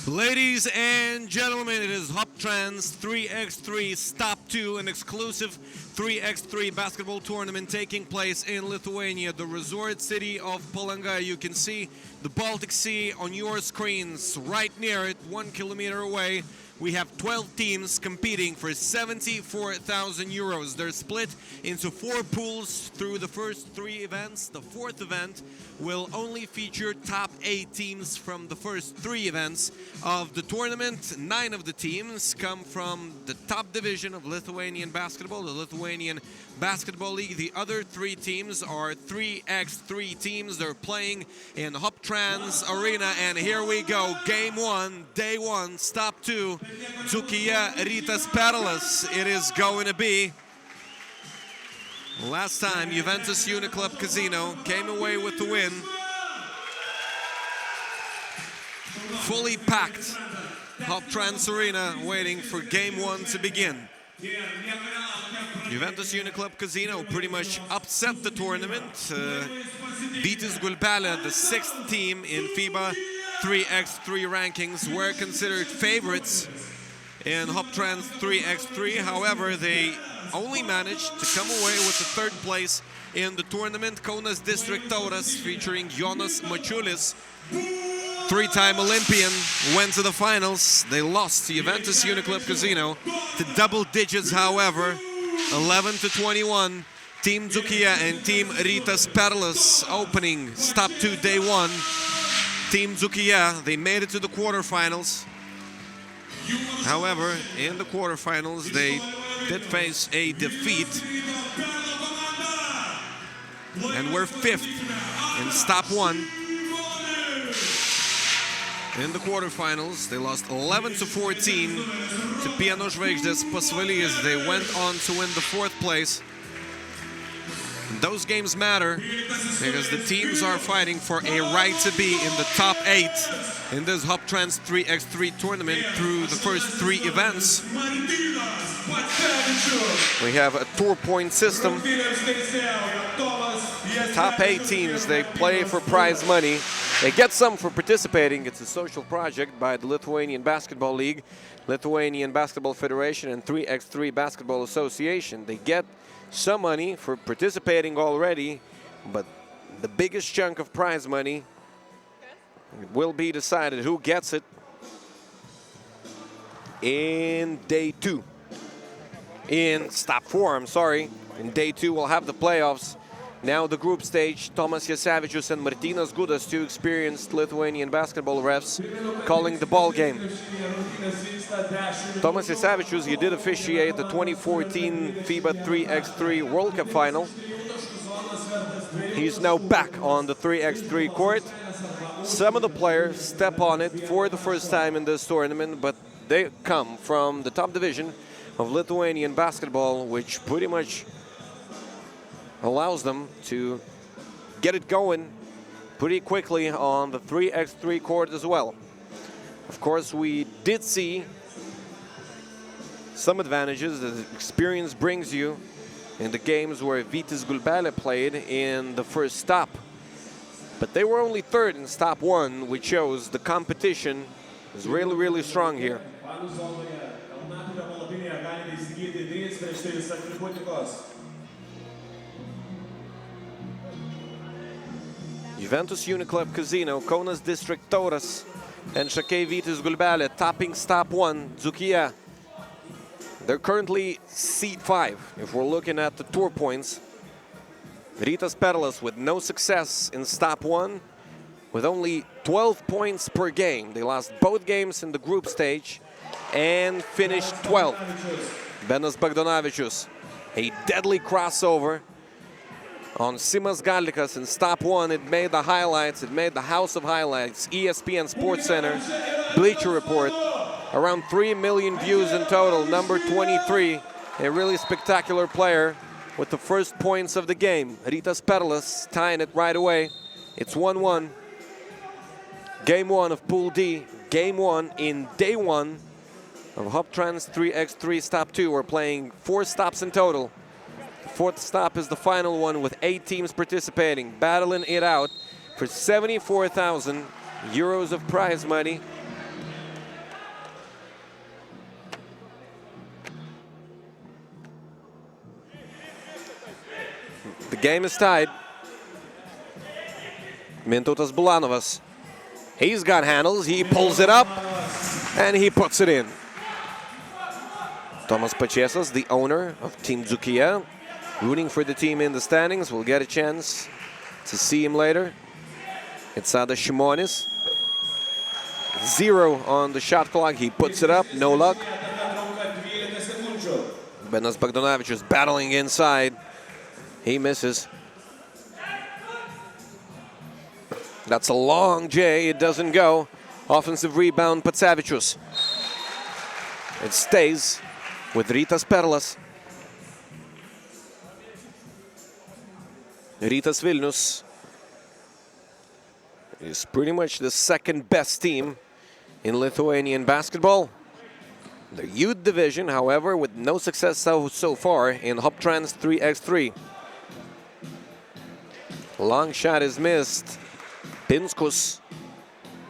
Ladies and gentlemen, it is Hoptrans 3x3 Stop-2, an exclusive 3x3 basketball tournament taking place in Lithuania, the resort city of Palanga. You can see the Baltic Sea on your screens right near it, 1 kilometer away. We have 12 teams competing for 74,000 euros. They're split into 4 pools through the first 3 events. The 4th event will only feature top 8 teams from the first 3 events of the tournament. 9 of the teams come from the top division of Lithuanian basketball, the Lithuanian Basketball League. The other 3 teams are 3x3 teams. They're playing in Hoptrans Arena, and here we go. Game 1, day 1, Stop-2. Dzūkija, Rytas-Perlas. It is going to be. Last time, Juventus Uniclub Casino came away with the win. Fully packed Hoptrans Arena, waiting for game 1 to begin. Juventus Uniclub Casino pretty much upset the tournament. Gulbelė, the 6th team in FIBA 3x3 rankings, were considered favorites in Hoptrans 3x3. However, they only managed to come away with the 3rd place in the tournament. Kaunas district Tauras, featuring Jonas Mačiulis, 3-time Olympian, went to the finals. They lost to Juventus Uniclub Casino to double digits, however, 11-21. Team Zukia and Team Rytas-Perlas opening Stop-2 day 1. Team Zukia, they made it to the quarterfinals. However, in the quarterfinals, they did face a defeat and were 5th in Stop-1. In the quarterfinals, they lost 11-14 to Žvaigždės Pasvalys. They went on to win the 4th place. Those games matter because the teams are fighting for a right to be in the top 8 in this Hoptrans 3x3 tournament through the first 3 events. We have a tour point system. Top 8 teams, they play for prize money. They get some for participating. It's a social project by the Lithuanian Basketball League, Lithuanian Basketball Federation, and 3x3 Basketball Association. They get some money for participating already, but the biggest chunk of prize money will be decided who gets it in day 2. In Stop-4, I'm sorry. In day 2, we'll have the playoffs. Now the group stage, Tomas Jasevičius and Martynas Gudas, 2 experienced Lithuanian basketball refs, calling the ball game. Tomas Jasevičius, he did officiate the 2014 FIBA 3x3 World Cup final. He's now back on the 3x3 court. Some of the players step on it for the first time in this tournament, but they come from the top division of Lithuanian basketball, which pretty much allows them to get it going pretty quickly on the 3x3 court as well. Of course, we did see some advantages that experience brings you in the games where Gulbelė played in the first stop. But they were only 3rd in Stop-1, which shows the competition is really, really strong here. Juventus Uniclub Casino, Kaunas district Tauras, and Šakiai Gulbelė topping Stop-1, Dzūkija. They're currently seed 5 if we're looking at the tour points. Rytas-Perlas with no success in Stop-1, with only 12 points per game. They lost both games in the group stage and finished 12th. Benas Bagdonavičius, a deadly crossover on Simas Gallikas in Stop-1. It made the highlights, it made the house of highlights, ESPN Sports Center, Bleacher Report. Around 3 million views in total. Number 23, a really spectacular player with the first points of the game. Rytas-Perlas tying it right away. It's 1-1. Game 1 of Pool D. Game 1 in day 1 of Hoptrans 3x3 Stop-2. We're playing 4 stops in total. The 4th stop is the final one with 8 teams participating, battling it out for 74,000 euros of prize money. The game is tied. Mintautas Bulanovas. He's got handles. He pulls it up and he puts it in. Tomas Pačėsas, the owner of Team Dzūkija, rooting for the team in the standings. We'll get a chance to see him later. It's Adas Šimonis. 0 on the shot clock. He puts it up. No luck. Benas Bagdonavičius battling inside. He misses. That's a long J. It doesn't go. Offensive rebound, Pacevičius. It stays with Rytas-Perlas. Rytas Vilnius is pretty much the second best team in Lithuanian basketball. The youth division, however, with no success so far in Hoptrans 3x3. Long shot is missed. Pinskus,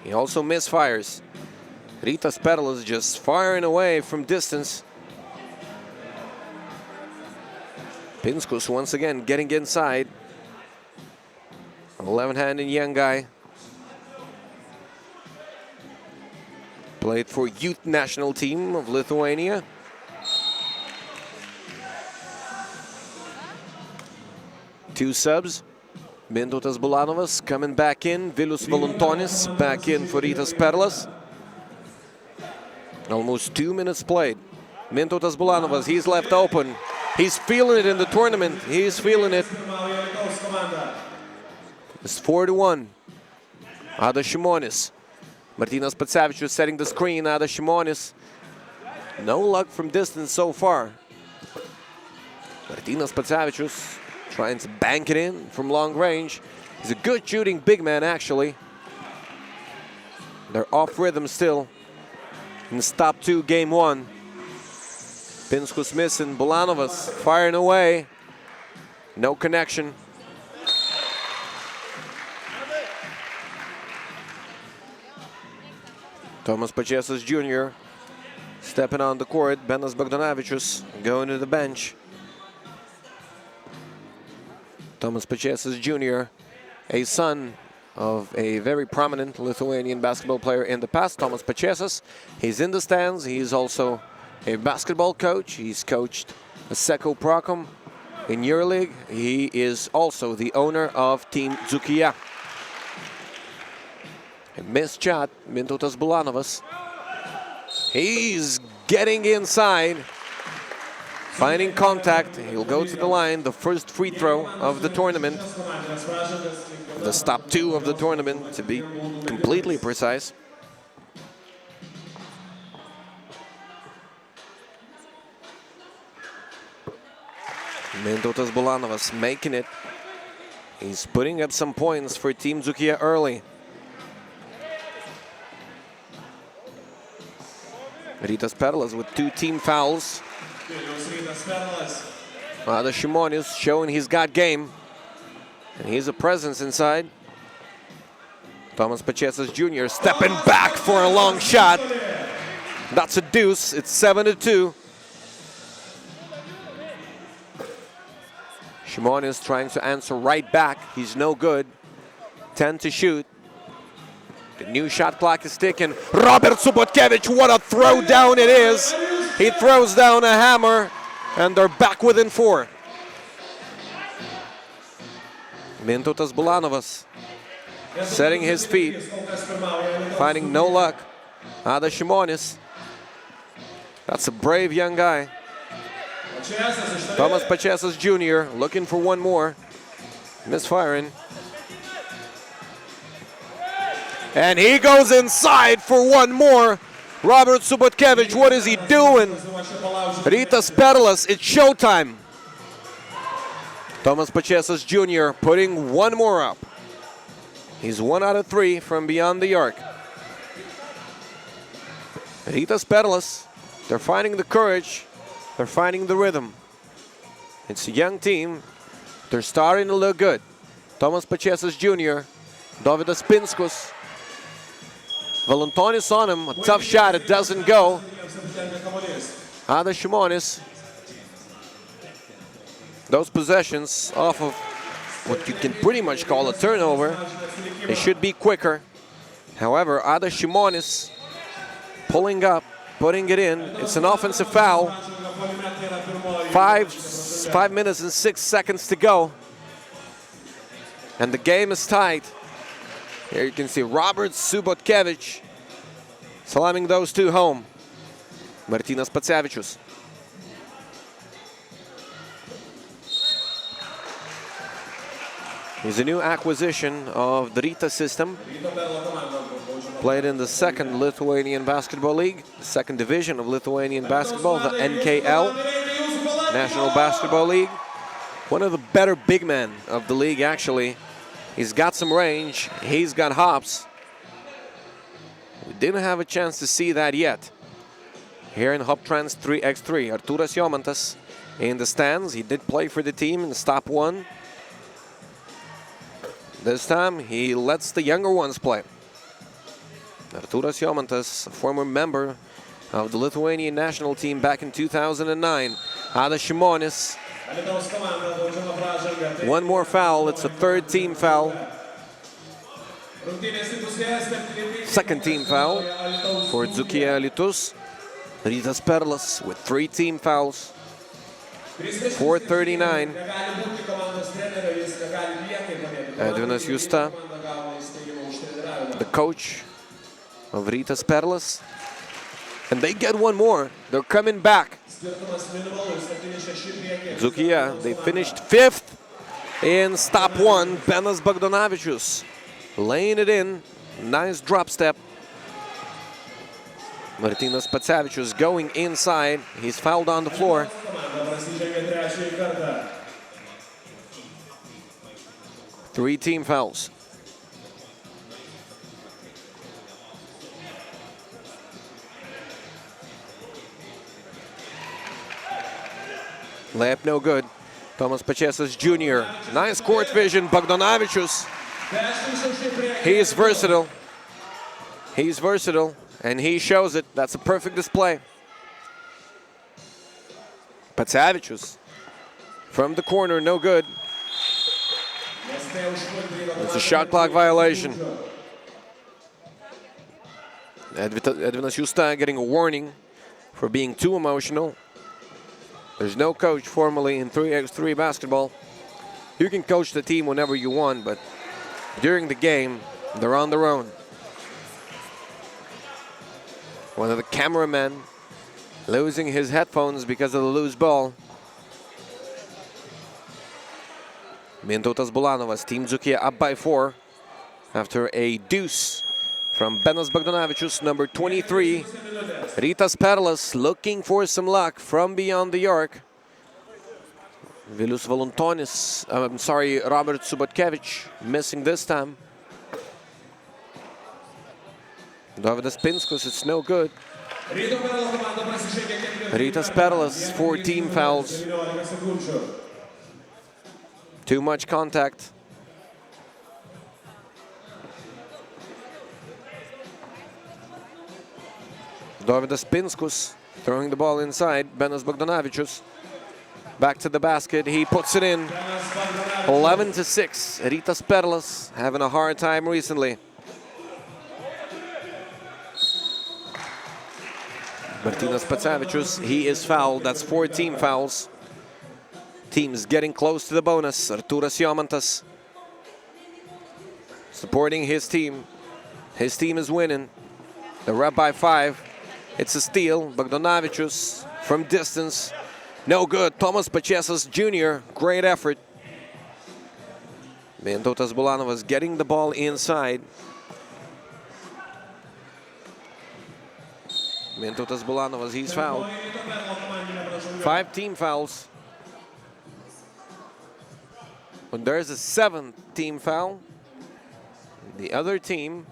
he also misfires. Rytas-Perlas just firing away from distance. Pinskus once again getting inside. 11-handed young guy. Played for youth national team of Lithuania. Two subs. Mintautas Bulanovas coming back in. Vilius Voluntonis back in for Rytas-Perlas. Almost 2 minutes played. Mintautas Bulanovas, he's left open. He's feeling it in the tournament. He's feeling it. It's 4-1. Adas Šimonis. Martynas Pacevičius setting the screen. Adas Šimonis. No luck from distance so far. Martynas Pacevičius trying to bank it in from long range. He's a good shooting big man, actually. They're off rhythm still in Stop-2 game 1. Pinskus missing. Bulanovas firing away. No connection. Tomas Pačėsas Jr. stepping on the court. Benas Bagdonavičius going to the bench. Tomas Pačėsas Jr., a son of a very prominent Lithuanian basketball player in the past, Tomas Pačėsas. He's in the stands. He's also a basketball coach. He's coached Seko Prokom in EuroLeague. He is also the owner of Team Dzūkija. A missed shot, Mintautas Bulanovas. He's getting inside. Finding contact, he'll go to the line, the first free throw of the tournament. The Stop-2 of the tournament, to be completely precise. Mintautas Bulanovas making it. He's putting up some points for Team Dzūkija early. Rytas-Perlas with 2 team fouls. Adas Šimonis showing he's got game. And he's a presence inside. Tomas Pačėsas Jr. stepping back for a long shot. That's a deuce. It's 7-2. Šimonis trying to answer right back. He's no good. 10 to shoot. The new shot clock is ticking. Robert Subotkevich, what a throw down it is. He throws down a hammer, and they're back within 4. Mintautas Bulanovas setting his feet, finding no luck. Adas Šimonis. That's a brave young guy. Tomas Pačėsas Jr. looking for one more. Misfiring. And he goes inside for one more. Robert Subotkevich, what is he doing? Rytas-Perlas, it's showtime. Tomas Pačėsas Jr. putting one more up. He's 1 out of 3 from beyond the arc. Rytas-Perlas, they're finding the courage. They're finding the rhythm. It's a young team. They're starting to look good. Tomas Pačėsas Jr., Dovydas Pinskus. Voluntonis on him, a tough shot, it doesn't go. Adas Šimonis. Those possessions off of what you can pretty much call a turnover. It should be quicker. However, Ada Šimonis pulling up, putting it in. It's an offensive foul. 5 minutes and 6 seconds to go. And the game is tight. Here you can see Robert Subotkevich slamming those two home. Martynas Pacevičius. He's a new acquisition of the Rytas system. Played in the second Lithuanian Basketball League, the second division of Lithuanian basketball, the NKL, National Basketball League. One of the better big men of the league, actually. He's got some range, he's got hops. We didn't have a chance to see that yet. Here in Hoptrans 3x3, Artūras Jomantas in the stands. He did play for the team in Stop-2. This time, he lets the younger ones play. Artūras Jomantas, a former member of the Lithuanian national team back in 2009. Ada Šimonis. One more foul, it's a third team foul. Second team foul for Dzūkija Alytus. Rytas-Perlas with 3 team fouls. 4:39. Edvinas Justa, the coach of Rytas-Perlas. And they get one more. They're coming back. Zukia, they finished 5th in Stop-1. Benas Bagdonavičius laying it in. Nice drop step. Martynas Pacevičius going inside. He's fouled on the floor. Three team fouls. Layup no good. Tomas Pačėsas Jr. Nice court vision. Bagdonavičius. He's versatile. He's versatile. And he shows it. That's a perfect display. Pacevičius from the corner, no good. It's a shot clock violation. Edvinas Justa getting a warning for being too emotional. There's no coach formally in 3x3 basketball. You can coach the team whenever you want, but during the game, they're on their own. One of the cameramen losing his headphones because of the loose ball. Mintautas Bulanovas, Team Zukia up by 4 after a deuce from Benas Bagdonavičius, number 23. Rytas-Perlas looking for some luck from beyond the arc. Vilius Voluntonis, Robert Subotkevich missing this time. Dovydas Pinskus, it's no good. Rytas-Perlas, 4 team fouls. Too much contact. Dovydas Pinskus throwing the ball inside. Benas Bagdonavičius back to the basket. He puts it in. 11-6. Rytas-Perlas having a hard time recently. Martynas Pacevičius, he is fouled. That's 4 team fouls. Team's getting close to the bonus. Artūras Jomantas supporting his team. His team is winning. They're up by 5. It's a steal. Bagdonavičius from distance. No good. Tomas Pačėsas Jr. Great effort. Mintautas Bulanovas getting the ball inside. Mintautas Bulanovas, he's fouled. 5 team fouls. When there's a 7th team foul, the other team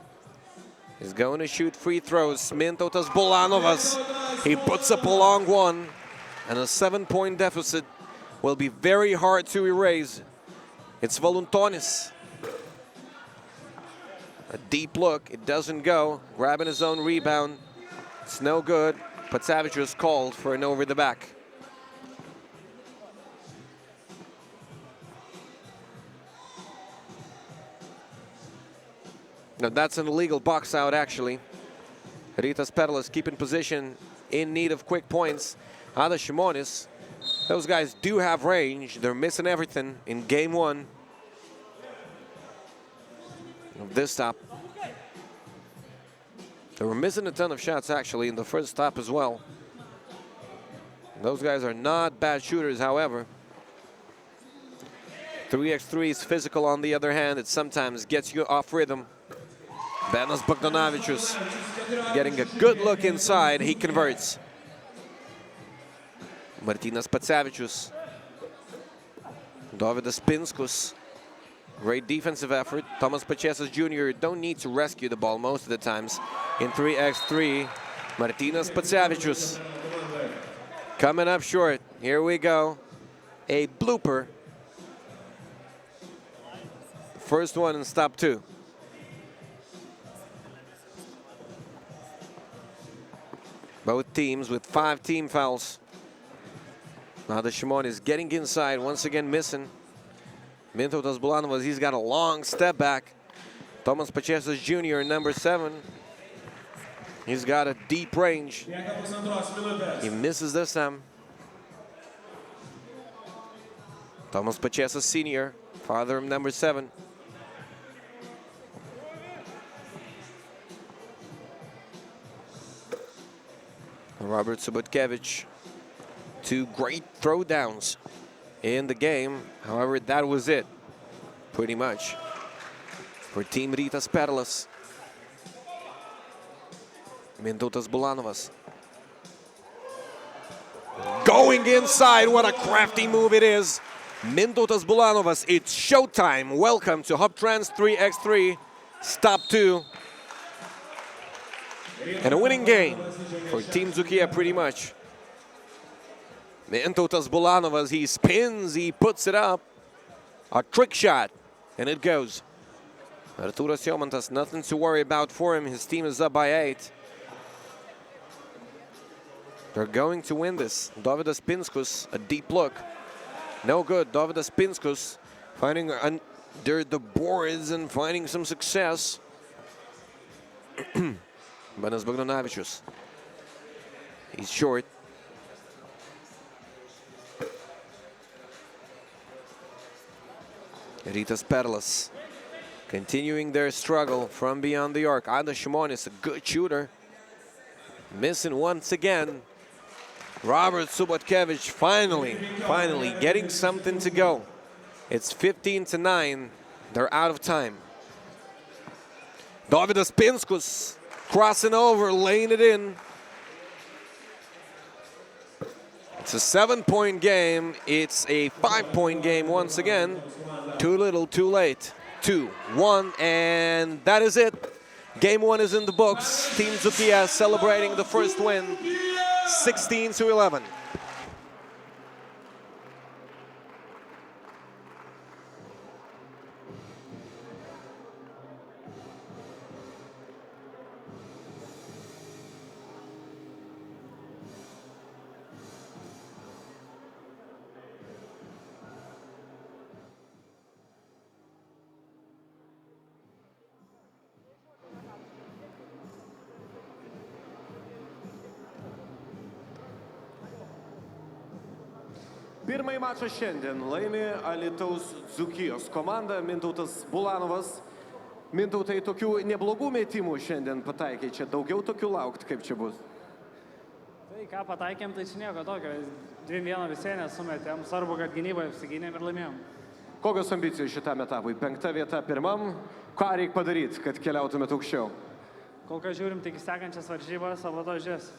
is going to shoot free throws. Mintautas Bulanovas, he puts up a long one, and a 7-point deficit will be very hard to erase. It's Voluntonis. A deep look, it doesn't go. Grabbing his own rebound. It's no good. Pacevičius called for an over the back. Now that's an illegal box out, actually. Rytas-Perlas keeping position, in need of quick points. Other Šimonis, those guys do have range. They're missing everything in game one of this stop. They were missing a ton of shots, actually, in the first stop as well. Those guys are not bad shooters, however. 3x3 is physical, on the other hand. It sometimes gets you off rhythm. Benas Bogdanovičius getting a good look inside. He converts. Martynas Pacevičius. Dovydas Pinskus. Great defensive effort. Tomas Pačėsas Jr. don't need to rescue the ball most of the times. In 3x3, Martynas Pacevičius coming up short. Here we go. A blooper. First one in Stop-2. Both teams with 5 team fouls. Now the Šimonis is getting inside, once again missing. Mintautas Bulanovas, he's got a long step back. Tomas Pačėsas Jr., number 7. He's got a deep range. He misses this time. Tomas Pačėsas Sr., father of number 7. Robert Subotkevich, 2 great throwdowns in the game. However, that was it, pretty much, for Team Rytas-Perlas. Mintautas Bulanovas going inside. What a crafty move it is. Mintautas Bulanovas, it's showtime. Welcome to Hoptrans 3x3 Stop-2. And a winning game for Team Zukia, pretty much. Mintautas Bulanovas, he spins, he puts it up. A trick shot, and it goes. Artūras Jomantas, nothing to worry about for him. His team is up by 8. They're going to win this. Dovydas Pinskus, a deep look. No good. Dovydas Pinskus finding under the boards and finding some success. Benas Bogdanovičius. He's short. Rytas-Perlas continuing their struggle from beyond the arc. Ada Šimonis, a good shooter. Missing once again. Robert Subotkevich finally getting something to go. It's 15-9. They're out of time. Dovydas Pinskus crossing over, laying it in. It's a 7-point game. It's a 5-point game once again. Too little, too late. 2-1, and that is it. Game 1 is in the books. Team Zukia celebrating the first win, 16-11. Pirmąjį mačą šiandien laimi Alytaus Dzūkijos komanda. Mintautas Bulanovas. Mintautai, tokių neblogų metimų šiandien pataikė. Čia daugiau tokių laukti, kaip čia bus? Tai ką pataikėm, tai čia nieko tokio. 2-1 visienę sumetėm. Svarbu, kad gynybai apsigynėm ir laimėjom. Kokios ambicijos šitam etapui? 5 vieta pirmam. Ką reikia padaryti, kad keliautumėt aukščiau? Kol kas žiūrim tik į sekančias varžybas, o po to žiūrės.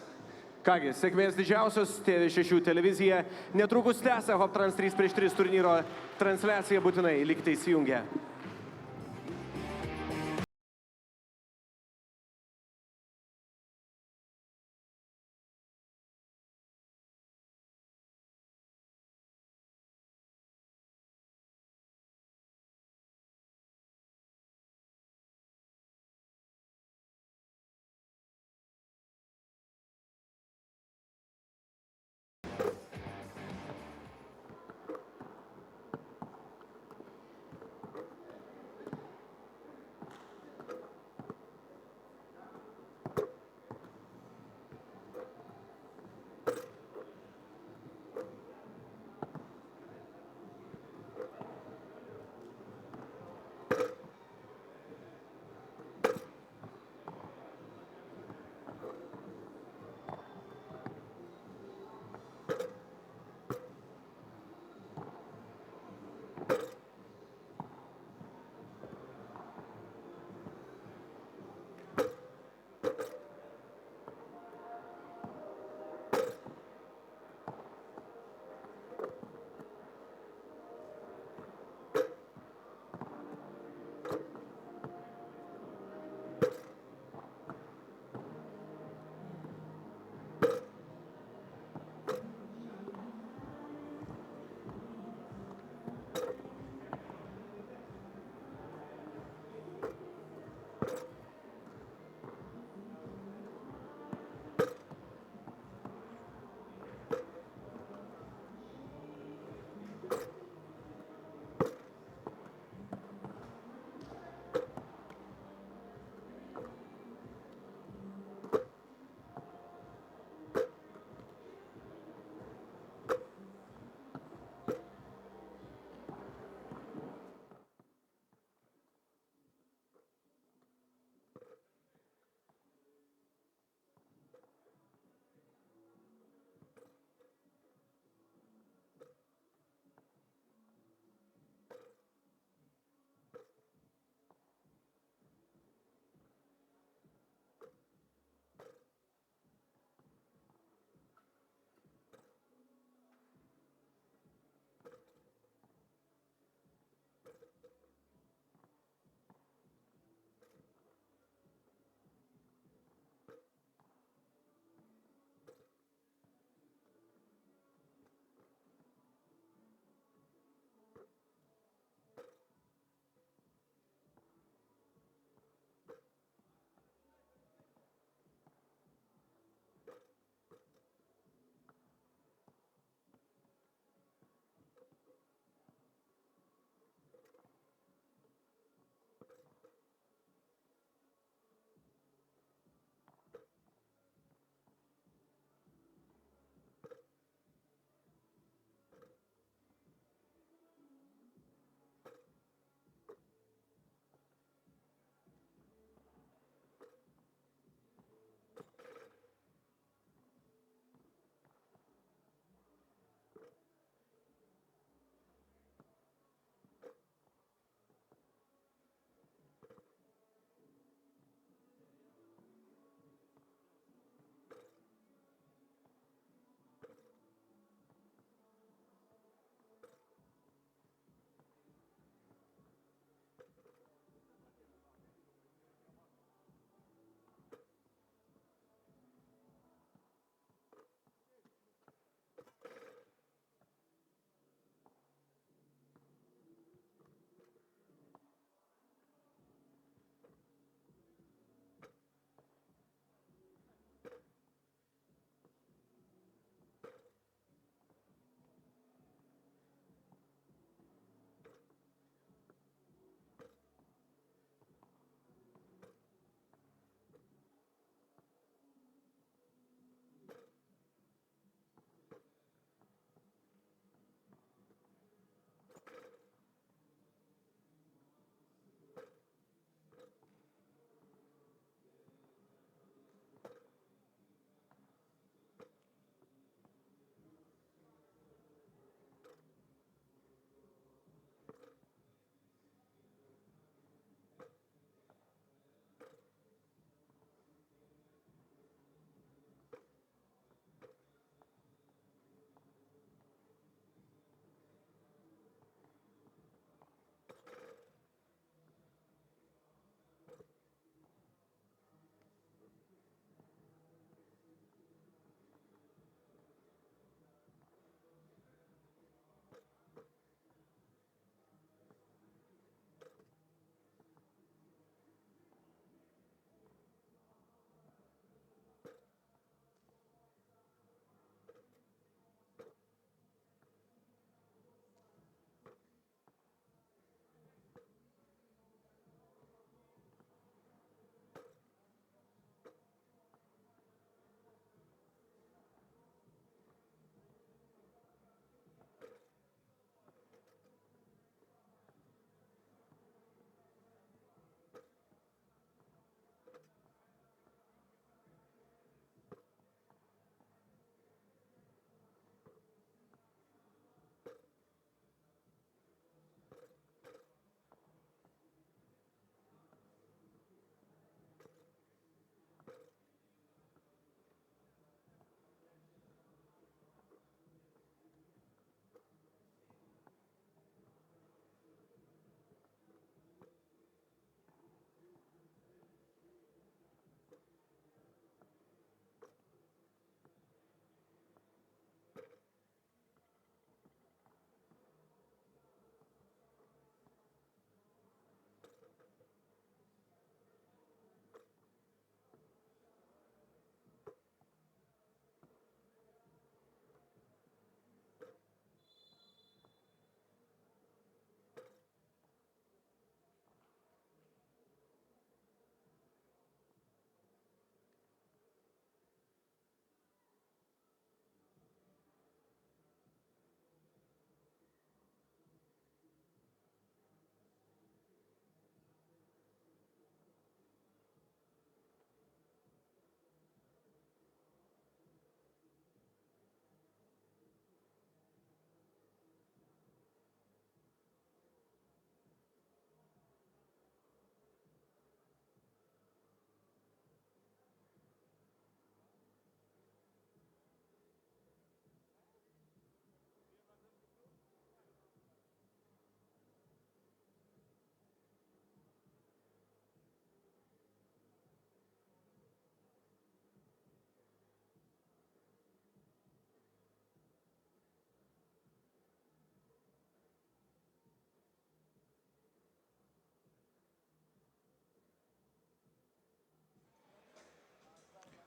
Kągi, sėkmės didžiausios, TV6 televizija. Netrukus tęsia Hoptrans 3x3 turnyro transliaciją, būtinai likite įsijungę.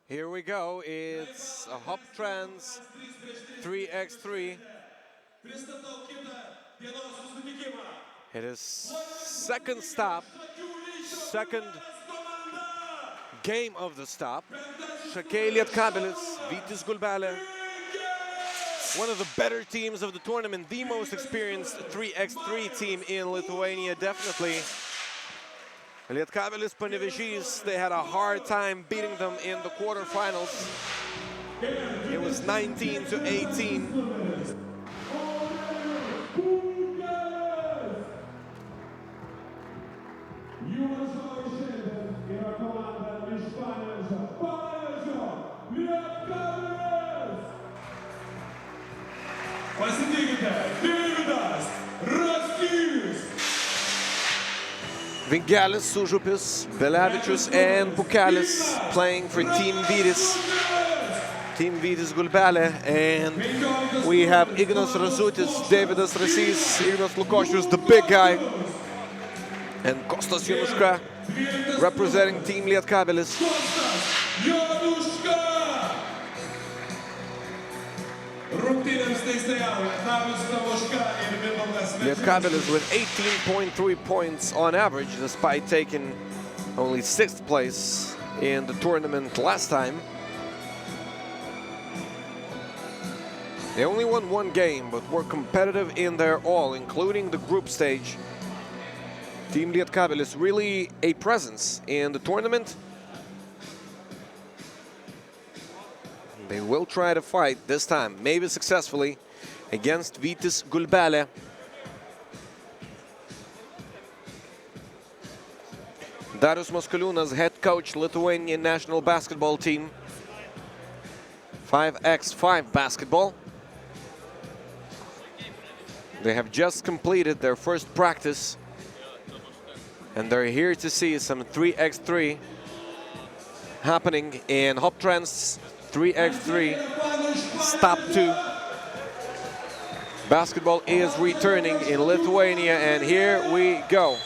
Here we go. It's a Hoptrans 3x3. It is second stop, second game of the stop. Šakiai Lietkabelis, Vytis Gulbelė. One of the better teams of the tournament, the most experienced 3x3 team in Lithuania, definitely. Lietkabelis, Nevėžis, they had a hard time beating them in the quarterfinals. It was 19-18. Vingelis, Sužupis, Belevičius, and Pukelis playing for Team Vytis. Team Vytis Gulbelė, and we have Ignas Razutis, Davidas Rasys, Ignas Lukošius, the big guy, and Kostas Januška representing Team Lietkabelis. Lietkabelis with 18.3 points on average, despite taking only 6th place in the tournament last time. They only won one game, but were competitive in their all, including the group stage. Team Lietkabelis really a presence in the tournament. They will try to fight this time, maybe successfully, against Vytis Gulbelė. Darius Maskaliūnas, head coach, Lithuanian national basketball team. 5x5 basketball. They have just completed their first practice, and they're here to see some 3x3 happening in Hoptrans 3x3 Stop-2. Basketball is returning in Lithuania, and here we go.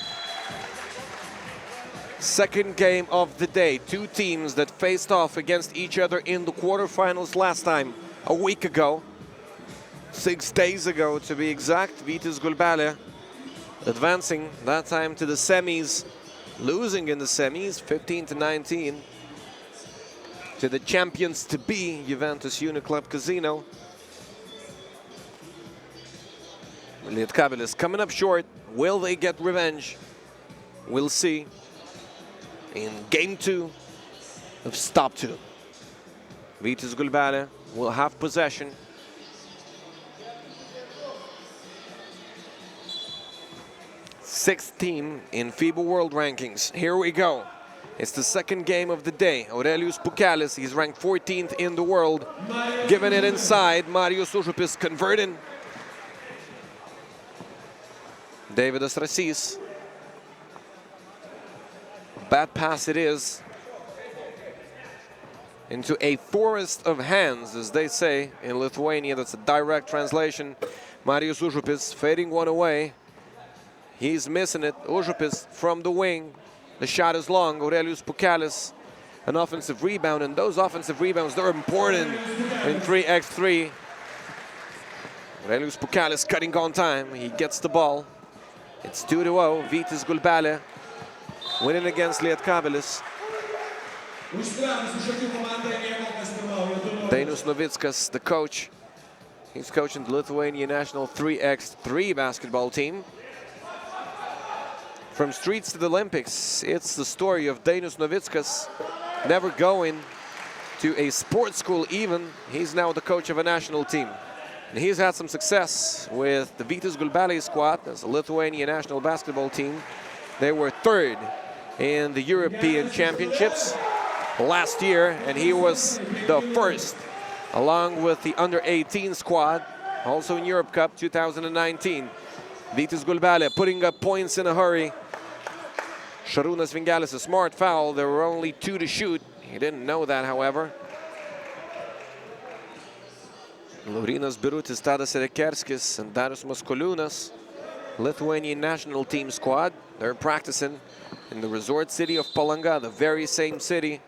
Second game of the day. Two teams that faced off against each other in the quarterfinals last time, a week ago. 6 days ago, to be exact. Vytis Gulbelė advancing that time to the semis, losing in the semis, 15-19. To the champions-to-be, Juventus Uniclub Casino. Lietkabelis coming up short. Will they get revenge? We'll see in game 2 of Stop-2. Vytis Gulbelė will have possession. Sixth team in FIBA World Rankings. Here we go. It's the second game of the day. Aurelijus Pukelis, he's ranked 14th in the world. Giving it inside, Marijus Užupis converting. Davidas Rasys. Bad pass it is. Into a forest of hands, as they say in Lithuania. That's a direct translation. Marijus Užupis fading one away. He's missing it. Užupis from the wing. The shot is long. Aurelijus Pukelis, an offensive rebound, and those offensive rebounds, they're important in 3x3. Aurelijus Pukelis cutting on time. He gets the ball. It's 2-0. Vytis Gulbelė winning against Lietkabelis. Dainius Novickas, the coach. He's coaching the Lithuanian national 3x3 basketball team. From streets to the Olympics, it's the story of Dainius Novickas never going to a sports school even. He's now the coach of a national team. And he's had some success with the Vytis Gulbelė squad as a Lithuanian national basketball team. They were 3rd in the European Championships last year, and he was the 1st, along with the under-18 squad, also in Europe Cup 2019. Vytis Gulbelė putting up points in a hurry. Šarūnas Vingelis, a smart foul. There were only 2 to shoot. He didn't know that, however. Laurynas Birutis, Tadas Rekerskis, and Darius Maskaliūnas, Lithuanian national team squad. They're practicing in the resort city of Palanga, the very same city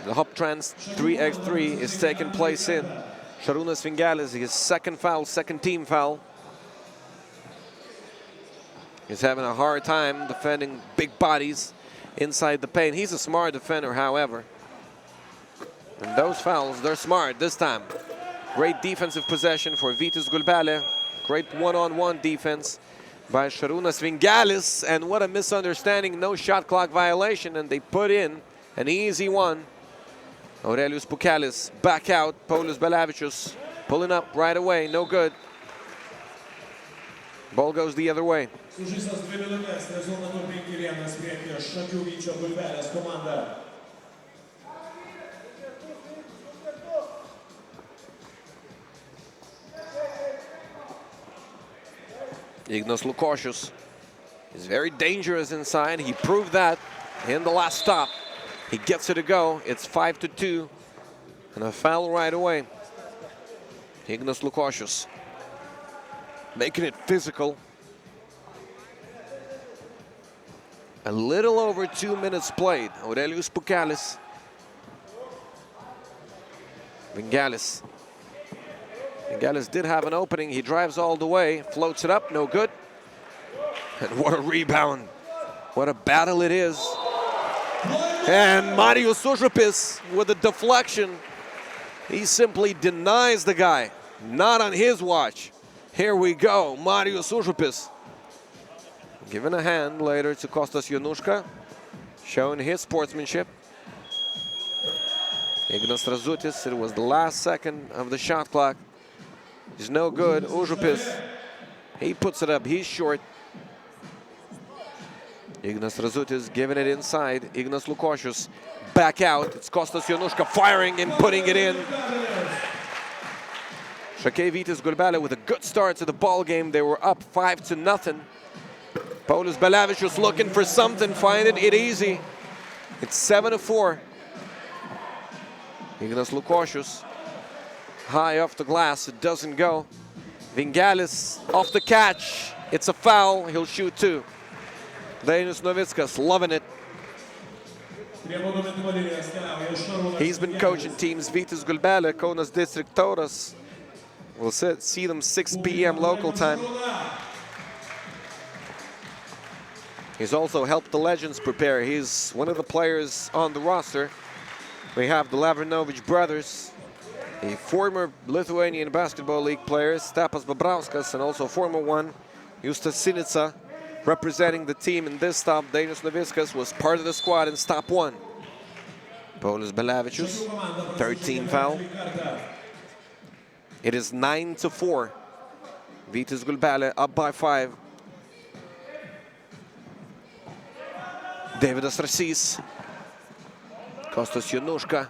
The Hoptrans 3x3 is taking place in. Šarūnas Vingelis, his second foul, second team foul. He's having a hard time defending big bodies inside the paint. He's a smart defender, however. And those fouls, they're smart this time. Great defensive possession for Vytis Gulbelė. Great one-on-one defense by Šarūnas Vingelis. And what a misunderstanding, no shot clock violation, and they put in an easy one. Aurelijus Pukelis back out. Paulius Belevičius pulling up right away, no good. Ball goes the other way. Sužaistos 2 minutės, rezultatu 5-1 priekį Šakių Vyčio Gulbelės komanda. Ignas Lukošius is very dangerous inside. He proved that in the last stop. He gets it to go. It's 5-2 and a foul right away. Ignas Lukošius making it physical. A little over 2 minutes played. Aurelijus Pukelis. Vingelis. Vingelis did have an opening. He drives all the way, floats it up, no good. And what a rebound. What a battle it is. And Marius Užupis with a deflection. He simply denies the guy. Not on his watch. Here we go, Marius Užupis. Given a hand later to Kostas Januška, showing his sportsmanship. Ignas Razutis, it was the last second of the shot clock. He's no good. Užupis, he puts it up, he's short. Ignas Razutis giving it inside. Ignas Lukošius back out. It's Kostas Januška firing and putting it in. Šakiai Vytis Gulbelė with a good start to the ball game. They were up 5-0. Paulius Belevičius looking for something, finding it easy. It's 7-4. Ignas Lukošius high off the glass, it doesn't go. Vingelis off the catch. It's a foul, he'll shoot two. Dainius Novickas loving it. He's been coaching teams Vytis Gulbelė, Kaunas District Tauras. We'll see them 6 p.m. local time. He's also helped the Legends prepare. He's one of the players on the roster. We have the Lavrinovic brothers, a former Lithuanian Basketball League player, Stepas Babrauskas, and also former one, Justas Sinica, representing the team in this stop. Dainius Novickas was part of the squad in stop 1. Paulius Belevičius, 13 foul. It is 9-4. Vytis Gulbelė up by 5. Davidas Rasys. Kostas Januška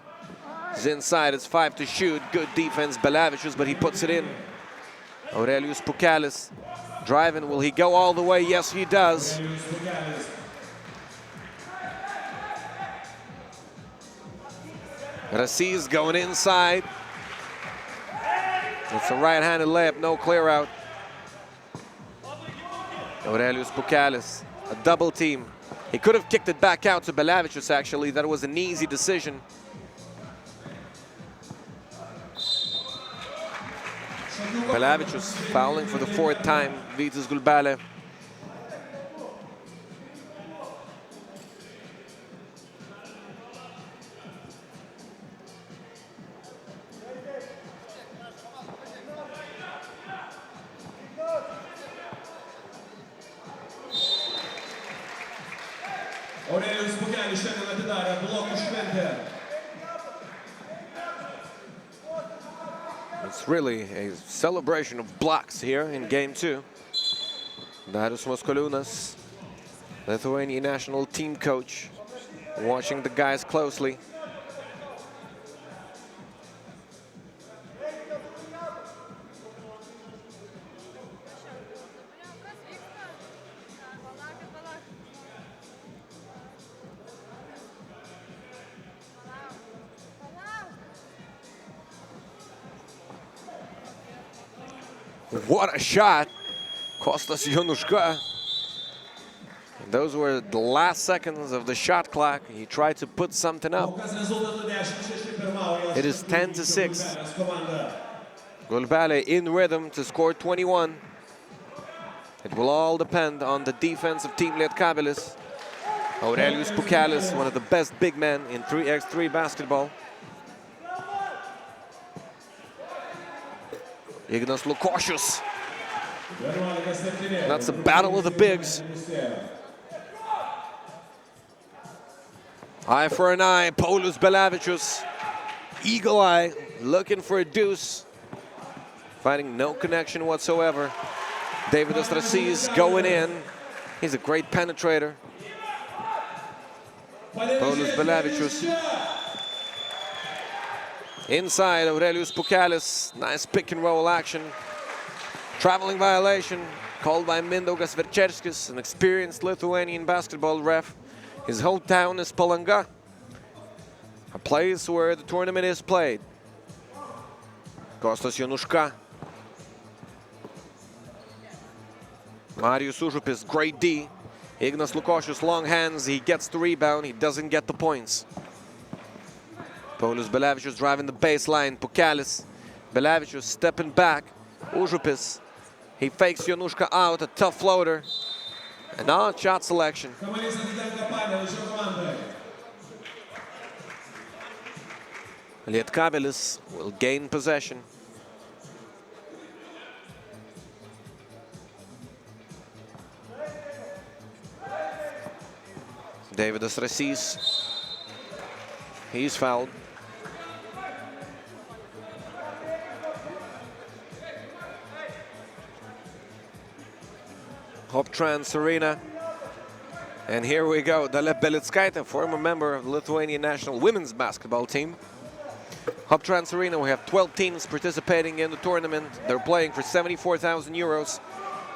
is inside. It's 5 to shoot. Good defense, Belevičius, but he puts it in. Aurelijus Pukelis driving. Will he go all the way? Yes, he does. Rasys going inside. It's a right-handed layup, no clear out. Aurelijus Pukelis, a double team. He could have kicked it back out to Belevičius, actually. That was an easy decision. Belevičius fouling for the 4th time. Vytis Gulbelė. Aurelijus Pukelis šiandien atidarė blokų šventę. It's really a celebration of blocks here in game 2. Darius Maskoliūnas, Lithuanian national team coach, watching the guys closely. What a shot! Kostas Januška. Those were the last seconds of the shot clock. He tried to put something up. It is 10-6. Gulbelė in rhythm to score 21. It will all depend on the defensive team Lietkabelis. Aurelijus Pukelis, one of the best big men in 3x3 basketball. Ignas Lukošius. That's a battle of the bigs. Eye for an eye, Paulius Belevičius. Eagle eye, looking for a deuce. Finding no connection whatsoever. Davidas Rasis going in. He's a great penetrator. Paulius Belevičius. Inside, Aurelijus Pukelis. Nice pick and roll action. Traveling violation called by Mindaugas Verčerskis, an experienced Lithuanian basketball ref. His hometown is Palanga, a place where the tournament is played. Kostas Januška. Marius Užupis, great D. Ignas Lukošius, long hands. He gets the rebound. He doesn't get the points. Paulius Belevičius driving the baseline. Pukelis. Belevičius stepping back. Užupis. He fakes Januška out, a tough floater. And now shot selection. Lietkabelis will gain possession. Davidas Rasis. He's fouled. Hoptrans Arena. And here we go. Dalia Belitskaitė, former member of the Lithuanian national women's basketball team. Hoptrans Arena, we have 12 teams participating in the tournament. They're playing for 74,000 euros.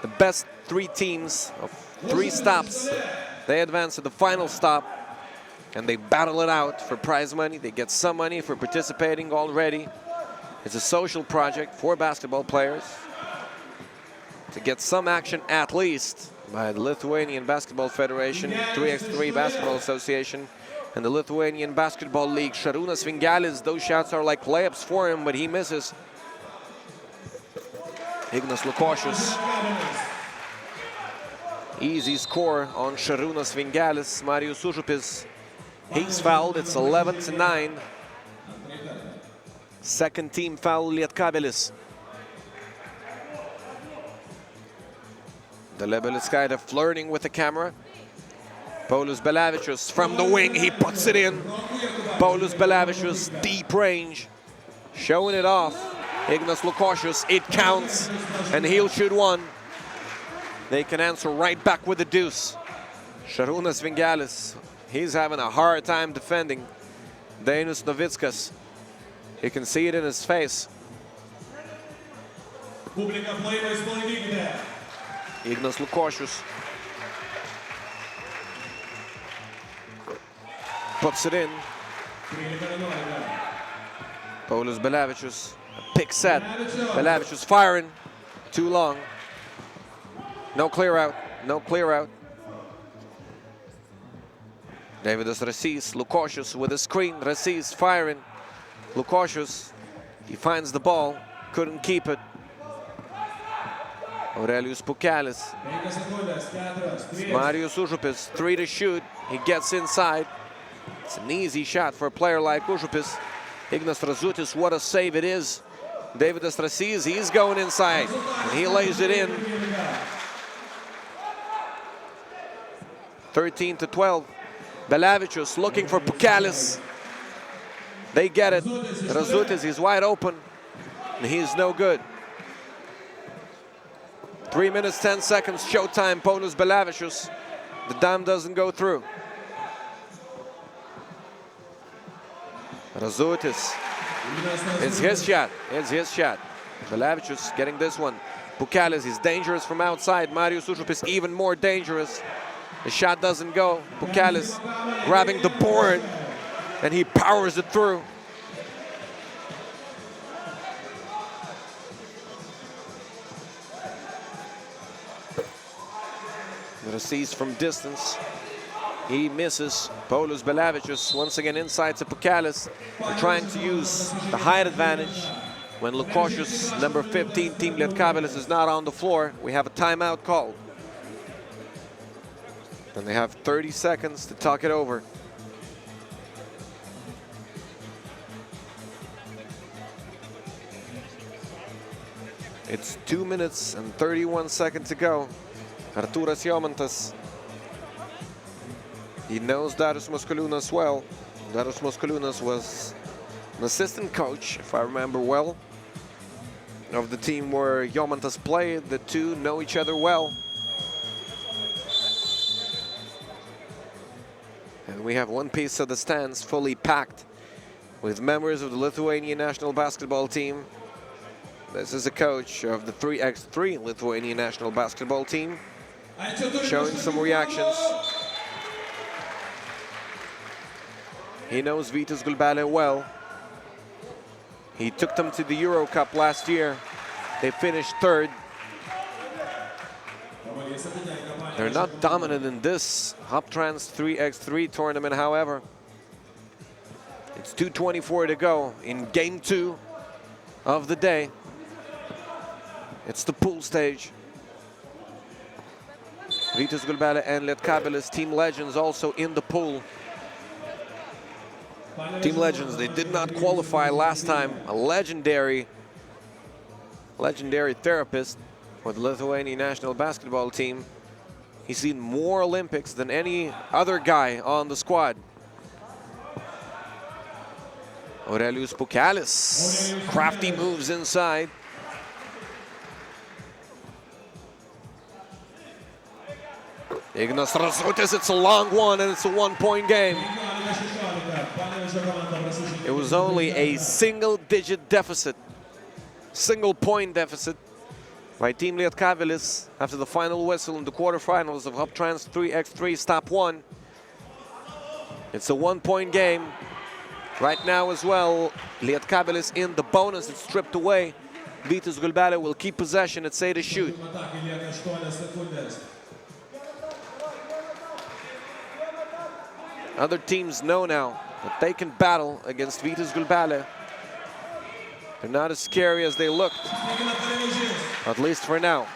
The best 3 teams of 3 stops, they advance to the final stop. And they battle it out for prize money. They get some money for participating already. It's a social project for basketball players to get some action at least by the Lithuanian Basketball Federation, 3x3 Basketball Association, and the Lithuanian Basketball League. Šarūnas Vingelis, those shots are like layups for him, but he misses. Ignas Lukošius. Easy score on Šarūnas Vingelis. Marius Užupis, he's fouled. It's 11-9. Second team foul, Lietkabelis. Dalia Belitskaitė flirting with the camera. Paulius Belevičius from the wing, he puts it in. Paulius Belevičius, deep range, showing it off. Ignas Lukošius, it counts, and he'll shoot one. They can answer right back with the deuce. Šarūnas Vingelis, he's having a hard time defending. Dainius Novickas, you can see it in his face. Ignas Lukošius puts it in. Paulius Belevičius, a pick set. Belevičius firing, too long. No clear out, no clear out. Davidas Rasis, Lukošius with a screen. Rasis firing. Lukošius, he finds the ball, couldn't keep it. Aurelijus Pukelis. Marius Užupis, 3 to shoot. He gets inside. It's an easy shot for a player like Užupis. Ignas Razutis, what a save it is. Davidas Rasis, he's going inside, and he lays it in. 13-12. Belevičius looking for Pukelis. They get it. Razutis, he's wide open, and he's no good. 3 minutes, 10 seconds, showtime, Paulius Belevičius. The dime doesn't go through. Razutis. It's his shot. It's his shot. Belevičius getting this one. Pukelis, he's dangerous from outside. Marius Užupis even more dangerous. The shot doesn't go. Pukelis grabbing the board, and he powers it through. Receives from distance. He misses. Paulius Belevičius once again inside to Pukelis. They're trying to use the height advantage. When Lukošius, number 15, team Lietkabelis, is not on the floor, we have a timeout called. And they have 30 seconds to talk it over. It's 2 minutes and 31 seconds to go. Artūras Jomantas. He knows Darius Maskoliūnas well. Darius Maskoliūnas was an assistant coach, if I remember well, of the team where Jomantas played. The two know each other well. And we have one piece of the stands fully packed with members of the Lithuanian national basketball team. This is a coach of the 3x3 Lithuanian national basketball team, showing some reactions. He knows Vytis Gulbelė well. He took them to the Euro Cup last year. They finished third. They're not dominant in this Hoptrans 3x3 tournament, however. It's 2:24 to go in game 2 of the day. It's the pool stage. Vytis Gulbelė and Lietkabelis, team legends, also in the pool. Team legends, they did not qualify last time. A legendary therapist for the Lithuanian national basketball team. He's seen more Olympics than any other guy on the squad. Aurelijus Pukelis, crafty moves inside. Ignas Razutis, it's a long one and it's a one-point game. It was only a single-digit deficit, single-point deficit by Team Lietkabelis after the final whistle in the quarterfinals of Hoptrans 3x3 Stop-1. It's a one-point game. Right now as well, Lietkabelis in the bonus, it's stripped away. Vytis Gulbelė will keep possession, it's 8 to shoot. Other teams know now that they can battle against Vytis Gulbelė. They're not as scary as they looked, at least for now.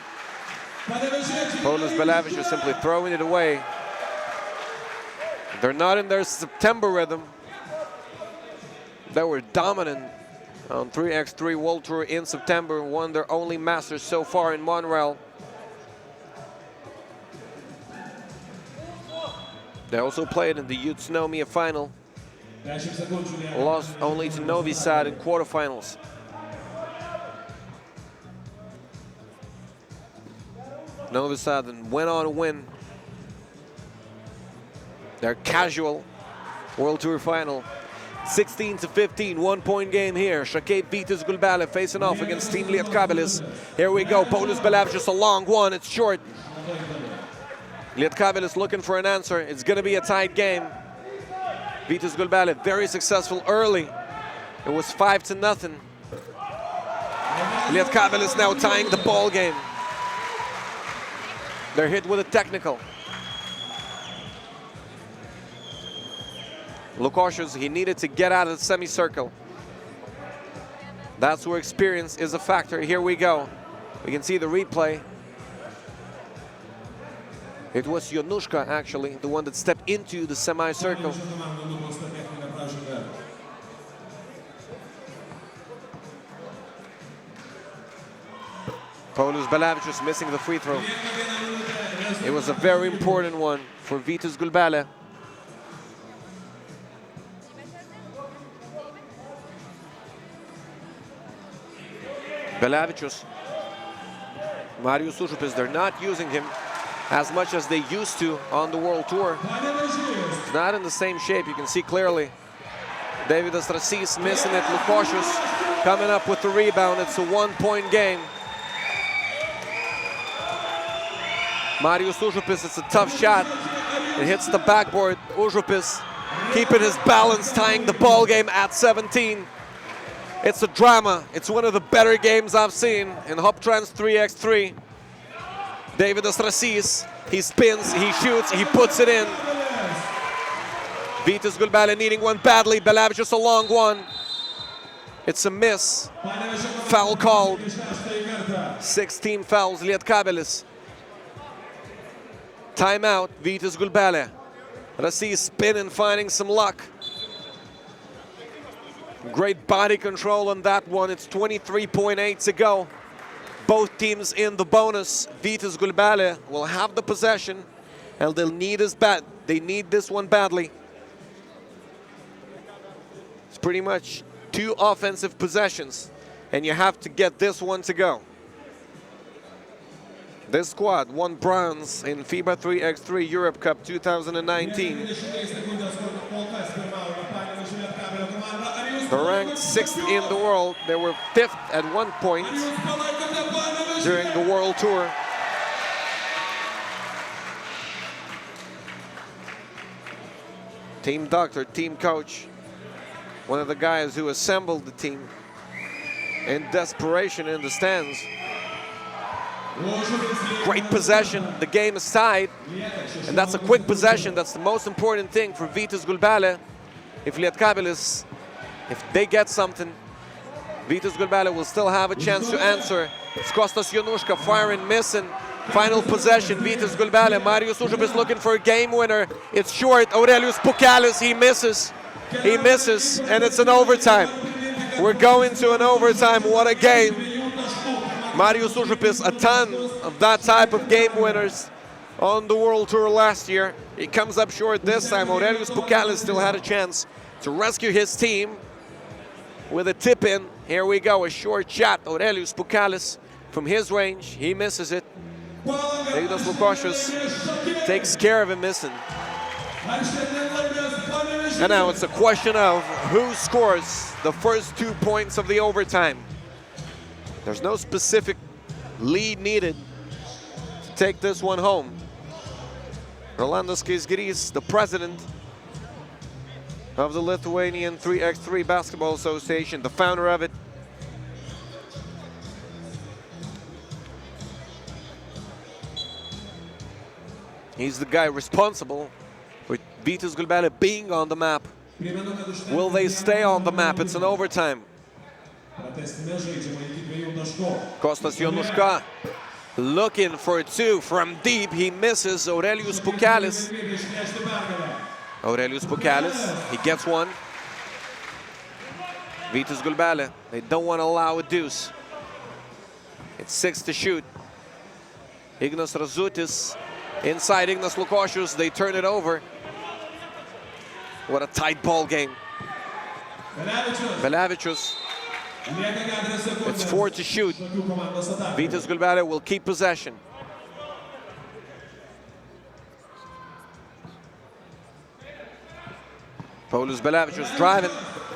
Paulius Belevičius simply throwing it away. They're not in their September rhythm. They were dominant on 3x3 World Tour in September and won their only Masters so far in Montreal. They also played in the Utsunomiya final. Lost only to Novi Sad in quarterfinals. Novi Sad then went on to win their casual World Tour final. 16 to 15, one-point game here. Šakiai Vytis Gulbelė facing off against Team Lietkabelis. Here we go, Paulius Belevičius, a long one, it's short. Lietkabelis looking for an answer. It's going to be a tight game. Vytis Gulbelė very successful early. It was 5-0. Lietkabelis now tying the ball game. They're hit with a technical. Lukošius, he needed to get out of the semicircle. That's where experience is a factor. Here we go. We can see the replay. It was Jonuška, actually, the one that stepped into the semicircle. Paulius Belevičius missing the free throw. It was a very important one for Vytis Gulbelė. Belevičius, Marius Užupis, they're not using him as much as they used to on the World Tour. He's not in the same shape, you can see clearly. Davidas Rasys missing it, Lukošius coming up with the rebound. It's a one-point game. Marius Užupis, it's a tough shot. It hits the backboard. Užupis keeping his balance, tying the ball game at 17. It's a drama. It's one of the better games I've seen in Hoptrans 3x3. Davidas Rasys, he spins, he shoots, he puts it in. Vytis Gulbelė needing one badly, Belevičius a long one. It's a miss. Foul called. 16 fouls, Lietkabelis. Timeout, Vytis Gulbelė. Rasys spinning, finding some luck. Great body control on that one. It's 23.8 to go. Both teams in the bonus. Vytis Gulbelė will have the possession, and they'll need this They need this one badly. It's pretty much 2 offensive possessions, and you have to get this one to go. This squad won bronze in FIBA 3x3 Europe Cup 2019. They're ranked 6th in the world. They were 5th at one point during the World Tour. Team doctor, team coach, one of the guys who assembled the team in desperation in the stands. Great possession, the game is tied, and that's a quick possession. That's the most important thing for Vytis Gulbelė. If Lietkabelis, if they get something, Vytis Gulbelė will still have a chance to answer. It's Kostas Januška firing, missing. Final possession, Vytis Gulbelė. Marius Užupis looking for a game winner. It's short, Aurelijus Pukelis, he misses. He misses, and it's an overtime. We're going to an overtime, what a game. Marius Užupis, a ton of that type of game winners on the World Tour last year. He comes up short this time. Aurelijus Pukelis still had a chance to rescue his team with a tip-in. Here we go, a short shot. Aurelijus Pukelis from his range, he misses it. Ignas Lukošius takes care of him missing. And now it's a question of who scores the first 2 points of the overtime. There's no specific lead needed to take this one home. Rolandas Kaisgirys, the president of the Lithuanian 3x3 Basketball Association, the founder of it. He's the guy responsible for Vytis Gulbelė being on the map. Will they stay on the map? It's an overtime. Kostas Januška looking for 2 from deep. He misses. Aurelijus Pukelis. Aurelijus Pukelis, he gets one. Vytis Gulbelė, they don't want to allow a deuce. It's 6 to shoot. Ignas Razutis inside Ignas Lukošius, they turn it over. What a tight ball game. Belevičius. It's 4 to shoot. Vytis Gulbelė will keep possession. Paulius Belevičius driving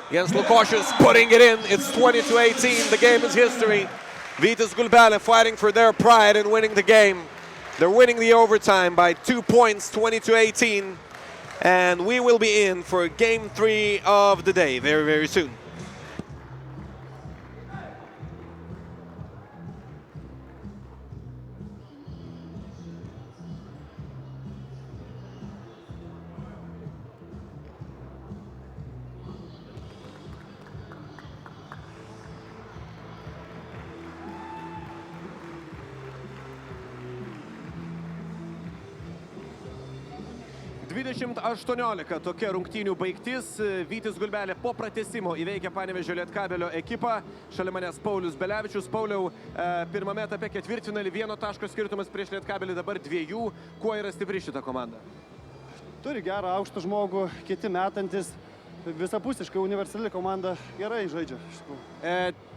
against Lukošius, putting it in. It's 20-18. The game is history. Vytis Gulbelė fighting for their pride and winning the game. They're winning the overtime by 2 points, 20-18. And we will be in for game 3 of the day very, very soon. Tokia rungtynių baigtis. Vytis Gulbelė po pratęsimo įveikia Panevėžio Lietkabelio ekipą. Šalia manęs Paulius Belevičius. Pauliau, pirmame etape ketvirtfinalį 1 taško skirtumas prieš Lietkabelį, dabar 2. Kuo yra stipri šita komanda? Turi gerą aukštą žmogų, kiti metantis. Visapusiškai universali komanda, gerai žaidžia.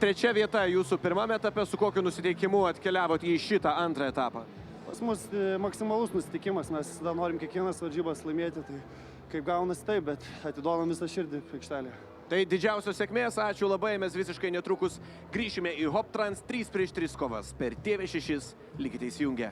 3 vieta jūsų pirmame etape. Su kokiu nusiteikimu atkeliavot į šitą antrą etapą? Pas mus maksimalus nusiteikimas, mes dar norim kiekvienas varžybas laimėti, tai kaip gaunasi taip, bet atiduodam visą širdį aikštelėje. Tai didžiausios sėkmės, ačiū labai, mes visiškai netrukus grįšime į Hoptrans 3x3 kovas per TV6, likite įsijungę.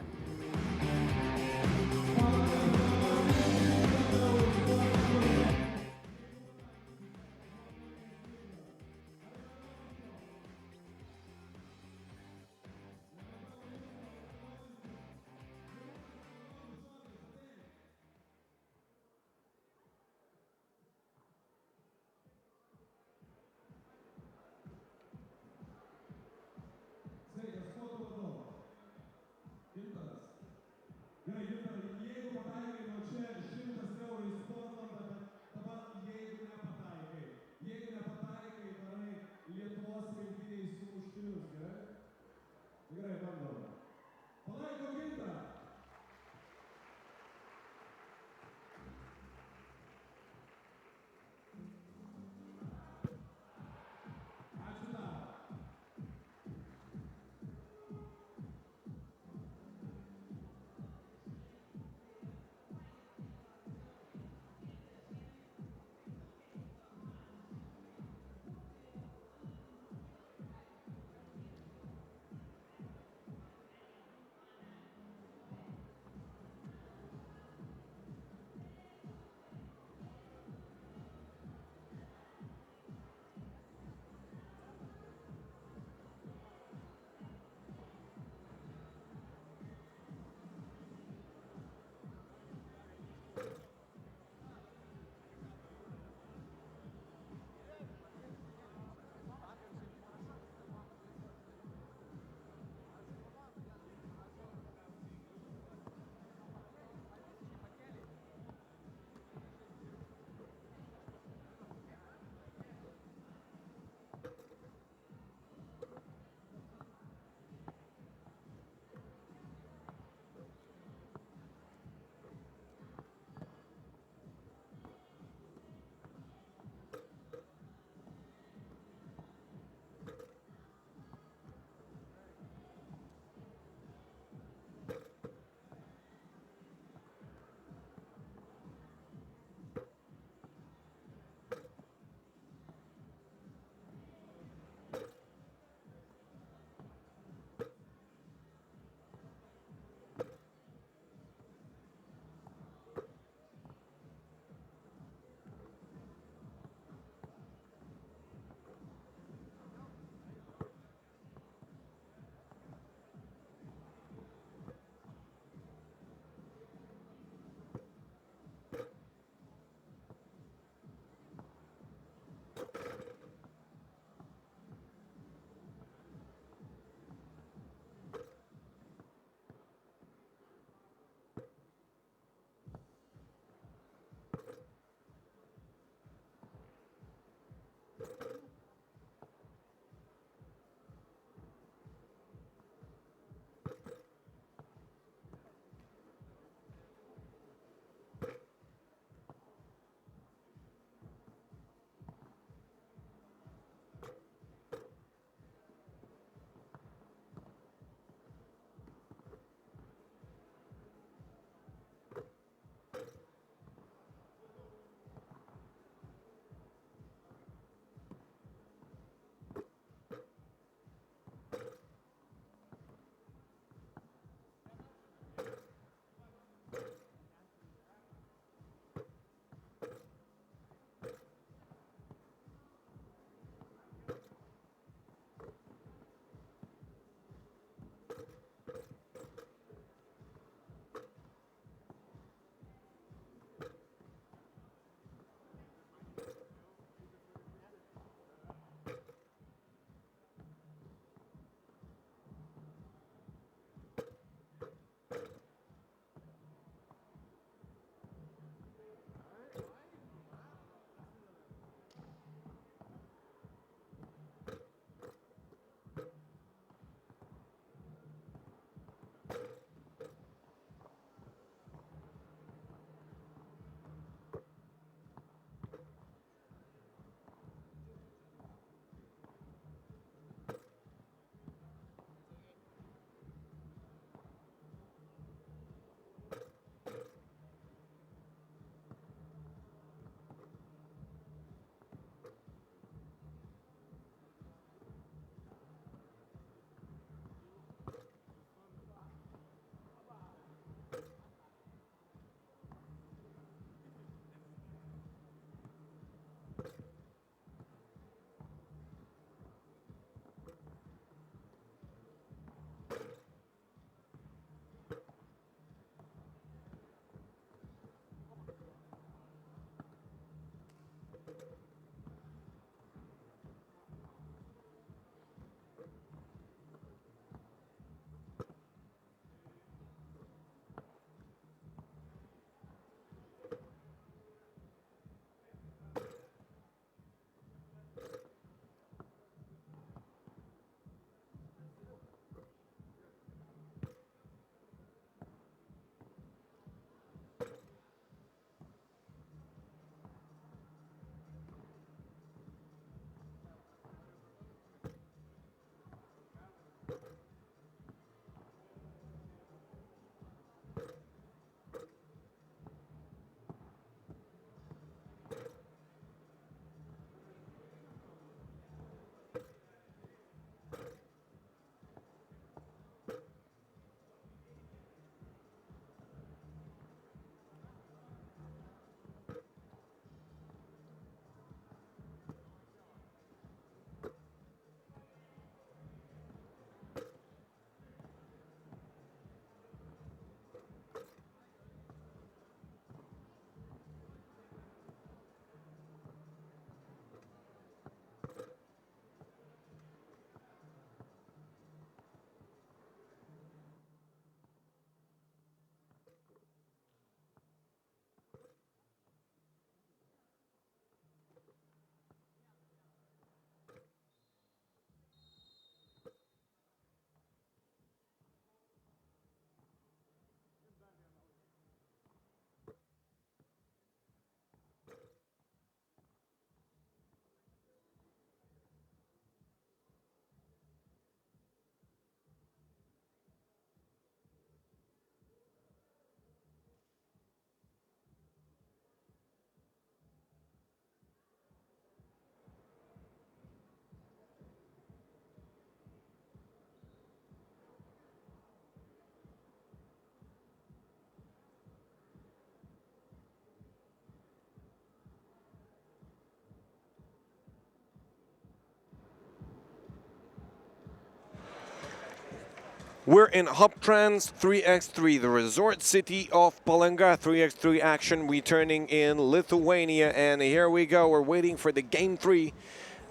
We're in Hoptrans 3x3, the resort city of Palanga. 3x3 action returning in Lithuania. And here we go. We're waiting for the game 3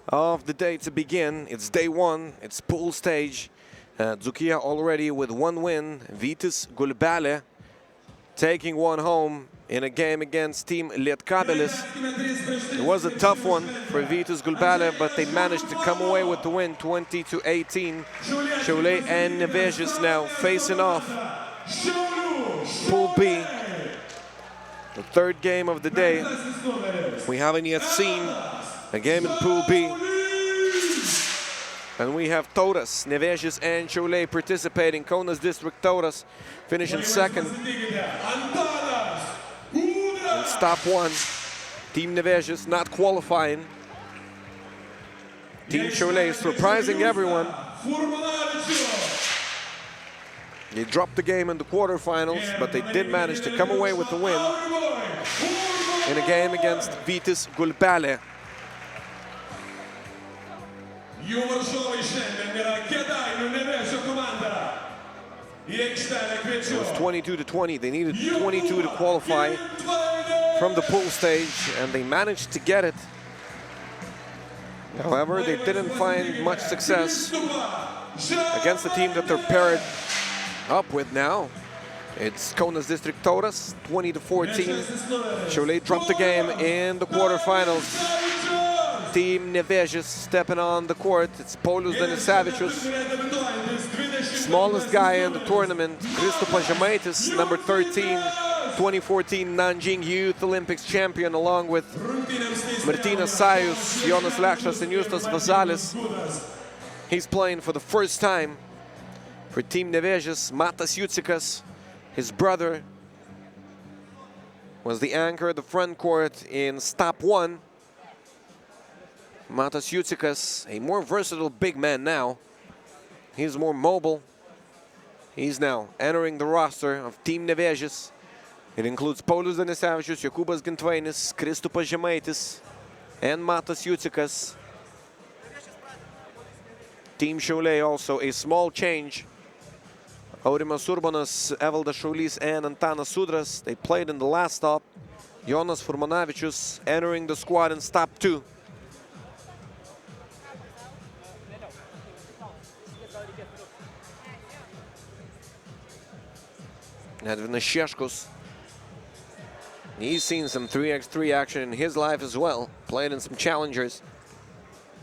of the day to begin. It's day 1. It's pool stage. Dzūkija already with 1 win. Gulbelė taking 1 home in a game against team Lietkabelis. It was a tough one for Gulbelė, but they managed to come away with the win, 20-18. Šiauliai and Nevežis now facing off. Pool B, the 3rd game of the day. We haven't yet seen a game in Pool B. And we have Tauras, Nevėžis and Šiauliai participating. Kaunas District Tauras finishing 2nd. And Stop-1, Team Nevėžis not qualifying. Team Šiauliai surprising everyone. They dropped the game in the quarterfinals, but they did manage to come away with the win in a game against Gulbelė. Jų varžovai šiandien yra Kėdainių Nevėžio komanda. It was 22-20. They needed 22 to qualify from the pool stage, and they managed to get it. However, they didn't find much success against the team that they're paired up with now. It's Kaunas District Tauras, 20-14. Šiauliai dropped the game in the quarterfinals. Team Nevėžis stepping on the court. It's Paulius Danisevičius, smallest guy in the tournament. Kristupas Žemaitis, number 13, 2014 Nanjing Youth Olympics champion, along with Martynas Sajus, Jonas Lekšas, and Justas Vazalis. He's playing for the first time for Team Nevėžis. Matas Jucikas, his brother, was the anchor at the front court in Stop-1. Matas Jucikas, a more versatile big man now. He's more mobile. He's now entering the roster of Team Nevėžis. It includes Paulius Danisevičius, Jokūbas Gintvainis, Kristupas Žemaitis, and Matas Jucikas. Team Šiauliai also a small change. Aurimas Urbanas, Evaldas Šaulys, and Antanas Sudras. They played in the last stop. Jonas Furmanavičius entering the squad in Stop-2. Edvinas Šeškus, he's seen some 3x3 action in his life as well. Played in some challengers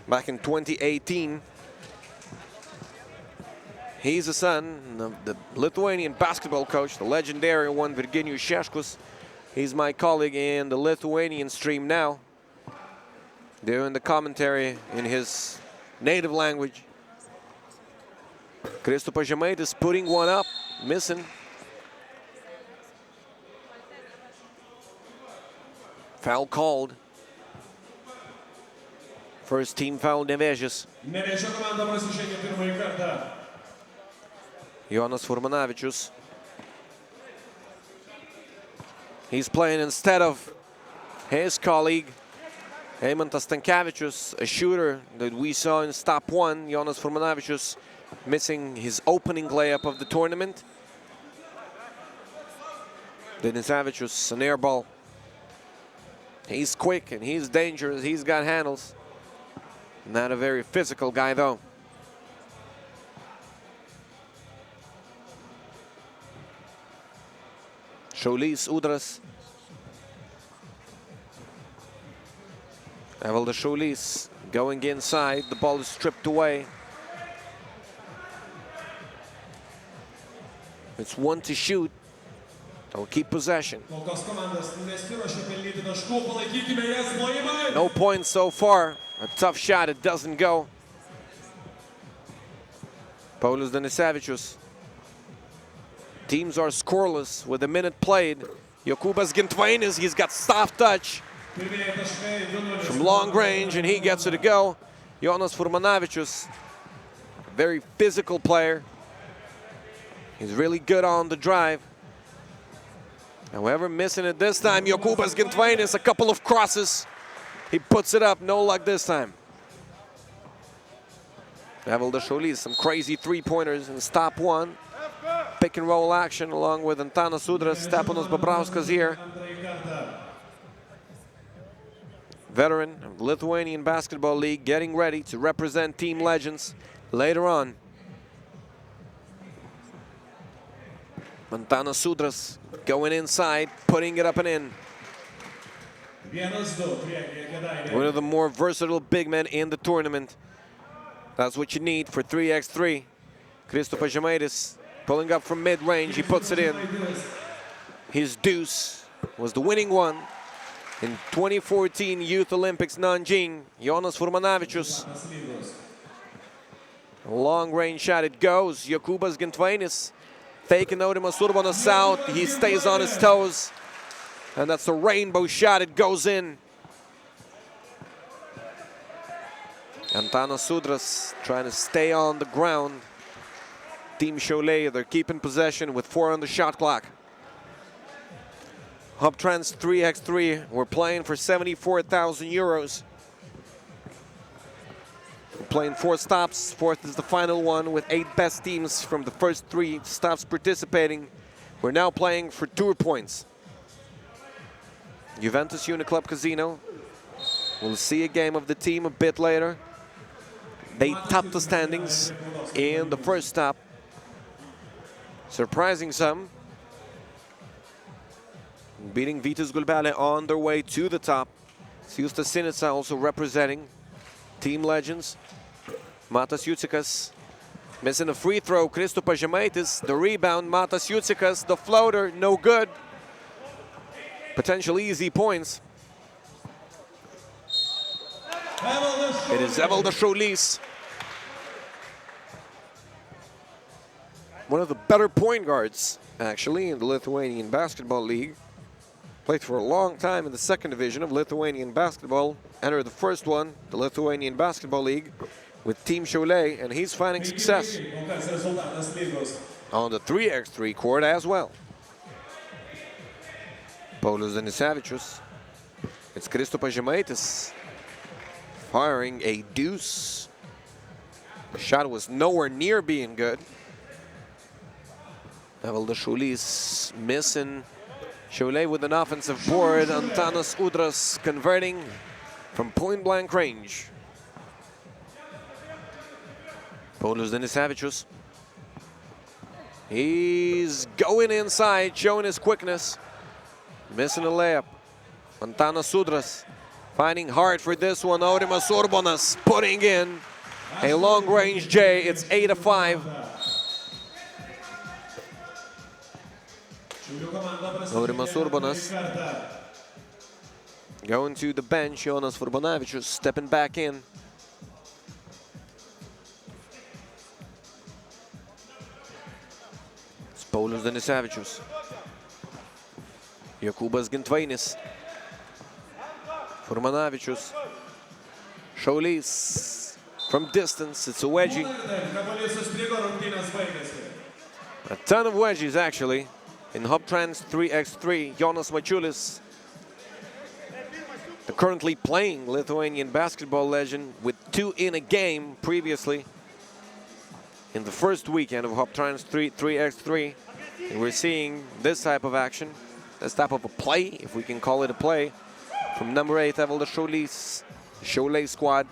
back in 2018. He's the son of the Lithuanian basketball coach, the legendary one, Virginijus Šeškus. He's my colleague in the Lithuanian stream now, doing the commentary in his native language. Kristupas Žemaitis putting one up, missing. Foul called. First team foul Nevėžis. Nevėžio komanda prasižengė pirmąjį kartą. Jonas Furmanavičius. He's playing instead of his colleague, Eimantas Stankevičius, a shooter that we saw in Stop-1. Jonas Furmanavičius missing his opening layup of the tournament. Danisevičius, an air ball. He's quick and he's dangerous. He's got handles. Not a very physical guy, though. Šaulys Udras. Evaldas Šaulys going inside. The ball is stripped away. It's 1 to shoot. They'll keep possession. No points so far. A tough shot, it doesn't go. Paulius Danisevičius. Teams are scoreless with a minute played. Jokūbas Gintvainis, he's got soft touch from long range, and he gets it to go. Jonas Furmanavičius, very physical player. He's really good on the drive. However, missing it this time, Jokūbas Gintvainis, a couple of crosses. He puts it up, no luck this time. Evaldas Šaulys, some crazy three-pointers in Stop-1. pick and roll action along with Antanas Udras, Stepanas Babrauskas here. Veteran of the Lithuanian Basketball League, getting ready to represent Team Legends later on. Antanas Udras going inside, putting it up and in. One of the more versatile big men in the tournament. That's what you need for 3x3. Kristupas Žemaitis pulling up from mid-range, he puts it in. His deuce was the winning one in 2014 Youth Olympics Nanjing. Jonas Furmanavičius. Long-range shot, it goes. Jokūbas Gintvainis faking Aurimas Urbonas out. He stays on his toes. And that's a rainbow shot, it goes in. Antanas Udras trying to stay on the ground. Team Šiauliai, they're keeping possession with 4 on the shot clock. Hoptrans 3x3, we're playing for 74,000 euros. We're playing 4 stops, 4th is the final one with 8 best teams from the first 3 stops participating. We're now playing for tour points. Juventus Uniclub Casino. We'll see a game of the team a bit later. They topped the standings in the first stop. Surprising some. Beating Vytis Gulbelė on their way to the top. Siusta Sinica also representing Team Legends. Matas Jucikas missing a free throw. Kristupas Žemaitis, the rebound. Matas Jucikas, the floater, no good. Potential easy points. It is Evaldas Šaulys. One of the better point guards, actually, in the Lithuanian Basketball League. Played for a long time in the 2nd division of Lithuanian basketball. Entered the first one, the Lithuanian Basketball League, with Team Šiauliai, and he's finding success on the 3x3 court as well. Paulius Danisevičius. It's Kristupas Žemaitis firing a deuce. The shot was nowhere near being good. Evaldas Šaulys missing. Šiauliai with an offensive board. Antanas Udras converting from point-blank range. Paulius Danisevičius. He's going inside, showing his quickness. Missing a layup. Antanas Udras finding hard for this one. Aurimas Urbonas putting in a long-range J. It's 8-5. Aurimas Urbonas going to the bench. Jonas Furmanavičius stepping back in. It's Paulius Danisevičius. Jokūbas Gintvainis. Furmanavičius. Šaulys from distance. It's a wedgie. A ton of wedgies, actually. In Hoptrans 3x3, Jonas Mačiulis, the currently playing Lithuanian basketball legend, with 2 in a game previously in the first weekend of Hoptrans 3x3. And we're seeing this type of action, this type of a play, if we can call it a play, from number 8, Evaldas Šaulys, Šiauliai squad.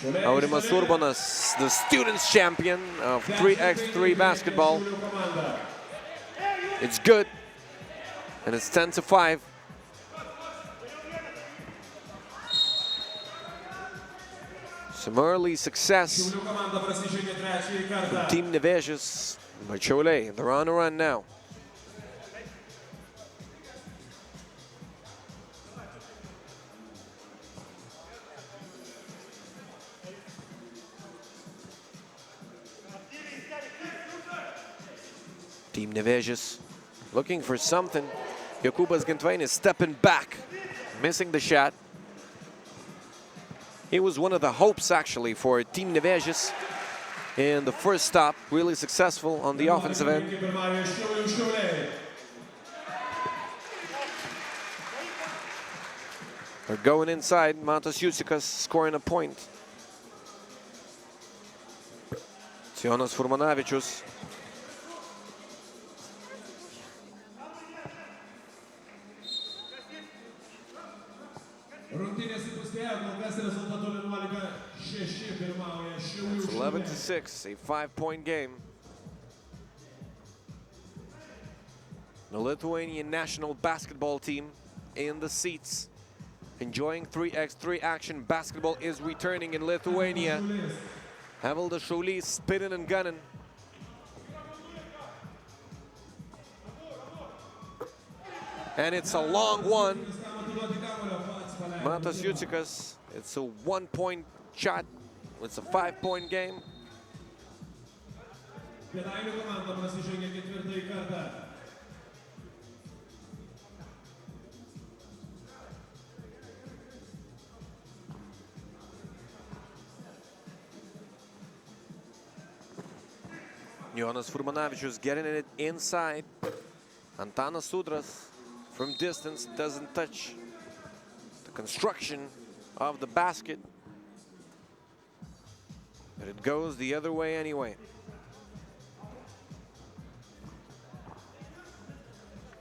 Aurimas Urbonas, the students champion of 3x3 basketball. It's good, and it's 10-5. Some early success from Team Nevežis, but Šiauliai, they're on a run now. Team Nevėžis looking for something. Jokūbas Gintvainis stepping back, missing the shot. He was one of the hopes, actually, for Team Nevėžis in the first stop. Really successful on the offensive end. They're going inside. Matas Jucikas scoring a point. Jonas Furmanavičius. Rungtynės įpustėjo, kol kas rezultatu 11-6 pirmauja Šiaulių. It's 11-6, a 5-point game. The Lithuanian national basketball team in the seats, enjoying 3x3 action. Basketball is returning in Lithuania. Evaldas Šaulys spinning and gunning. And it's a long one. Matas Jucikas, it's a 1-point shot. It's a 5-point game. Prienai komanda prasižengė ketvirtąjį kartą. Jonas Furmanavičius getting it inside. Antanas Sudras from distance doesn't touch the construction of the basket. But it goes the other way anyway.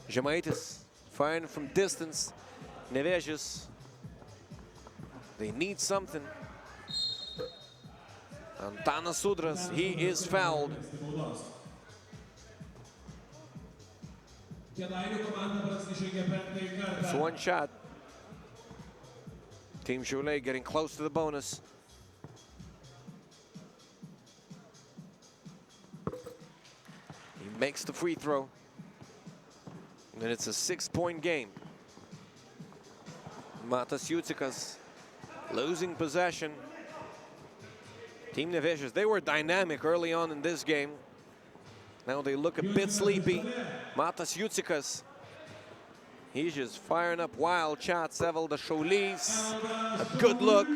Žemaitis firing from distance. Nevežis. They need something. Antanas Sudras, he is fouled. It's one shot. Team Šiauliai getting close to the bonus. He makes the free throw. And it's a 6-point game. Matas Jucikas losing possession. Team Nevėžis, they were dynamic early on in this game. Now they look a bit sleepy. Matas Jucikas, he's just firing up wild shots. Evaldas Šaulys, a good look.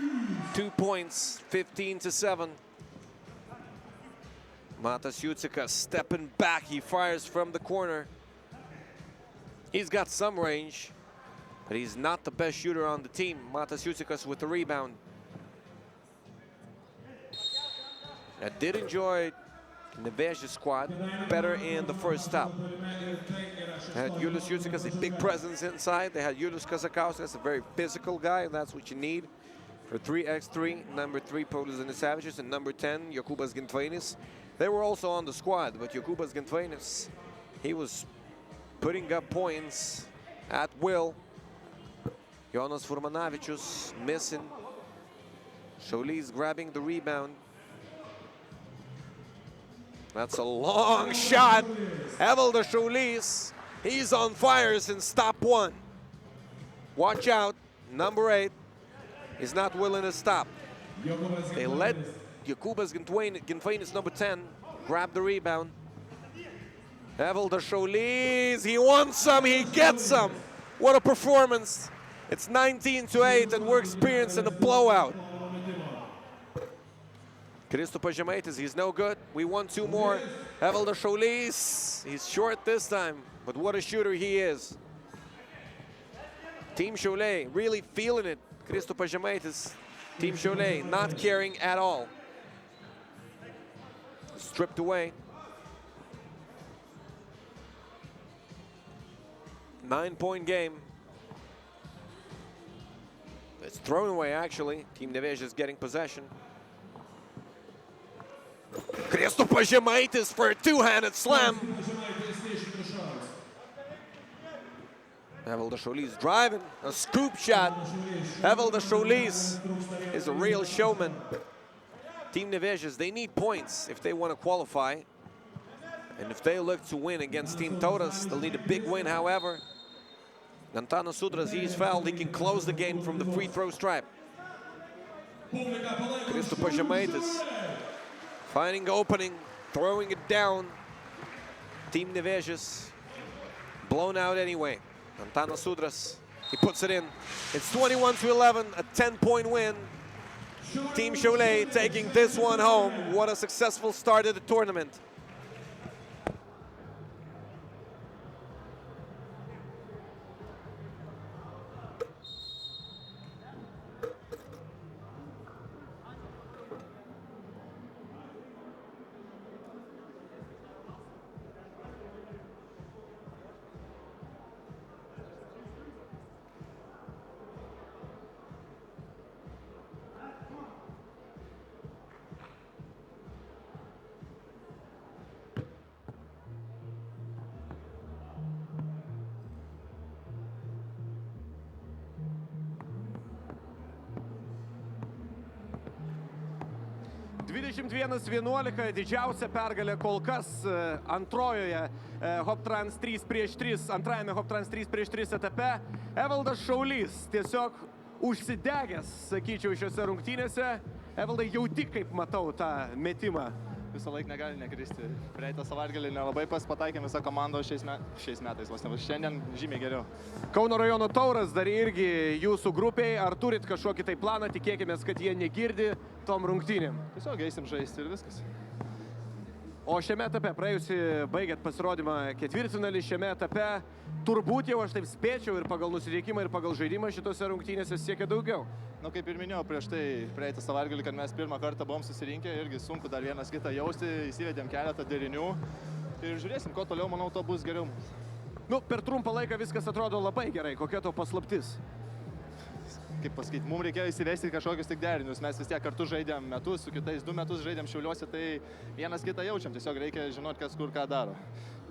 2 points, 15-7. Matas Jucikas stepping back, he fires from the corner. He's got some range, but he's not the best shooter on the team. Matas Jucikas with the rebound. I did enjoy the Nevėžis squad better in the first stop. They had Julius Jucikas, a big presence inside. They had Julius Kazakauskas, a very physical guy, and that's what you need for 3x3. Number 3, Paulius Anisevičius, and number 10, Jokūbas Gintvainis. They were also on the squad, but Jokūbas Gintvainis, he was putting up points at will. Jonas Furmanavičius missing. Šaulys grabbing the rebound. That's a long shot. Evaldas Šaulys, he's on fire since stop 1. Watch out, number 8 is not willing to stop. They let Jokūbas Gintvainis, number 10, grab the rebound. Evaldas Šaulys, he wants some, he gets some. What a performance. It's 19-8 and we're experiencing a blowout. Kristupas Žemaitis, he's no good. We want 2 more. Evaldas Šaulys, he's short this time, but what a shooter he is. Team Šiauliai really feeling it. Kristupas Žemaitis, Team Šiauliai not caring at all. Stripped away. 9-point game. It's thrown away actually. Team Nevėžis getting possession. Kristupas Žemaitis for a 2-handed slam. Evaldas Šaulys driving, a scoop shot. Evaldas Šaulys is a real showman. Team Nevėžis, they need points if they want to qualify. And if they look to win against Team Tauras, they'll need a big win, however. Antanas Sudras, he's fouled. He can close the game from the free throw stripe. Kristupas Žemaitis finding opening, throwing it down. Team Nevėžis blown out anyway. Antanas Sudras, he puts it in. It's 21-11, a 10-point win. Team Šiauliai taking this one home. What a successful start of the tournament. 21-11, didžiausia pergalė kol kas antrojoje Hoptrans 3x3, antrajame Hoptrans 3x3 etape. Evaldas Šaulys tiesiog užsidegęs, sakyčiau, šiose rungtynėse. Evaldai, jauti, kaip matau tą metimą. Visą laiką negali nekristi. Praeitą savaitgalį nelabai pataikėm visą komandą šiais metais, vos ne šiandien žymiai geriau. Kauno rajono Tauras dar irgi jūsų grupiai. Ar turit kažkokį tai planą? Tikėkimės, kad jie negirdi tom rungtynėm. Tiesiog eisim žaisti ir viskas. O šiame etape, praėjusi baigėt pasirodymą ketvirtfinalį, šiame etape turbūt jau aš taip spėčiau ir pagal nusiteikimą, ir pagal žaidimą šitose rungtynėse siekia daugiau. Nu, kaip ir minėjau prieš tai praeitą savaitgalį, kad mes pirmą kartą buvom susirinkę, irgi sunku dar vienas kitą jausti, įsivedėm keletą derinių ir žiūrėsim, ko toliau, manau, to bus geriau. Nu, per trumpą laiką viskas atrodo labai gerai. Kokia to paslaptis? Kaip pasakyti, mums reikėjo įsivesti kažkokius tik derinius. Mes vis tiek kartu žaidėm metus, su kitais 2 metus žaidėm Šiauliuose, tai vienas kitą jaučiam. Tiesiog reikia žinoti, kas kur ką daro.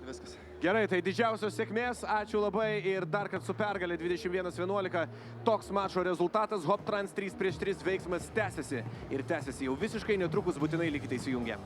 Viskas. Gerai, tai didžiausios sėkmės. Ačiū labai ir dar kad su pergalė 21-11. Toks mačo rezultatas. Hoptrans 3x3 veiksmas tęsiasi. Ir tęsiasi jau visiškai netrukus, būtinai likite įsijungę.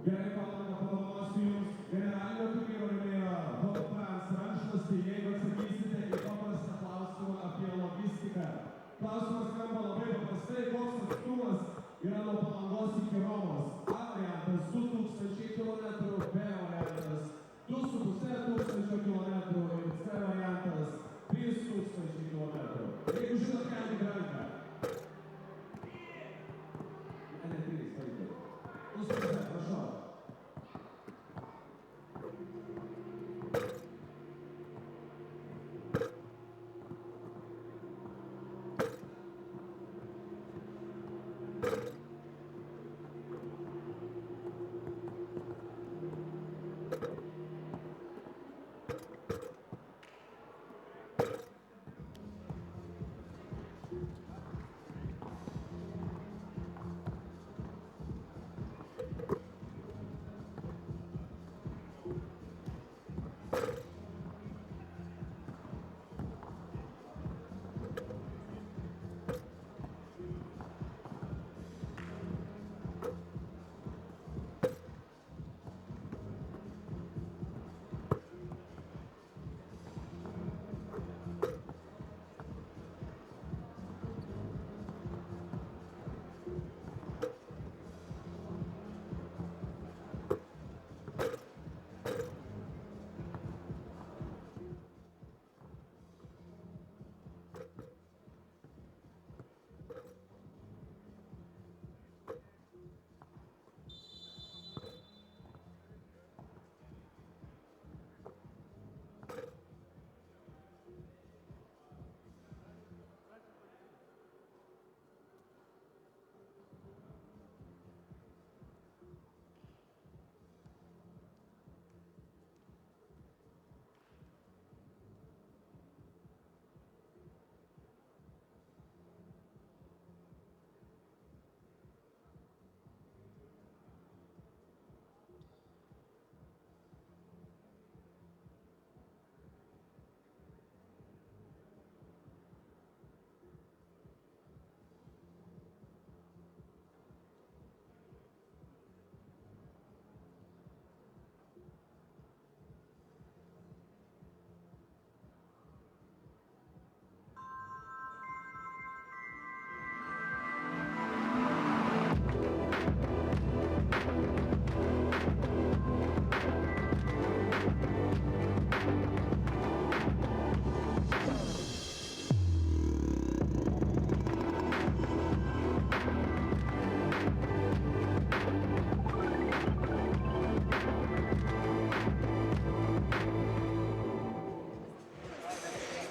Gerai, Palanga padovanosiu jums generalinio turnyro rėmėjo Hoptrans rankšluostį, jeigu atsakysite į paprastą klausimą apie logistiką. Klausimas skamba labai paprastai, koks atstumas yra nuo Palangos iki Romos. A variantas 2000 km, B variantas 2500 km ir C variantas 3000 km. Jeigu žinot, kelkit ranką. Ne, 3, vaikai. Užsipusė, prašau.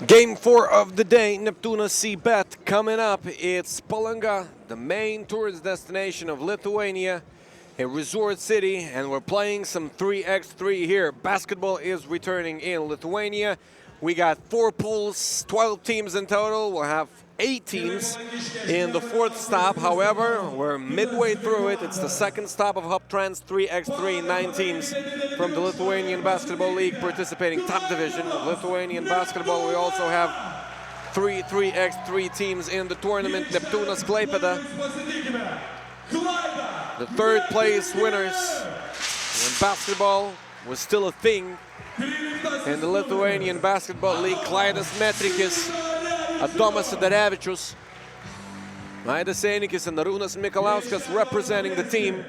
Game 4 of the day, Neptūnas Cbet coming up. It's Palanga, the main tourist destination of Lithuania, a resort city, and we're playing some 3x3 here. Basketball is returning in Lithuania. We got 4 pools, 12 teams in total. We'll have 8 teams in the 4th stop. However, we're midway through it. It's the 2nd stop of Hoptrans 3x3, 9 teams from the Lithuanian Basketball League participating top division of Lithuanian basketball. We also have 3 3x3 teams in the tournament. Neptūnas, Klaipeda, the 3rd place winners when basketball was still a thing in the Lithuanian Basketball League. Klaidas Metrikis, Adomas Sidarevičius, Aidas Einikis and Arūnas Mikalauskas representing the team.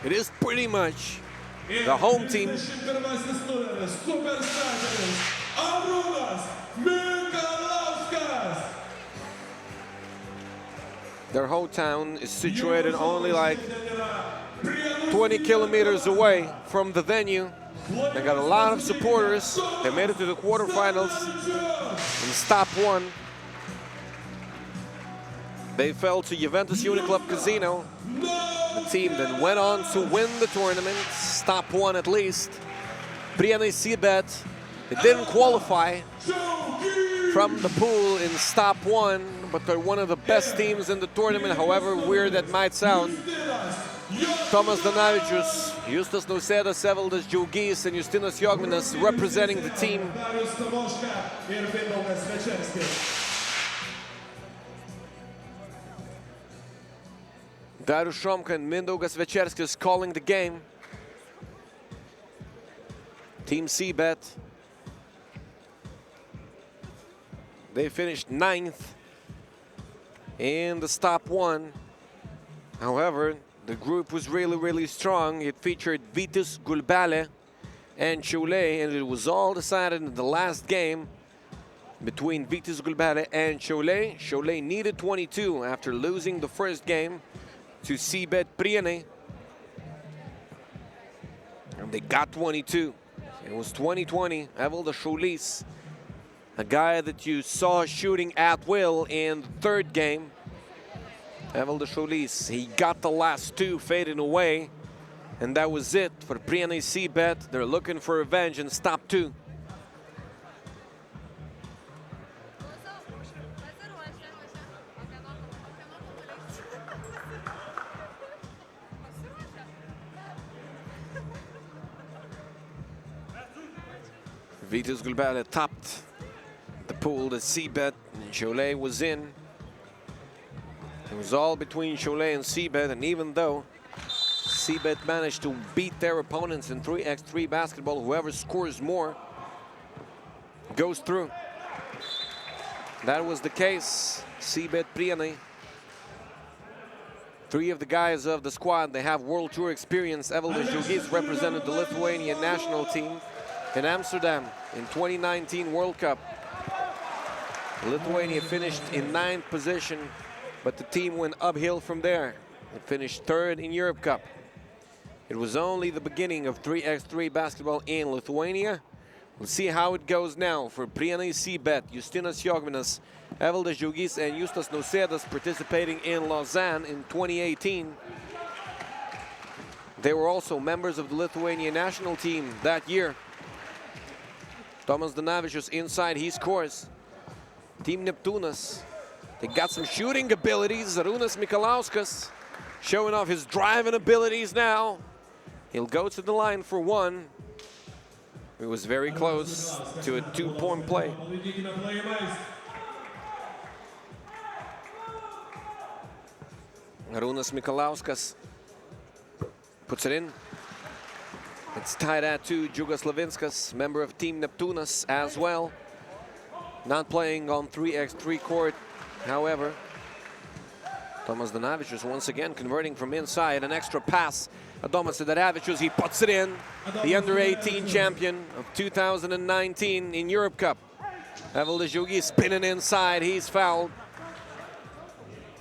It is pretty much the home team. Their hometown is situated only like 20 kilometers away from the venue. They got a lot of supporters. They made it to the quarterfinals in Stop-2. They fell to Juventus Uniclub Casino. The team then went on to win the tournament, Stop-2 at least. Prienai Cbet. They didn't qualify from the pool in Stop-2, but they're one of the best teams in the tournament, however weird that might sound. Tomas Danavičius, Justas Nausėdas, Evaldas Džiaugys, and Justinas Jogminas representing the team. Darius Šomka and Mindaugas Večerskis calling the game. Team Cbet. They finished 9th in the Stop-1. However, the group was really strong. It featured Vytis, Gulbelė, and Šiauliai, and it was all decided in the last game between Vytis, Gulbelė, and Šiauliai. Šiauliai needed 22 after losing the first game to Cbet Prienai. And they got 22. It was 2020. Evaldas Šaulys, a guy that you saw shooting at will in the third game. Evaldas Šaulys, he got the last two fading away. And that was it for Prienai Cbet. They're looking for revenge in Stop-2. Vytis Gulbelė topped the pool that Cbet and Šiauliai was in. It was all between Šiauliai and Cbet, and even though Cbet managed to beat their opponents in 3x3 basketball, whoever scores more goes through. That was the case. Cbet Prienai. 3 of the guys of the squad, they have World Tour experience. Evaldas Šaulys represented the Lithuanian national team in Amsterdam in 2019 World Cup. Lithuania finished in 9th position, but the team went uphill from there. It finished 3rd in Europe Cup. It was only the beginning of 3x3 basketball in Lithuania. We'll see how it goes now for Prienai Cbet. Justinas Jogminas, Evaldas Šaulys, and Justas Nausėdas participating in Lausanne in 2018. They were also members of the Lithuanian national team that year. Tomas Danavičius inside, he scores. Team Neptūnas, they got some shooting abilities. Arūnas Mikalauskas showing off his driving abilities now. He'll go to the line for one. It was very close to a 2-point play. Arūnas Mikalauskas puts it in. It's tied at 2. Džiugas Lavinskas, member of Team Neptūnas as well. Not playing on 3x3 court, however. Tomas Danavičius once again converting from inside. An extra pass. Adomas Sidaravičius, he puts it in. The under-18 champion of 2019 in Europe Cup. Evaldas Šaulys spinning inside. He's fouled.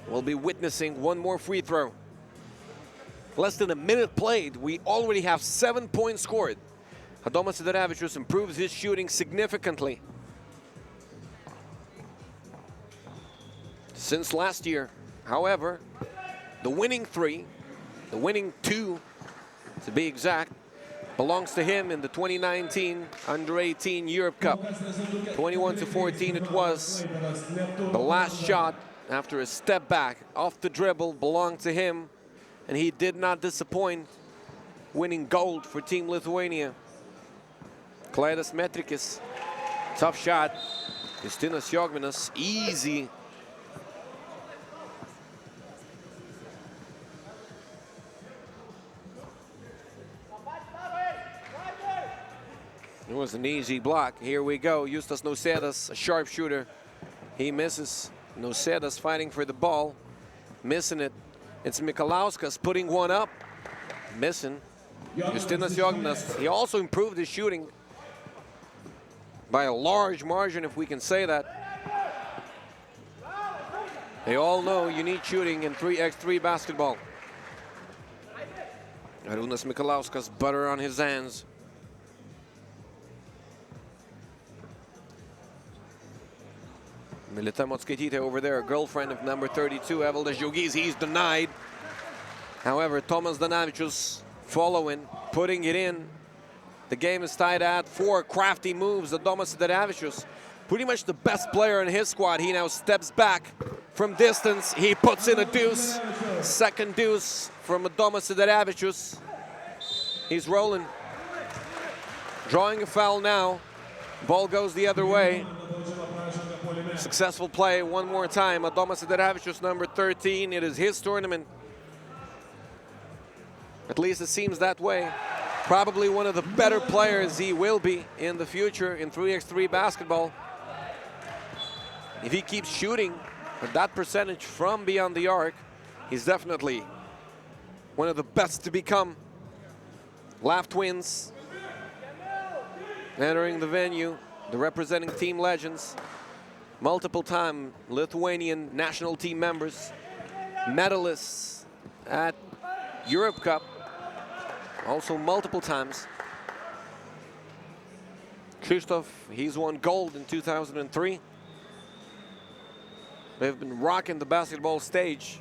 We'll be witnessing one more free throw. Less than a minute played, we already have 7 points scored. Adomas Sidaravičius improves his shooting significantly since last year. However, the winning 3, the winning 2 to be exact, belongs to him in the 2019 Under-18 Europe Cup. 21-14 it was. The last shot after a step back off the dribble belonged to him, and he did not disappoint, winning gold for Team Lithuania. Klaidas Metrikis, tough shot. Justinas Jogminas, easy. It was an easy block. Here we go. Justas Nausėdas, a sharpshooter. He misses. Nausėdas fighting for the ball, missing it. It's Mikalauskas putting one up, missing. Justinas Jogminas, he also improved his shooting by a large margin, if we can say that. They all know you need shooting in 3x3 basketball. Arūnas Mikalauskas, butter on his hands. Milita Motskaitytė over there, girlfriend of number 32, Evaldas Šaulys, he's denied. However, Tomas Danavičius following, putting it in. The game is tied at 4. Crafty moves. Adomas Sidaravičius, pretty much the best player in his squad. He now steps back from distance. He puts in a deuce. Second deuce from Adomas Sidaravičius. He's rolling. Drawing a foul now. Ball goes the other way. Successful play one more time. Adomas Sidaravičius, number 13. It is his tournament. At least it seems that way. Probably one of the better players he will be in the future in 3x3 basketball. If he keeps shooting at that percentage from beyond the arc, he's definitely one of the best to become. Laugh twins entering the venue, the representing team legends, multiple-time Lithuanian national team members, medalists at Europe Cup, also multiple times. Krzysztof, he's won gold in 2003. They've been rocking the basketball stage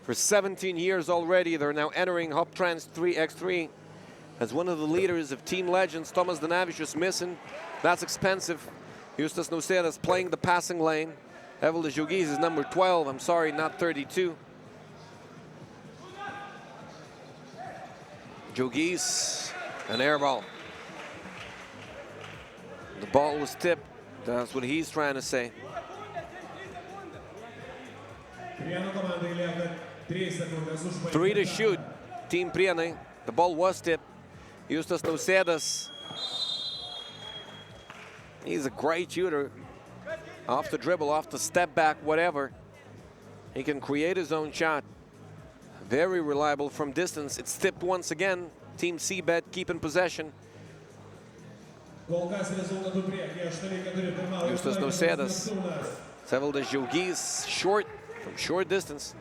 for 17 years already. They're now entering Hoptrans 3x3 as one of the leaders of team legends. Tomas Danavičius missing. That's expensive. Justas Nausėdas playing the passing lane. Evaldas Žiaugys is number 12. I'm sorry, not 32. Žiaugys, an air ball. The ball was tipped. That's what he's trying to say. 3 to shoot. Team Prienai. The ball was tipped. Justas Nausėdas. He's a great shooter. Off the dribble, off the step back, whatever. He can create his own shot. Very reliable from distance. It's tipped once again. Team Cbet keeping possession. Justas Nausėdas. Evaldas Žiaugys, short, from short distance.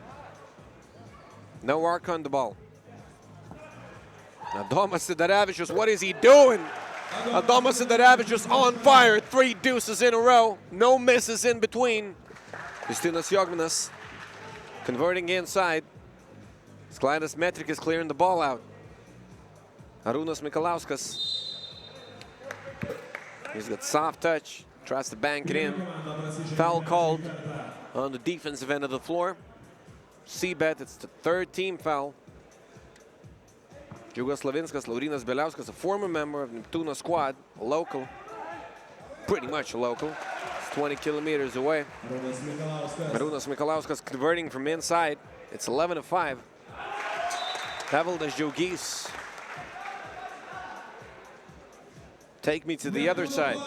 No arc on the ball. Adomas Sidarevičius, what is he doing? Adomas Sidarevičius on fire. 3 deuces in a row. No misses in between. Justinas Jogminas converting inside. Sklaidas Metrikis clearing the ball out. Arūnas Mikalauskas. He's got soft touch. Tries to bank it in. Foul called on the defensive end of the floor. Cbet, it's the 3rd team foul. Džiugas Slavinskas, Laurynas Beliauskas, a former member of Neptūnas squad, a local, pretty much a local. It's 20 kilometers away. Arūnas Mikalauskas converting from inside. It's 11-5. Evaldas Žiaugys. Take me to the other side.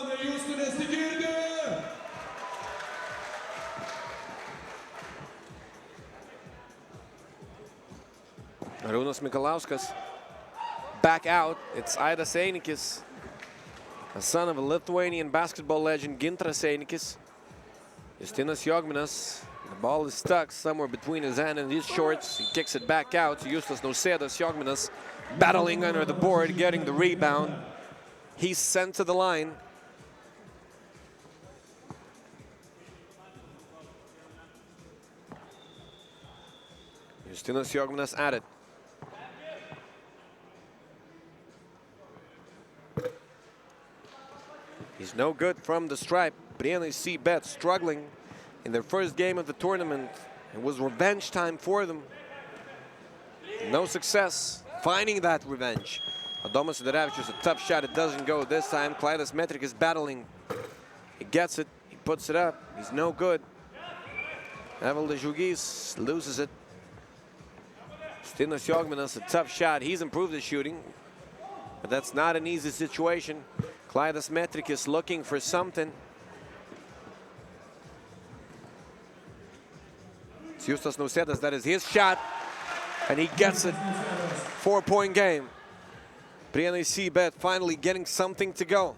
Arūnas Mikalauskas. Back out, it's Aidas Einikis, a son of a Lithuanian basketball legend, Gintaras Einikis. Justinas Jogminas, the ball is stuck somewhere between his hand and his shorts. He kicks it back out to Justas Nausėdas. Jogminas battling under the board, getting the rebound. He's sent to the line. Justinas Jogminas at it. He's no good from the stripe. Prienai Cbet struggling in their first game of the tournament. It was revenge time for them. No success finding that revenge. Adomas Sidarevičius, a tough shot. It doesn't go this time. Sklaidas Metrikis is battling. He gets it. He puts it up. He's no good. Evaldas Žiaugys loses it. Justinas Jogminas, a tough shot. He's improved his shooting, but that's not an easy situation. Sklaidas Metrikis looking for something. It's Justas Nausėdas, that is his shot, and he gets it. 4-point game. Prienai Cbet finally getting something to go.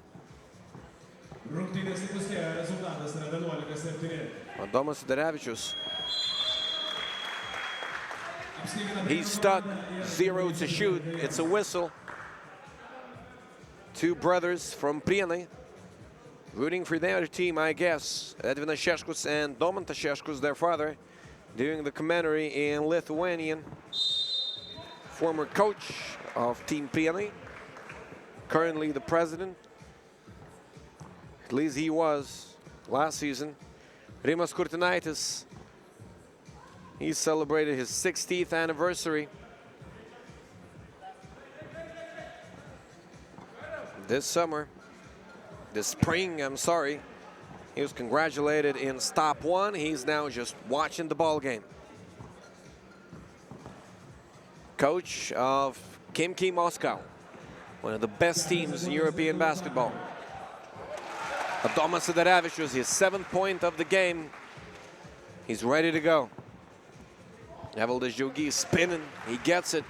Adomas Sidarevičius. He's stuck, 0 to shoot. It's a whistle. 2 brothers from Prienai, rooting for their team, I guess. Edvinas Šeškus and Domantas Šeškus, their father, doing the commentary in Lithuanian. Former coach of Team Prienai, currently the president. At least he was last season. Rimas Kurtinaitis, he celebrated his 60th anniversary this spring, I'm sorry. He was congratulated in Stop-1. He's now just watching the ball game. coach of Khimki Moscow, one of the best teams in European basketball. Adomas Sidarevičius, his 7th point of the game. He's ready to go. Evaldas Džiaugys spinning, he gets it.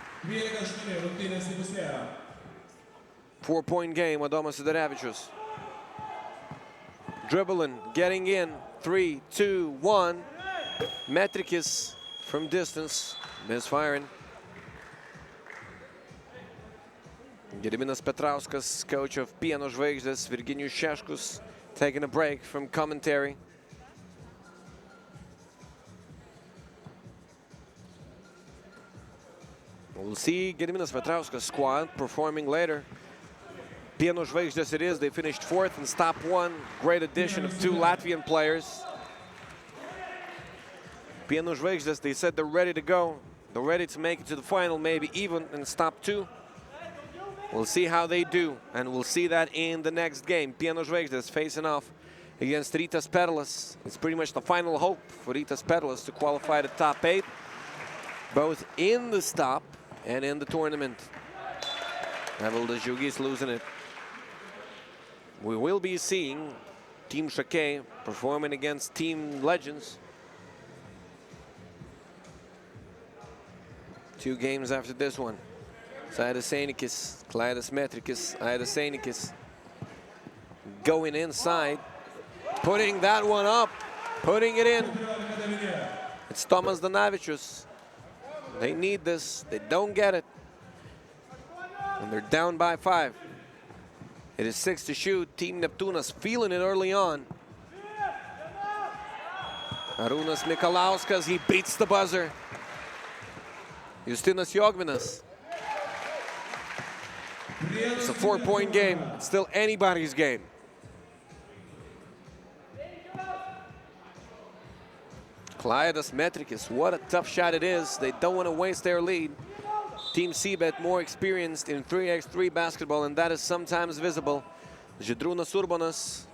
4-point game, Adomas Sidarevičius. Dribbling, getting in, 3, 2, 1. Metrikis from distance, misfiring. Gediminas Petrauskas, coach of Pieno Žvaigždės, Virginijus Šeškus, taking a break from commentary. We'll see Gediminas Petrauskas' squad performing later. Pieno Žvaigždės it is, they finished 4th in Stop-2. Great addition of 2 Latvian players. Pieno Žvaigždės, they said they're ready to go. They're ready to make it to the final, maybe even in Stop-2. We'll see how they do, and we'll see that in the next game. Pieno Žvaigždės facing off against Rytas-Perlas. It's pretty much the final hope for Rytas-Perlas to qualify to top 8, both in the stop and in the tournament. Evaldas Džiaugys losing it. We will be seeing Team Šakiai performing against Team Legends. 2 games after this one. Aidas Einikis, Klaidas Metrikis, Aidas Einikis going inside, putting that one up, putting it in. It's Tomas Danavičius. They need this, they don't get it. And they're down by 5. It is 6 to shoot. Team Neptūnas feeling it early on. Arūnas Mikalauskas, he beats the buzzer. Justinas Jogminas. It's a 4-point game. It's still anybody's game. Klaidas Metrikis, what a tough shot it is. They don't want to waste their lead. Team Cbet more experienced in 3x3 basketball, and that is sometimes visible. Žydrūnas Urbonas,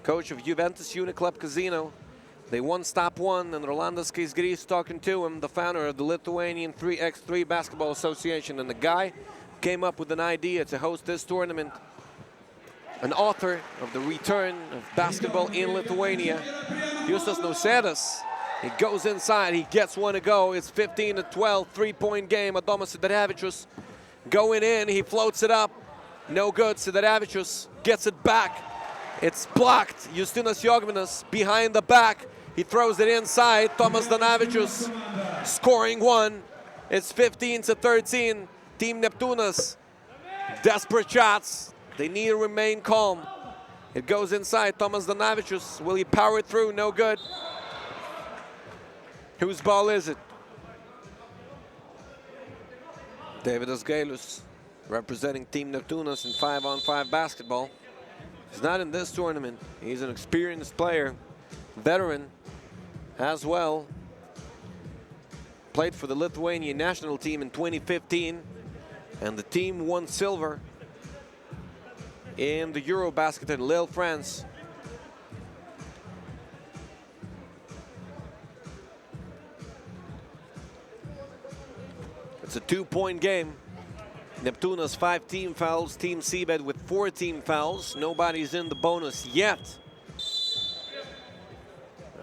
coach of Juventus Uniclub Casino. They won Stop-1, and Rolandas Kaisgrys talking to him, the founder of the Lithuanian 3x3 Basketball Association. And the guy came up with an idea to host this tournament. An author of the return of basketball in Lithuania, Justas Nausėdas. He goes inside, he gets one to go. It's 15 to 12, 3-point game. Adomas Sidarevičius going in, he floats it up. No good, Sidarevičius gets it back. It's blocked. Justinas Jogminas behind the back. He throws it inside. Tomas Danavičius scoring one. It's 15 to 13. Team Neptūnas, desperate shots. They need to remain calm. It goes inside. Tomas Danavičius, will he power it through? No good. Whose ball is it? Davidas Gailius, representing Team Neptūnas in 5-on-5 basketball. He's not in this tournament. He's an experienced player, veteran as well. Played for the Lithuanian national team in 2015, and the team won silver in the Eurobasket in Lille, France. It's a 2-point game. Neptūnas 5 team fouls, Team Cbet with 4 team fouls. Nobody's in the bonus yet.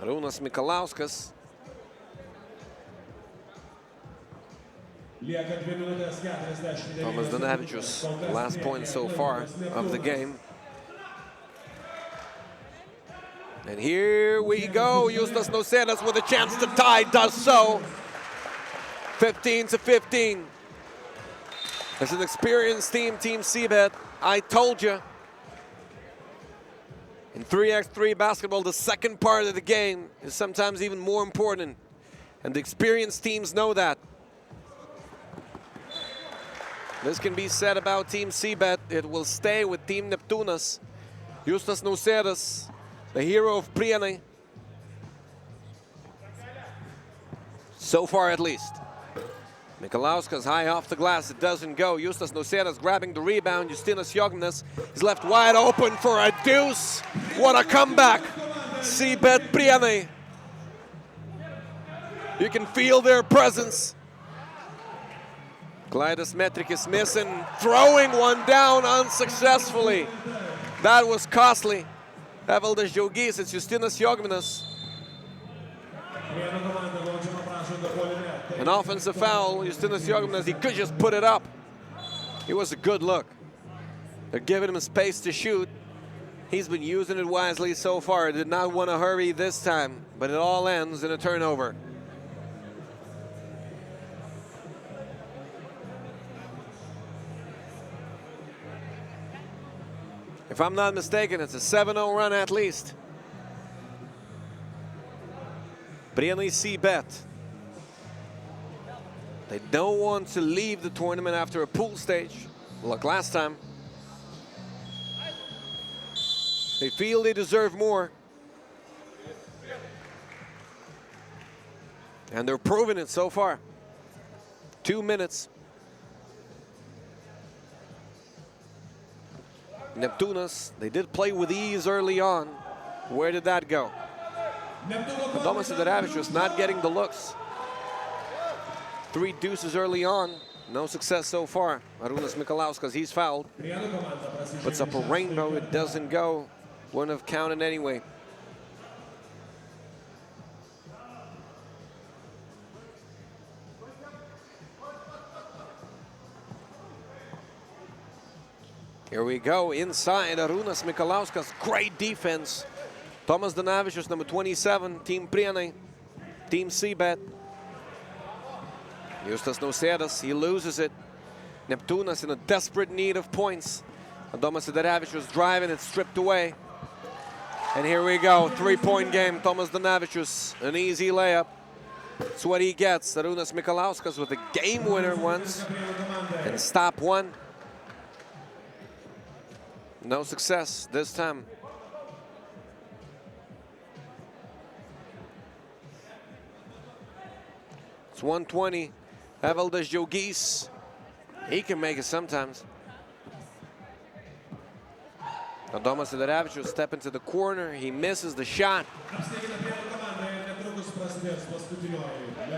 Arūnas Mikalauskas. Tomas Danavičius, last point so far of the game. And here we go. Justas Nausėdas with a chance to tie, does so. 15 to 15. It's an experienced team, Team Cbet. I told you. In 3x3 basketball, the second part of the game is sometimes even more important. And the experienced teams know that. This can be said about Team Cbet. It will stay with Team Neptūnas. Justas Nausėdas, the hero of Prienai. So far, at least. Mikalauskas high off the glass, it doesn't go. Justas Nausėdas grabbing the rebound. Justinas Jogminas is left wide open for a deuce. What a comeback. Cbet Prienai. You can feel their presence. Klaidas Metrikis missing, throwing one down unsuccessfully. That was costly. Evaldas Džiaugys, it's Justinas Jogminas. An offensive foul, Justinas Jogminas, he could just put it up. It was a good look. They're giving him space to shoot. He's been using it wisely so far. Did not want to hurry this time, but it all ends in a turnover. If I'm not mistaken, it's a 7-0 run at least. Prienai Cbet. They don't want to leave the tournament after a pool stage, like last time. They feel they deserve more. And they're proving it so far. 2 minutes. Neptūnas, they did play with ease early on. Where did that go? Adomas Sidaravičius not getting the looks. 3 deuces early on. No success so far. Arūnas Mikalauskas, he's fouled. Puts up a rainbow, it doesn't go. Wouldn't have counted anyway. Here we go, inside Arūnas Mikalauskas, great defense. Tomas Danavičius, number 27, Team Prienai, Team Cbet. Justas Nausėdas, he loses it. Neptūnas in a desperate need of points. Adomas Sidaravičius driving it, stripped away. And here we go, 3-point game. Tomas Danavičius, an easy layup. That's what he gets. Arūnas Mikalauskas with a game winner once. And stop one. No success this time. It's 120. Evaldas Džiaugys. He can make it sometimes. Adomas Sidaravičius step into the corner. He misses the shot.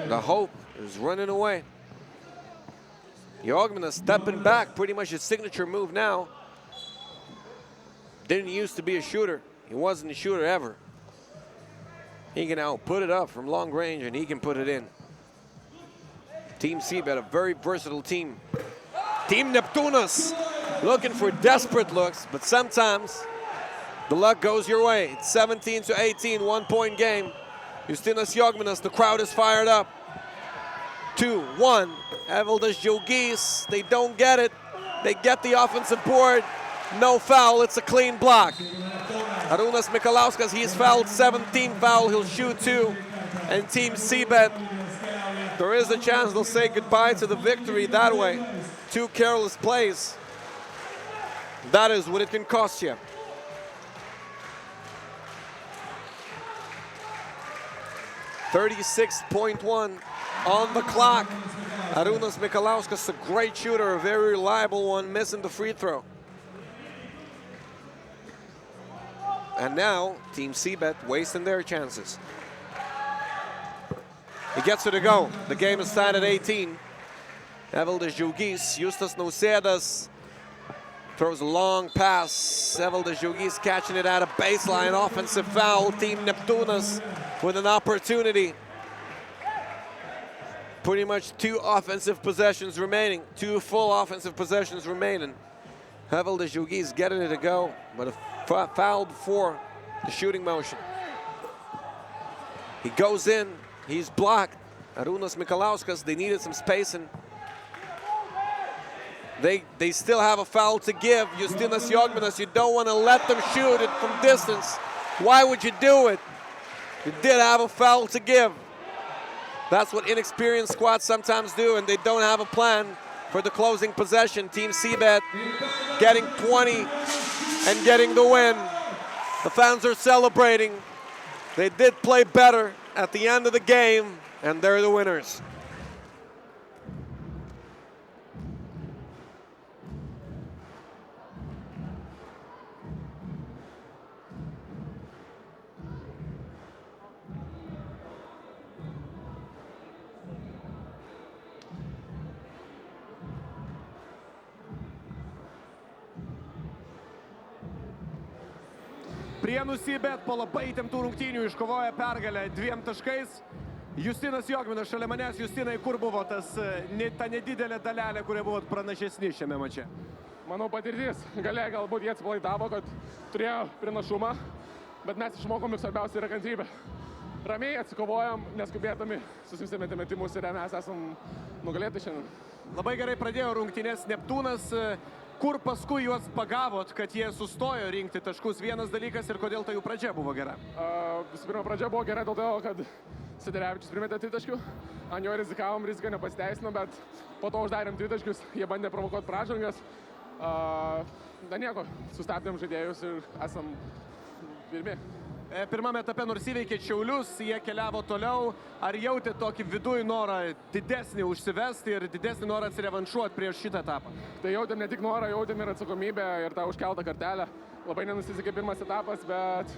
The hope is running away. Jogminas stepping back, pretty much his signature move now. Didn't used to be a shooter. He wasn't a shooter ever. He can now put it up from long range and he can put it in. Team Cbet, a very versatile team. Team Neptūnas looking for desperate looks, but sometimes the luck goes your way. It's 17-18, 1-point game. Justinas Jogminas, the crowd is fired up. 2-1, Evaldas Džiaugys, they don't get it. They get the offensive board. No foul, it's a clean block. Arūnas Mikalauskas, he's fouled 17 foul, he'll shoot 2. And Team Cbet, there is a chance they'll say goodbye to the victory that way. 2 careless plays. That is what it can cost you. .31 on the clock. Arūnas Mikalauskas, a great shooter, a very reliable one, missing the free throw. And now, Team Cbet wasting their chances. He gets it to go. The game is tied at 18. Evaldas Džiaugys, Justas Nausėdas throws a long pass. Evaldas Džiaugys catching it at a baseline. Offensive foul. Team Neptūnas with an opportunity. Pretty much 2 offensive possessions remaining. 2 full offensive possessions remaining. Evaldas Džiaugys getting it to go, but a foul before the shooting motion. He goes in, he's blocked. Arūnas Mikalauskas, they needed some spacing. They still have a foul to give. Justinas Jogminas, you don't want to let them shoot it from distance. Why would you do it? You did have a foul to give. That's what inexperienced squads sometimes do, and they don't have a plan for the closing possession. Team Cbet getting 20 and getting the win. The fans are celebrating. They did play better at the end of the game, and they're the winners. Prienų Cbet po labai įtemptų rungtynių iškovoja pergalę 2 taškais. Justinas Jogminas šalia manęs. Justinai, kur buvo ta nedidelė dalelė, kurie buvot pranašesni šiame mače? Manau, patirtis. Galė galbūt jie atsipalaidavo, kad turėjo pranašumą, bet mes išmokom ir svarbiausia yra kantrybė. Ramiai atsikovojom, neskubėdami, susimetėme metimus ir mes esam nugalėti šiandien. Labai gerai pradėjo rungtynės Neptūnas. Kur paskui juos pagavot, kad jie sustojo rinkti taškus? Vienas dalykas ir kodėl ta jų pradžia buvo gera? Visų pirma, pradžia buvo gera dėl to, kad Siderevičius primetė 3 taškių. Ant jo rizikavom, rizika nepasiteisino, bet po to uždarėm 3 taškius. Jie bandė provokuoti pražangas. Na nieko, sustabdėm žaidėjus ir esam pirmi. Pirmame etape nors įveikė Šiaulius, jie keliavo toliau. Ar jautė tokį viduj norą didesnį užsivesti ir didesnį norą atsirevanšuoti prieš šitą etapą? Tai jautėm ne tik norą, jautėm ir atsakomybę ir tą užkeltą kartelę. Labai nenusisekė pirmas etapas, bet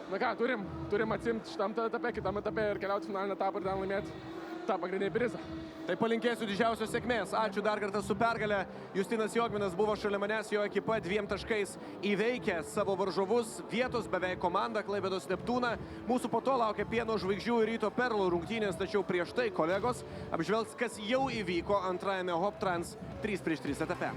na ką, turim atsimti šitam etape, kitam etape ir keliauti finalinį etapą ir ten laimėti tą pagrindinį prizą. Tai palinkėsiu didžiausios sėkmės. Ačiū dar kartą su pergalė. Justinas Jogminas buvo šalia manęs, jo ekipa 2 taškais įveikė savo varžovus, vietos beveik komandą Klaipedos Neptūną. Mūsų po to laukia Pieno Žvaigždžių ir Ryto-Perlo rungtynės, tačiau prieš tai kolegos apžvelgs, kas jau įvyko antrajame Hoptrans 3x3 etape.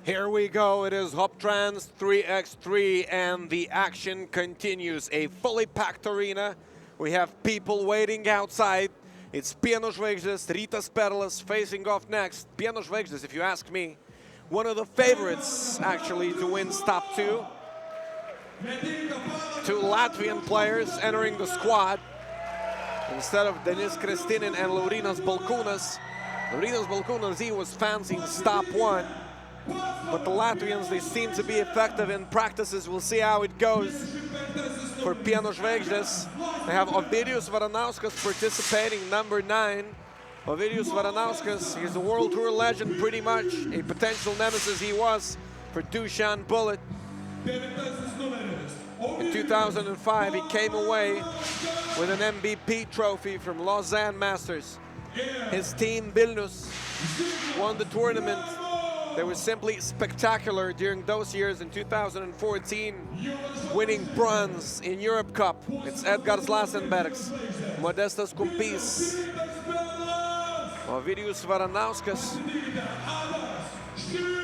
Here we go, it is Hoptrans 3x3 and the action continues. A fully packed arena. We have people waiting outside. It's Žvaigždės, Rytas-Perlas facing off next. Žvaigždės, if you ask me, one of the favorites actually to win Stop-2. Two Latvian players entering the squad instead of Denis Kristinin and Laurynas Balkūnas. Laurynas Balkūnas, he was fancying Stop-1. But the Latvians, they seem to be effective in practices. We'll see how it goes for Žvaigždės. They have Ovidijus Varanauskas participating, number 9. Ovidijus Varanauskas, he's a World Tour legend pretty much. A potential nemesis he was for Dusan Bullet. In 2005, he came away with an MVP trophy from Lausanne Masters. His team, Vilnius, won the tournament. They were simply spectacular during those years. In 2014, winning bronze in Europe Cup. It's Edgars Lasenbergs, Modestas Kumpys, Ovidijus Varanauskas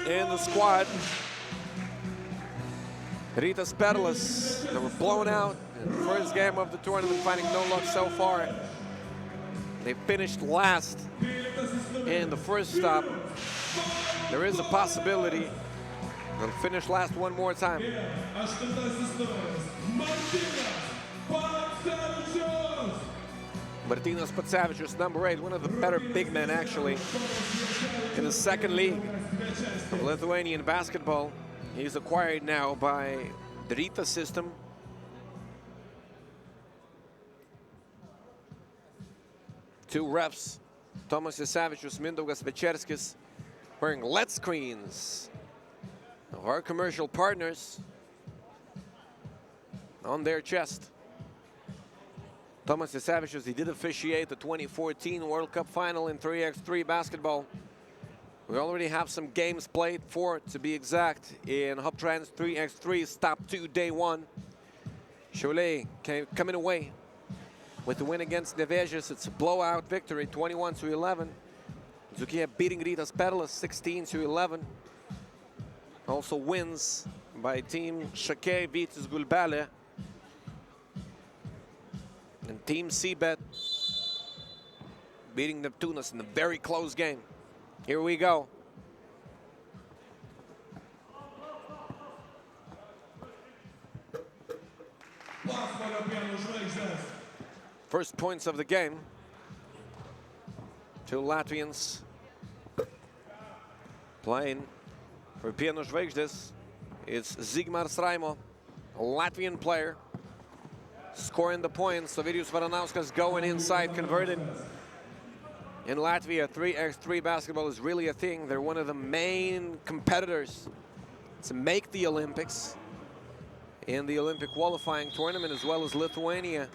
in the squad. Rytas-Perlas, they were blown out in the first game of the tournament, finding no luck so far. They finished last in the first stop. There is a possibility they'll finish last one more time. Martynas Patsevičius, number 8, one of the better big men actually in the second league of Lithuanian basketball. He's acquired now by the Rytas system. Two refs, Tomas Jasevičius, Mindaugas Večerskis, wearing LED screens of our commercial partners on their chest. Tomas Jasevičius, he did officiate the 2014 World Cup final in 3x3 basketball. We already have some games played, 4 to be exact, in Hoptrans 3x3 Stop-2 Day 1. Šiauliai coming away with the win against Nevežis. It's a blowout victory, 21-11. Zukia beating Rytas-Perlas 16-11. Also wins by team Šakiai beats Gulbelė. And team Cbet beating Neptūnas in a very close game. Here we go. First points of the game. Two Latvians playing for Žvaigždės. It's Zigmars Raimo, a Latvian player, scoring the points. Ovidijus Varanauskas going inside, converted. In Latvia, 3x3 basketball is really a thing. They're one of the main competitors to make the Olympics in the Olympic qualifying tournament, as well as Lithuania,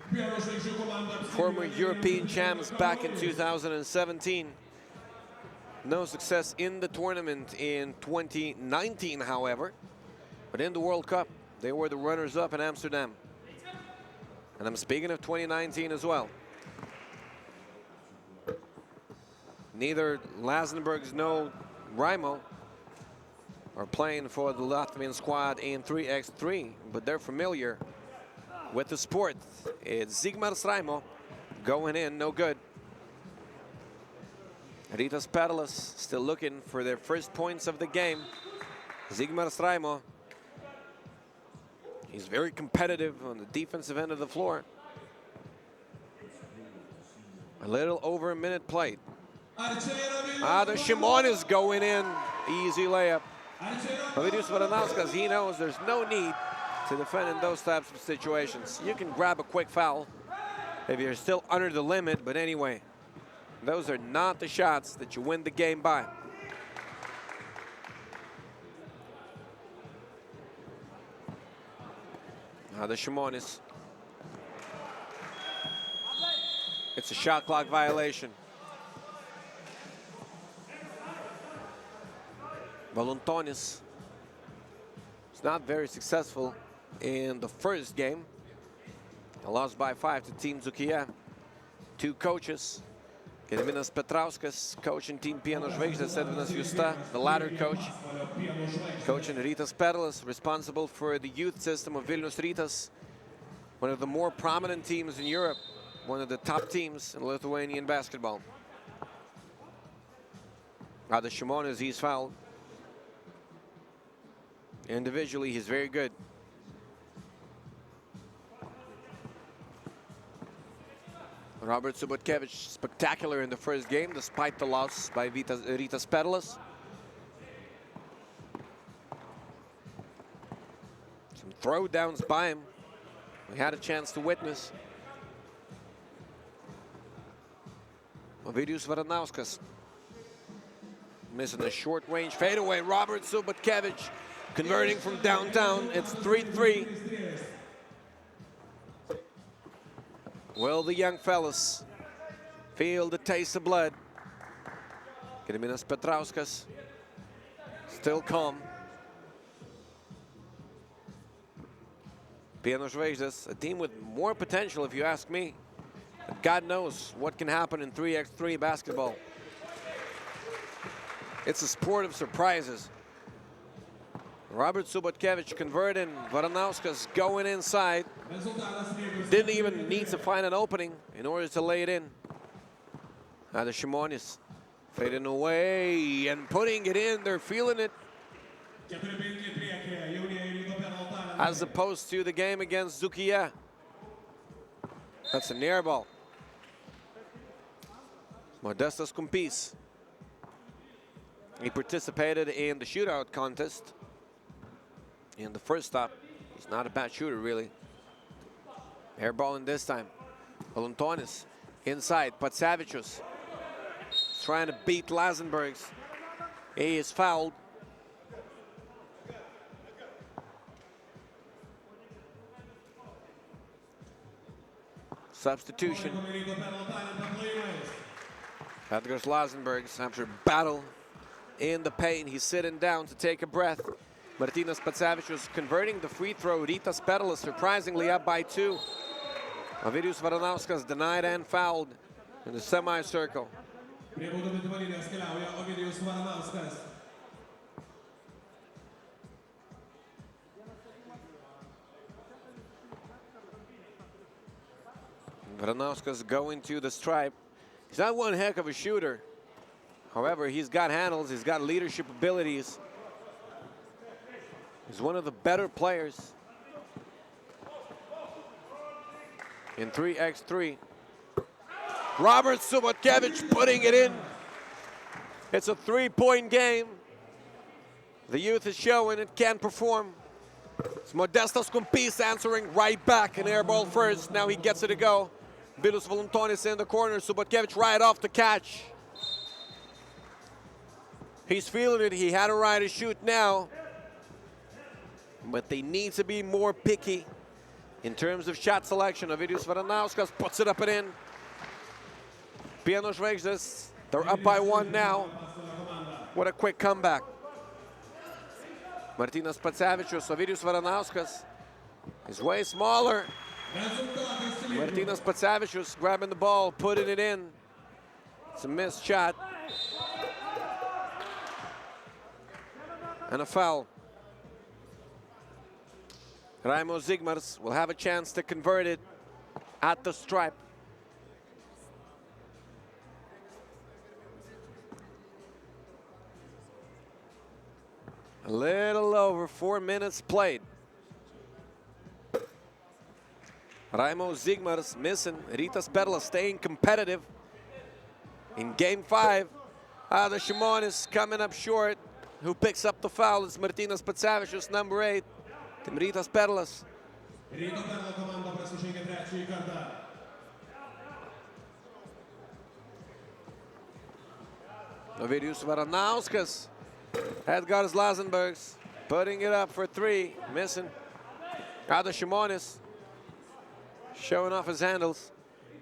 former European champs back in 2017. No success in the tournament in 2019, however, but in the World Cup, they were the runners-up in Amsterdam. And I'm speaking of 2019 as well. Neither Lasenbergs nor Raimo are playing for the Latvian squad in 3x3, but they're familiar with the sport. It's Zigmars Raimo going in, no good. Rytas-Perlas still looking for their first points of the game. Zigmars Raimo, he's very competitive on the defensive end of the floor. A little over a minute played. The Shimon is going in. Easy layup. Ovidijus Varanauskas, he knows there's no need to defend in those types of situations. You can grab a quick foul if you're still under the limit, but anyway, those are not the shots that you win the game by. The Shimonis. It's a shot clock violation. Voluntonis is not very successful in the first game. A loss by 5 to Team Zukia. Two coaches Gediminas Petrauskas, coaching team Pieno Žvaigždės, Edvinas Justa, the latter coach. Coaching Rytas-Perlas, responsible for the youth system of Vilnius Rytas, one of the more prominent teams in Europe, one of the top teams in Lithuanian basketball. Adas Šimonis, he's fouled. Individually, he's very good. Robert Subotkevich, spectacular in the first game, despite the loss by Rytas-Perlas. Some throwdowns by him. We had a chance to witness. Ovidijus Varanauskas missing a short-range fadeaway. Robert Subotkevich converting from downtown. It's 3-3. Will the young fellas feel the taste of blood? Gediminas Petrauskas still calm. Pieno Žvaigždės, a team with more potential if you ask me. But God knows what can happen in 3x3 basketball. It's a sport of surprises. Robert Subotkevich converting, Varanauskas going inside. Didn't even need to find an opening in order to lay it in. Adas Šimonis fading away and putting it in. They're feeling it. As opposed to the game against Zukia. That's a near ball. Modestas Kumpis. He participated in the shootout contest. In the first stop, he's not a bad shooter, really. Airballing this time. Voluntonis inside. Patsavičius trying to beat Lazenbergs. He is fouled. Substitution. Edgars Lazenbergs, after battle in the paint, he's sitting down to take a breath. Martynas Patsavičius converting the free throw. Rytas-Perlas surprisingly up by 2. Ovidijus Varanauskas denied and fouled in the semicircle. Varanauskas going to the stripe. He's not one heck of a shooter. However, he's got handles, he's got leadership abilities. He's one of the better players in 3x3. Robert Subotkevich putting it in. It's a 3-point game. The youth is showing it can perform. It's Modestas Kumpis answering right back. An air ball first. Now he gets it to go. Vilius Voluntonis in the corner. Subotkevich right off the catch. He's feeling it. He had a right to shoot now. But they need to be more picky in terms of shot selection. Ovidijus Varanauskas puts it up and in. Pieno Žvaigždės, they're up by 1 now. What a quick comeback. Martynas Patsavičius, Ovidijus Varanauskas is way smaller. Martynas Patsavičius grabbing the ball, putting it in. It's a missed shot. And a foul. Raimo Zigmars will have a chance to convert it at the stripe. A little over 4 minutes played. Raimo Zigmars missing. Rytas-Perlas staying competitive in game 5. Adas Šimonis coming up short. Who picks up the foul? It's Martynas Patsavičius, number 8. Tim Rytas-Perlas. Ryto-Perlo komanda prasižengė 3. kartą. Ovidijus Varanauskas. Edgars Lazenbergs putting it up for 3. Missing. Adas Šimonis showing off his handles.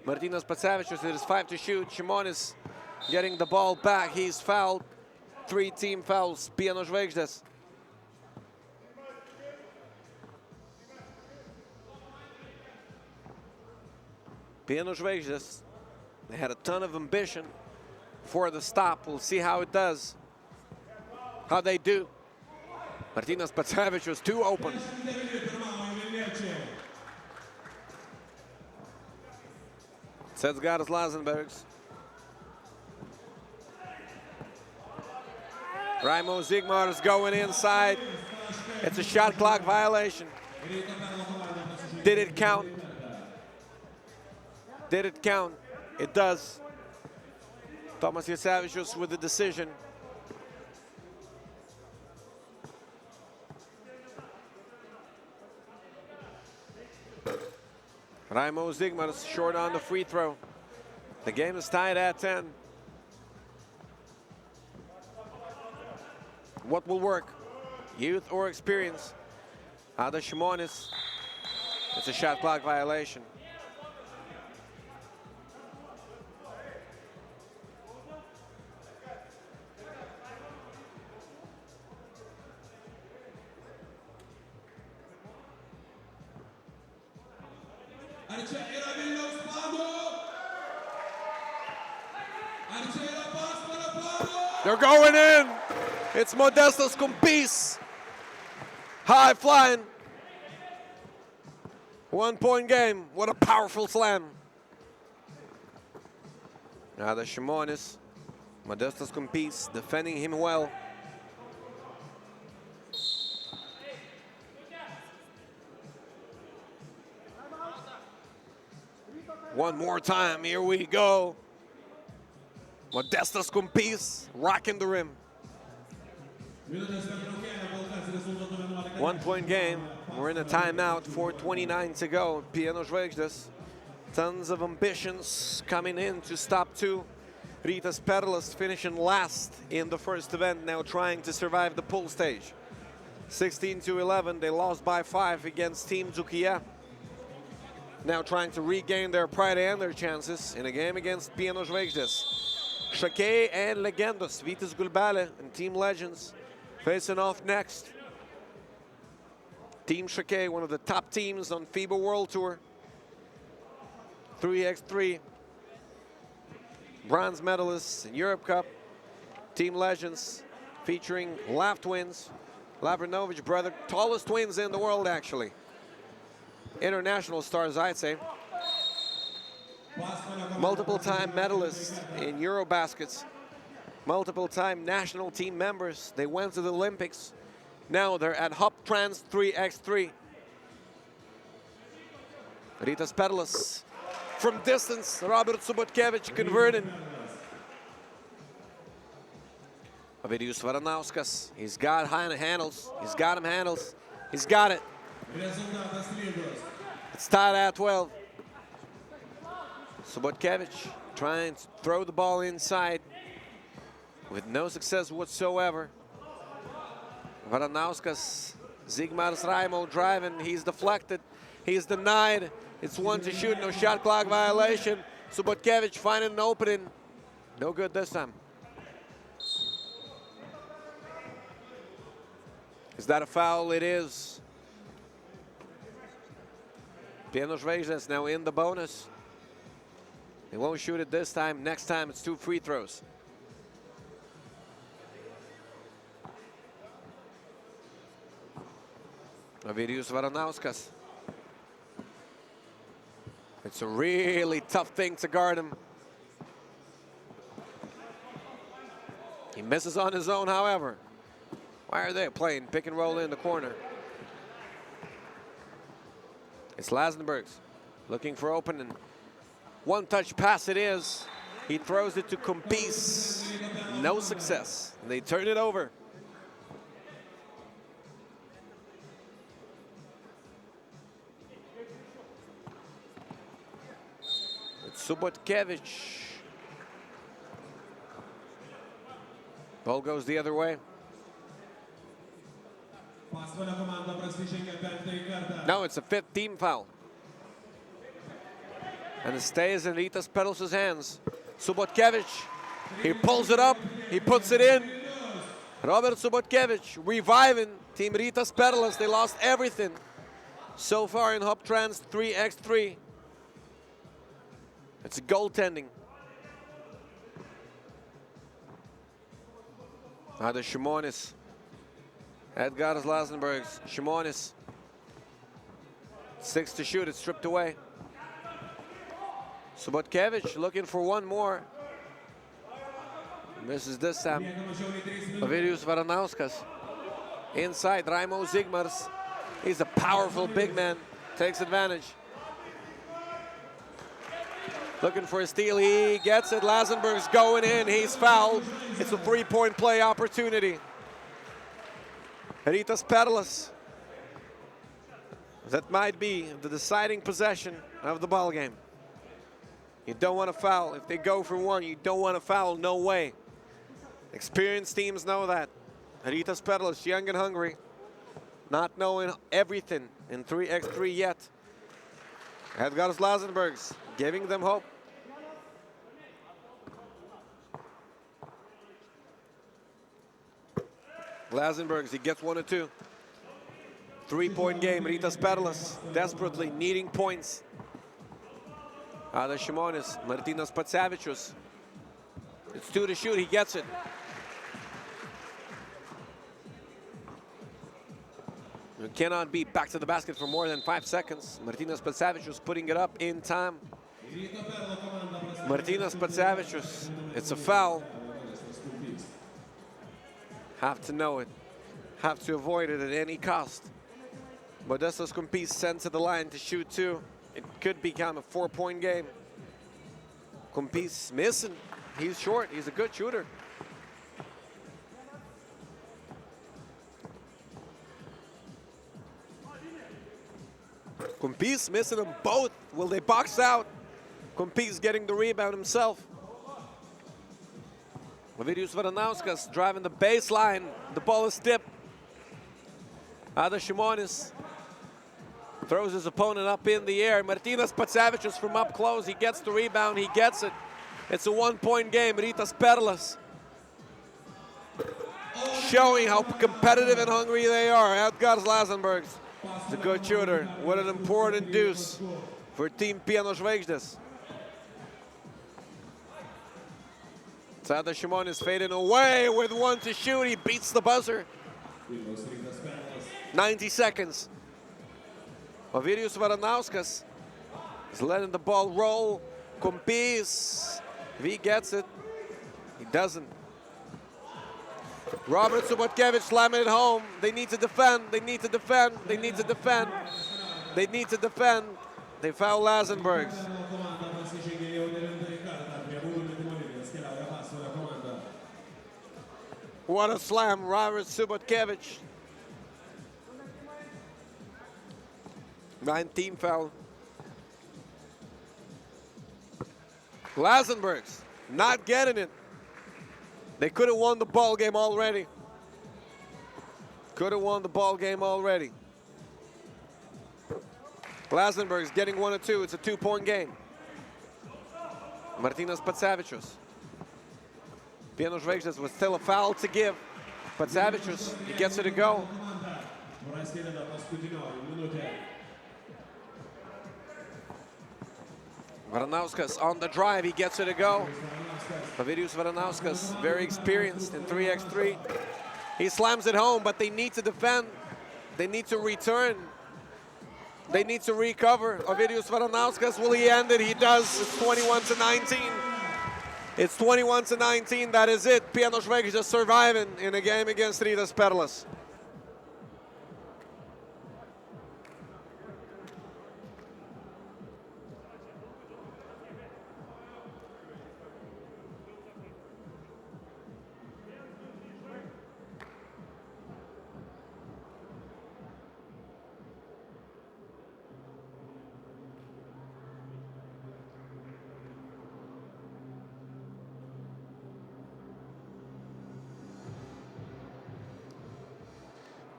Martynas Patsavičius, it is 5 to shoot. Šimonis getting the ball back. He's fouled. 3 team fouls. Pieno Žvaigždės. Pieno Žvaigždės They had a ton of ambition for the stop. We'll see how it does, how they do. Martynas Pacevičius too open. Sets Garas Lazenbergs. Raimo Zigmar is going inside. It's a shot clock violation. Did it count? Did it count? It does. Tomas Jacevičius with the decision. Raimo Zigmar is short on the free throw. The game is tied at 10. What will work? Youth or experience? Ada Šimonis. It's a shot clock violation. They're going in. It's Modestas Kumpis. High flying. 1 point game. What a powerful slam. Now the Šimonis. Modestas Kumpis defending him well. One more time. Here we go. Modestas Kumpis rocking the rim. 1 point game. We're in a timeout. 4:29 to go. Pieno Žvaigždės. Tons of ambitions coming in to Stop-2. Rytas-Perlas finishing last in the first event, now trying to survive the pool stage. 16-11. They lost by 5 against Team Dzūkija. Now trying to regain their pride and their chances in a game against Pieno Žvaigždės. Šakiai and Legendos, Vytis Gulbelė and Team Legends facing off next. Team Šakiai, one of the top teams on FIBA World Tour. 3x3 bronze medalists in Europe Cup. Team Legends featuring Lav twins, Lavrinovic brother, tallest twins in the world actually. International stars, I'd say. Multiple-time medalists in Eurobaskets. Multiple-time national team members. They went to the Olympics. Now they're at Hoptrans 3x3. Rytas-Perlas from distance. Robert Subotkevich converting. Ovidijus Varanauskas. He's got high handles. He's got him handles. He's got it. It's tied at 12. Subotkevich trying to throw the ball inside with no success whatsoever. Varanauskas, Zigmar's Raimo driving. He's deflected. He's denied. It's 1 to shoot. No shot clock violation. Subotkevich finding an opening. No good this time. Is that a foul? It is. Pieno Žvaigždės now in the bonus. They won't shoot it this time. Next time it's 2 free throws. Ovidijus Varanauskas. It's a really tough thing to guard him. He misses on his own, however. Why are they playing pick and roll in the corner? It's Lazenbergs looking for opening. One touch pass it is. He throws it to Kumpis. No success. They turn it over. It's Subotkevich. Ball goes the other way. No, it's a 5th team foul. And it stays in Rytas-Perlas' hands. Subotkevich, he pulls it up, he puts it in. Robert Subotkevich reviving Team Rytas-Perlas. They lost everything so far in Hoptrans 3x3. It's a goaltending. Adas Šimonis. Edgaras Lazenbergs. Šimonis. 6 to shoot. It's stripped away. Subotkevich looking for one more. Misses this time. Ovidijus Varanauskas. Inside, Raimo Zigmars. He's a powerful big man. Takes advantage. Looking for a steal. He gets it. Lazenberg's going in. He's fouled. It's a three-point play opportunity. Rytas-Perlas. That might be the deciding possession of the ball game. You don't want to foul. If they go for one, you don't want to foul. No way. Experienced teams know that. Rytas-Perlas, young and hungry, not knowing everything in 3x3 yet. Edgaras Lazenbergs giving them hope. Lazenbergs, he gets 1 or 2. Three-point game. Rytas-Perlas desperately needing points. Adas Šimonis, Martynas Pacevičius. It's 2 to shoot. He gets it. You cannot be back to the basket for more than 5 seconds. Martynas Pacevičius putting it up in time. Martynas Pacevičius, it's a foul. Have to know it. Have to avoid it at any cost. Modestas Kumpys sent to the line to shoot 2. It could become a 4-point game. Kumpys missing. He's short. He's a good shooter. Kumpys missing them both. Will they box out? Kumpys getting the rebound himself. Ovidijus Varanauskas driving the baseline. The ball is tipped. Adas Šimonis throws his opponent up in the air. Martynas Pacevičius from up close. He gets the rebound. He gets it. It's a 1-point game. Rytas-Perlas showing how competitive and hungry they are. Edgaras Lazenbergs is a good shooter. What an important deuce for Team Pieno Žvaigždės. Adas Šimonis fading away with 1 to shoot. He beats the buzzer. 90 seconds. Ovidijus Varanauskas is letting the ball roll. Kumpys, if he gets it, he doesn't. Robert Subotkevich slamming it home. They need to defend. They need to defend. They need to defend. They need to defend. They foul Lazenbergs. What a slam, Robert Subotkevich. 9-team foul. Lazenbergs not getting it. They could have won the ball game already. Could have won the ball game already. Lazenbergs getting 1 or 2. It's a 2-point game. Martynas Pacevičius. Pieno Žvaigždės with still a foul to give. Pacevičius, he gets it to go. Varanauskas on the drive, he gets it to go. Ovidijus Varanauskas, very experienced in 3x3. He slams it home, but they need to defend. They need to return. They need to recover. Ovidijus Varanauskas, will he end it? He does. It's 21-19. It's 21-19. That is it. Pieno Žvaigždės surviving in a game against Rytas-Perlas.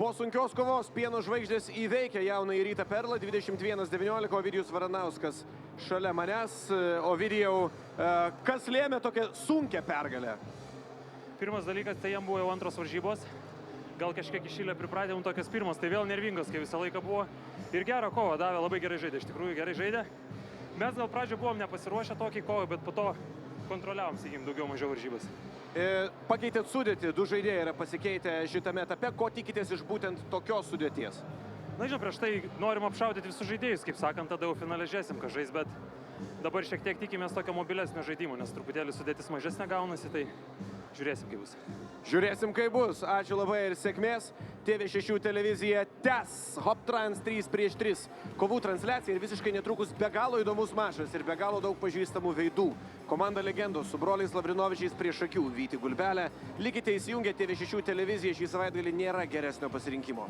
Po sunkios kovos Pieno Žvaigždės įveikia jaunąjį Rytą-Perlą 21-19. Ovidijus Varanauskas šalia manęs. Ovidijau, kas lėmė tokią sunkią pergalę? Pirmas dalykas, tai jam buvo jau antros varžybos. Gal kažkiek išėlė pripratėm tokias pirmas, tai vėl nervingas, kai visą laiką buvo. Ir gerą kovą davė, labai gerai žaidė, iš tikrųjų gerai žaidė. Mes gal pradžio buvom nepasiruošę tokį kovą, bet po to kontroliavom, sakykim, daugiau mažiau varžybas. Pakeitėt sudėtį, 2 žaidėjai yra pasikeitę šitame etape. Ko tikitės iš būtent tokios sudėties? Na, žinau, prieš tai norim apšaudyti visus žaidėjus, kaip sakant, tada jau finale žiūrėsim, ką žais, bet dabar šiek tiek tikimės tokio mobilesnio žaidimo, nes truputėlį sudėtis mažesnė gaunasi, tai žiūrėsim, kaip bus. Žiūrėsim, kaip bus. Ačiū labai ir sėkmės. TV6 televizija tęs Hoptrans 3x3 kovų transliaciją ir visiškai netrukus be galo įdomus mačas ir be galo daug pažįstamų veidų. Komanda Legendos su broliais Lavrinovičiais prieš akių vyti Gulbelę. Likite įsijungę TV6 televiziją, šį savaitgalį nėra geresnio pasirinkimo.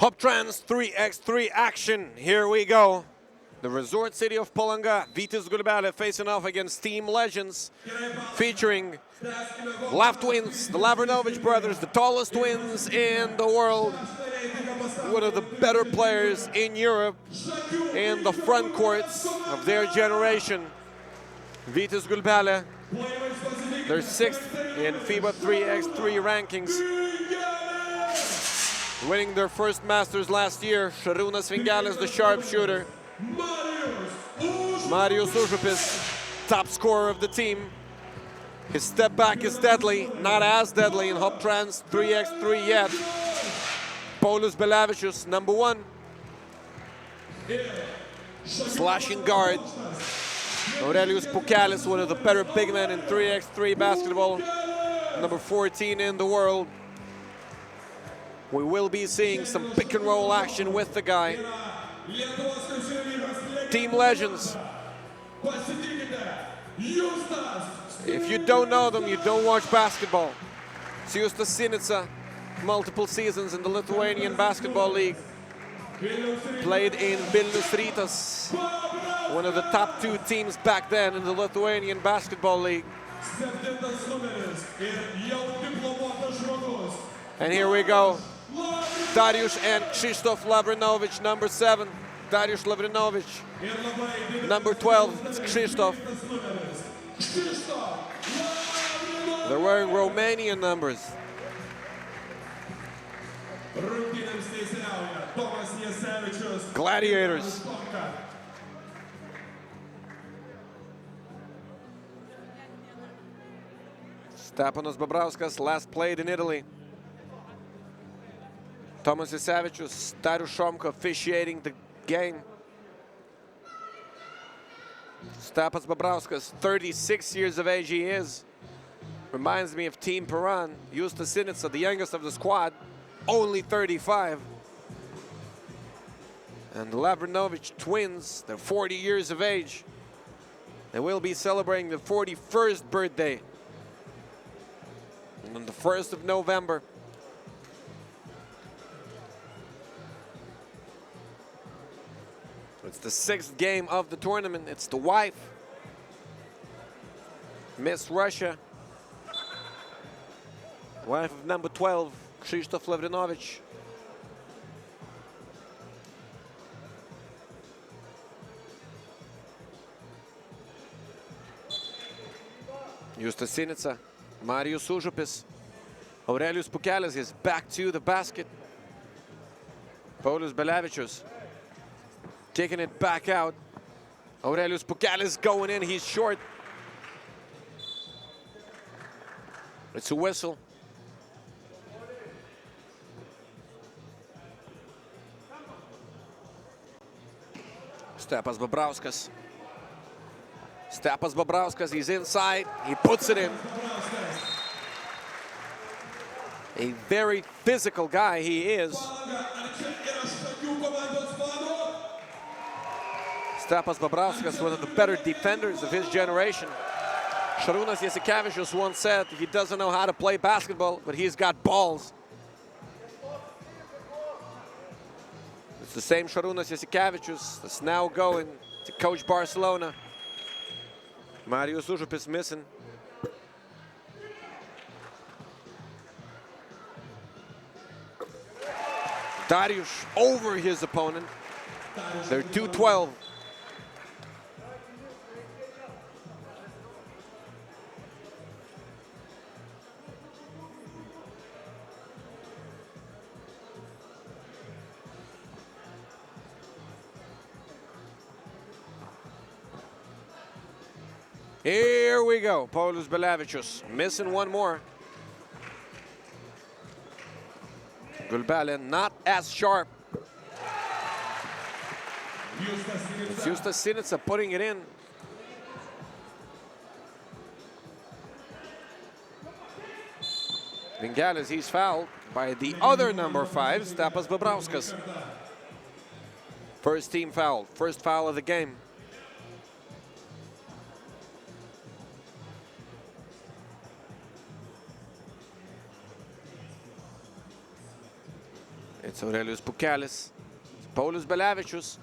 Hoptrans 3x3 action. Here we go. The resort city of Palanga, Vytis Gulbelė facing off against Team Legends, featuring Lav twins, the Lavrinovic brothers, the tallest twins in the world, one of the better players in Europe in the front courts of their generation. Vytis Gulbelė, they're 6th in FIBA 3x3 rankings, winning their first Masters last year. Šarūnas Vingelis, the sharpshooter. Marius Užupis, top scorer of the team. His step back is deadly, not as deadly in Hoptrans 3x3 yet. Paulius Belevičius, number 1. Slashing guard. Aurelijus Pukelis, one of the better big men in 3x3 basketball. Number 14 in the world. We will be seeing some pick and roll action with the guy. Team Legends. If you don't know them, you don't watch basketball. Justas Sinica, multiple seasons in the Lithuanian Basketball League. Played in Vilnius Rytas, one of the top 2 teams back then in the Lithuanian Basketball League. And here we go. Darius and Krzysztof Lavrinovic, number 7. Darius Lavrinovic. Number 12, it's Krzysztof. They're wearing Romanian numbers. Gladiators. Stepanas Babrauskas, last played in Italy. Tomas Isavičius, Darius Šomka officiating the game. Stepanas Babrauskas, 36 years of age he is. Reminds me of Team Piran. Justas Sinica, the youngest of the squad, only 35. And the Lavrinovic twins, they're 40 years of age. They will be celebrating the 41st birthday on the 1st of November. It's the 6th game of the tournament. It's the wife, Miss Russia, wife of number 12, Krzysztof Lavrinovic. Justas Sinica, Marius Užupis, Aurelijus Pukelis is back to the basket. Paulius Belevičius taking it back out. Aurelijus Pukelis going in, he's short. It's a whistle. Stepas Babrauskas. Stepas Babrauskas, he's inside, he puts it in. A very physical guy he is. Stepas Babrauskas, one of the better defenders of his generation. Šarūnas Jasikevičius once said he doesn't know how to play basketball, but he's got balls. It's the same Šarūnas Jasikevičius that's now going to coach Barcelona. Marius Užupis missing. Darius over his opponent. They're 2-12. Here we go. Paulius Belevičius missing one more. Gulbelė not as sharp. It's Justas Sinica putting it in. Vingelis, he's fouled by the other number 5, Stepas Babrauskas. First team foul, first foul of the game. It's Aurelijus Pukelis. Paulius Belevičius.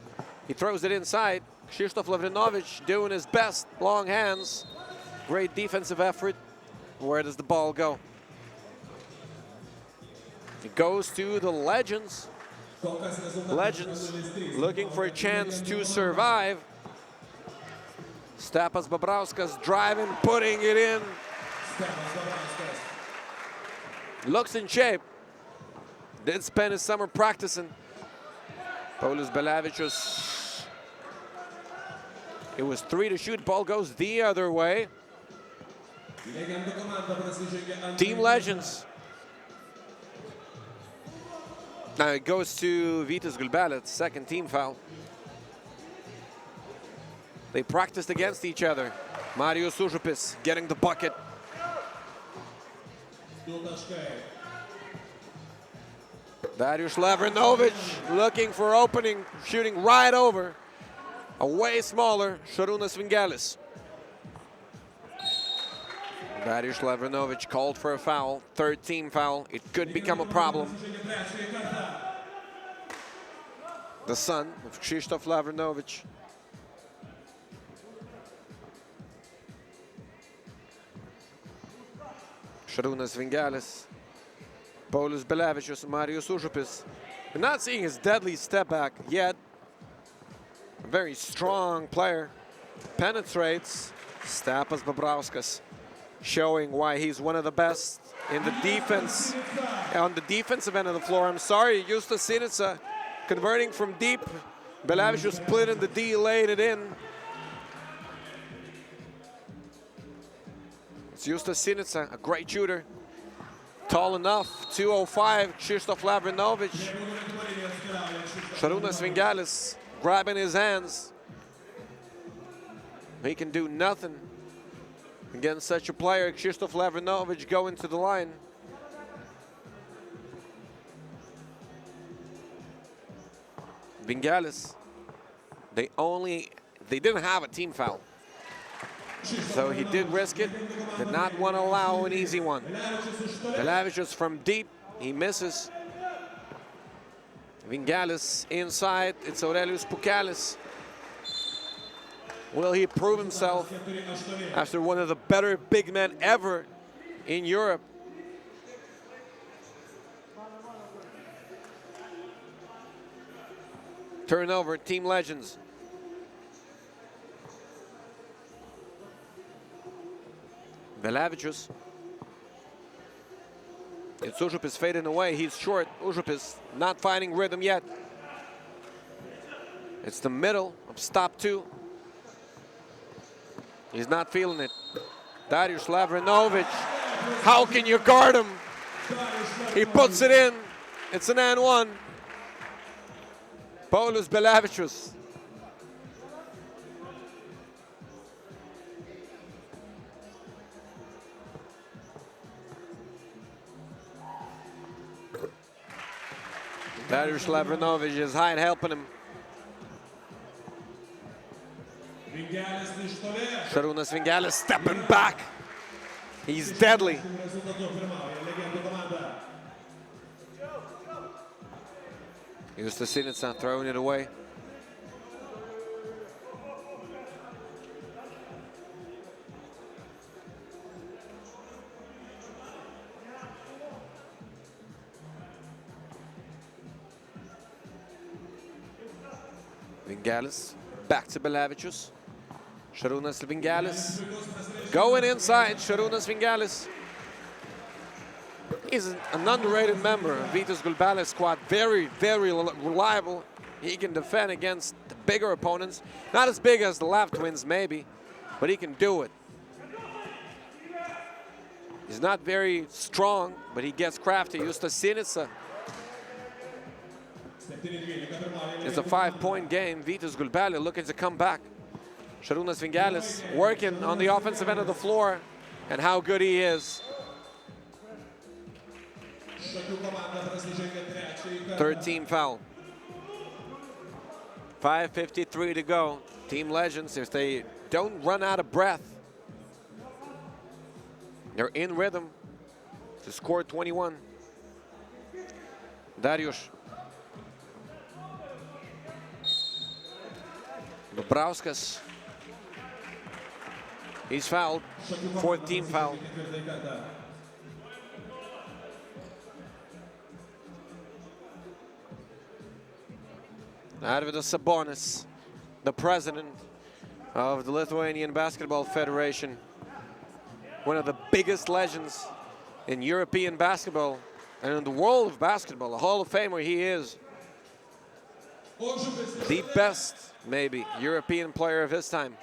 He throws it inside. Krzysztof Lavrinovic doing his best. Long hands. Great defensive effort. Where does the ball go? It goes to the Legends. Legends looking for a chance to survive. Stepas Babrauskas driving, putting it in. Looks in shape. Did spend his summer practicing. Paulius Belevičius. It was 3 to shoot. Ball goes the other way. Team Legends. Now it goes to Vytis Gulbelė, second team foul. They practiced against each other. Marijus Užupis getting the bucket. Darius Lavrinovic looking for opening, shooting right over. A way smaller Šarūnas Vingelis. Darius Lavrinovic called for a foul, third team foul. It could become a problem. The son of Krzysztof Lavrinovic. Šarūnas Vingelis. Paulius Belevičius, Marijus Užupis. We're not seeing his deadly step back yet. A very strong player. Penetrates. Stepas Babrauskas showing why he's one of the best in the defense. On the defensive end of the floor. I'm sorry, Justas Sinica converting from deep. Belevičius split in the D, laid it in. It's Justas Sinica, a great shooter. Tall enough, 205, Krzysztof Lavrinovic. Šarūnas Vingelis grabbing his hands. He can do nothing against such a player. Krzysztof Lavrinovic going to the line. Vingelis, they didn't have a team foul. So he did risk it, did not want to allow an easy one. Belevičius from deep, he misses. Vingelis inside, it's Aurelijus Pukelis. Will he prove himself after one of the better big men ever in Europe? Turnover, Team Legends. Belevičius. It's Užupis fading away. He's short. Užupis not finding rhythm yet. It's the middle of Stop-2. He's not feeling it. Darius Lavrinovic. How can you guard him? He puts it in. It's an and one. Paulius Belevičius. Darius Lavrinovic is high and helping him. Šarūnas Vingelis stepping back. He's deadly. Justas Sinica throwing it away. Vingelis back to Belevičius. Šarūnas Vingelis going inside. Šarūnas Vingelis. He's an underrated member of Vytis Gulbelė squad. Very, very reliable. He can defend against the bigger opponents. Not as big as the Lav twins, maybe, but he can do it. He's not very strong, but he gets crafty. Justas Sinica. It's a 5-point game. Vytis Gulbelė looking to come back. Šarūnas Vingelis working on the offensive end of the floor, and how good he is. Third team foul. 5:53 to go. Team Legends, if they don't run out of breath, they're in rhythm to score 21. Darius Babrauskas. He's fouled. Fourth team foul. Arvydas Sabonis, the president of the Lithuanian Basketball Federation, one of the biggest legends in European basketball and in the world of basketball, a Hall of Famer he is. The best, maybe, European player of his time.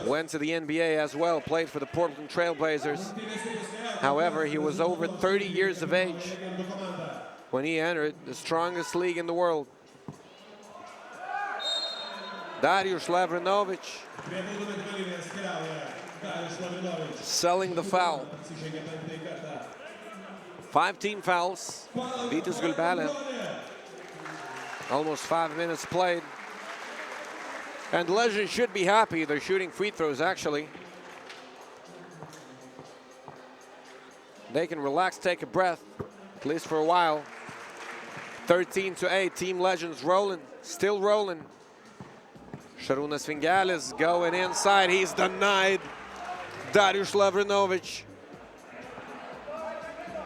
Went to the NBA as well, played for the Portland Trail Blazers. However, he was over 30 years of age when he entered the strongest league in the world. Darius Lavrinovic selling the foul. 5 team fouls. Vytis Gulbelė. Almost 5 minutes played. And the Legends should be happy. They're shooting free throws, actually. They can relax, take a breath, at least for a while. 13-8, Team Legends rolling, still rolling. Šarūnas Vingelis going inside. He's denied. Darius Lavrinovic.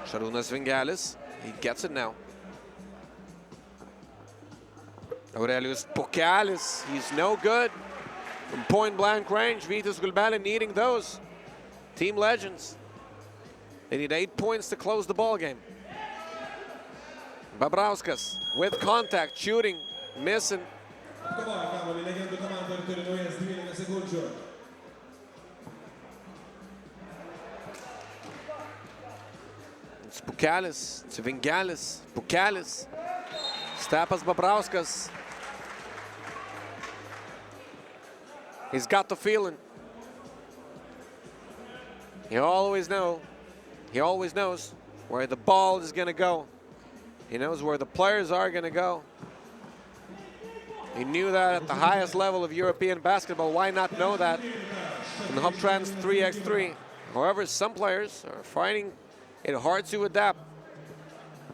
Šarūnas Vingelis, he gets it now. Aurelijus Pukelis, he's no good. From point-blank range, Vytis Gulbelė needing those. Team Legends. They need 8 points to close the ball game. Babrauskas with contact, shooting, missing. It's Pukelis, it's Vingelis, Pukelis. Stepas Babrauskas. He's got the feeling. He always knows where the ball is going to go. He knows where the players are going to go. He knew that at the highest level of European basketball. Why not know that in the Hoptrans 3x3? However, some players are finding it hard to adapt.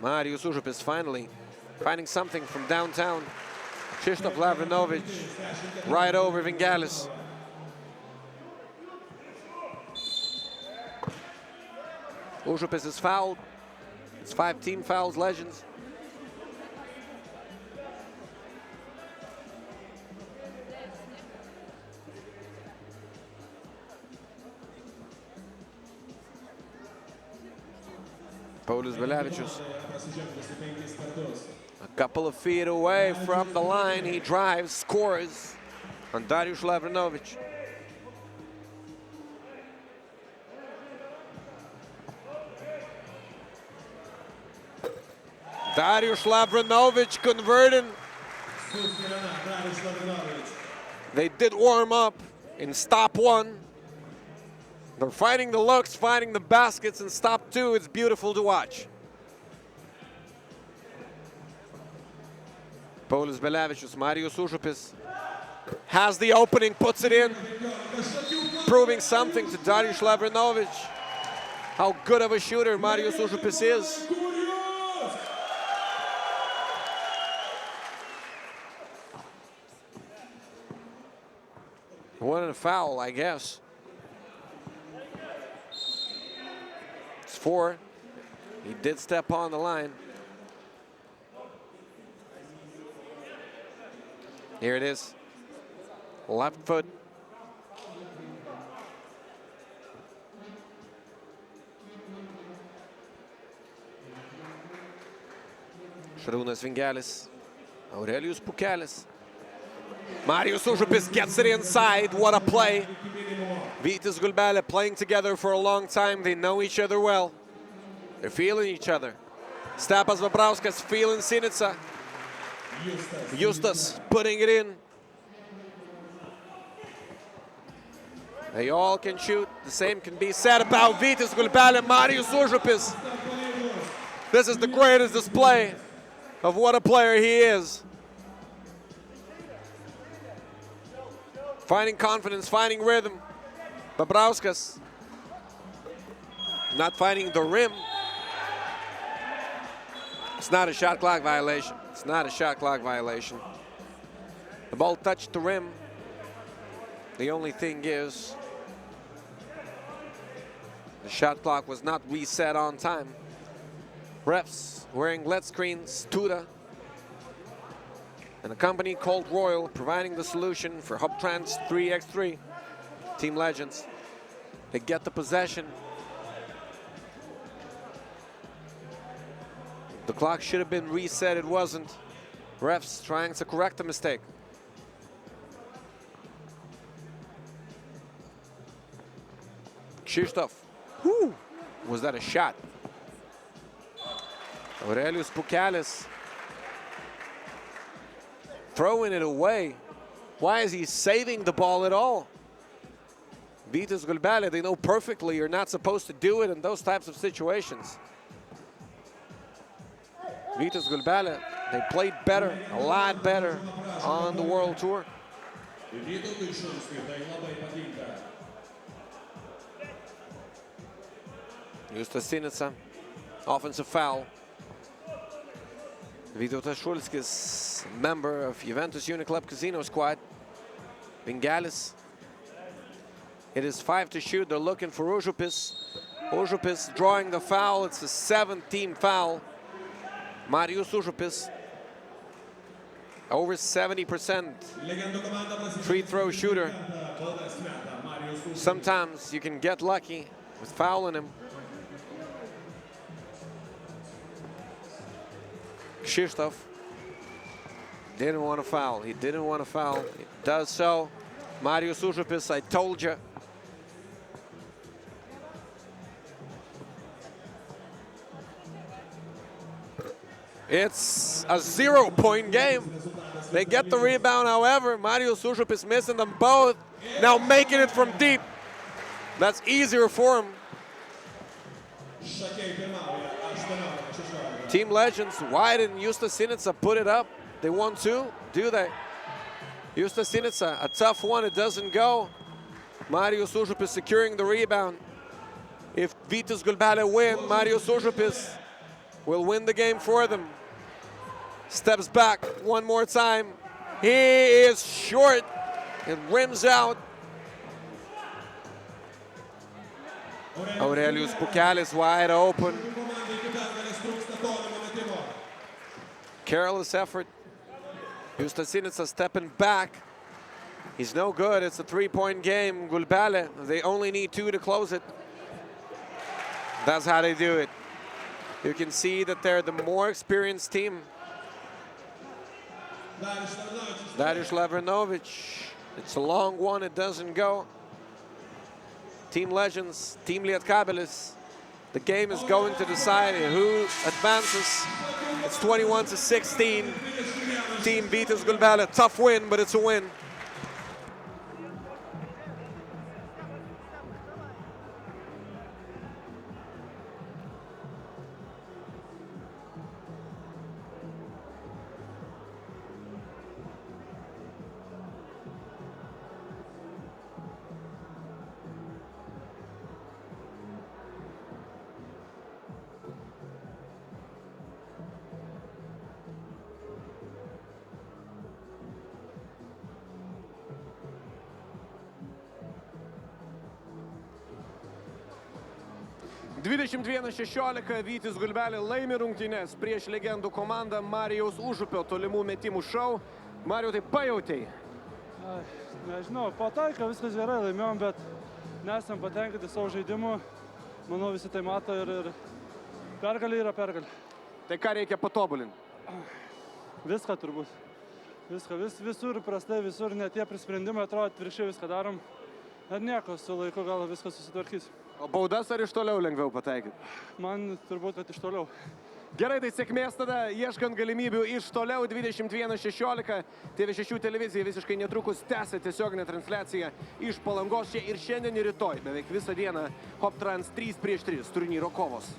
Marius Užupis finally finding something from downtown. Krzysztof Lavrinovic right over Vingelis. Užupis is fouled. It's 5 team fouls, Legends. Paulius Belevičius. A couple of feet away from the line, he drives, scores on Darius Lavrinovic. Darius Lavrinovic converting. They did warm up in Stop-1. They're finding the looks, finding the baskets in Stop-2. It's beautiful to watch. Paulius Belevičius, Marius Užupis has the opening, puts it in, proving something to Darius Lavrinovic. How good of a shooter Marius Užupis is. What a foul, I guess. It's 4. He did step on the line. Here it is. Left foot. Šarūnas Vingelis. Aurelijus Pukelis. Marius Užupis gets it inside. What a play. Vytis Gulbelė playing together for a long time. They know each other well. They're feeling each other. Stepas Babrauskas feeling Sinica. Justas putting it in. They all can shoot. The same can be said about Vytis Gulbelė, Marius Užupis. This is the greatest display of what a player he is. Finding confidence, finding rhythm. Babrauskas not finding the rim. It's not a shot clock violation. It's not a shot clock violation. The ball touched the rim. The only thing is, the shot clock was not reset on time. Refs wearing LED screens, Tuda, and a company called Royal providing the solution for Hoptrans 3x3. Team Legends, they get the possession. The clock should have been reset, it wasn't. Refs trying to correct the mistake. Krzysztof, whoo, was that a shot? Aurelijus Pukelis throwing it away. Why is he saving the ball at all? Vytis Gulbelė, they know perfectly you're not supposed to do it in those types of situations. Vytis Gulbelė, they played better, a lot better on the World Tour. Justas Sinica, offensive foul. Vytautas Šulskis, member of Juventus Uniclub Casino squad. Vingelis. It is 5 to shoot. They're looking for Užupis. Užupis drawing the foul. It's the 7th team foul. Marius Užupis, over 70% free throw shooter. Sometimes you can get lucky with fouling him. Krzysztof didn't want to foul. He didn't want to foul. He does so. Marius Užupis, I told you. It's a 0-point game. They get the rebound, however. Marius Užupis missing them both. Now making it from deep. That's easier for him. Team Legends, why didn't Justas Sinica put it up? They won 2, do they? Justas Sinica, a tough one, it doesn't go. Marius Užupis securing the rebound. If Vytis Gulbelė win, Marius Užupis will win the game for them. Steps back one more time. He is short. It rims out. Aurelijus Pukelis wide open. Careless effort. Justas Sinica stepping back. He's no good. It's a 3-point game. Gulbelė, they only need 2 to close it. That's how they do it. You can see that they're the more experienced team. Darius Lavrinovic. It's a long one, it doesn't go. Team Legends, Team Lietkabelis. The game is going to decide who advances. It's 21-16. Team Vytis Gulbelė. Tough win, but it's a win. Vytis Gulbelė laimi rungtynes prieš legendų komandą Marijaus Užupio tolimų metimų šou. Marijau, tai pajautei? Nežinau, pataiko, viskas gerai, laimėjom, bet nesam patenkinti savo žaidimu. Manau, visi tai mato ir pergalė yra pergalė. Tai ką reikia patobulinti? Viską turbūt. Visur prastai, visur ne tie prisprendimai, atrodo, atvirkščiai viską darom. Ir nieko, su laiku gal viskas susitvarkys. O baudas ar iš toliau lengviau pataikyti? Man turbūt, kad iš toliau. Gerai, tai sėkmės tada, ieškant galimybių iš toliau. 21:16. TV6 televizija visiškai netrukus tęsia tiesioginę transliaciją iš Palangos čia ir šiandien ir rytoj. Beveik visą dieną Hoptrans 3x3 turnyro kovos.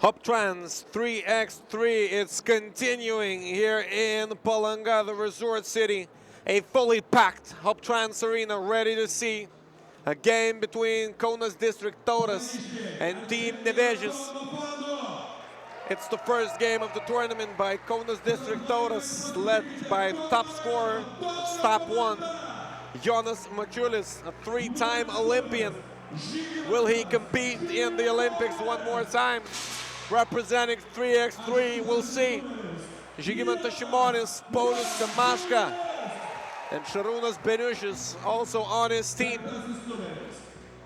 Hoptrans 3x3, it's continuing here in Palanga, the resort city. A fully packed Hoptrans arena ready to see a game between Kaunas District Tauras and Team Nevežis. It's the first game of the tournament by Kaunas District Tauras, led by the top scorer of Stop-2, Jonas Mačiulis, a three-time Olympian. Will he compete in the Olympics one more time? Representing 3x3, we'll see. Žygimantas Šimonis, Paulius Kamashka, and Šarūnas Beniušis also on his team.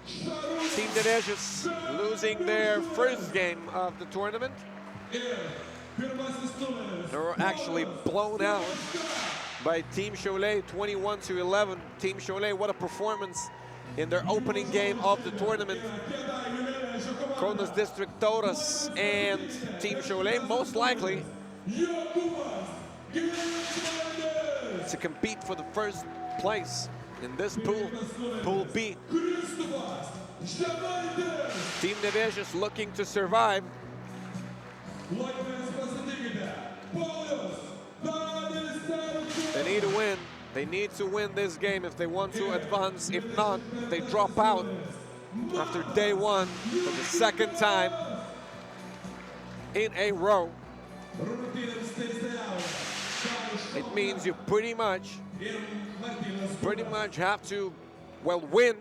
Team Nevėžis losing their first game of the tournament. They were actually blown out by Team Šiauliai 21-11. Team Šiauliai, what a performance in their opening game of the tournament. Kaunas District Tauras and Team Šiauliai most likely to compete for the first place in this pool, Pool B. Team Nevėžis looking to survive. They need to win. They need to win this game if they want to advance. If not, they drop out after day one for the second time in a row. It means you pretty much have to, well, win,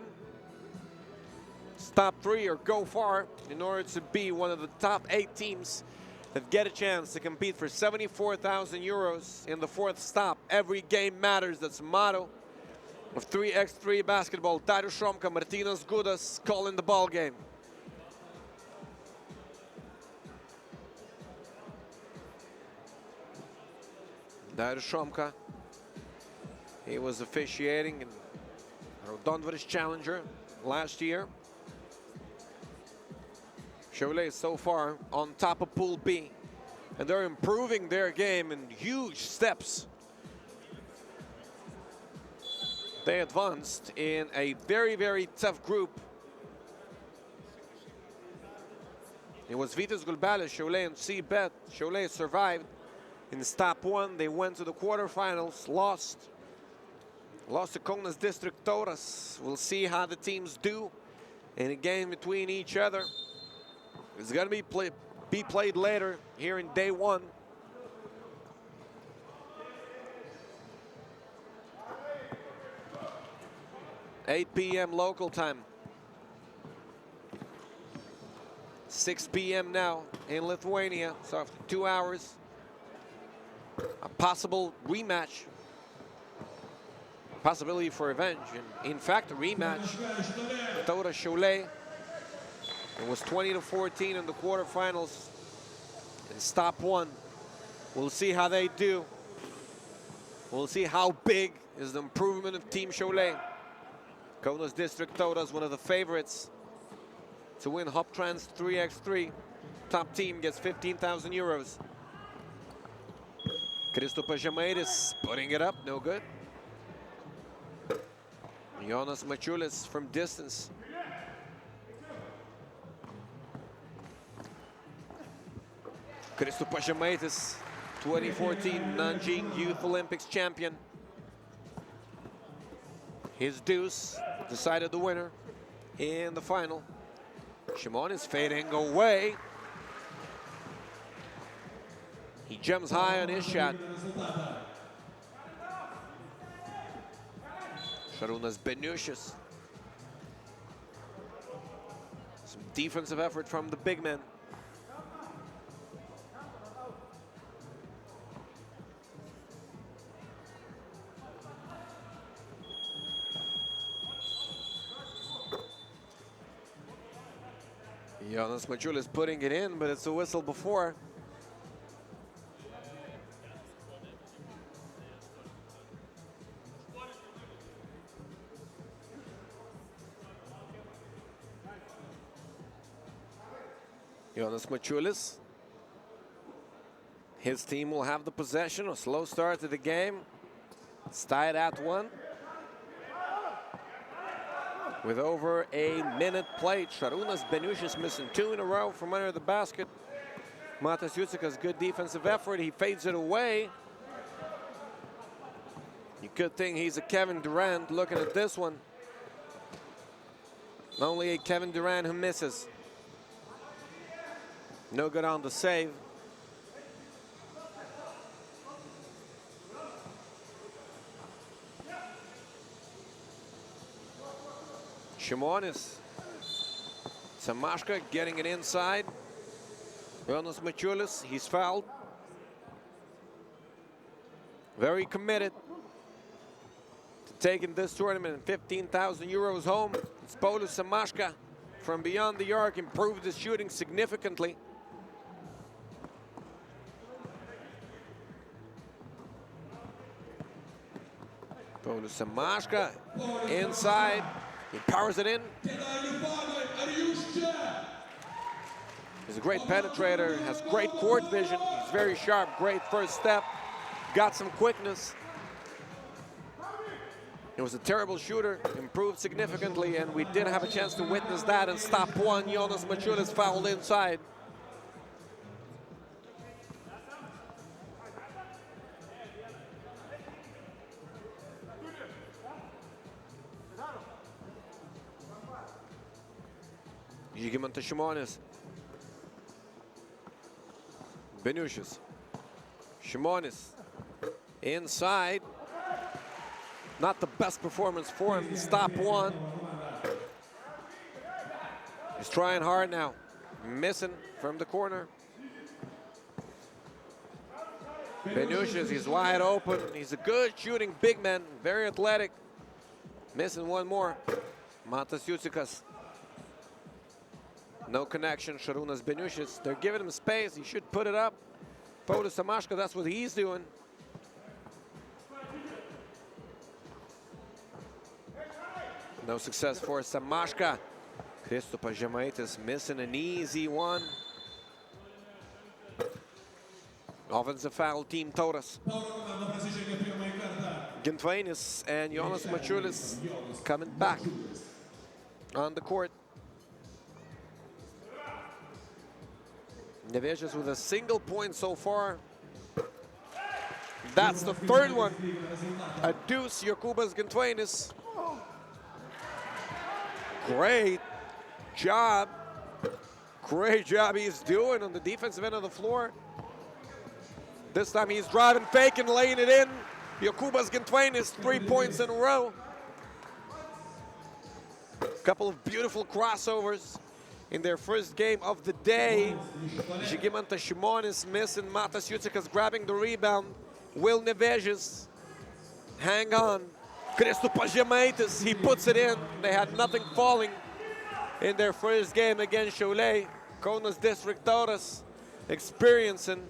stop 3 or go far in order to be one of the top 8 teams that get a chance to compete for 74,000 euros in the fourth stop. Every game matters. That's the motto of 3x3 basketball. Darius Šomka, Martynas Gudas calling the ball game. Darius Šomka, he was officiating in Raudondvaris Challenger last year. Šiauliai so far on top of Pool B, and they're improving their game in huge steps. They advanced in a very, very tough group. It was Gulbelė, Šiauliai, and Cbet. Šiauliai survived in Stop-1. They went to the quarterfinals, lost to Kaunas District Tauras. We'll see how the teams do in a game between each other. It's going to be played later here in day one. (8 p.m. local time. 6 p.m. now in Lithuania. So after 2 hours, a possible rematch. Possibility for revenge. And in fact, a rematch. Tauras Šiauliai. It was 20-14 in the quarterfinals in Stop-1. We'll see how they do. We'll see how big is the improvement of Team Šiauliai. Kaunas District Tauras, one of the favorites to win Hoptrans 3x3. Top team gets 15,000 euros. Kristupas Žemaitis putting it up, no good. Jonas Mačiulis from distance. Kristupas Žemaitis, 2014 Nanjing Youth Olympics champion. His deuce decided the winner in the final. Shimon is fading away. He jumps high on his shot. Šarūnas Beniušis. Some defensive effort from the big man. Jonas Mačiulis putting it in, but it's a whistle before. Jonas Mačiulis. His team will have the possession. A slow start to the game. It's tied at 1. With over a minute played, Šarūnas Beniušis missing 2 in a row from under the basket. Matas Jucikas, good defensive effort. He fades it away. You could think he's a Kevin Durant looking at this one. Only a Kevin Durant who misses. No good on the save. Šimonis. Samashka getting it inside. Jonas Mačiulis, he's fouled. Very committed to taking this tournament and 15,000 euros home. It's Paulius Samashka from beyond the arc, improved his shooting significantly. Paulius Samashka inside. He powers it in. He's a great penetrator, has great court vision. He's very sharp, great first step. Got some quickness. He was a terrible shooter, improved significantly, and we did have a chance to witness that in stop one. Jonas Mačiulis fouled inside. Žygimantas Šimonis. Beniušis. Šimonis. Inside. Not the best performance for him. Stop one. He's trying hard now. Missing from the corner. Beniušis, he's wide open. He's a good shooting big man. Very athletic. Missing one more. Matas Jucikas. No connection, Šarūnas Beniušis. They're giving him space. He should put it up. Paulius Samashka, that's what he's doing. No success for Samashka. Kristupas Žemaitis missing an easy one. Offensive foul, team Tauras. Gintvainis and Jonas Mačiulis coming back on the court. Nevėžis with a single point so far. That's the third one. A deuce, Jokūbas Gintvainis. Great job. Great job he's doing on the defensive end of the floor. This time he's driving, faking, laying it in. Jokūbas Gintvainis, 3 points in a row. Couple of beautiful crossovers in their first game of the day. Žygimantas Šimonis missing. Matas Jucikas grabbing the rebound. Will Nevėžis hang on. Kristupas Žemaitis, he puts it in. They had nothing falling in their first game against Šiauliai. Kaunas District Tauras experiencing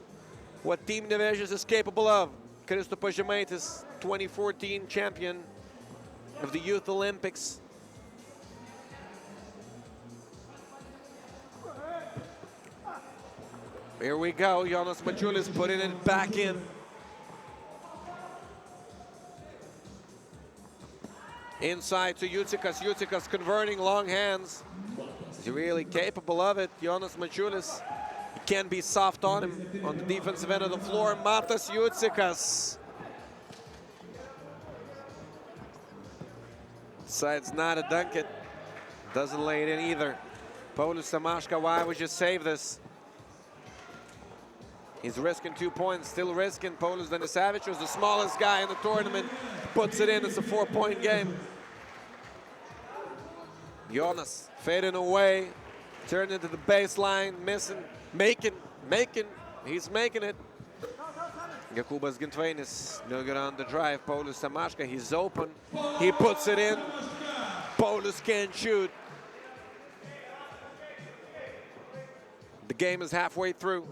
what Team Nevėžis is capable of. Kristupas Žemaitis, 2014 champion of the Youth Olympics. Here we go, Jonas Mačiulis putting it back in. Inside to Jucikas. Jucikas converting long hands. He's really capable of it. Jonas Mačiulis can be soft on him on the defensive end of the floor. Matas Jucikas. Decides not to dunk it. Doesn't lay it in either. Paulius Samashka, why would you save this? He's risking 2 points, still risking. Paulius Danisevičius was the smallest guy in the tournament. Puts it in, it's a 4-point game. Jonas fading away, turned into the baseline, missing, making, he's making it. Jokūbas Gintvainis, no good on the drive. Paulius Samashka, he's open, he puts it in. Paulius can't shoot. The game is halfway through.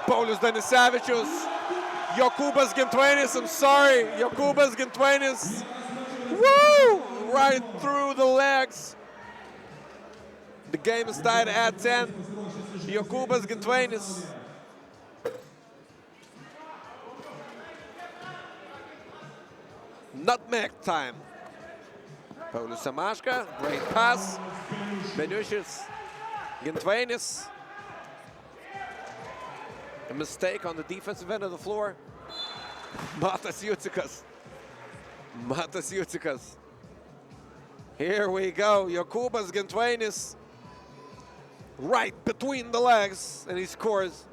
Paulius Danisevičius, Jokūbas Gintvainis, I'm sorry, Jokūbas Gintvainis, woo! Right through the legs. The game is tied at 10. Jokūbas Gintvainis. Nutmeg time. Paulius Samashka, great pass. Beniušis, Gintvainis. A mistake on the defensive end of the floor. Matas Jucikas. Matas Jucikas. Here we go. Jokūbas Gintvainis right between the legs, and he scores.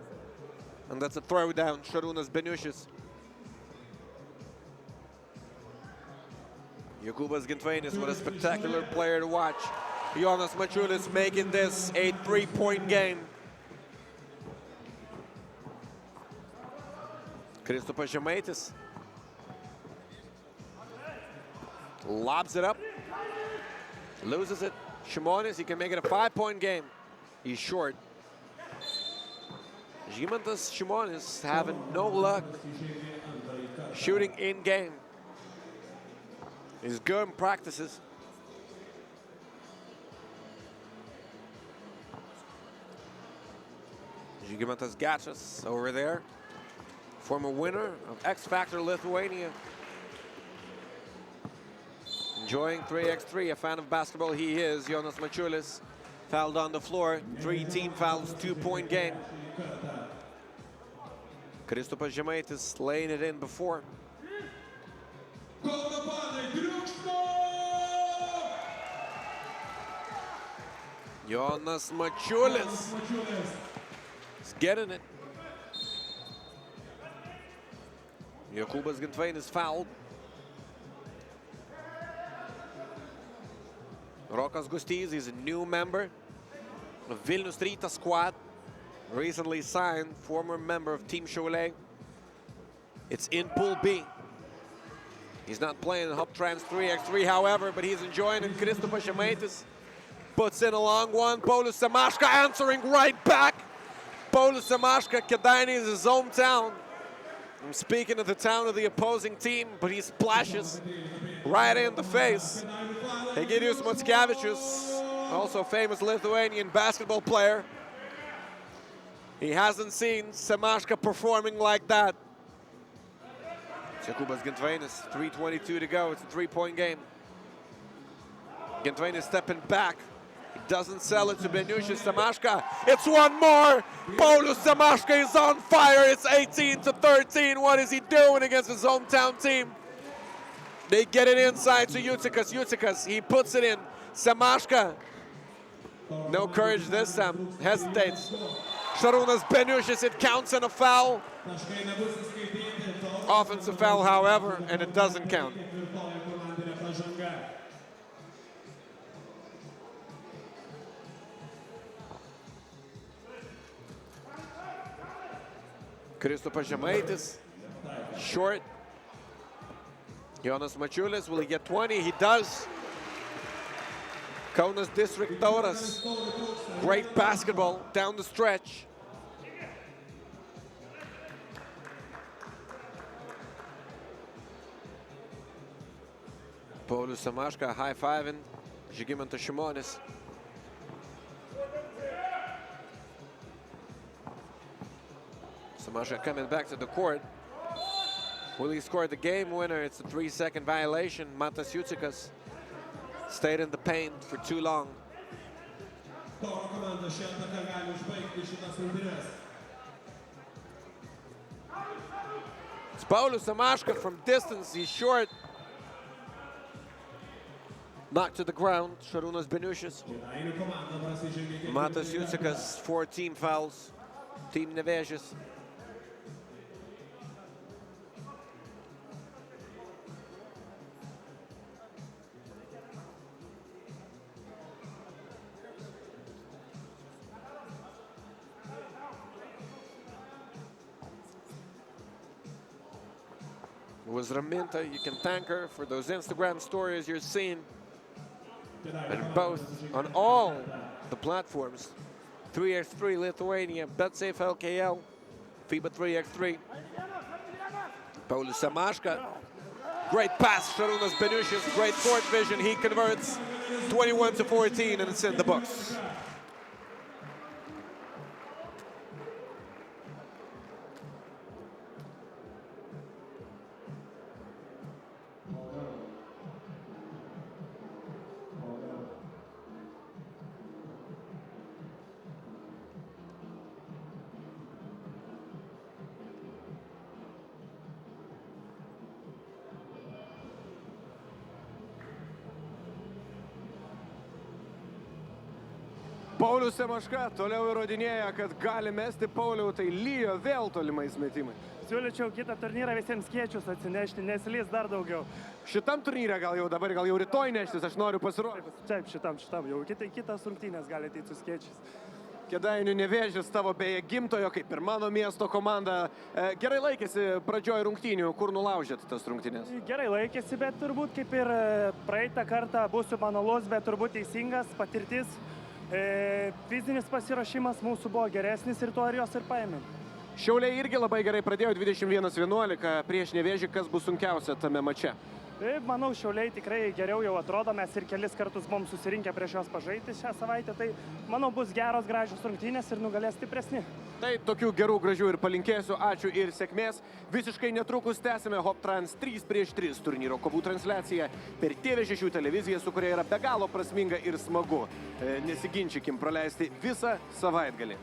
And that's a throwdown. Šarūnas Beniušis. Jokūbas Gintvainis, what a spectacular player to watch. Jonas Mačiulis making this a 3-point game. Kristupas Žemaitis lobs it up, loses it. Šimonis, he can make it a 5-point game. He's short. Žymantas Šimonis having no luck shooting in game. He's good in practices. Žygimantas Gečas over there. Former winner of X Factor Lithuania. Enjoying 3x3, a fan of basketball he is. Jonas Mačiulis fouled on the floor. 3 team fouls, 2-point game. Kristupas Žemaitis laying it in before. Jonas Mačiulis is getting it. Jokūbas Gintvainis fouled. Rokas Gustys, he's a new member of Vilnius Rytas squad. Recently signed, former member of Team Šiauliai. It's in Pool B. He's not playing in Hoptrans 3x3, however, but he's enjoying it. Kristupas Žemaitis puts in a long one. Paulius Samaška answering right back. Paulius Samaška, Kėdainiai is his hometown. I'm speaking of the town of the opposing team, but he splashes right in the face. Egidijus Mockevičius, also a famous Lithuanian basketball player. He hasn't seen Samaška performing like that. Jokūbas Gintvainis, 3:22 to go. It's a 3-point game. Gintvainis stepping back. He doesn't sell it to Beniušis. Samaška, it's one more. Paulius Samaška is on fire. It's 18-13. What is he doing against his hometown team? They get it inside to Jucikas. Jucikas, he puts it in. Samaška, no courage this time, hesitates. Šarūnas Beniušis, it counts in a foul. Offensive foul, however, and it doesn't count. Kristupas Žemaitis, short. Jonas Mačiulis, will he get 20? He does. Kaunas District Tauras, great basketball down the stretch. Paulius Samaška high-fiving Žygimantas Šimonis. Samaška coming back to the court. Will he score the game winner? It's a 3-second violation. Matas Jucikas stayed in the paint for too long. It's Paulius Samaška from distance. He's short. Knocked to the ground. Šarūnas Beniušis. Matas Jucikas, 4 team fouls. Team Nevežis. It was Raminta. You can thank her for those Instagram stories you're seeing. And both, on all the platforms, 3x3 Lithuania, BetSafe LKL, FIBA 3x3. Paulius Samaška, great pass, Šarūnas Beniušis, great court vision, he converts 21-14, and it's in the books. Paulius Semaška toliau įrodinėja, kad gali mesti. Pauliau, tai lyjo vėl tolimais metimai. Siūlyčiau kitą turnyrą visiems skėčius atsinešti, neslys dar daugiau. Šitam turnyre gal jau rytoj neštis, aš noriu pasirodyti. Taip, šitam jau. Kitas rungtynės gali ateiti su skėčiais. Kėdainių Nevėžis, tavo beje gimtojo, kaip ir mano miesto komanda. Gerai laikėsi pradžioj rungtynių, kur nulaužėt tas rungtynės? Gerai laikėsi, bet turbūt kaip ir praeitą kartą būsiu banalus, bet turbūt teisingas patirtis. Fizinis pasiruošimas mūsų buvo geresnis ir tuo ir jos ir paėmėm. Šiauliai irgi labai gerai pradėjo 21-11 prieš Nevėžį. Kas bus sunkiausia tame mače? Manau, Šiauliai tikrai geriau jau atrodo, mes ir kelis kartus buvom susirinkę prieš jos pažaisti šią savaitę, tai manau bus geros, gražios rungtynės ir nugalės stipresni. Tai tokių gerų, gražių ir palinkėsiu, ačiū ir sėkmės. Visiškai netrukus tęsime Hoptrans 3x3 turnyro kovų transliaciją per TV6 televiziją, su kuria yra be galo prasminga ir smagu. Nesiginčykim praleisti visą savaitgalį.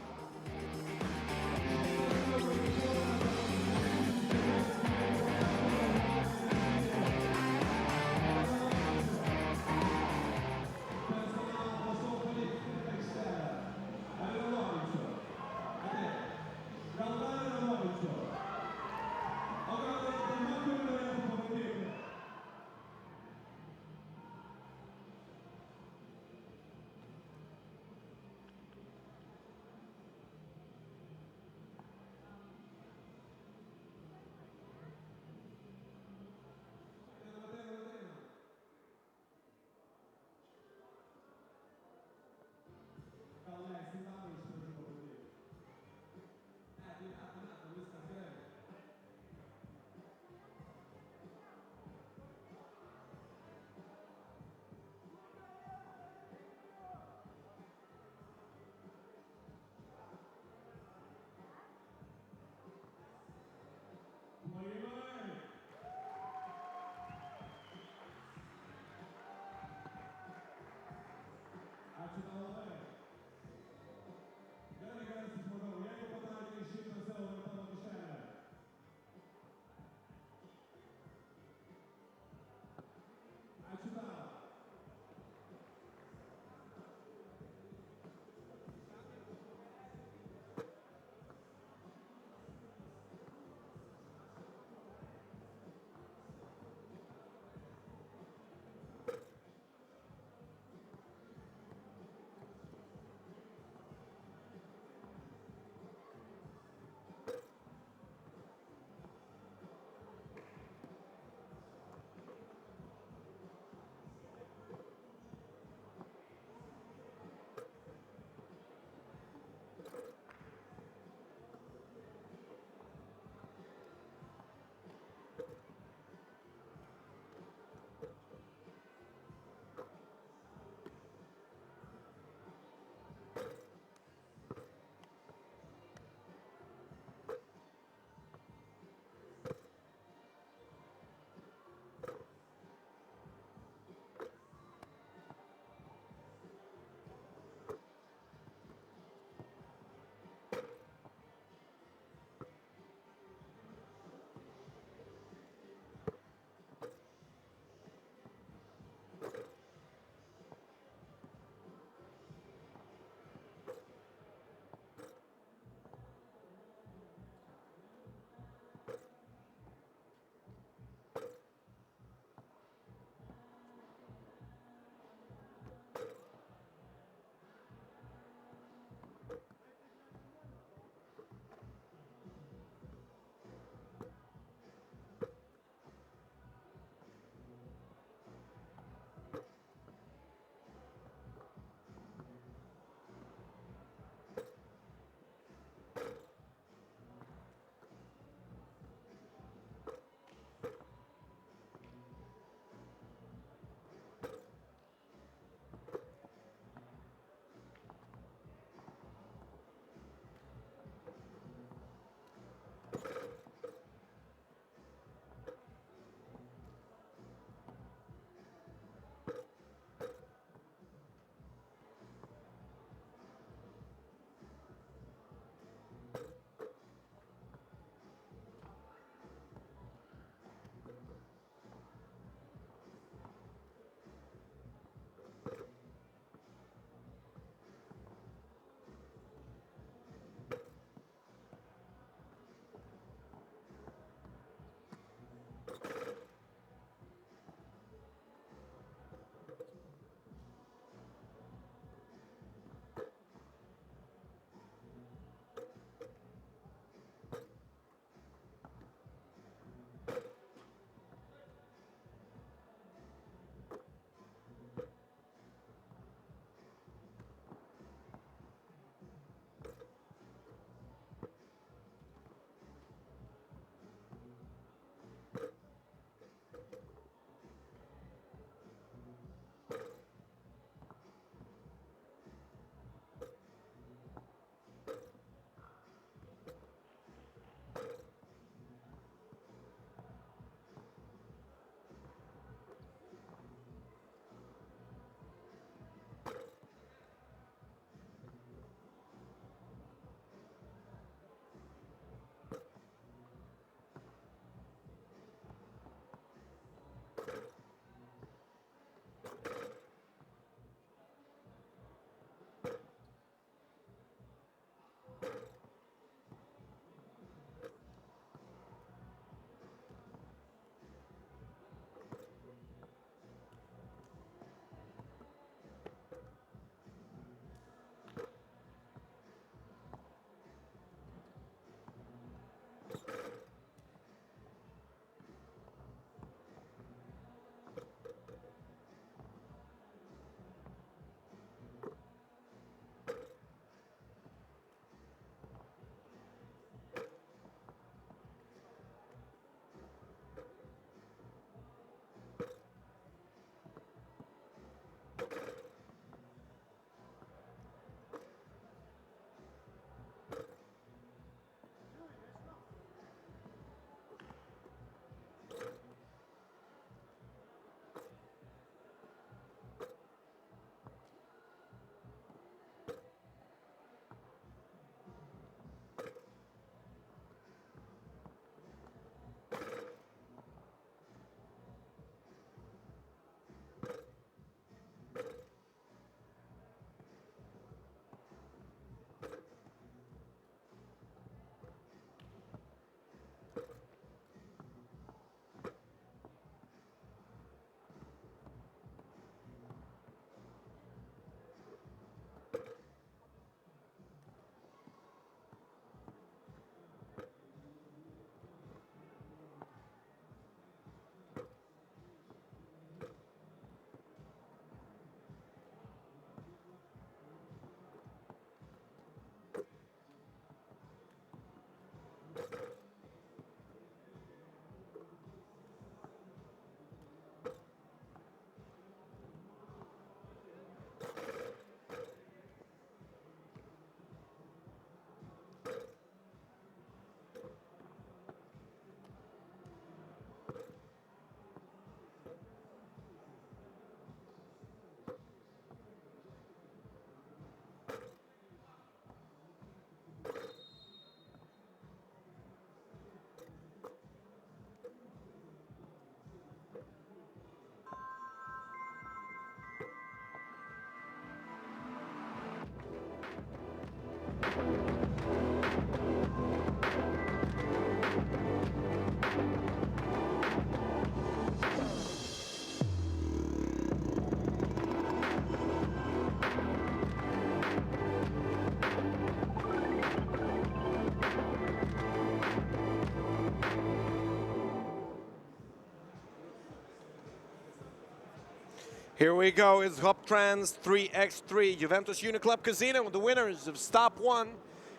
Here we go, it's Hoptrans 3x3 Juventus Uniclub Casino, the winners of Stop-1,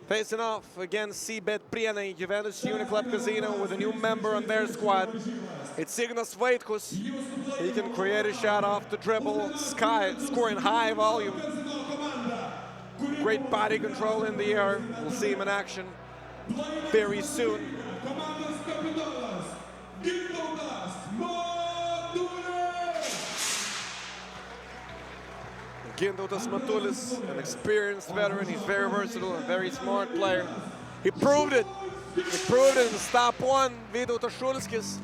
facing off against Cbet Prienai Juventus Uniclub Casino with a new member on their squad. It's Ignas Vaitkus. He can create a shot off the dribble, scoring high volume. Great body control in the air. We'll see him in action very soon. Gintautas Matulis, an experienced veteran. He's very versatile, a very smart player. He proved it. He proved it in the Stop-1. Vytautas Šulskis,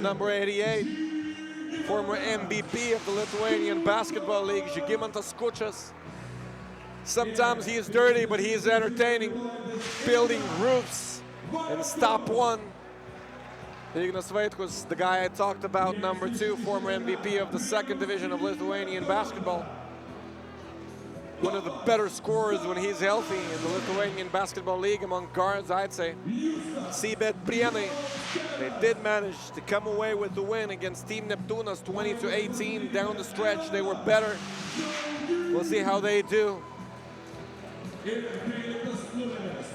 number 88, former MVP of the Lithuanian Basketball League, Žygimantas Kučas. Sometimes he is dirty, but he is entertaining, building roofs in Stop-1. Ignas Vaitkus, the guy I talked about, number 2, former MVP of the 2nd division of Lithuanian basketball. One of the better scorers when he's healthy in the Lithuanian Basketball League among guards, I'd say. Cbet Prienai, they did manage to come away with the win against Team Neptūnas, 20-18. Down the stretch, they were better. We'll see how they do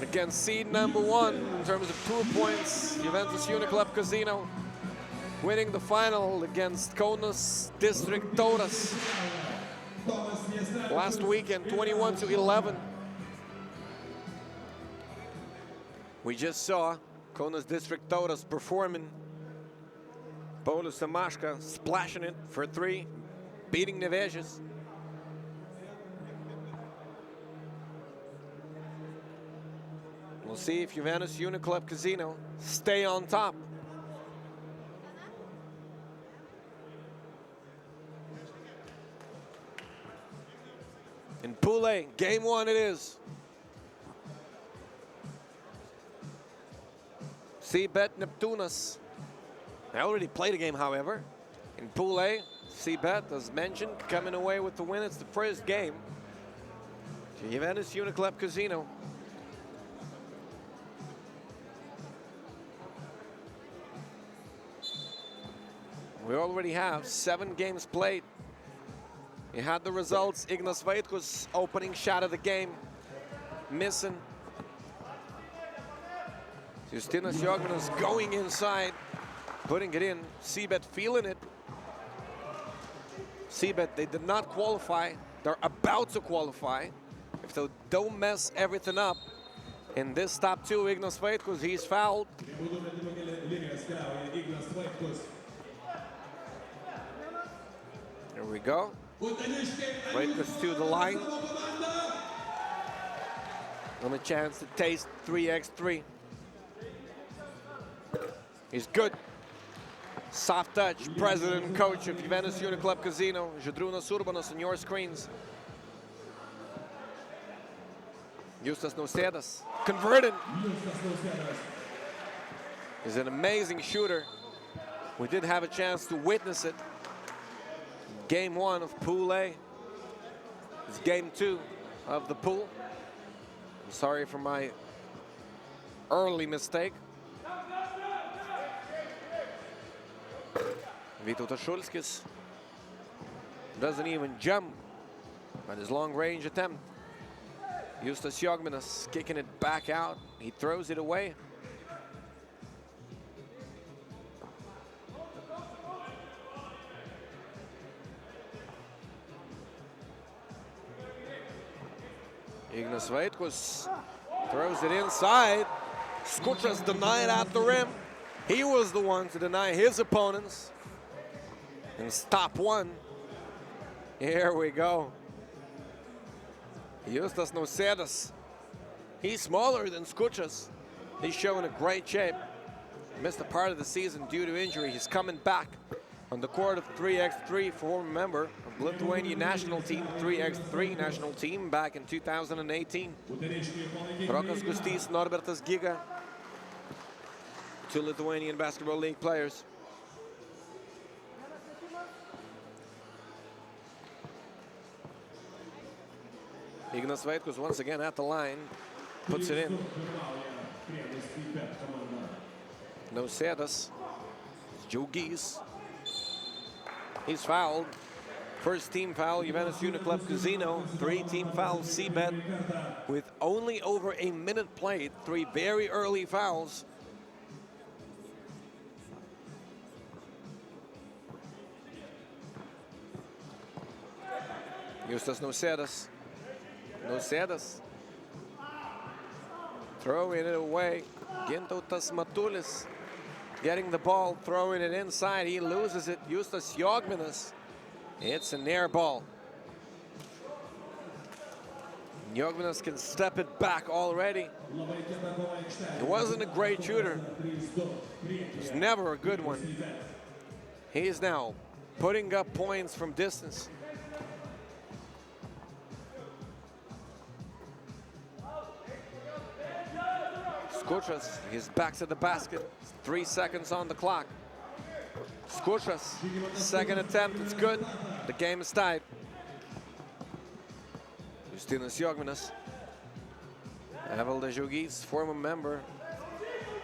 against seed number 1 in terms of tour points. Juventus Uniclub Casino winning the final against Kaunas District Tauras last weekend, 21-11. We just saw Kaunas District Tauras performing. Paulius Samashka splashing it for 3, beating Nevežis. We'll see if Juventus Uniclub Casino stay on top. In Pool A, game 1 it is. Cbet Neptūnas. I already played a game, however. In Pool A, Cbet, as mentioned, coming away with the win. It's the first game to Juventus Uniclub Casino. We already have 7 games played. You had the results. Ignas Vaitkus, opening shot of the game, missing. Justinas Jogmanas going inside, putting it in. Cbet feeling it. Cbet, they did not qualify. They're about to qualify. If they don't mess everything up in this Stop-2, Ignas Vaitkus, he's fouled. Here we go. Vaitkus to the line. And a chance to taste 3x3. He's good. Soft touch, president and coach of Juventus Uniclub Casino, Žydrūnas Urbanas on your screens. Justas Nausėdas converted. He's an amazing shooter. We did have a chance to witness it. Game 1 of Pool A. It's game 2 of the pool. I'm sorry for my early mistake. Vytautas Šulskis doesn't even jump on his long-range attempt. Justas Jogmanas kicking it back out. He throws it away. Ignas Vaitkus throws it inside. Skučas denied at the rim. He was the one to deny his opponents. And Stop-1. Here we go. Justas Nausėdas. He's smaller than Skučas. He's showing a great shape. Missed a part of the season due to injury. He's coming back on the court of 3x3, former member of Lithuanian national team, 3x3 national team back in 2018. Rokas Gustys, Norbertas Giga, 2 Lithuanian Basketball League players. Ignas Vaitkus once again at the line, puts it in. Nausėdas, Džiaugys. He's fouled. First team foul, Juventus Uniclub Casino. 3 team fouls, Cbet. With only over a minute played, 3 very early fouls. Justas Nausėdas. Nausėdas. Throwing it away. Gintautas Matulis getting the ball, throwing it inside. He loses it. Justas Jogminas. It's an air ball. Jogminas can step it back already. He wasn't a great shooter. He's never a good one. He is now putting up points from distance. Skučas, he's back to the basket. 3 seconds on the clock. Skučas, second attempt, it's good. The game is tied. Justinas Jogminas. Evaldas Žiaugys, former member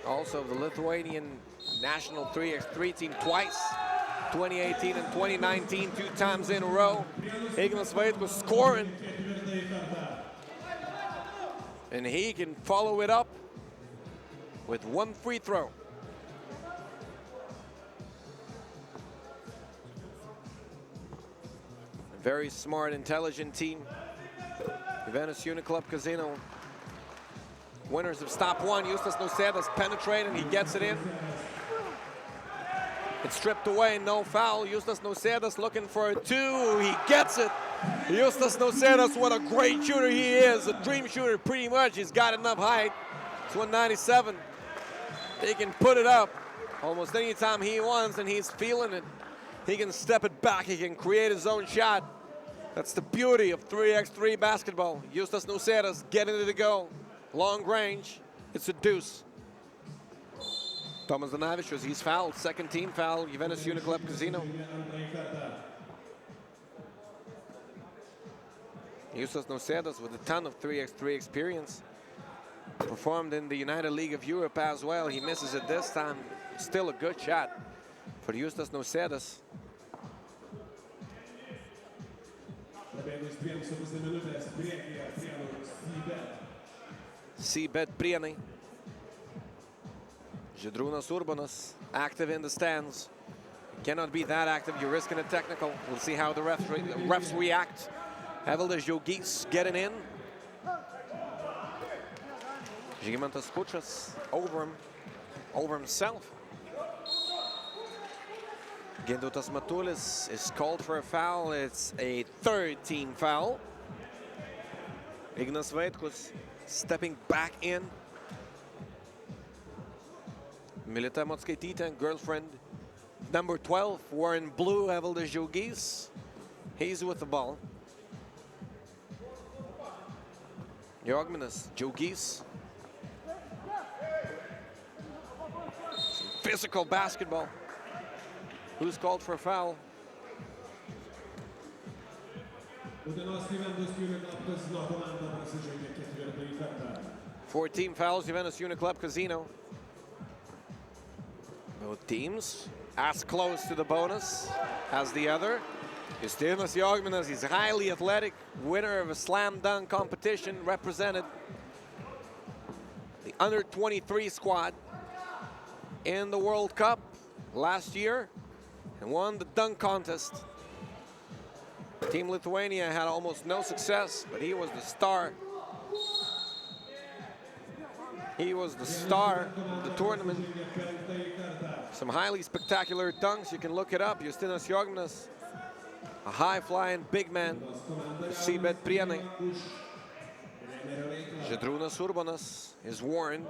also of the Lithuanian national 3x3 team twice. 2018 and 2019, 2 times in a row. Ignas Vaitkus scoring. And he can follow it up with 1 free throw. A very smart, intelligent team. Juventus Uniclub Casino. Winners of Stop-1. Justas Nausėdas penetrating, he gets it in. It's stripped away, no foul. Justas Nausėdas looking for a 2. He gets it. Justas Nausėdas, what a great shooter he is. A dream shooter, pretty much. He's got enough height. It's 197. He can put it up almost any time he wants, and he's feeling it. He can step it back. He can create his own shot. That's the beauty of 3x3 basketball. Justas Nausėdas getting it to go. Long range. It's a deuce. Tomas Danavičius, he's fouled. Second team foul, Juventus Uniclub Casino. Justas Nausėdas with a ton of 3x3 experience. Performed in the United League of Europe as well. He misses it this time. Still a good shot for Justas Nausėdas. Cbet Prienai. Žydrūnas Urbanas active in the stands. Cannot be that active, you're risking a technical. We'll see how the refs react. Evaldas Žiaugys getting in. Žygimantas Skučas over himself. Gintautas Matulis is called for a foul. It's a 3rd team foul. Ignas Vaitkus stepping back in. Milita Motskaitytė, girlfriend. Number 12, wearing blue, Evaldas Žiaugys. He's with the ball. Jogminas, Žiaugys. Physical basketball. Who's called for a foul? 4 team fouls, Juventus Uniclub Casino. Both teams as close to the bonus as the other. Justinas Jogminas, he's highly athletic, winner of a slam dunk competition, represented the under-23 squad in the World Cup last year and won the dunk contest. Team Lithuania had almost no success, but he was the star. He was the star of the tournament. Some highly spectacular dunks, you can look it up. Justinas Jogminas, a high-flying big man. Cbet Prienai. Žydrūnas Urbanas is warned.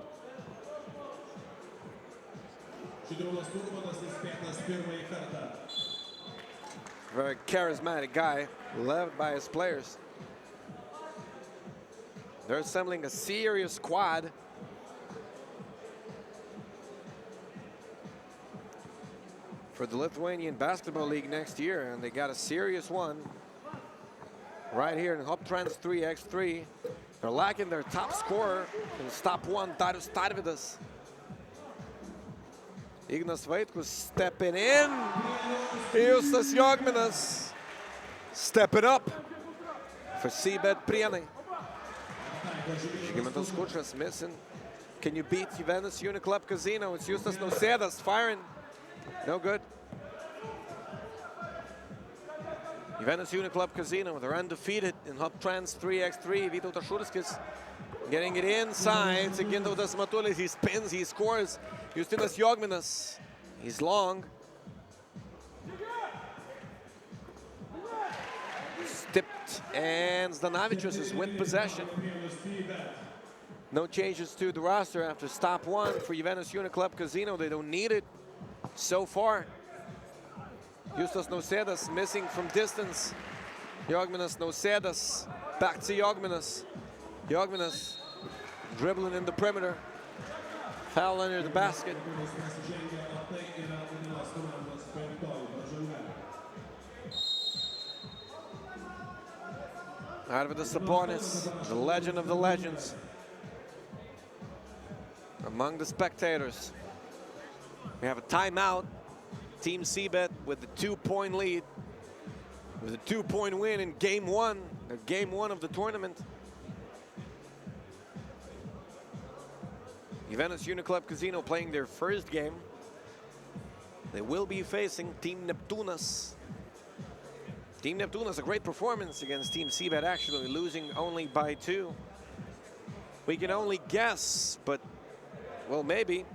Very charismatic guy, loved by his players. They're assembling a serious squad. For the Lithuanian Basketball League next year, and they got a serious one right here in Hoptrans 3x3. They're lacking their top scorer in Stop-1, Tauras. Ignas Vaitkus stepping in. Justas Jogminas stepping up for Cbet Prienai. Žygimantas Kučas missing. Can you beat Juventus Uniclub Casino? It's Justas Nausėdas firing. No good. Juventus Uniclub Casino, they're undefeated in Hoptrans 3x3. Vytautas Šurskis getting it inside to Gintautas Matulis. He spins, he scores. Justinas Jogminas, he's long. Stipped, and Zdanavičius is with possession. No changes to the roster after Stop-1 for Juventus Uniclub Casino. They don't need it so far. Justas Nausėdas missing from distance. Jogminas Nausėdas, back to Jogminas. Jogminas dribbling in the perimeter. Foul under the basket. Arvydas Sabonis, the legend of the legends, among the spectators. We have a timeout. Team Cbet with the 2-point lead, with a 2-point win in game one of the tournament. Juventus Uniclub Casino playing their first game. They will be facing Team Neptūnas. Team Neptūnas, a great performance against Team Cbet, actually losing only by 2. We can only guess, but, well, maybe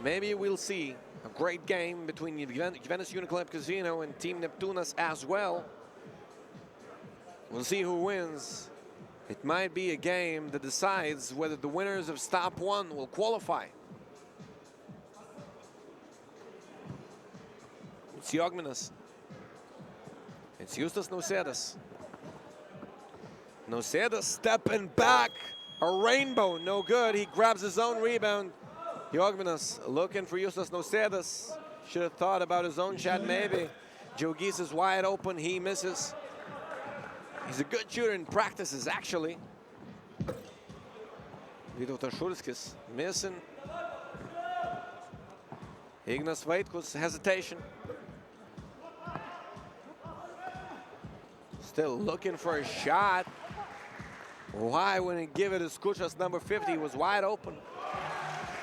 we'll see a great game between Juventus Uniclub Casino and Team Neptūnas as well. We'll see who wins. It might be a game that decides whether the winners of Stop-1 will qualify. It's Jogminas. It's Justas Nausėdas. Nausėdas stepping back. A rainbow, no good. He grabs his own rebound. Jogminas looking for Justas Nausėdas. Should have thought about his own shot maybe. Džiaugys is wide open, he misses. He's a good shooter in practices, actually. Vytautas Šurskis missing. Ignas Vaitkus, hesitation. Still looking for a shot. Why wouldn't he give it to Kučas, number 50? He was wide open.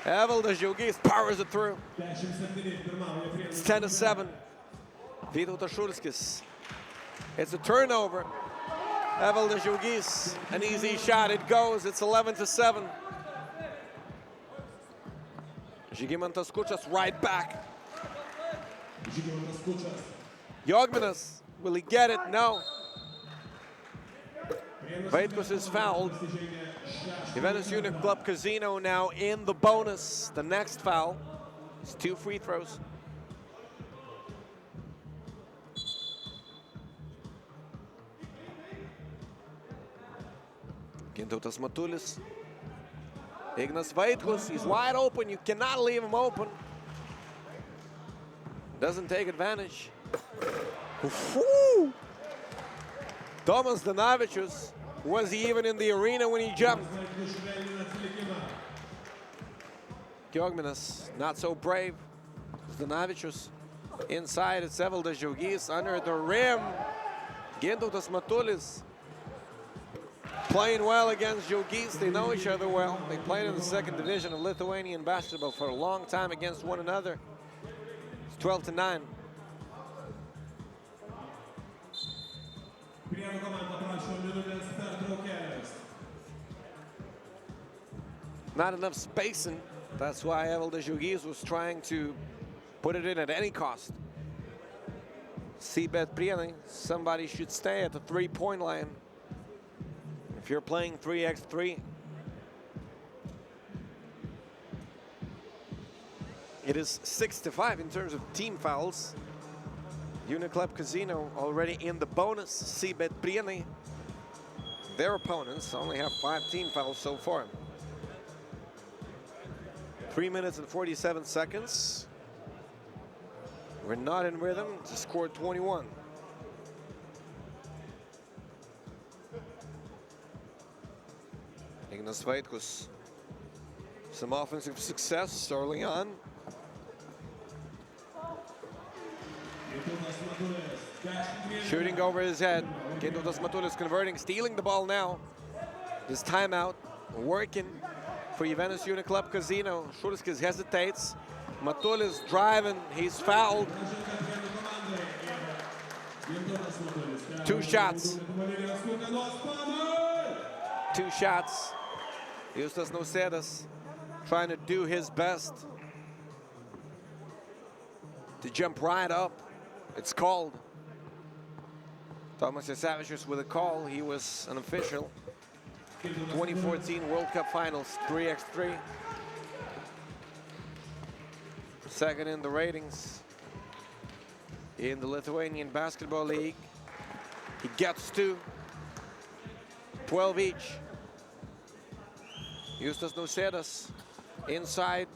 Evaldas Džiaugys powers it through. It's 10-7. Vytautas Šurskis. It's a turnover. Evaldas Džiaugys, an easy shot. It goes. It's 11-7. Žygimantas Kučas right back. Jogminas, will he get it? No. Vaitkus is fouled. Juventus Uniclub Casino now in the bonus. The next foul is 2 free throws. Gintautas Matulis. Ignas Vaitkus, he's wide open. You cannot leave him open. Doesn't take advantage. Tomas Zdanavičius, was he even in the arena when he jumped? Jogminas, not so brave. Zdanavičius inside, it's Evaldas Džiaugys under the rim. Gintautas Matulis playing well against Džiaugys. They know each other well. They played in the 2nd division of Lithuanian basketball for a long time against one another. It's 12-9. Not enough spacing. That's why Evaldas Džiaugys was trying to put it in at any cost. Cbet Prienai, somebody should stay at the 3-point line. If you're playing 3x3, it is 6-5 in terms of team fouls. Uniclub Casino already in the bonus. Cbet Prienai, their opponents, only have 5 team fouls so far. 3 minutes and 47 seconds. We're not in rhythm to score 21. Ignas Vaitkus Some offensive success early on. Shooting over his head. Gintautas Matulis converting, stealing the ball now. This timeout, working for Juventus Uniclub Casino. Šulskis hesitates. Matulis driving, he's fouled. 2 shots. 2 shots. Justas Nausėdas trying to do his best to jump right up. It's called. Tomas Jasevičius with a call. He was an official. 2014 World Cup Finals, 3x3. Second in the ratings in the Lithuanian Basketball League. He gets 2. 12 each. Justas Nausėdas inside.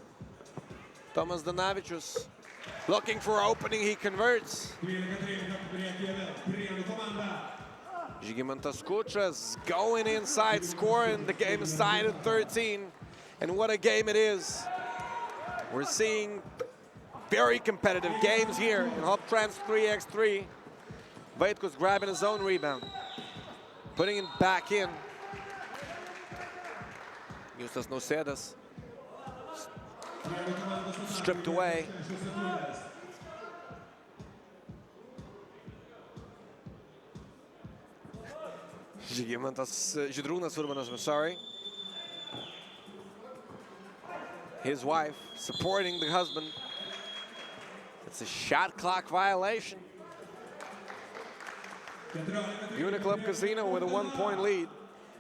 Tomas Danavičius looking for opening, he converts. Žygimantas Kučas going inside, scoring. The game is tied at 13. And what a game it is. We're seeing very competitive games here in Hoptrans 3x3. Vaitkus grabbing his own rebound, putting it back in. Justas Nausėdas stripped away. Žydrūnas Urbanas, I'm sorry. His wife supporting the husband. It's a shot clock violation. Uniclub Casino with a 1-point lead.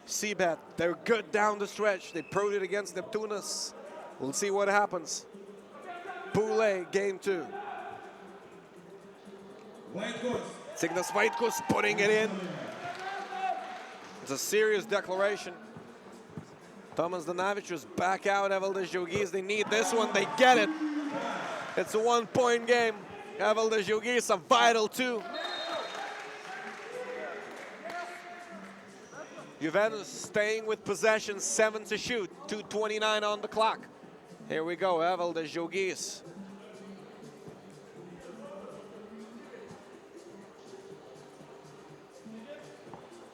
Cbet, they're good down the stretch. They proved it against Neptūnas. We'll see what happens. Poulet, game 2. Signas Vaitkus putting it in. It's a serious declaration. Tomas Danavičius back out. Evaldas Žiaugys, they need this one. They get it. It's a 1-point game. Evaldas Žiaugys, a vital 2. Juventus staying with possession, 7 to shoot, 2:29 on the clock. Here we go, Evaldas Žiaugys.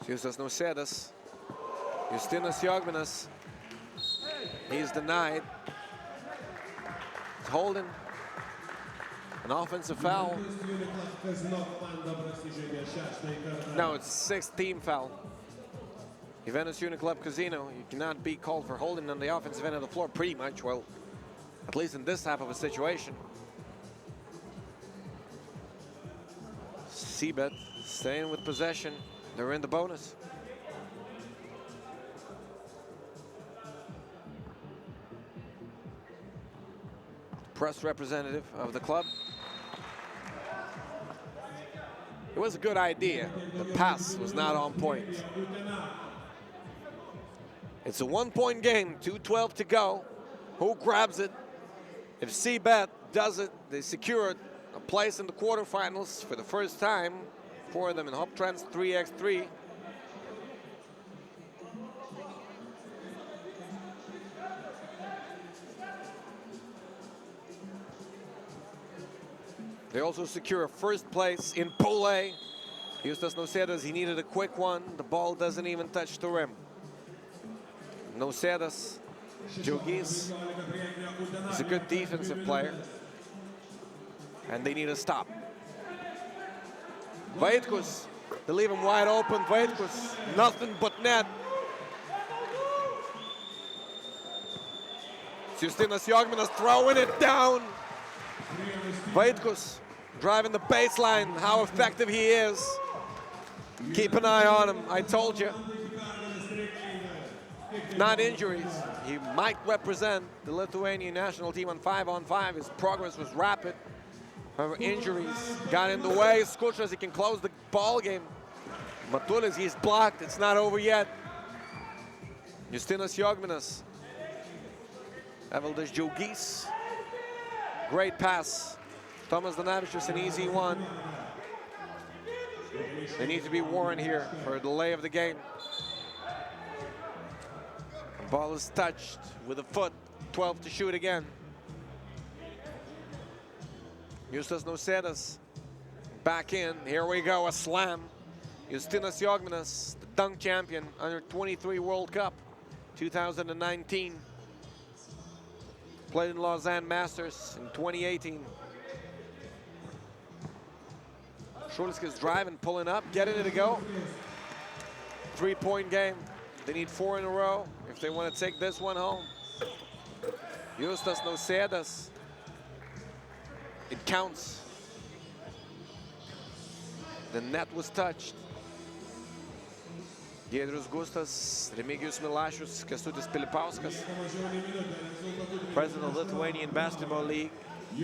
Justas Nausėdas. Justinas Jogminas. He's denied. It's holding. An offensive foul. No, it's 6th team foul. Juventus Uniclub Casino, you cannot be called for holding on the offensive end of the floor pretty much, well, at least in this type of a situation. Cbet staying with possession. They're in the bonus. Press representative of the club. It was a good idea. The pass was not on point. It's a 1-point game, 2:12 to go. Who grabs it? If Cbet does it, they secure a place in the quarterfinals for the first time for them in Hoptrans 3x3. They also secure a first place in Poulet. Justas Nausėdas, he needed a quick one. The ball doesn't even touch the rim. Nausėdas, Žiaugys, he's a good defensive player. And they need a stop. Vaitkus, they leave him wide open. Vaitkus, nothing but net. Justinas Jogminas throwing it down. Vaitkus driving the baseline, how effective he is. Keep an eye on him, I told you. Not injuries, he might represent the Lithuanian national team on 5-on-5. His progress was rapid. However, injuries got in the way. Skučas, he can close the ball game. Matulis, he's blocked. It's not over yet. Justinas Jogminas. Evaldas Žiaugys. Great pass. Tomas Danavičius, an easy one. They need to be warned here for a delay of the game. The ball is touched with a foot 12 to shoot again. Justas Nausėdas back in. Here we go, a slam. Justinas Jogminas, the dunk champion, under 23 World Cup, 2019. Played in Lausanne Masters in 2018. Šulskis driving, pulling up, getting it to go. 3-point game. They need 4 in a row if they want to take this one home. Justas Nausėdas. It counts. The net was touched. Giedrius Gustas, Remigijus Milašius, Kęstutis Pilipauskas. President of the Lithuanian Basketball League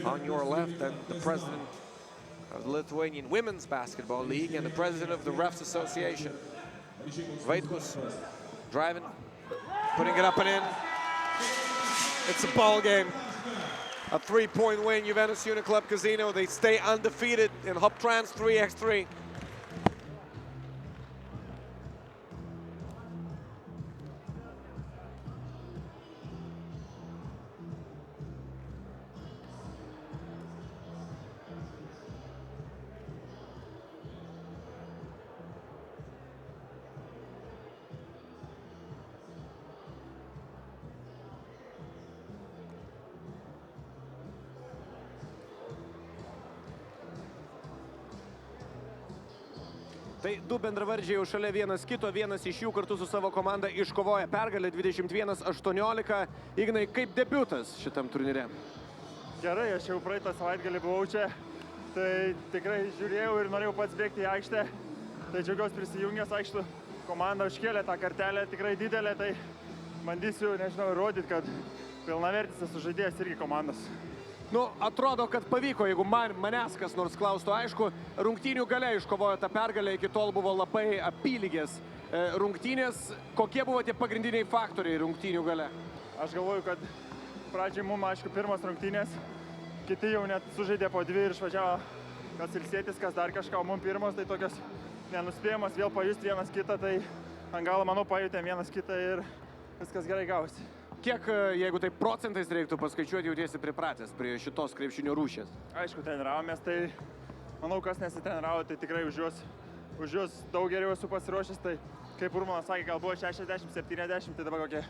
on your left, and the president of the Lithuanian Women's Basketball League and the president of the Refs Association. Vaitkus driving, putting it up and in. It's a ball game. A 3-point win, Juventus Uniclub Casino. They stay undefeated in Hoptrans 3x3. Tai du bendravardžiai jau šalia vienas kito, vienas iš jų kartu su savo komanda iškovoja pergalę 21-18. Ignai, kaip debiutas šitam turnyre? Gerai, aš jau praeitą savaitgalį buvau čia, tai tikrai žiūrėjau ir norėjau pats bėgti į aikštę. Tai džiaugiuosi prisijungęs, aikštų komanda užkėlė tą kartelę tikrai didelę, tai bandysiu, nežinau, įrodyti, kad pilnavertis esu žaidėjas irgi komandos. Nu, atrodo, kad pavyko, jeigu manęs kas nors klaustų, aišku, rungtynių gale iškovojo tą pergalę, iki tol buvo labai apylygės rungtynės. Kokie buvo tie pagrindiniai faktoriai rungtynių gale? Aš galvoju, kad pradžiai mums, aišku, pirmas rungtynės, kiti jau net sužaidė po 2 ir išvažiavo kas ilsėtis, kas dar kažką, o mums pirmos, tai tokios nenuspėjamas, vėl pajusti vienas kitą, tai ant galo, manau, pajutėm vienas kitą ir viskas gerai gavosi. Kiek, jeigu tai procentais reiktų paskaičiuoti, jautiesi pripratęs prie šitos krepšinio rūšies? Aišku, treniravomės, tai manau, kas nesitreniravo, tai tikrai už juos daug geriau esu pasiruošęs, tai kaip Urmanas sakė, gal buvo 60-70, tai dabar kokie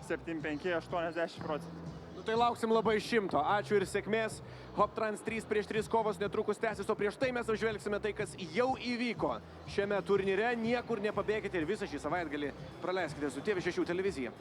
75-80%. Nu, tai lauksim labai 100. Ačiū ir sėkmės. Hoptrans 3x3 kovos netrukus tęsis, o prieš tai mes apžvelgsime tai, kas jau įvyko šiame turnyre. Niekur nepabėkite ir visą šį savaitgalį praleiskite su TV6 televizija.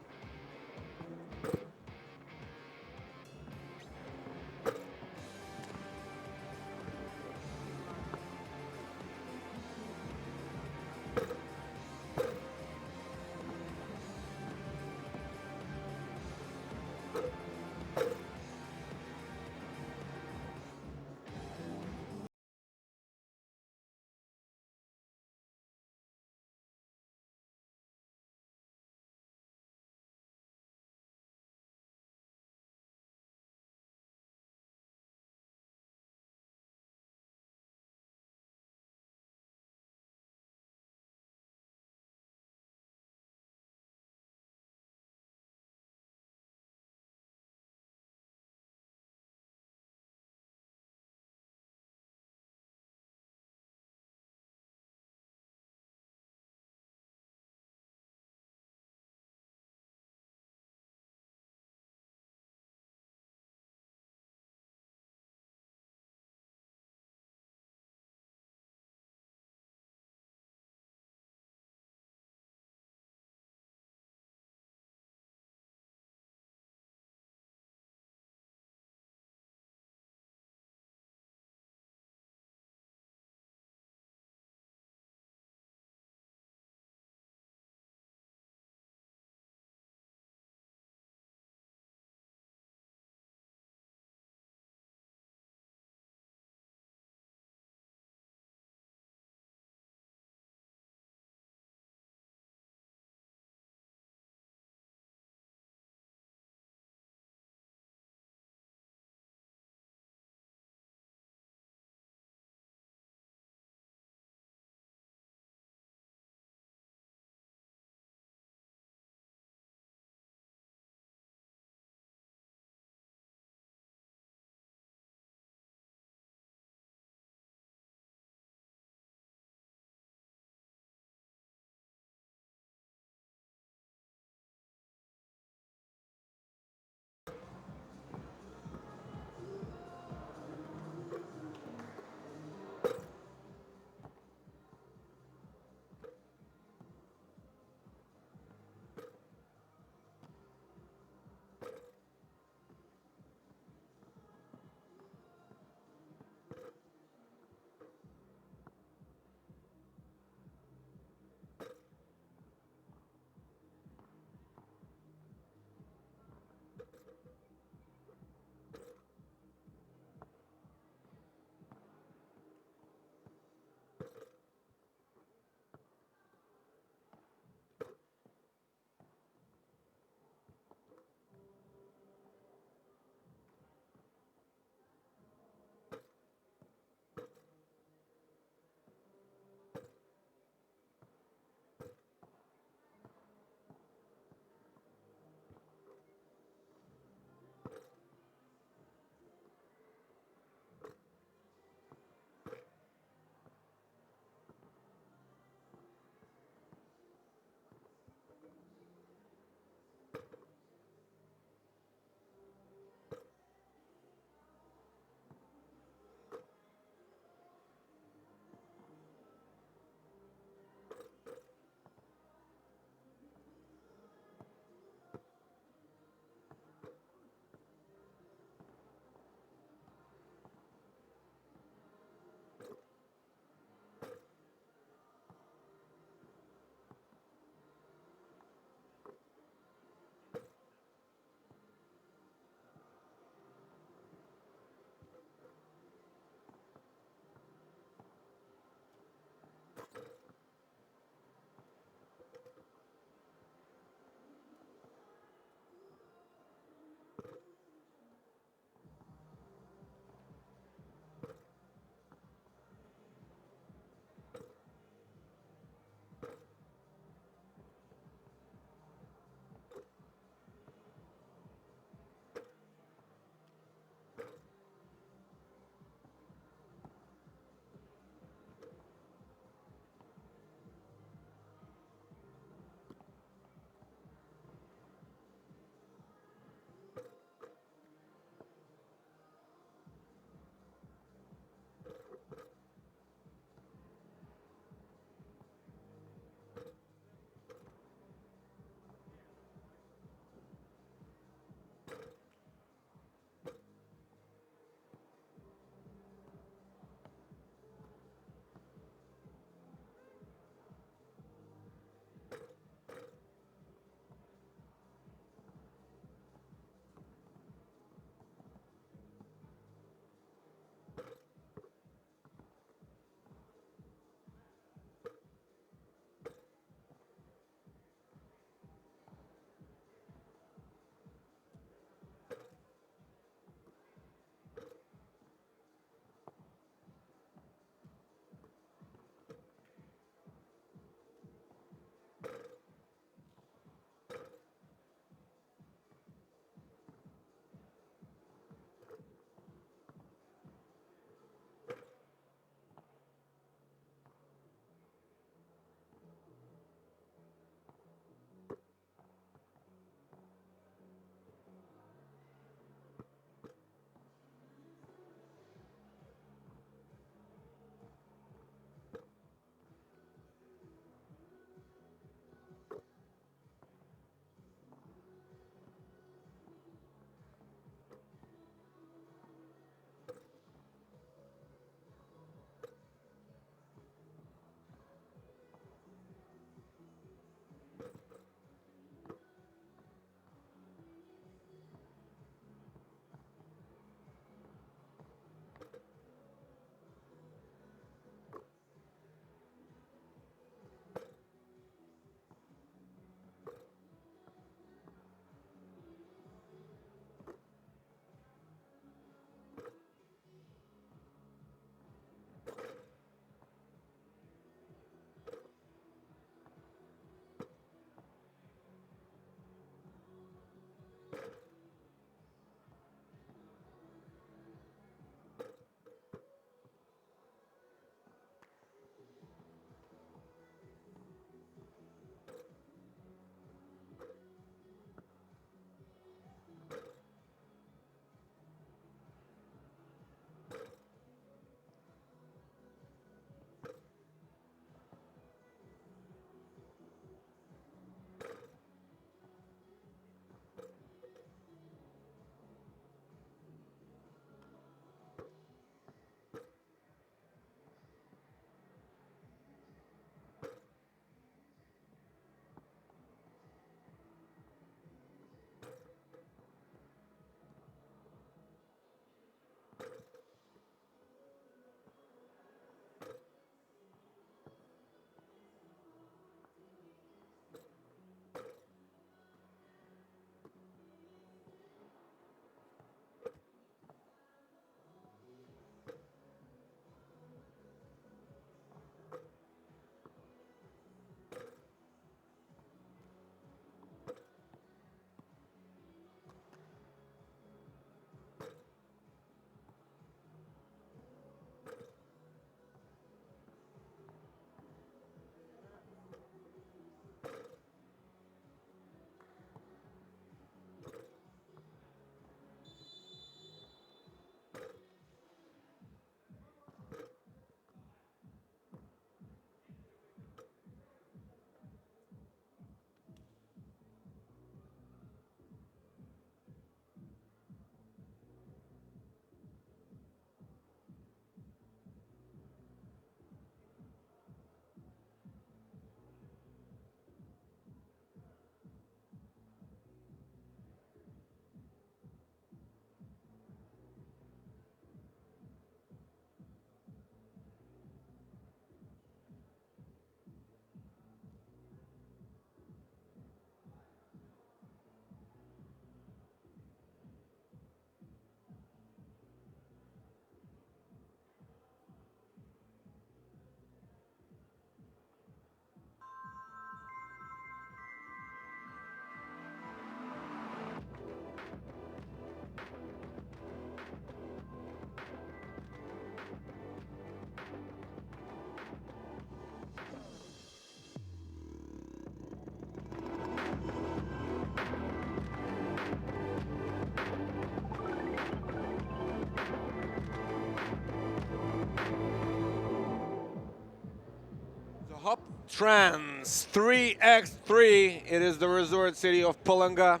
Hoptrans 3x3. It is the resort city of Palanga.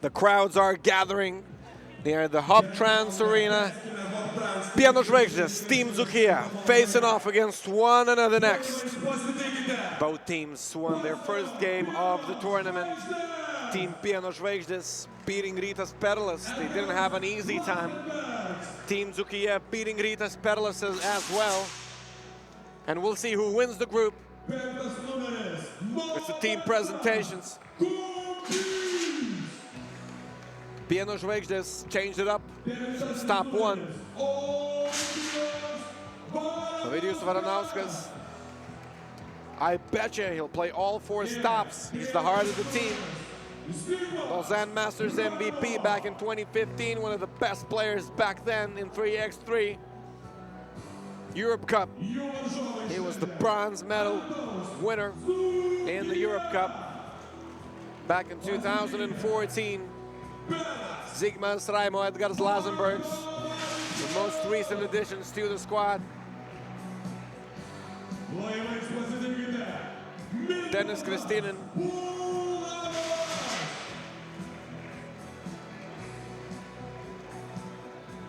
The crowds are gathering near the Hoptrans arena. Pieno Žvaigždės, Team Zukia, facing off against one another next. Both teams won their first game of the tournament. Team Pieno Žvaigždės beating Rytas-Perlas. They didn't have an easy time. Team Zukia beating Rytas-Perlas as well. And we'll see who wins the group. It's the team presentations. Pieno Žvaigždės changed it up. Stop-1. Ovidijus Varanauskas. I betcha he'll play all 4 stops. He's the heart of the team. Lausanne Masters MVP back in 2015. One of the best players back then in 3x3. Europe Cup. He was the bronze medal winner in the Europe Cup back in 2014. Zygmas, Raimo, Edgars Lazenbergs, the most recent additions to the squad. Dennis Kristinen.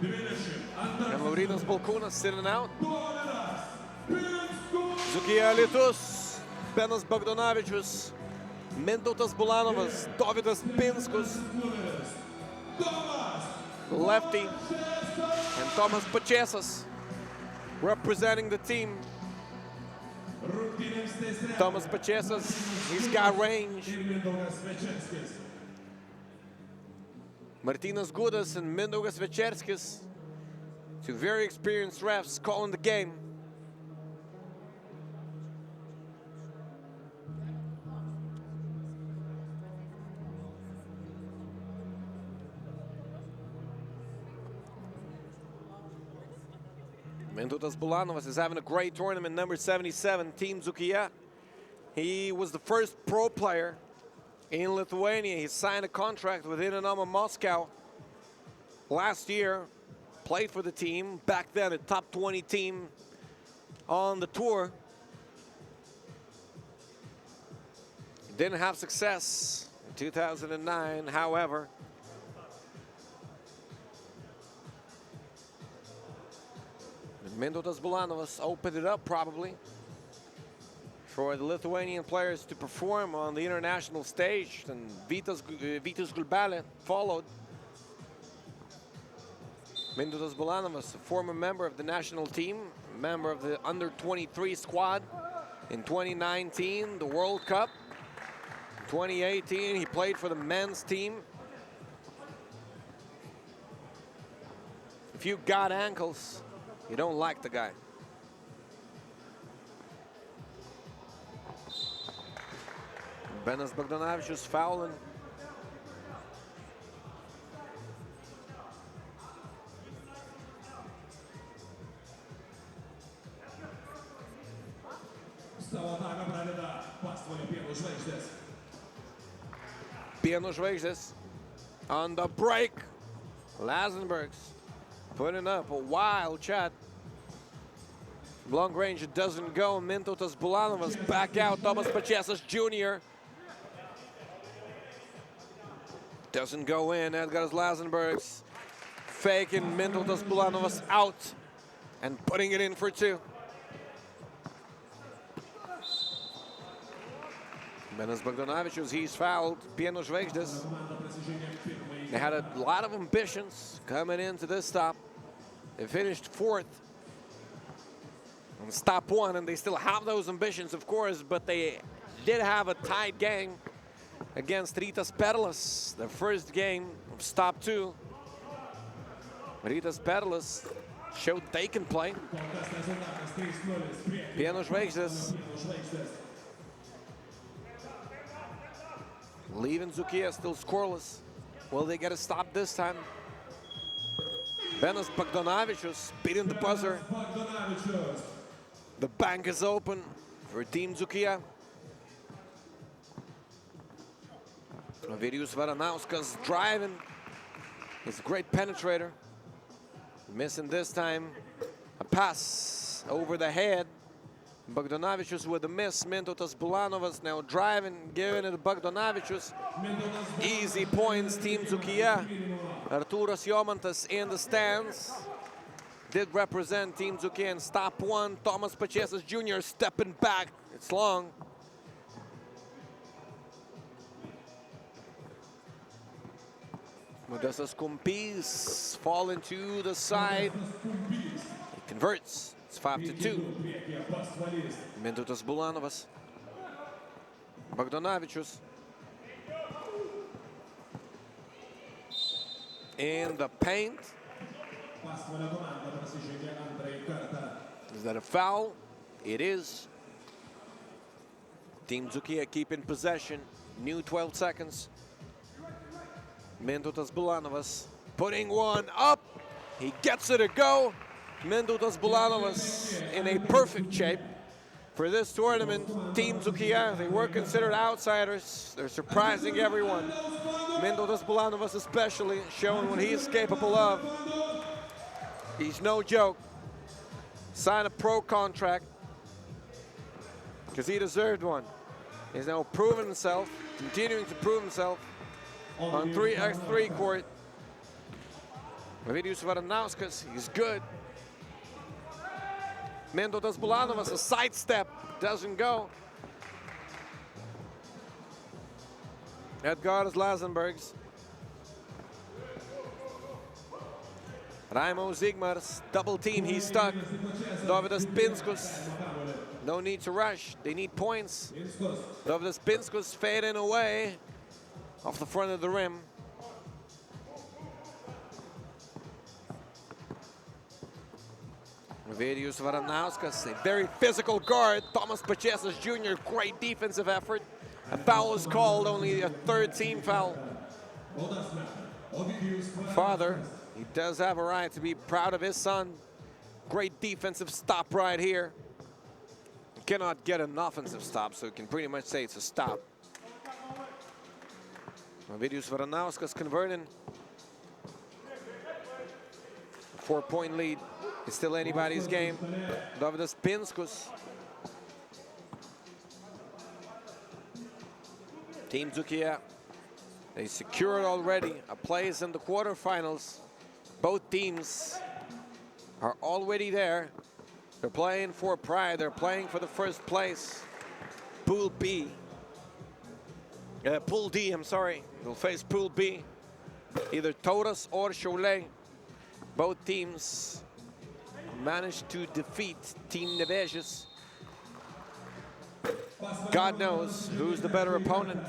And Laurynas Balkūnas sitting out. Zukia Alytus, Benas Bogdanavičius, Mintautas Bulanovas, Dovydas Pinskus, lefty, and Tomas Pačėsas representing the team. Tomas Pačėsas, he's got range. Martynas Gudas and Mindaugas Večerskis, 2 very experienced refs calling the game. Mintautas Bulanovas is having a great tournament, number 77, Team Zukia. He was the first pro player in Lithuania. He signed a contract with Dinamo Moscow last year, played for the team, back then a top 20 team on the tour. Didn't have success in 2009, however. Mintautas Bulanovas opened it up probably for the Lithuanian players to perform on the international stage, and Vytas Gulbelė followed. Mintautas Bulanovas, a former member of the national team, member of the under-23 squad in 2019, the World Cup. In 2018, he played for the men's team. If you've got ankles, you don't like the guy. Benas Bogdanavičius fouling. Pieno Žvaigždės on the break. Lazenbergs putting up a wild shot. Long range, it doesn't go. Mintautas Bulanovas back out. Tomas Pačėsas Jr. Doesn't go in. Edgars Lazenbergs faking Mintautas Bulanovas out and putting it in for 2. Benas Bogdanavičius, he's fouled. Pieno Žvaigždės. They had a lot of ambitions coming into this stop. They finished 4th on Stop-1, and they still have those ambitions, of course, but they did have a tight game against Rytas-Perlas, the first game of Stop-2. Rytas-Perlas showed they can play. Pieno Žvaigždės leaving Zukia still scoreless. Will they get a stop this time? Benas Bogdanavičius beating the buzzer. The bank is open for Team Zukia. Ovidijus Varanauskas driving. He's a great penetrator. Missing this time. A pass over the head. Bogdanovičius with a miss. Mintautas Bulanovas now driving, giving it to Bogdanovičius. Easy points, Team Dzūkija. Artūras Jomantas in the stands. Did represent Team Dzūkija in Stop-1. Tomas Pačėsas Jr. stepping back. It's long. Modestas Kumpys falling to the side. He converts. It's 5-2. Mintautas Bulanovas. Bogdanovičius. In the paint. Is that a foul? It is. Team Dzūkija keeping possession. New 12 seconds. Mintautas Bulanovas putting one up. He gets it to go. Mintautas Bulanovas in a perfect shape for this tournament. Team Dzūkija, they were considered outsiders. They're surprising everyone. Mintautas Bulanovas especially, showing what he's capable of. He's no joke. Signed a pro contract because he deserved one. He's now proven himself, continuing to prove himself on 3x3 court. Ovidijus Varanauskas, he's good. Mintautas Bulanovas, a sidestep, doesn't go. Edgaras Lazenbergs. Raimo Zigmars, double team, he's stuck. Dovydas Pinskus, no need to rush, they need points. Dovydas Pinskus fading away off the front of the rim. Ovidijus Varanauskas, a very physical guard. Tomas Pačėsas Jr., great defensive effort. A foul is called, only a third team foul. Father, he does have a right to be proud of his son. Great defensive stop right here. You cannot get an offensive stop, so you can pretty much say it's a stop. Ovidijus Varanauskas converting. 4-point lead. It's still anybody's game. Dovydas Pinskus. Team Dzūkija, they secured already a place in the quarterfinals. Both teams are already there. They're playing for pride. They're playing for the first place. Pool B. Pool D, I'm sorry. They'll face Pool B. Either Tauras or Šiauliai. Both teams managed to defeat Team Nevežis. God knows who's the better opponent.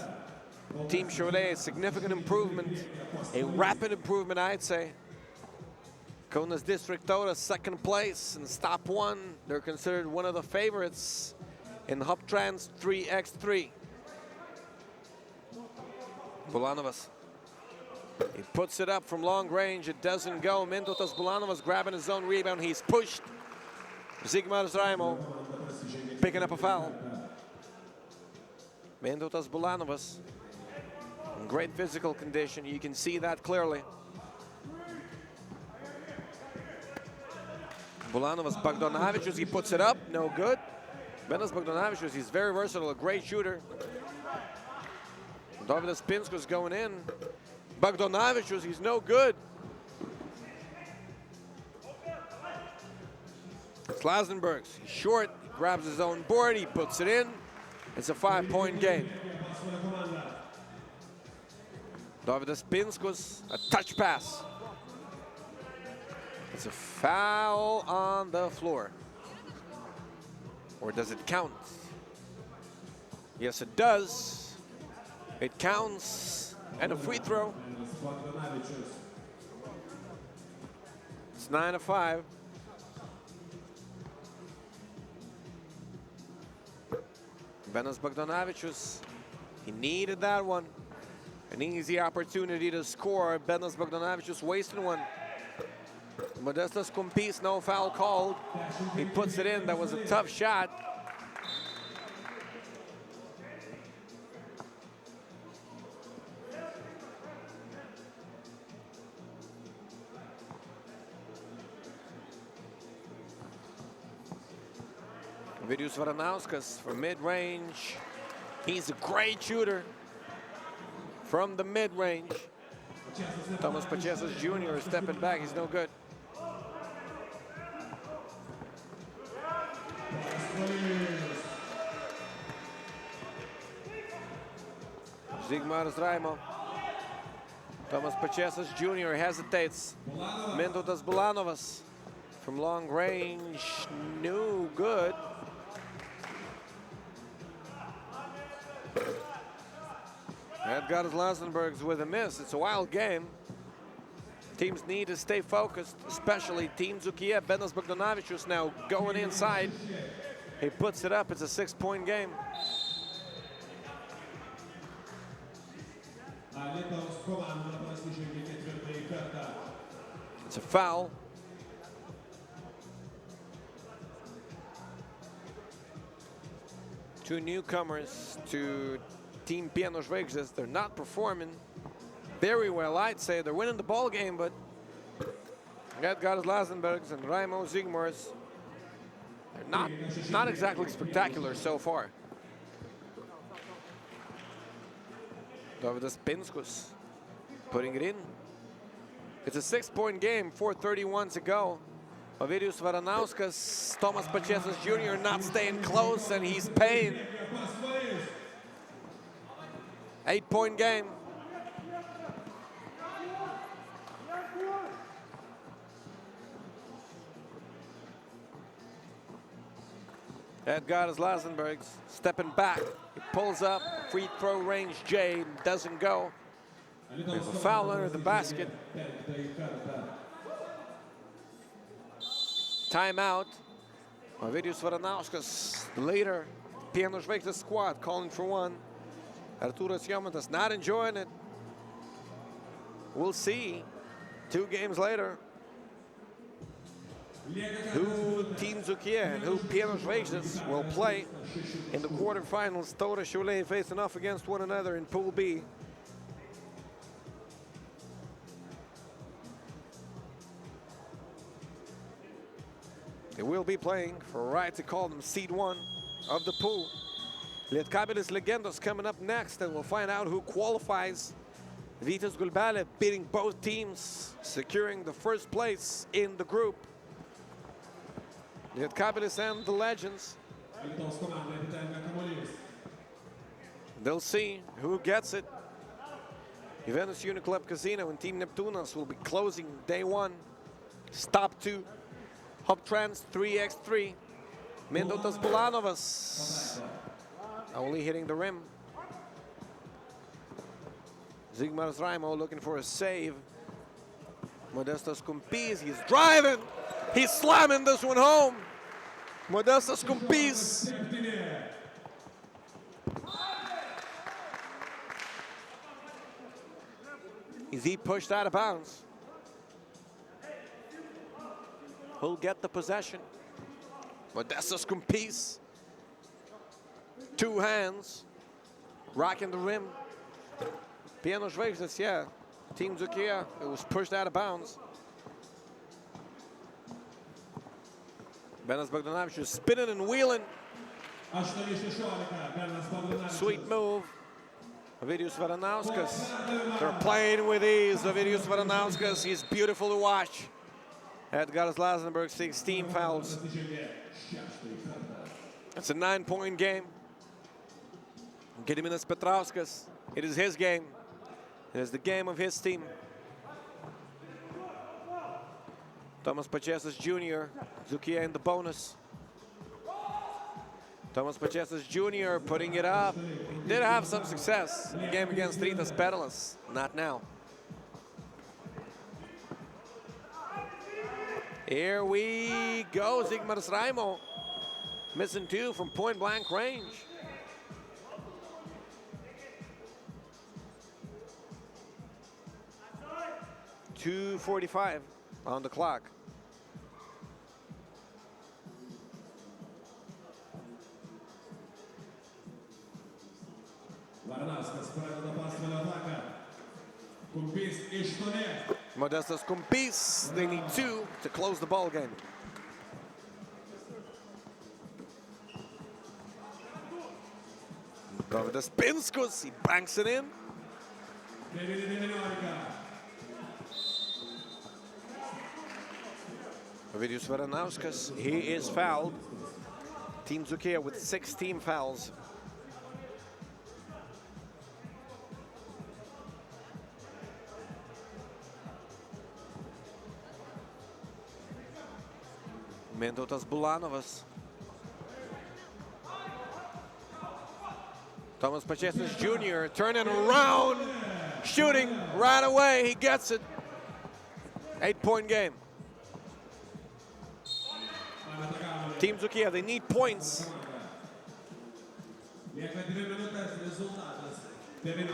Team Šiauliai, a significant improvement, a rapid improvement, I'd say. Kaunas District Tauras, second place in Stop-1. They're considered one of the favorites in Hoptrans 3x3. Bulanovas. He puts it up from long range. It doesn't go. Mintautas Bulanovas grabbing his own rebound. He's pushed. Zigmars Raimo picking up a foul. Mintautas Bulanovas in great physical condition. You can see that clearly. Bulanovas, Bogdanovičius, he puts it up. No good. Benas Bogdanovičius, he's very versatile, a great shooter. Dovydas Pinskus going in. Bogdanovičius, he's no good. It's Lazenbergs, he's short, he grabs his own board, he puts it in. It's a 5-point game. Dovydas Pinskus, a touch pass. It's a foul on the floor. Or does it count? Yes, it does. It counts. And a free throw. It's 9-5. Benas Bogdanovičius, he needed that one. An easy opportunity to score. Benas Bogdanovičius wasting one. Modestas Kumpys, no foul called. He puts it in. That was a tough shot. Ovidijus Varanauskas from mid-range. He's a great shooter from the mid-range. Tomas Pačėsas Jr. is stepping back. He's no good. Zigmaras Raimo. Tomas Pačėsas Jr. hesitates. Mintautas Bulanovas from long range. No good. Edgaras Lasenbergs with a miss. It's a wild game. Teams need to stay focused, especially Team Dzūkija. Benas Bogdanovičius now going inside. He puts it up. It's a 6-point game. It's a foul. Two newcomers to Team Pieno Žvaigždės. They're not performing very well, I'd say. They're winning the ball game, but Edgaras Lasenbergs and Raimo Zigmars, they're not exactly spectacular so far. Dovydas Pinskus putting it in. It's a 6-point game, 4:31 to go. Ovidijus Varanauskas, Tomas Pačėsas Jr. not staying close, and he's paying. 8-point game. Edgaras Lasenbergs stepping back. He pulls up, free throw range J, doesn't go. There's a foul under the basket. Timeout. Ovidijus Varanauskas, the leader. Pieno Žvaigždės squad calling for one. Artūras Jomantas not enjoying it. We'll see 2 games later who Team Zukia and who Pieno Žvaigždės will play in the quarterfinals. Tauras, Šiauliai facing off against one another in Pool B. They will be playing for a right to call them seed 1 of the pool. Lietkabelis Legendos coming up next, and we'll find out who qualifies. Rytas Gulbelė beating both teams, securing the first place in the group. Lietkabelis and the Legends. They'll see who gets it. Juventus Uniclub Casino and Team Neptūnas will be closing day 1. Stop-2. Hoptrans 3x3. Mintautas Bulanovas only hitting the rim. Zigmaras Raimo looking for a save. Modestas Kumpis, he's driving. He's slamming this one home. Modestas Kumpis. Is he pushed out of bounds? Who'll get the possession? Modestas Kumpis. 2 hands. Rocking the rim. Pieno Žvaigždės, yeah. Team Zukia, it was pushed out of bounds. Benas Bogdanovičius spinning and wheeling. Sweet move. Ovidijus Varanauskas. They're playing with ease. Ovidijus Varanauskas, he's beautiful to watch. Edgaras Lasenbergs, 16 fouls. It's a 9-point game. Gediminas Petrauskas, it is his game. It is the game of his team. Tomas Pačėsas Jr., Zukia in the bonus. Tomas Pačėsas Jr. putting it up. He did have some success in the game against Rytas-Perlas. Not now. Here we go. Zigmaras Raimo missing 2 from point-blank range. .245 on the clock. Modestas Kumpis, they need 2 to close the ball game. Dovydas Pinskus, he banks it in. Ovidijus Varanauskas, he is fouled. Team Zukia with 6 team fouls. Mintautas Bulanovas. Thomas Pačėsas Jr. turning around, shooting right away. He gets it. 8-point game. Team Zukia, they need points.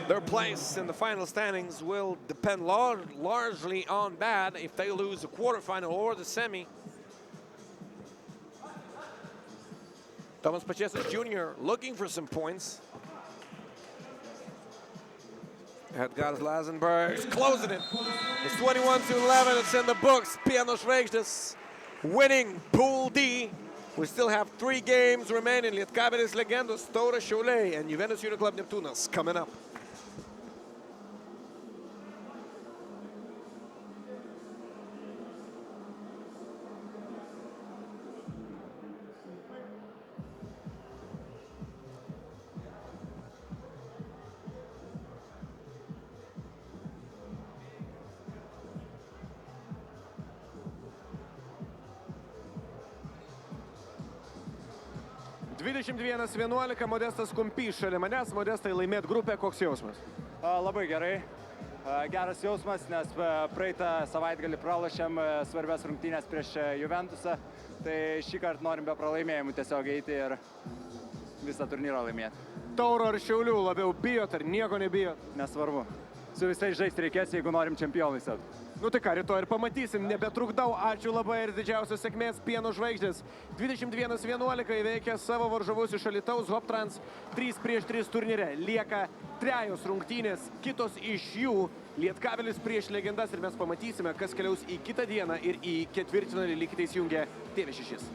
Their place in the final standings will depend largely on that if they lose the quarterfinal or the semi. Thomas Pačėsas Jr. looking for some points. Edgaras Lazenberg's closing it. It's 21-11. It's in the books. Pieno Žvaigždės winning Pool D. We still have 3 games remaining. Lietkabelis, Legendos, Tauras, Šiauliai, and Juventus Uniclub Neptūnas coming up. Modestas Kumpys šalia manęs. Modestai, laimėt grupę, koks jausmas? Labai gerai. Geras jausmas, nes praeitą savaitgalį pralošėm svarbias rungtynės prieš Juventusą. Tai šį kartą norim be pralaimėjimų tiesiog eiti ir visą turnyrą laimėti. Tauro ar Šiaulių labiau bijot ar nieko nebijot? Nesvarbu. Su visais žaisti reikės, jeigu norim čempionais tapti. Nu tai ką, rytoj ir pamatysim, nebetrukdau. Ačiū labai ir didžiausios sėkmės Pieno Žvaigždės. 21-11 įveikia savo varžovus iš Alytaus Hoptrans 3x3 turnyre. Lieka 3 rungtynės, kitos iš jų Lietkabelis prieš Legendas ir mes pamatysime, kas keliaus į kitą dieną ir į ketvirtfinalį. Likite įsijungę TV6.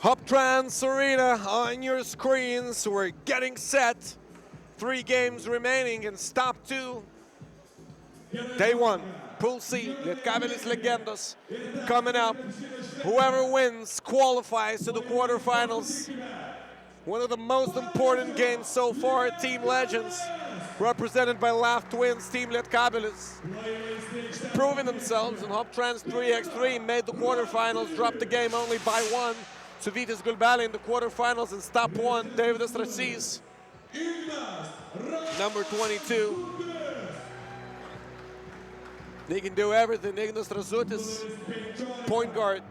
Hoptrans Arena on your screens. We're getting set. 3 games remaining in Stop-2. Day 1, Pool C, Lietkabelis Legendos coming up. Whoever wins qualifies to the quarterfinals. One of the most important games so far, Team Legends, represented by Laugh Twins, Team Lietkabelis, proving themselves in Hoptrans 3x3, made the quarterfinals, dropped the game only by 1 to Vytis Gulbelė in the quarterfinals, and Stop-1, Deividas Rasys, number 22. He can do everything. Ignas Razutis, point guard.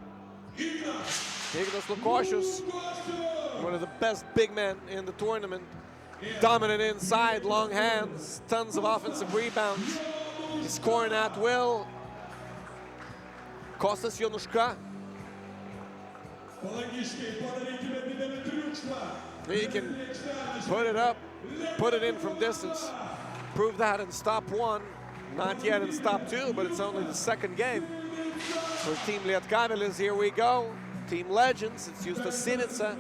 Ignas Lukošius, one of the best big men in the tournament. Dominant inside, long hands, tons of offensive rebounds. He's scoring at will. Kostas Jonuška. He can put it up, put it in from distance. Proved that in Stop-1. Not yet in Stop-2, but it's only the second game. For Team Lietkabelis, here we go. Team Legends, it's Justas Sinica.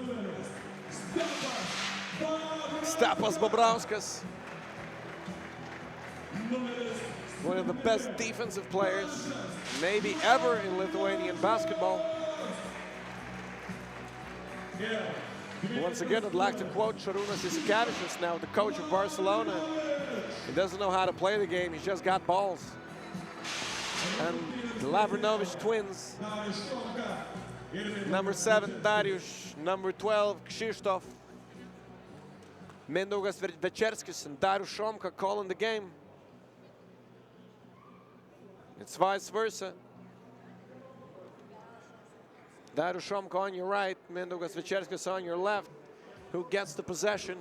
Stepas Bobrauskas. One of the best defensive players, maybe ever in Lithuanian basketball. Once again, I'd like to quote Šarūnas Jasikevičius, now the coach of Barcelona. He doesn't know how to play the game, he's just got balls. And the Lavrinovic twins, number 7, Darius, number 12, Krzysztof, Mindaugas Večerskis and Darius Šomka calling the game. It's vice versa. Darius Šomka on your right, Mindaugas Večerskis on your left. Who gets the possession?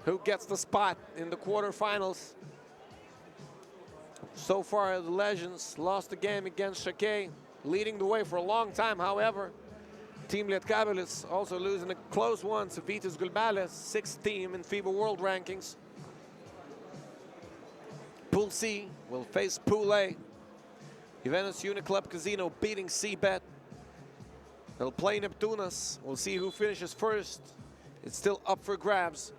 Who gets the spot in the quarterfinals? So far, the Legends lost the game against Šakiai, leading the way for a long time. However, Team Lietkabelis also losing a close one to Vytis Gulbelė, 6th team in FIBA World Rankings. Pool C will face Pool A. Juventus Uniclub Casino beating Cbet. They'll play Neptūnas. We'll see who finishes first. It's still up for grabs.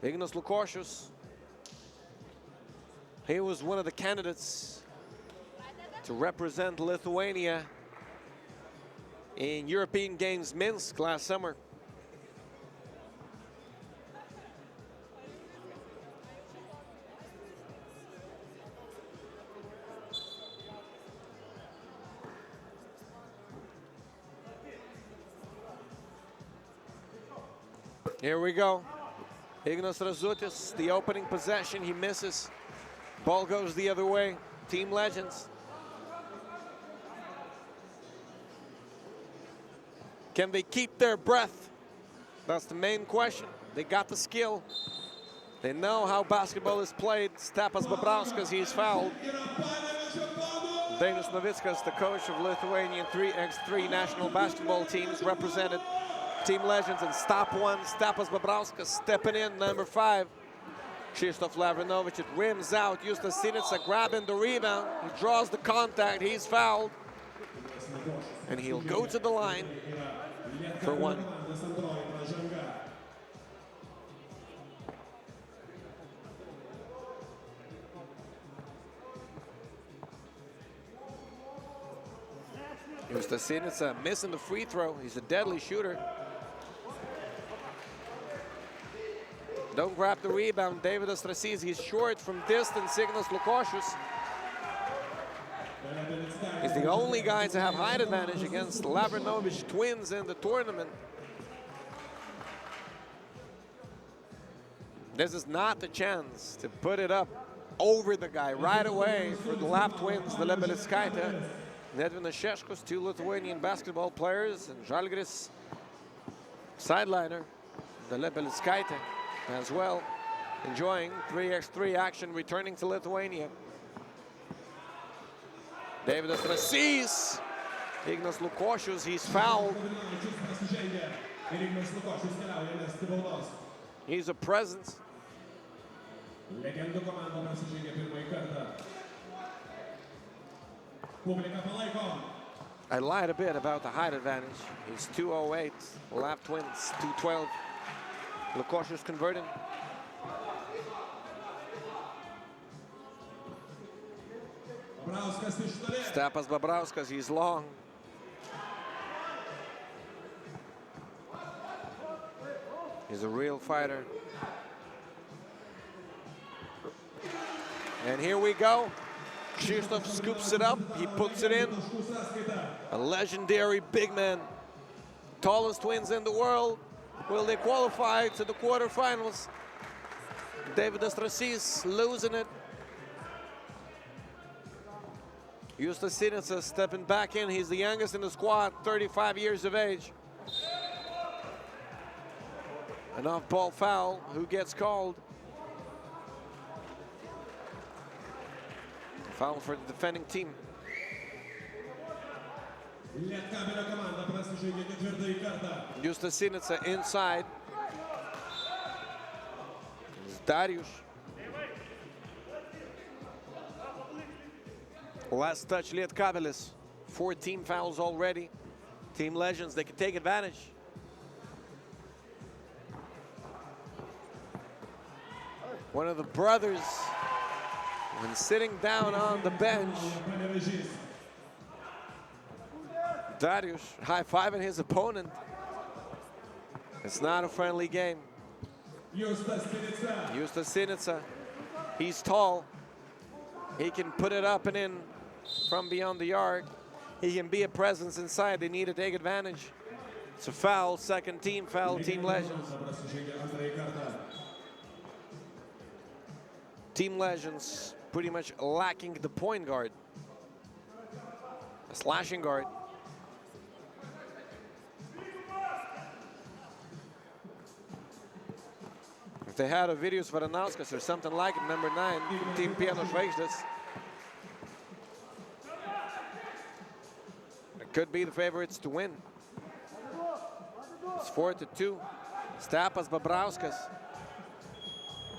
Ignas Lukošius. He was one of the candidates to represent Lithuania in European Games Minsk last summer. Here we go. Ignas Razutis, the opening possession, he misses. Ball goes the other way. Team Legends. Can they keep their breath? That's the main question. They got the skill. They know how basketball is played. Stepas Bobrauskas, he's fouled. Dainius Novickas, the coach of Lithuanian 3x3 national basketball teams, represented Team Legends, and Stop-1, Stepas Bobrauskas stepping in, number 5. Krzysztof Lavrinovic, it rims out. Justas Sinica grabbing the rebound. He draws the contact, he's fouled. And he'll go to the line for 1. Justas Sinica missing the free throw. He's a deadly shooter. Don't grab the rebound. Deividas Rasys, he's short from distance. Ignas Lukošius. He's the only guy to have height advantage against Lavrinovic twins in the tournament. This is not the chance to put it up over the guy right away for the Lap twins, the Lebeliskaitė. Nedvinas Šeškus, 2 Lithuanian basketball players, and Žalgiris sideliner, the Lebeliskaitė, as well, enjoying 3x3 action, returning to Lithuania. Deividas Rasys, Ignas Lukošius, he's fouled. He's a presence. I lied a bit about the height advantage. He's 208, Lap twins, 212. Lukošius converting. Stepas Babrauskas, he's long. He's a real fighter. And here we go. Krzysztof scoops it up, he puts it in. A legendary big man. Tallest twins in the world. Will they qualify to the quarterfinals? Davidas Rasys losing it. Justas Sinica stepping back in. He's the youngest in the squad, 35 years of age. An off-ball foul. Who gets called? Foul for the defending team. Justas Sinica inside. It's Darius. Last touch, Lietkabelis. 14 fouls already. Team Legends, they can take advantage. One of the brothers, when sitting down on the bench, Darius high-fiving his opponent. It's not a friendly game. Justas Sinica, he's tall. He can put it up and in from beyond the arc. He can be a presence inside. They need to take advantage. It's a foul, second team foul, Team Legends. Team Legends pretty much lacking the point guard. A slashing guard. If they had a Videus Varanauskas or something like it, number 9, Team Pieno Žvaigždės, it could be the favorites to win. It's 4-2. Stepas Babrauskas.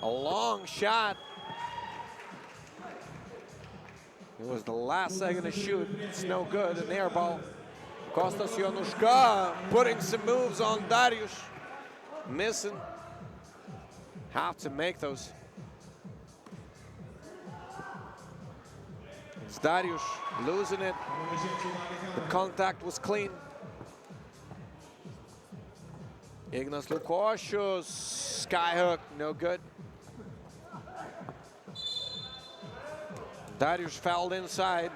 A long shot. It was the last second to shoot. It's no good, an air ball. Kostas Jonuška putting some moves on Darius. Missing. Have to make those. It's Darius losing it. The contact was clean. Ignas Lukošius, skyhook, no good. Darius fouled inside.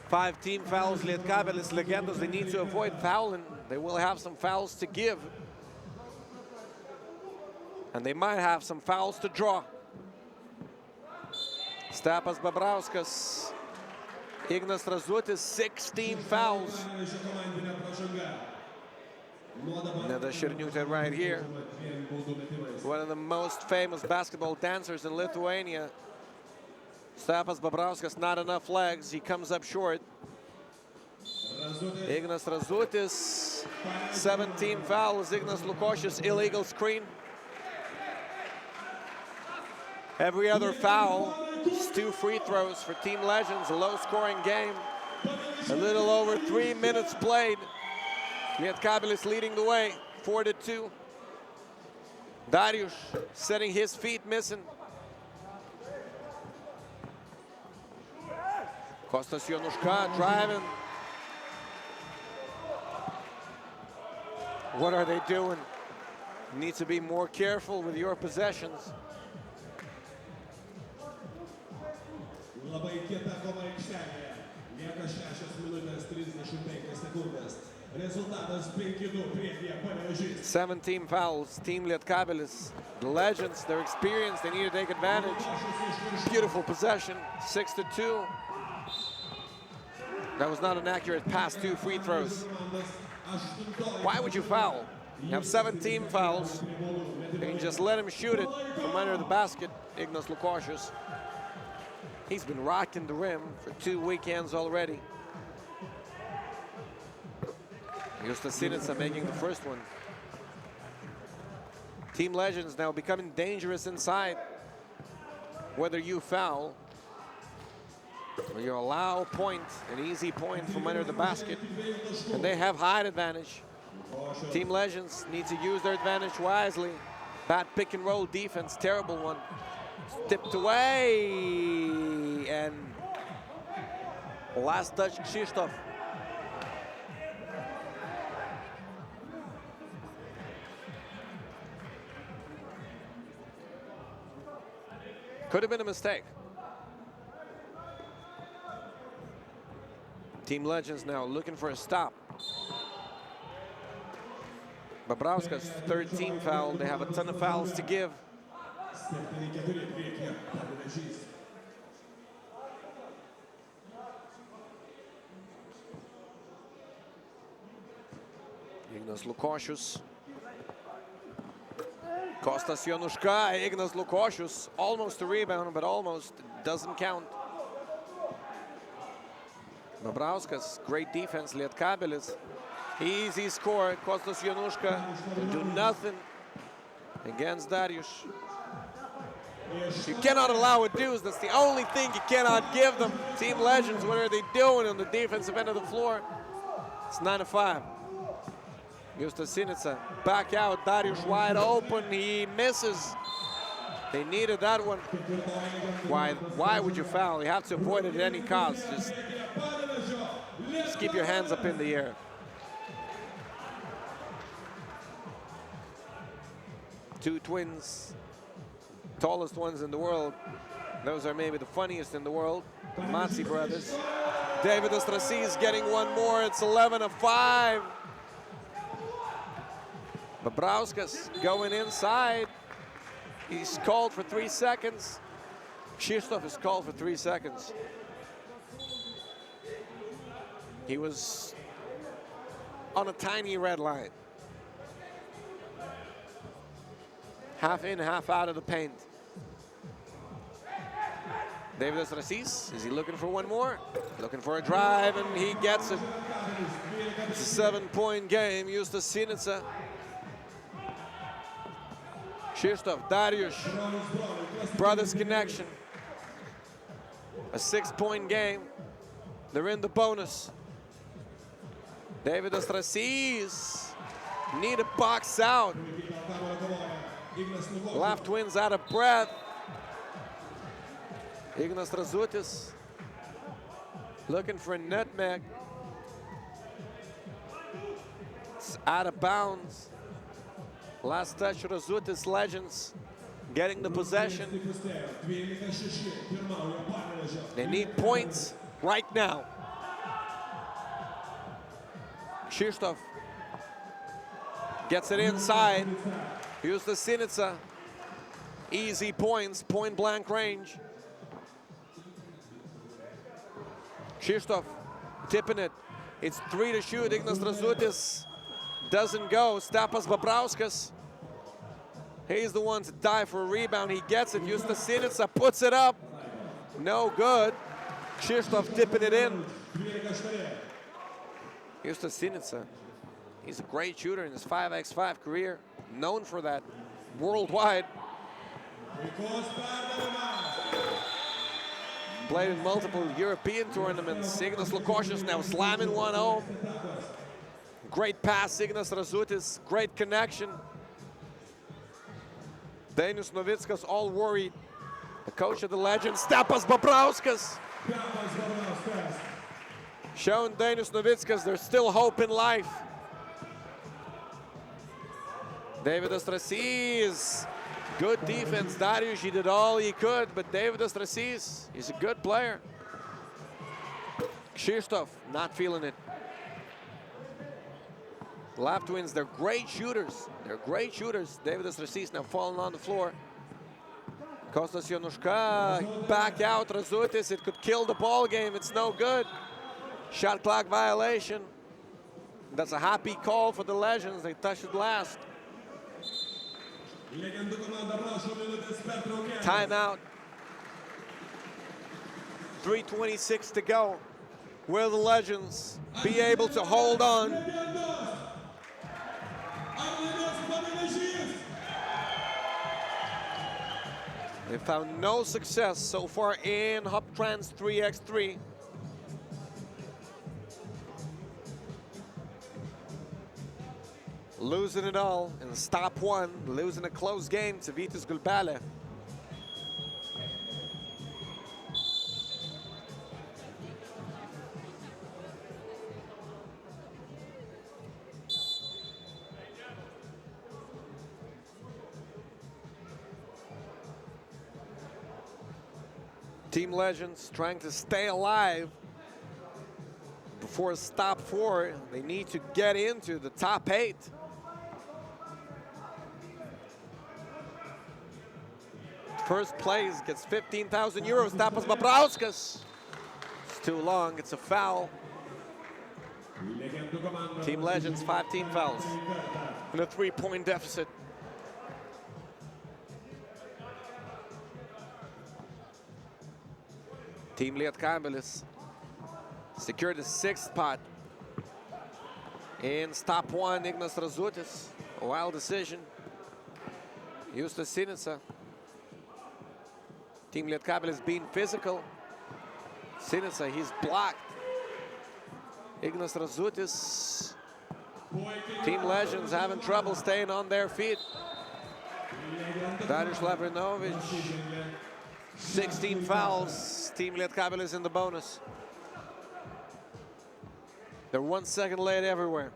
5 team fouls, Lietkabelis, Legendos, they need to avoid fouling. They will have some fouls to give. And they might have some fouls to draw. Stepas Babrauskas, Ignas Razutis, 16 fouls. Another Šerniūtė right here. One of the most famous basketball dancers in Lithuania. Stepas Babrauskas, not enough legs. He comes up short. Ignas Razutis, 17 fouls. Ignas Lukošius, illegal screen. Every other foul, just 2 free throws for Team Legends, a low-scoring game. A little over 3 minutes played. Lietkabelis leading the way, 4-2. Darius setting his feet, missing. Kostas Jonuška driving. What are they doing? You need to be more careful with your possessions. Labai kieta kova aikštelėje. Lieka 6 minutės 35 sekundės. Rezultatas 5-2 priekyje Nevėžis. 17 fouls, Team Lietkabelis. The Legends, they're experienced, they need to take advantage. Beautiful possession, 6-2. That was not an accurate pass, 2 free throws. Why would you foul? You have 17 fouls. You can just let him shoot it from under the basket, Ignas Lukošius. He's been rocking the rim for 2 weekends already. Justas Sinica making the first one. Team Legends now becoming dangerous inside. Whether you foul or you allow a point, an easy point from under the basket, and they have height advantage. Team Legends need to use their advantage wisely. Bad pick and roll defense, terrible one. Tipped away, and Last touch, Krzysztof. Could have been a mistake. Team Legends now looking for a stop. Babrauskas, third team foul. They have a ton of fouls to give. Ignas Lukošius. Kostas Januška, Ignas Lukošius. Almost a rebound, but almost doesn't count. Babrauskas, great defense. Lietkabelis. Easy score. Kostas Januška do nothing against Darius. You cannot allow a deuce. That's the only thing you cannot give them. Team Legends, what are they doing on the defensive end of the floor? It's 9-5. Justas Sinica back out. Darius wide open. He misses. They needed that one. Why would you foul? You have to avoid it at any cost. Just keep your hands up in the air. Two twins, tallest ones in the world. Those are maybe the funniest in the world. The Matsi brothers. David Ostrasis getting one more. It's 11-5. Babrauskas going inside. He's called for 3 seconds. Krzysztof is called for 3 seconds. He was on a tiny red line. Half in, half out of the paint. David Ostrasis, is he looking for one more? Looking for a drive, and he gets it. It's a 7-point game. Justas Sinica. Krzysztof, Darius, brothers connection. A 6-point game. They're in the bonus. David Ostrasis need a box out. Left twins out of breath. Ignas Razutis looking for a nutmeg. It's out of bounds. Last touch, Razutis Legends getting the possession. They need points right now. Krzysztof gets it inside. Justas Sinica. Easy points, point blank range. Krzysztof tipping it. It's 3 to shoot. Ignas Razutis doesn't go. Stepas Babrauskas. He's the one to die for a rebound. He gets it. Justas Sinica puts it up. No good. Krzysztof tipping it in. Justas Sinica. He's a great shooter in his 5x5 career. Known for that worldwide. Played in multiple European tournaments. Ignas Lukošius now slamming one home. Great pass, Ignas Razutis. Great connection. Dainius Novickas all worried. The coach of the Legends, Stepas Babrauskas. Showing Dainius Novickas there's still hope in life. David Ostrasis, good defense. Darius, he did all he could, but David Ostrasis, he's a good player. Krzysztof, not feeling it. Lap twins, they're great shooters. They're great shooters. David Ostrasis now falling on the floor. Kostas Januška, back out, Razutis. It could kill the ball game. It's no good. Shot clock violation. That's a happy call for the Legends. They touched it last. Timeout. 3:26 to go. Will the Legends be able to hold on? They found no success so far in Hoptrans 3x3. Losing it all in Stop-1, losing a close game to Vytis Gulbelė. Team Legends trying to stay alive before stop 4. They need to get into the top 8. First place gets 15,000 euros. Tapas Babrauskas. It's too long. It's a foul. Team Legends, 5 team fouls. And a 3-point deficit. Team Lietkabelis secured the 6th spot. In stop 1, Ignas Razutis. A wild decision. Justas Sinica. Team Lietkabelis being physical. Sinica, he's blocked. Ignas Razutis. Team Legends having trouble staying on their feet. Darius Lavrinovic. 16 fouls. Team Lietkabelis in the bonus. They're 1 second late everywhere.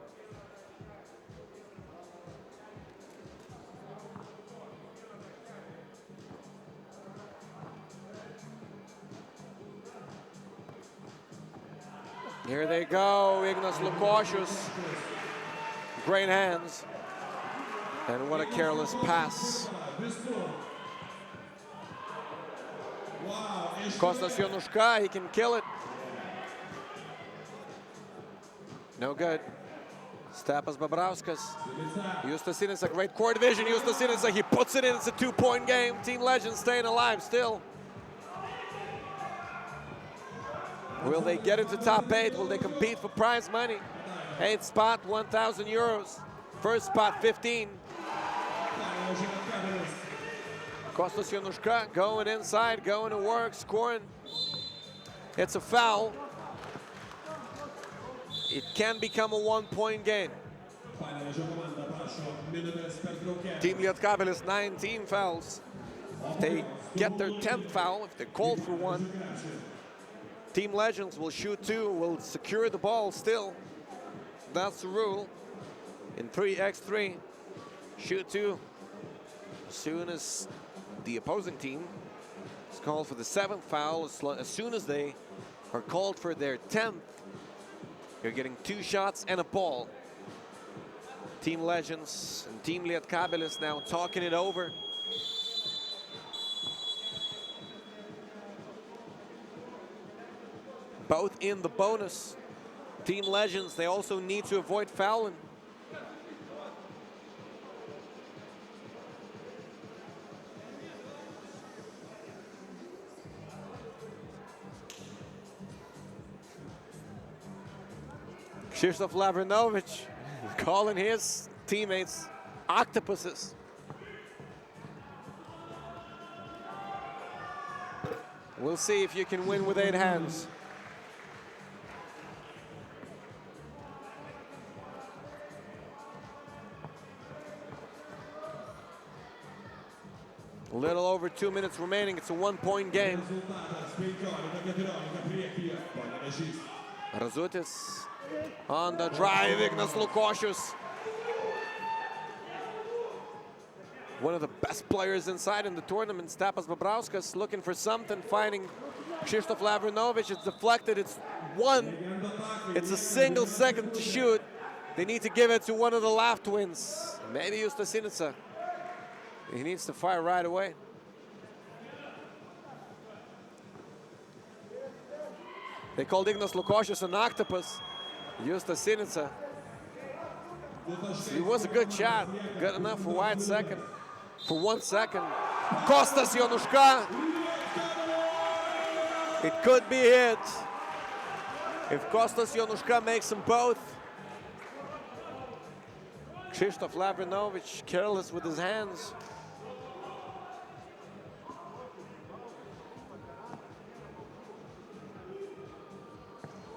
Here they go, Ignas Lukošius. Great hands. And what a careless pass. Kostas Jonuška, he can kill it. No good. Stepas Babrauskas. Justas Sinica, great court vision. Justas Sinica, he puts it in. It's a 2-point game. Team Legends staying alive still. Will they get into top 8? Will they compete for prize money? 8th spot, 1,000 euros. First spot, 15. Kostas Jonuška going inside, going to work, scoring. It's a foul. It can become a 1-point game. Team Lietkabelis, 19 fouls. If they get their 10th foul, if they're called for one, Team Legends will shoot 2, will secure the ball still. That's the rule. In 3x3, shoot 2. As soon as the opposing team is called for the 7th foul, as soon as they are called for their 10th, you're getting 2 shots and a ball. Team Legends and Team Lietkabelis now talking it over. Both in the bonus. Team Legends, they also need to avoid fouling. Krzysztof Lavrinovic calling his teammates octopuses. We'll see if you can win with 8 hands. A little over 2 minutes remaining. It's a 1-point game. Razutis on the drive. Ignas Lukošius. One of the best players inside in the tournament. Stepas Babrauskas looking for something, finding Krzysztof Lavrinovic. It's deflected. It's 1. It's a single second to shoot. They need to give it to one of the Lav twins. Maybe Justas Sinica. He needs to fire right away. They called Ignas Lukošius an octopus. Justas Sinica. It was a good shot. Good enough for 1 second. For 1 second. Kostas Jonuška. It could be it. If Kostas Jonuška makes them both. Krzysztof Lavrinovic careless with his hands.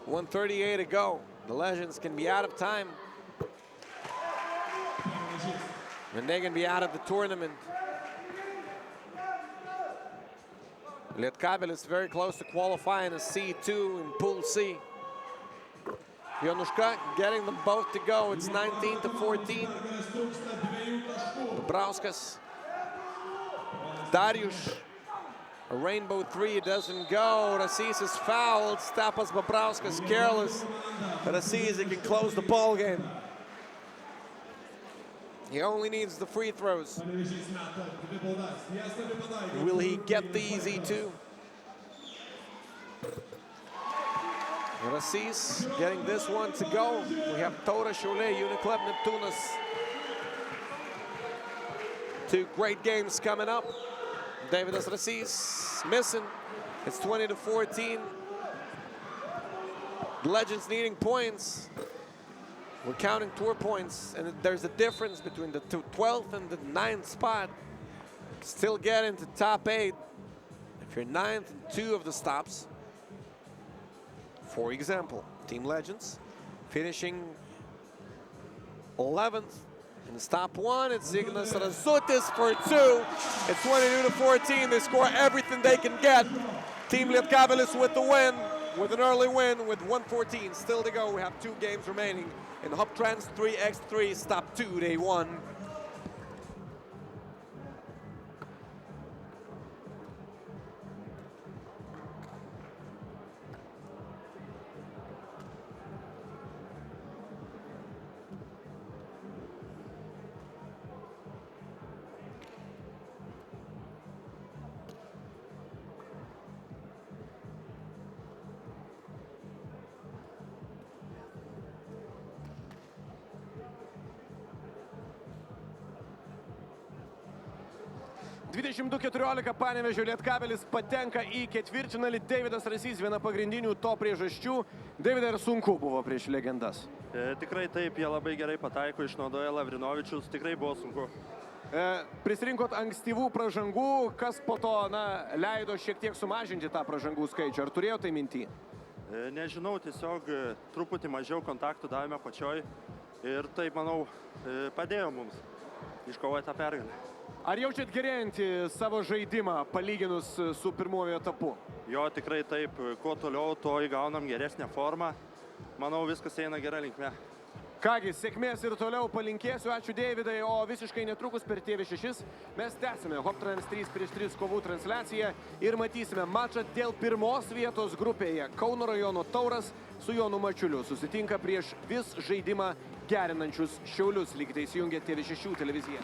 .138 to go. The Legends can be out of time. And they can be out of the tournament. Lietkabelis very close to qualifying as C2 in Pool C. Jonuška getting them both to go. It's 19-14. Babrauskas. Darius. A rainbow three doesn't go. Rasys is fouled. Stepas Babrauskas careless. Rasys can close the ball game. He only needs the free throws. Will he get the easy two? Rasys getting this one to go. We have Tauras, Šiauliai, Uniclub, Neptūnas. Two great games coming up. Davidas Rasys missing. It's 20-14. The Legends needing points. We're counting tour points, and there's a difference between the 12th and the 9th spot. Still get into top 8 if you're 9th and 2 of the stops. For example, Team Legends finishing 11th. In stop 1, it's Ignas Razutis for 2. It's 22-14. They score everything they can get. Team Lietkabelis with the win, with an early win, with 1:14 still to go. We have 2 games remaining in Hoptrans 3x3 Stop-2 Day 1. Panevėžio Lietkabelis patenka į ketvirtfinalį. Davidas Rasys viena pagrindinių to priežasčių. Davidai, ar sunku buvo prieš Legendas? Tikrai taip, jie labai gerai pataiko, išnaudoja Lavrinovičius, tikrai buvo sunku. Prisirinkot ankstyvų pražangų, kas po to leido šiek tiek sumažinti tą pražangų skaičių. Ar turėjo tai minty? Nežinau, tiesiog truputį mažiau kontaktų davėme pačioj ir tai, manau, padėjo mums iškovoti tą pergalę. Ar jaučiat gerėjantį savo žaidimą palyginus su pirmuoju etapu? Jo, tikrai taip. Kuo toliau, tuo įgaunam geresnę formą. Manau, viskas eina gera linkme. Kągi, sėkmės ir toliau palinkėsiu. Ačiū, Deividai. O visiškai netrukus per TV6 mes tęsime Hoptrans 3x3 kovų transliaciją ir matysime mačą dėl pirmos vietos grupėje. Kauno rajono Tauras su Jonu Mačiuliu susitinka prieš vis žaidimą gerinančius Šiaulius. Likite įsijungę TV6 televiziją.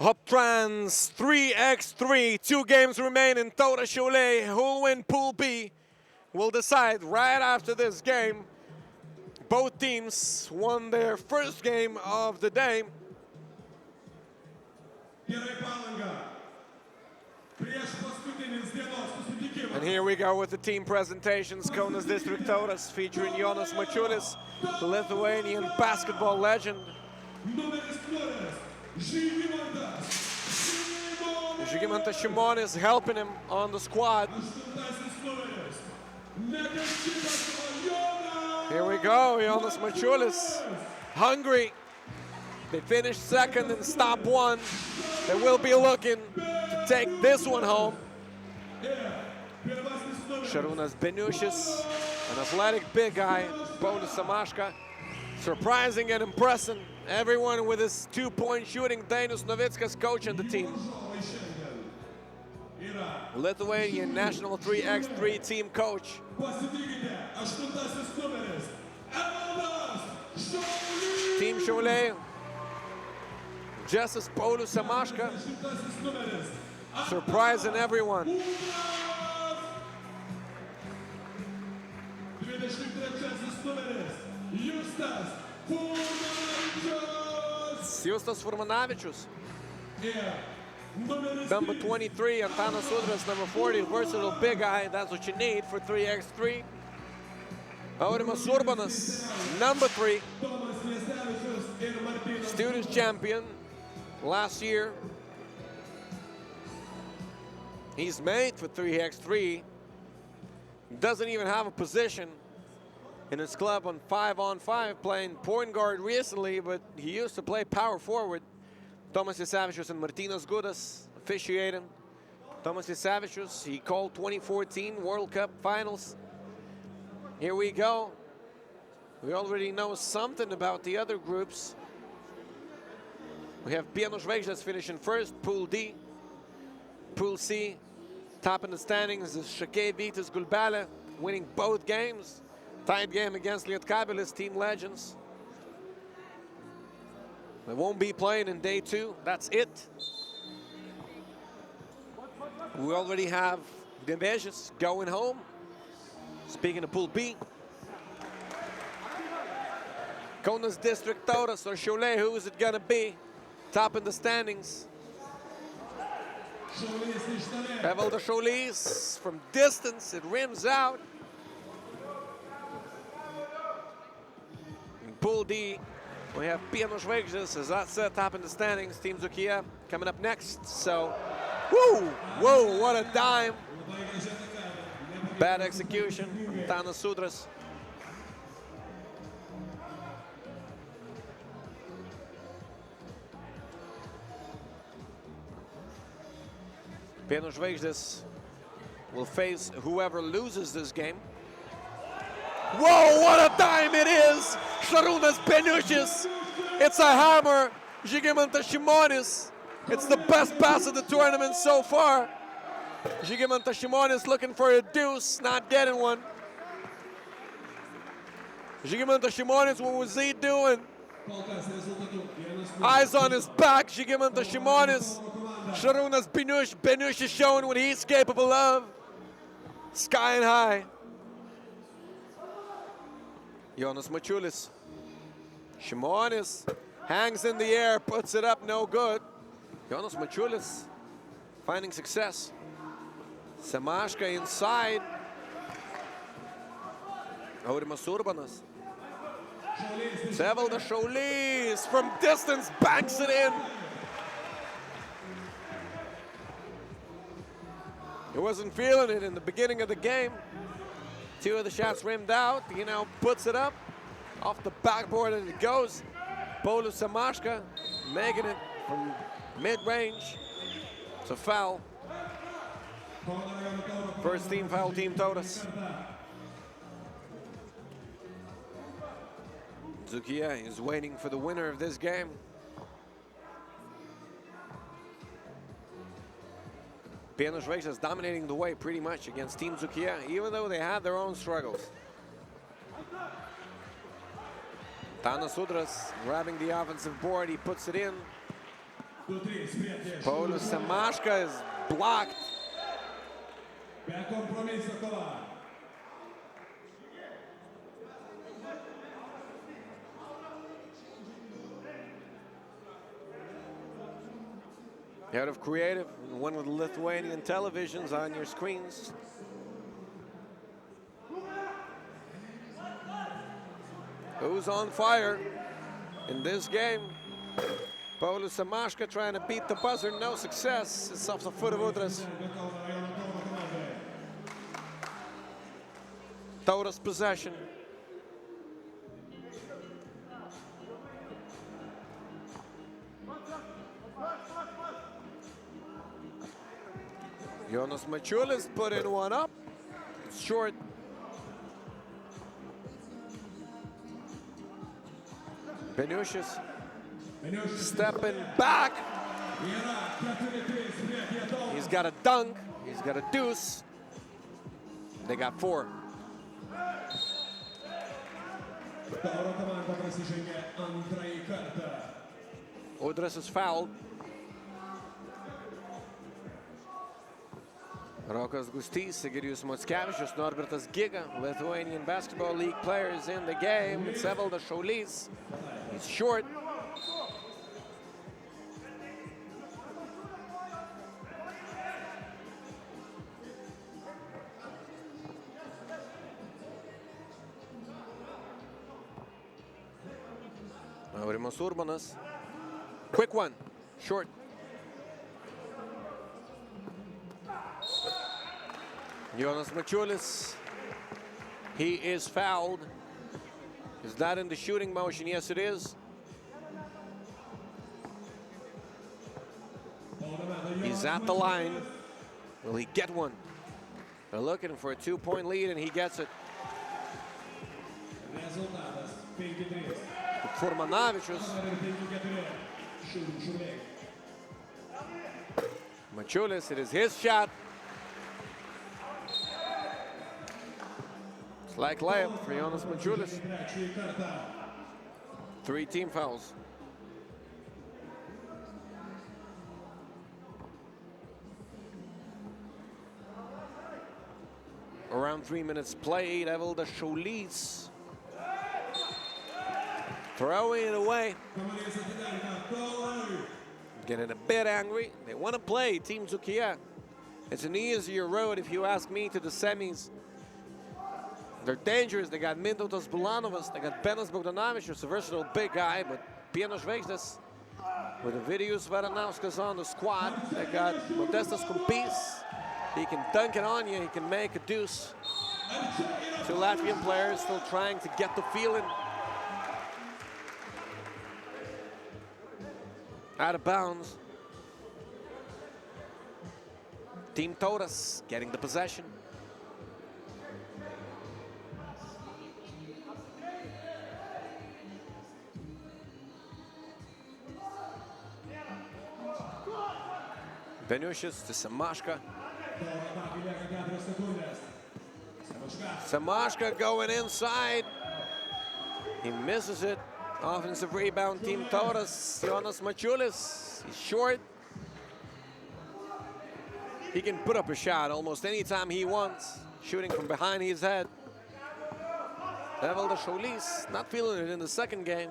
Hoptrans 3x3, 2 games remain in Tauras Šiauliai. Who'll win Pool B? We'll decide right after this game. Both teams won their first game of the day. And here we go with the team presentations. Kaunas District Tauras featuring Jonas Mačiulis, the Lithuanian basketball legend. Žygimantas Šimonis helping him on the squad. Here we go, Jonas Mačiulis, hungry. They finished second in Stop-1. They will be looking to take this one home. Šarūnas Beniušis, an athletic big guy, Paulius Samaška, surprising and impressing everyone with his 2-point shooting. Dainius Novickas coaching the team. Lithuanian national 3x3 team coach. Team Šiauliai, just as Paulius Samaška, surprising everyone. Justas Furmanavičius. Number 23, Antanas Udras, number 40, versatile big guy. That's what you need for 3x3. Aurimas Urbanas, number 3. Students champion last year. He's made for 3x3. Doesn't even have a position in his club on 5-on-5, playing point guard recently, but he used to play power forward. Tomas Jasevičius and Martynas Gudas officiating. Tomas Jasevičius, he called 2014 World Cup Finals. Here we go. We already know something about the other groups. We have Žvaigždės finishing first, Pool D. Pool C, top in the standings is Šakiai Vytis Gulbelė, winning both games. Tied game against Lietkabelis, team legends. They won't be playing in day 2. That's it. We already have Nevežis going home. Speaking of Pool B. Kaunas District Tauras or Šiauliai, who is it gonna be? Top in the standings. Evalda Šiaulys from distance, it rims out. In Pool D, we have Žvaigždės, as I said, top in the standings. Team Zukia coming up next. So, whoa, what a dime. Bad execution from Antanas Udras. Žvaigždės will face whoever loses this game. Whoa, what a dime it is! Šarūnas Beniušis. It's a hammer. Žygimantas Šimonis. It's the best pass of the tournament so far. Žygimantas Šimonis looking for a deuce, not getting one. Žygimantas Šimonis, what was he doing? Eyes on his back, Žygimantas Šimonis. Šarūnas Beniušis showing what he's capable of. Sky and high. Jonas Mačiulis. Šimonis hangs in the air, puts it up, no good. Jonas Mačiulis finding success. Samaška inside. Aurimas Urbanas. Evalda Šiaulys from distance banks it in. He wasn't feeling it in the beginning of the game. 2 of the shots rimmed out. He now puts it up off the backboard and it goes. Paulius Samaška making it from mid-range. It's a foul. First team foul, Team Tauras. Zukia is waiting for the winner of this game. Žvaigždės dominating the way pretty much against Team Zukia, even though they had their own struggles. Antanas Udras grabbing the offensive board, he puts it in. Paulius Semaška is blocked. Be kompromiso kova. Head of Creative, one of the Lithuanian televisions on your screens. Who's on fire in this game? Paulius Semaška trying to beat the buzzer, no success. It's off the foot of Udras. Tauras possession. Jonas Mačiulis put in one up. It's short. Beniushis stepping back. He's got a dunk. He's got a deuce. They got 4. Udras is fouled. Rokas Gustys, Sigirius Mockevičius, Norbertas Giga, Lithuanian Basketball League players in the game. It's Evaldas Šaulys. He's short. Aurimas Urbanas. Quick one. Short. Jonas Mačiulis. He is fouled. Is that in the shooting motion? Yes, it is. He's at the line. Will he get one? They're looking for a 2-point lead, and he gets it. Furmanavičius. Mačiulis, it is his shot. It's like layup for Jonas Mačiulis. 3 team fouls. Around 3 minutes played, Evaldas Šaulys throwing it away. Getting a bit angry. They want to play Team Zukia. It's an easier road, if you ask me, to the semis. They're dangerous. They got Mintautas Bulanovas. They got Benas Bogdanavičius, a versatile big guy, but Pieno Žvaigždės with Ovidijus Varanauskas on the squad. They got Modestas Kumpis. He can dunk it on you. He can make a deuce. 2 Latvian players still trying to get the feeling. Out of bounds. Team Tauras getting the possession. Beniushis to Semaška. Semaška going inside. He misses it. Offensive rebound, Team Tauras. Jonas Mačiulis. He's short. He can put up a shot almost any time he wants. Shooting from behind his head. Evaldas Šaulys not feeling it in the second game.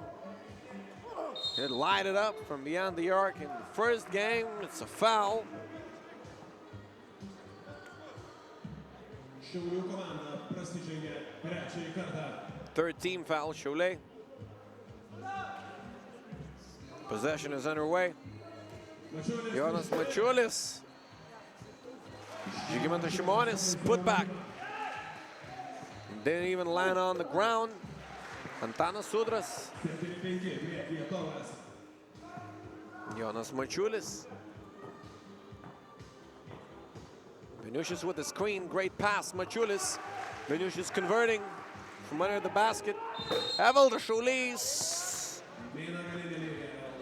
He light it up from beyond the arc in the first game. It's a foul. Third team foul, Šiauliai. Possession is underway. Jonas Mačiulis. Žygimantas Šimonis, put back. Didn't even land on the ground. Antanas Udras. Jonas Mačiulis. Beniushis with the screen, great pass, Mačiulis. Beniushis converting from under the basket. Evaldas Šaulys.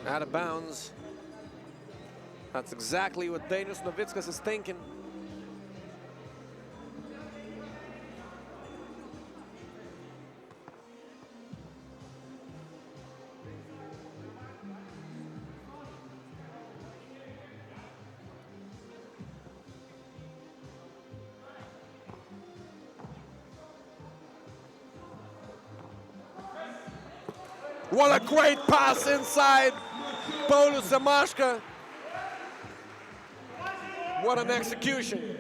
Out of bounds. That's exactly what Dainius Novickas is thinking. What a great pass inside. Paulius Samaška. What an execution.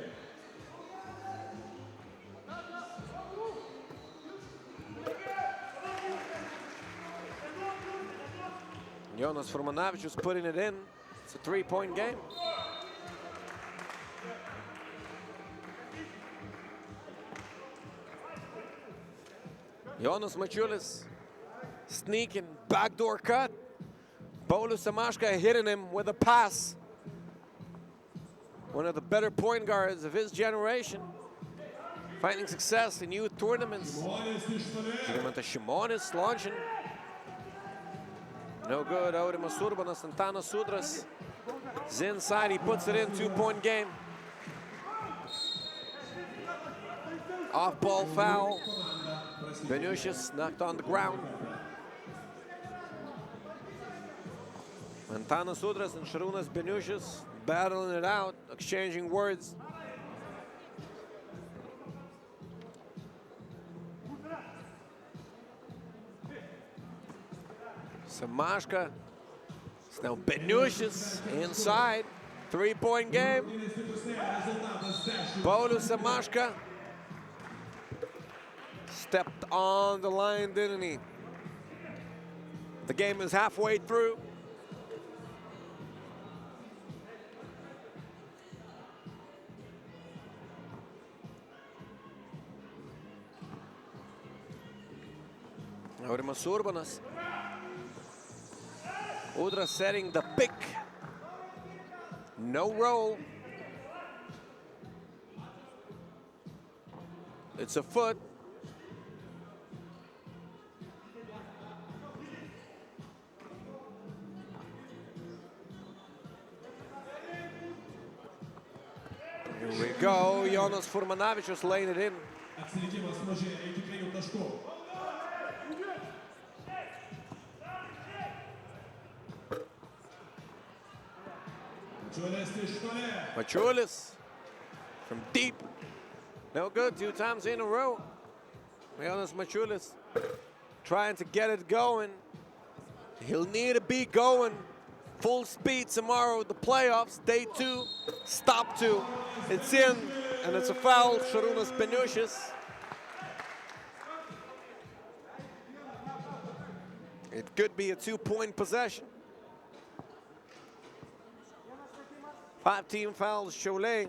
Jonas Furmanavičius putting it in. It's a 3-point game. Jonas Mačiulis sneaking, backdoor cut. Paulius Samaška hitting him with a pass. One of the better point guards of his generation. Finding success in youth tournaments. Žygimantas Šimonis launching. No good. Aurimas Urbanas, Antanas Sudras. He's inside, he puts it in, 2-point game. Off-ball foul. Beniušis knocked on the ground. Antanas Sudras and Šarūnas Beniušis battling it out, exchanging words. Samaška. It's now Beniušis inside. 3-point game. Paulius Samaška stepped on the line, didn't he? The game is halfway through. Aurimas Urbanas. Udra setting the pick. No roll. It's a foot. Here we go. Jonas Furmanavičius laying it in. Mačiulis from deep. No good, 2 times in a row. Jonas Mačiulis trying to get it going. He'll need to be going full speed tomorrow. The playoffs, day 2, Stop-2. It's in, and it's a foul. Šarūnas Beniušis. It could be a 2-point possession. 5 team fouls, Šiauliai.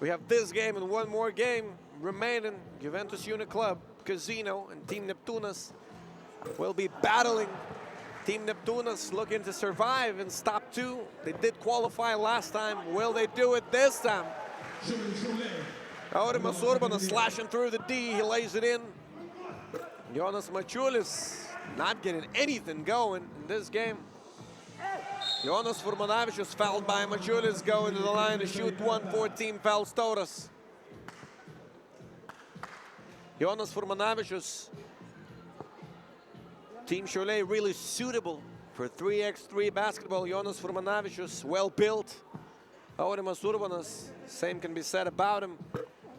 We have this game and one more game remaining. Juventus Uniclub, Casino, and Team Neptūnas will be battling. Team Neptūnas looking to survive in Stop-2. They did qualify last time. Will they do it this time? Aurimas Urbanas slashing through the D. He lays it in. Jonas Mačiulis not getting anything going in this game. Jonas Furmanavičius fouled by Mačiulis, going to the line to shoot 1 for team fouls Tauras. Jonas Furmanavičius, Team Šiauliai really suitable for 3x3 basketball. Jonas Furmanavičius, well built. Aurimas Urbanas, same can be said about him.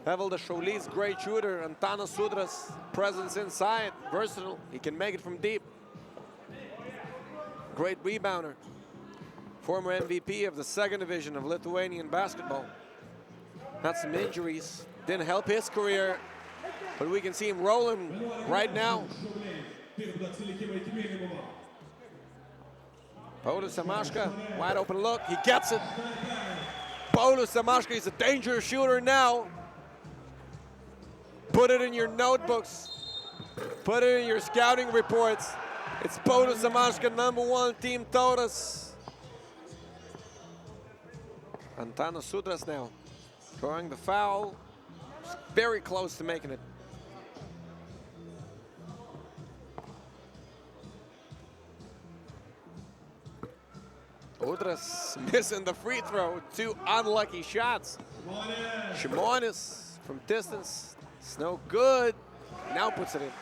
Evaldas Šaulys, great shooter. Antanas Sudras, presence inside, versatile. He can make it from deep. Great rebounder. Former MVP of the 2nd division of Lithuanian basketball. Had some injuries, didn't help his career, but we can see him rolling right now. Paulius Samaška, wide open look, he gets it. Paulius Samaška is a dangerous shooter now. Put it in your notebooks. Put it in your scouting reports. It's Paulius Samaška, #1, Team Tauras. Antanas Sudras now drawing the foul. Very close to making it. Udras missing the free throw. 2 unlucky shots. Šimonis from distance. It's no good. Now puts it in.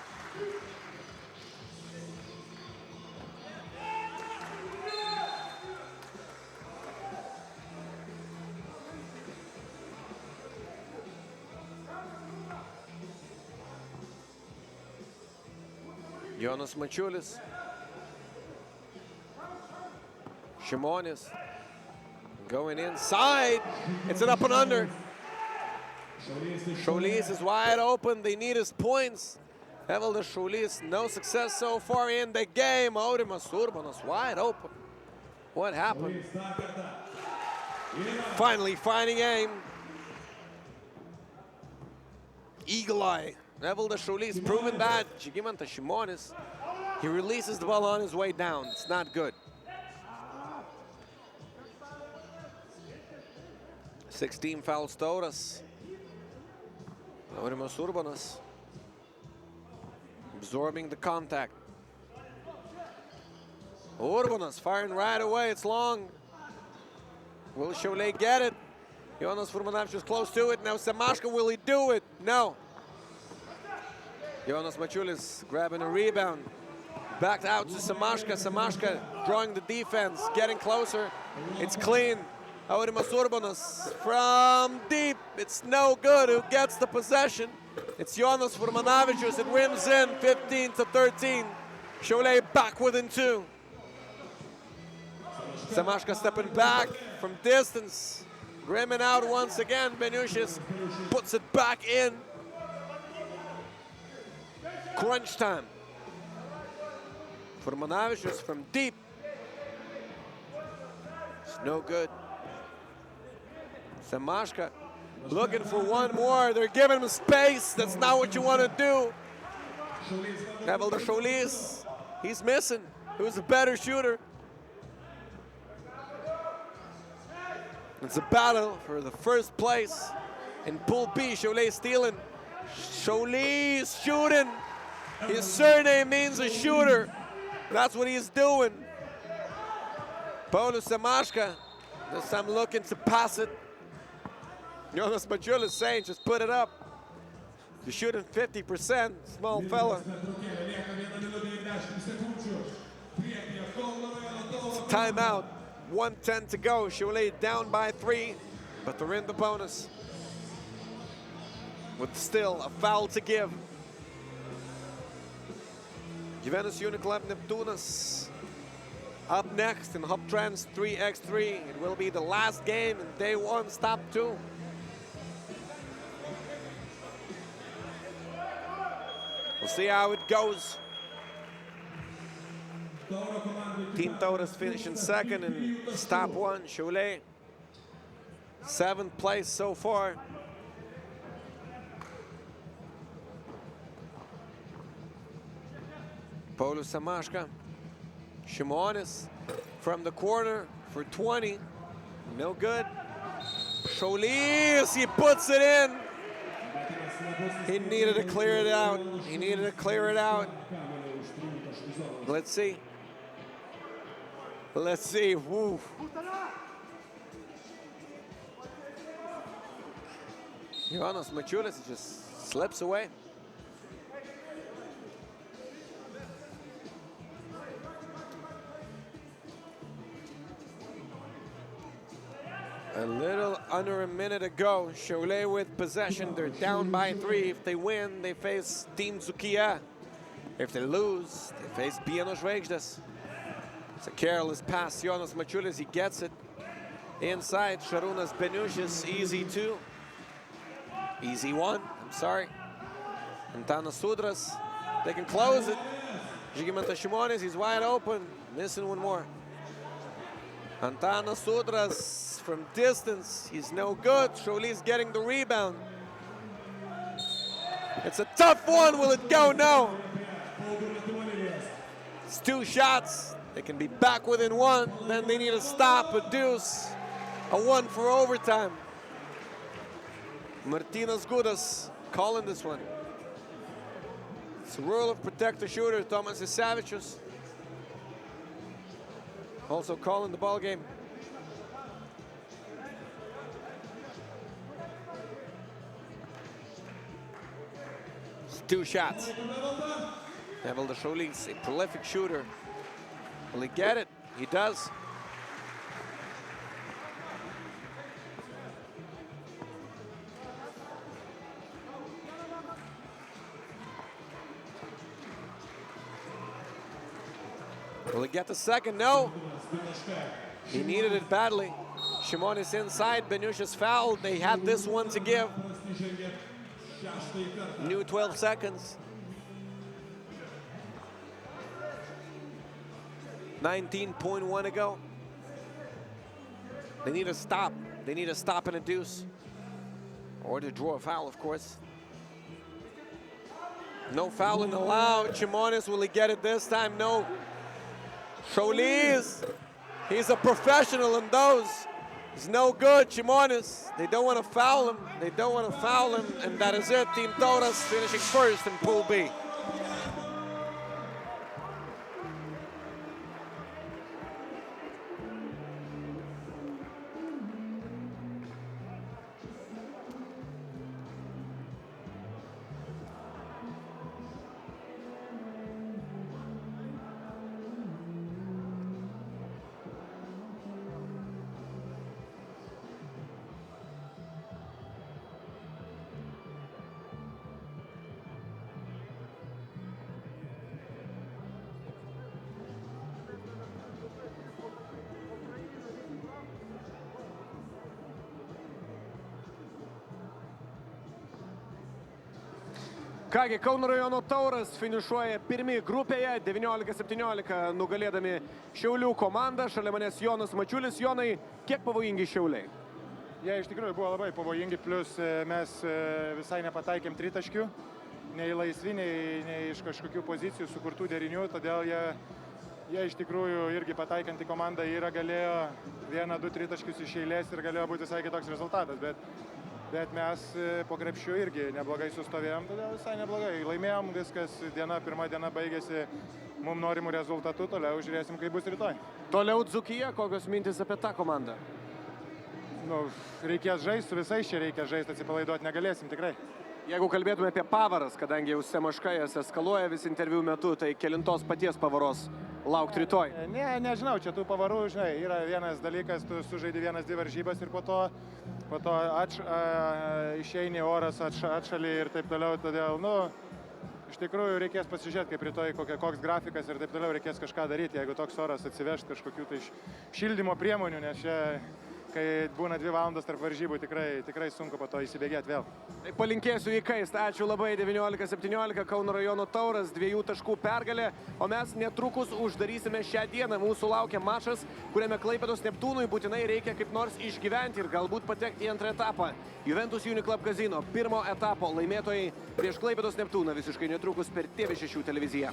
Jonas Mačiulis Šimonis going inside. It's an up and under. Šiauliai is wide open. They need his points. Evaldas Šiauliai, no success so far in the game. Aurimas Urbanas wide open. What happened? Finally finding aim. Eagle eye. Evaldas Šiauliai proven that. Žygimantas Šimonis, he releases the ball on his way down. It's not good. 16 fouls Tauras. Aurimas Urbanas absorbing the contact. Urbanas firing right away. It's long. Will Šiauliai get it? Jonas Furmanavičius close to it. Now Semaška, will he do it? No. Jonas Mačiulis grabbing a rebound. Backed out to Semaška. Semaška drawing the defense, getting closer. It's clean. Aurimas Urbanas from deep. It's no good. Who gets the possession? It's Jonas Furmanavičius. It rims in 15-13. Šiauliai back within 2. Semaška stepping back from distance. Grimming out once again. Beniušis puts it back in. Crunch time. Furmanavičius from deep. It's no good. Semaška looking for one more. They're giving him space. That's not what you want to do. Evaldas Šiauliai, he's missing. Who's a better shooter? It's a battle for the first place in Pool B. Šiauliai stealing. Šiauliai shooting. His surname means a shooter. That's what he's doing. Paulius Semaška, this time looking to pass it. Jonas Mačiulis saying, just put it up. You're shooting 50%, small fella. It's a timeout. 1:10 to go. Šiauliai down by 3, but they're in the bonus. With still a foul to give. Juventus Uniclub Neptūnas up next in Hoptrans 3x3. It will be the last game in day 1, Stop-2. We'll see how it goes. Team Tauras finishing second in Stop-1. Šiauliai, 7th place so far. Paulius Semaška. Šimonis from the corner for 20. No good. Šiauliai, he puts it in. He needed to clear it out. He needed to clear it out. Let's see. Let's see. Woo. Jonas Mačiulis just slips away. A little under a minute ago, Šiauliai with possession. They're down by 3. If they win, they face Team Dzūkija. If they lose, they face Žvaigždės. It's a careless pass. Jonas Mačiulis, he gets it. Inside, Šarūnas Beniušis, easy 2. Easy 1, I'm sorry. Antanas Sudras, they can close it. Žygimantas Šimonis, he's wide open. Missing one more. Antanas Sudras from distance, he's no good. Šiauliai's getting the rebound. It's a tough one, will it go? No. It's 2 shots. They can be back within 1, then they need a stop, a deuce, a 1 for overtime. Martynas Gudas calling this one. It's a rule of protect the shooter. Tomas Isavičius also calling the ball game. It's 2 shots. Evaldas Šiauliai, a prolific shooter. Will he get it? He does. Will he get the second? No. He needed it badly. Šimonis inside, Beniušis fouled. They had this one to give. New 12 seconds. 19.1 to go. They need a stop. They need a stop and a deuce. Or to draw a foul, of course. No fouling allowed. Šimonis, will he get it this time? No. Šiauliai, he's a professional in those. He's no good, Šimonis. They don't want to foul him. They don't want to foul him. And that is it. Team Tauras finishing first in Pool B. Kągi, Kauno rajono Tauras finišuoja pirmi grupėje, 19-17 nugalėdami Šiaulių komandą. Šalia manęs Jonas Mačiulis. Jonai, kiek pavojingi Šiauliai? Jie iš tikrųjų buvo labai pavojingi, plus mes visai nepataikėm tritaškių, nei laisvi, nei iš kažkokių pozicijų sukurtų derinių, todėl jie iš tikrųjų irgi pataikanti komanda yra galėjo 1-2 tritaškius iš eilės ir galėjo būti visai kitoks rezultatas, bet mes po krepšiu irgi neblogai sustovėjom, todėl visai neblogai. Laimėjom, viskas, pirma diena baigėsi mums norimų rezultatų, toliau žiūrėsim, kaip bus rytoj. Toliau Dzūkija, kokios mintis apie tą komandą? Reikės žaisti, su visais čia reikia žaisti, atsipalaiduoti negalėsim tikrai. Jeigu kalbėtume apie pavaras, kadangi jau Semaška jas eskaluoja vis interviu metu, tai kelintos paties pavaros laukti rytoj? Nežinau, čia tų pavarų, žinai, yra vienas dalykas, tu sužaidi 1-2 varžybas ir po to išeini oras, atšali ir taip toliau, todėl, iš tikrųjų reikės pasižiūrėti, kaip rytoj, koks grafikas ir taip toliau reikės kažką daryti, jeigu toks oras atsivežti kažkokių tai šildymo priemonių, nes čia, kai būna 2 valandos tarp varžybų, tikrai sunku po to įsibėgėti vėl. Tai palinkėsiu įkaist. Ačiū labai. 19-17 Kauno rajono Tauras, 2 taškų pergalė, o mes netrukus uždarysime šią dieną. Mūsų laukia mačas, kuriame Klaipedos Neptūnui būtinai reikia kaip nors išgyventi ir galbūt patekti į antrą etapą. Juventus Uniclub Kazino, pirmo etapo laimėtojai prieš Klaipedos Neptūną visiškai netrukus per TV6 televiziją.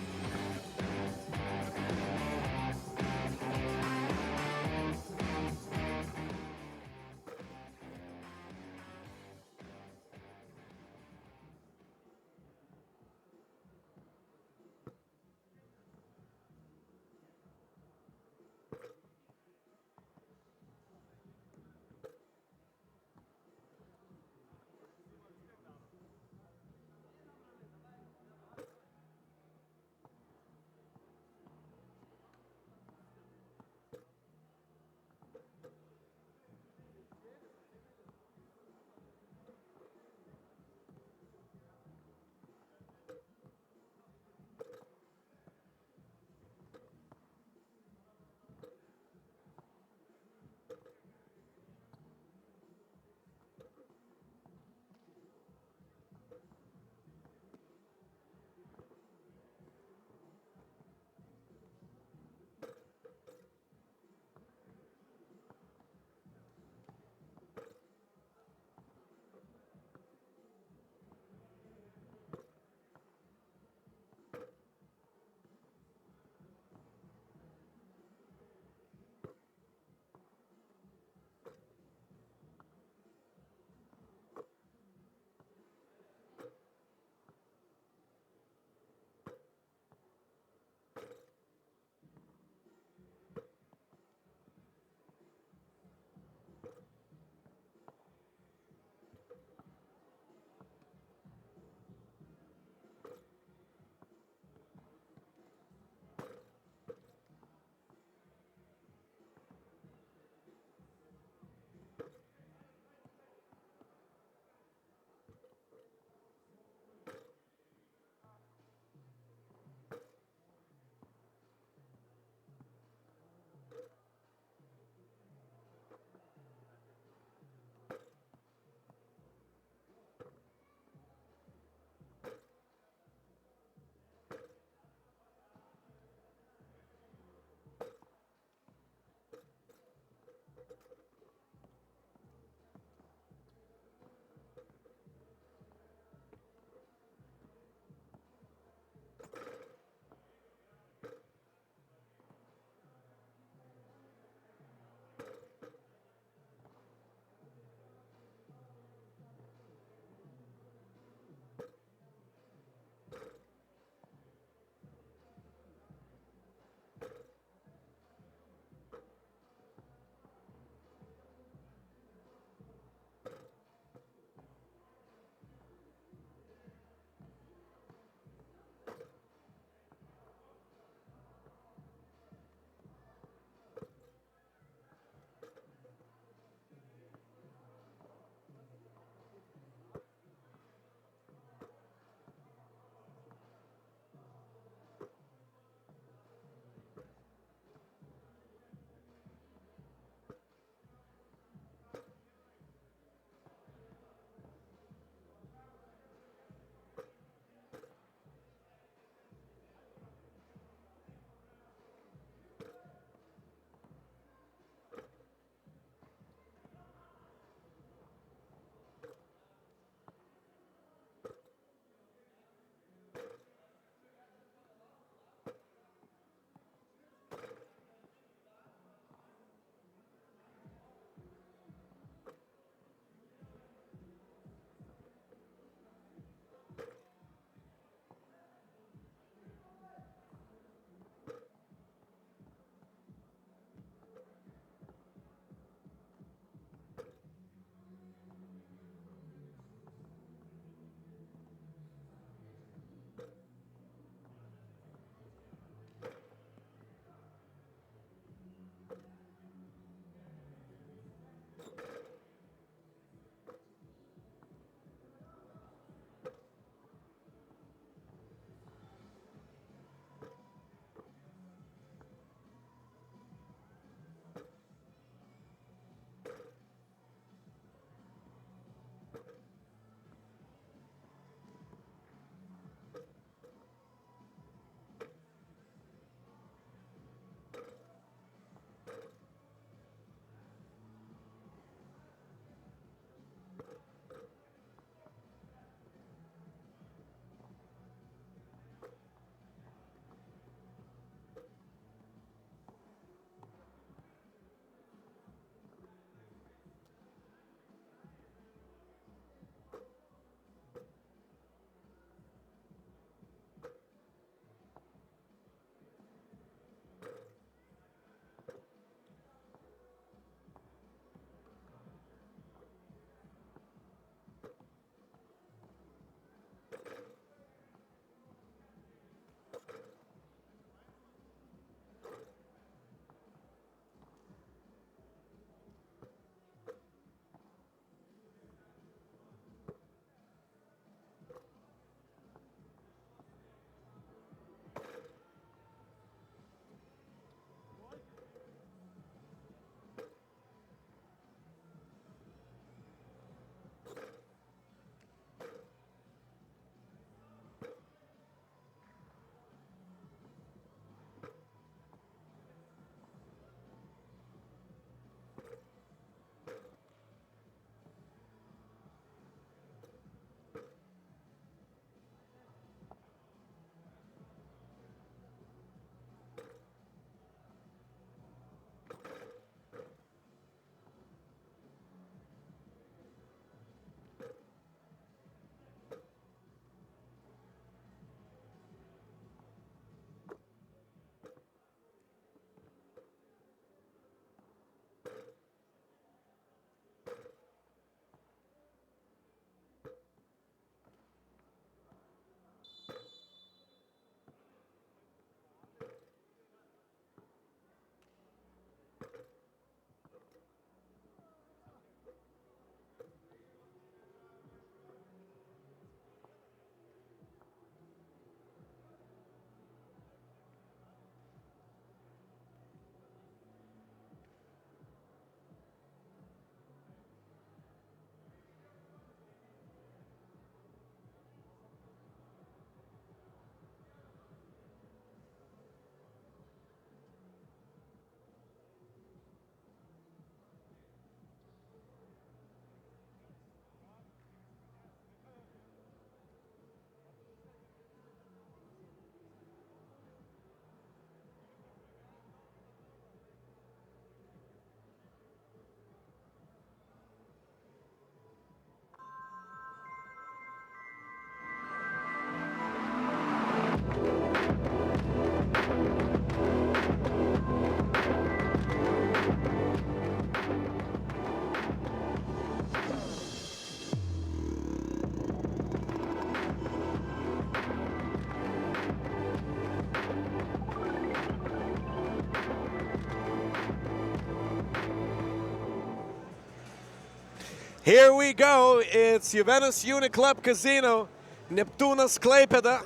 Here we go. It's Juventus Uniclub Casino. Neptūnas Klaipeda.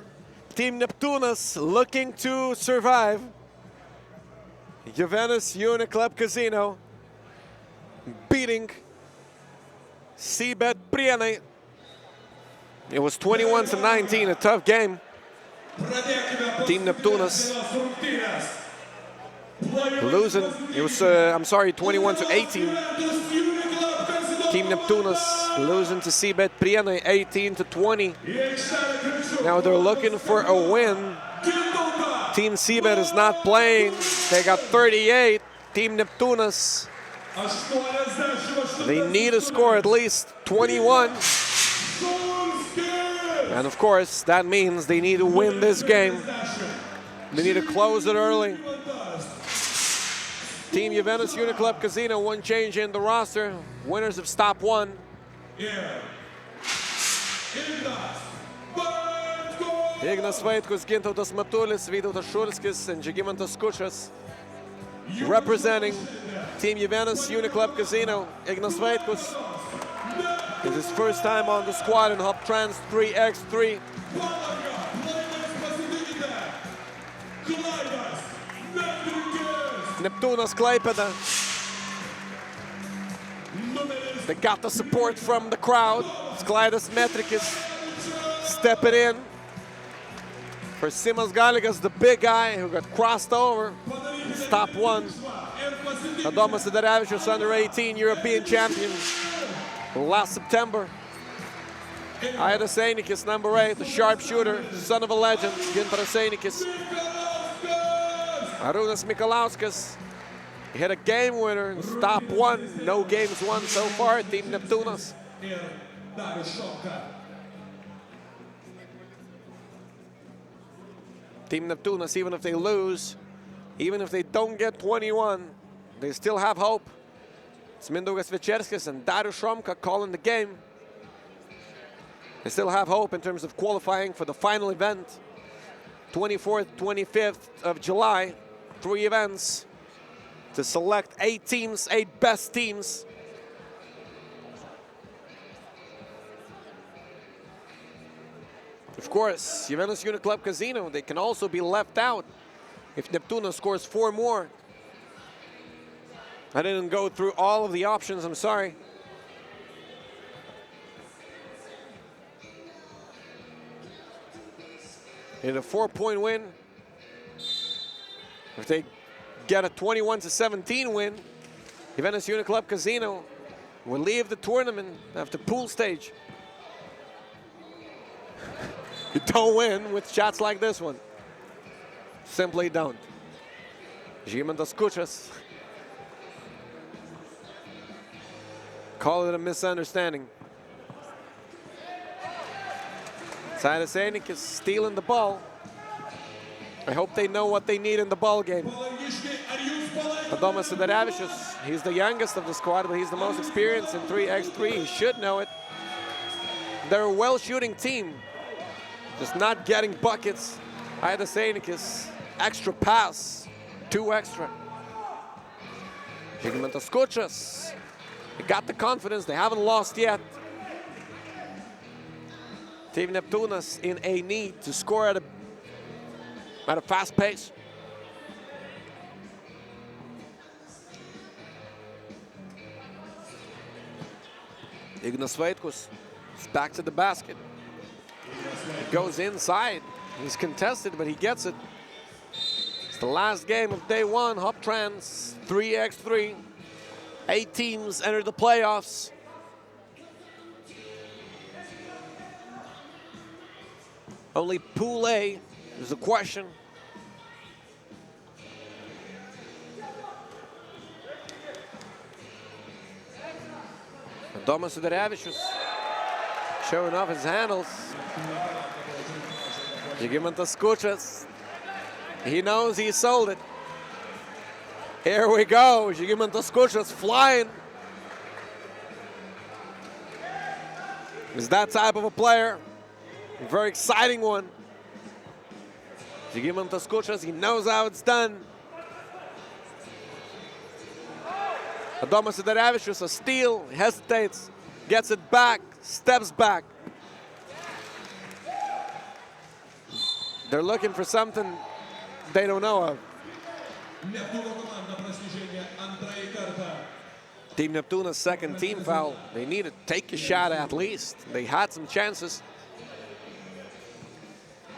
Team Neptūnas looking to survive. Juventus Uniclub Casino beating Cbet Prienai. It was 21-19, a tough game. Team Neptūnas losing. It was, 21-18. Team Neptūnas losing to Cbet Prienai 18-20. Now they're looking for a win. Team Cbet is not playing. They got 38. Team Neptūnas, they need to score at least 21. And of course, that means they need to win this game. They need to close it early. Team Juventus Uniclub Casino, one change in the roster. Winners of Stop-1. Ignas Vaitkus, Gintautas Matulis, Vytautas Šulskis, and Žygimantas Kučas. Representing Team Juventus Uniclub Casino, Ignas Vaitkus. It's his first time on the squad in Hoptrans 3x3. Neptūnas Klaipeda. They got the support from the crowd. Sklaidas Metrikis stepping in for Simas Galigas, the big guy who got crossed over. Stop-1. Adomas Sidarevičius, under 18 European champion last September. Aidas Einikis, number 8, the sharpshooter, son of a legend, Gintaras Einikis. Arūnas Mikalauskas hit a game winner in Stop-1. No games won so far, Team Neptūnas. Team Neptūnas, even if they lose, even if they don't get 21, they still have hope. It's Mindaugas Večerskis and Darius Šomka calling the game. They still have hope in terms of qualifying for the final event, 24th, 25th of July. 3 events to select 8 teams, 8 best teams. Of course, Juventus Uniclub Casino, they can also be left out if Neptūnas scores 4 more. I didn't go through all of the options, I'm sorry. In a 4-point win, if they get a 21-17 win, Juventus Uniclub Casino will leave the tournament after pool stage. You don't win with shots like this one. Simply don't. Žygimantas Kučas. Call it a misunderstanding. Aidas Einikis stealing the ball. I hope they know what they need in the ball game. Adomas Sidarevičius, he's the youngest of the squad, but he's the most experienced in 3x3. He should know it. They're a well-shooting team, just not getting buckets. Aidas Einikis, extra pass, 2 extra. Žygimantas Kučas, they got the confidence, they haven't lost yet. Team Neptūnas in a need to score at a fast pace. Ignas Vaitkus is back to the basket. He goes inside. He's contested, but he gets it. It's the last game of day 1, Hoptrans 3x3. 8 teams enter the playoffs. Only Pool A is the question. Adomas Sidarevičius showing off his handles. Žygimantas Kučas, he knows he sold it. Here we go, Žygimantas Kučas flying. He's that type of a player. A very exciting one. Žygimantas Kučas, he knows how it's done. Adomas Sidarevičius, a steal, hesitates. gets it back, steps back. They're looking for something they don't know of. Team Neptūnas' second team foul. They need to take a shot at least. They had some chances.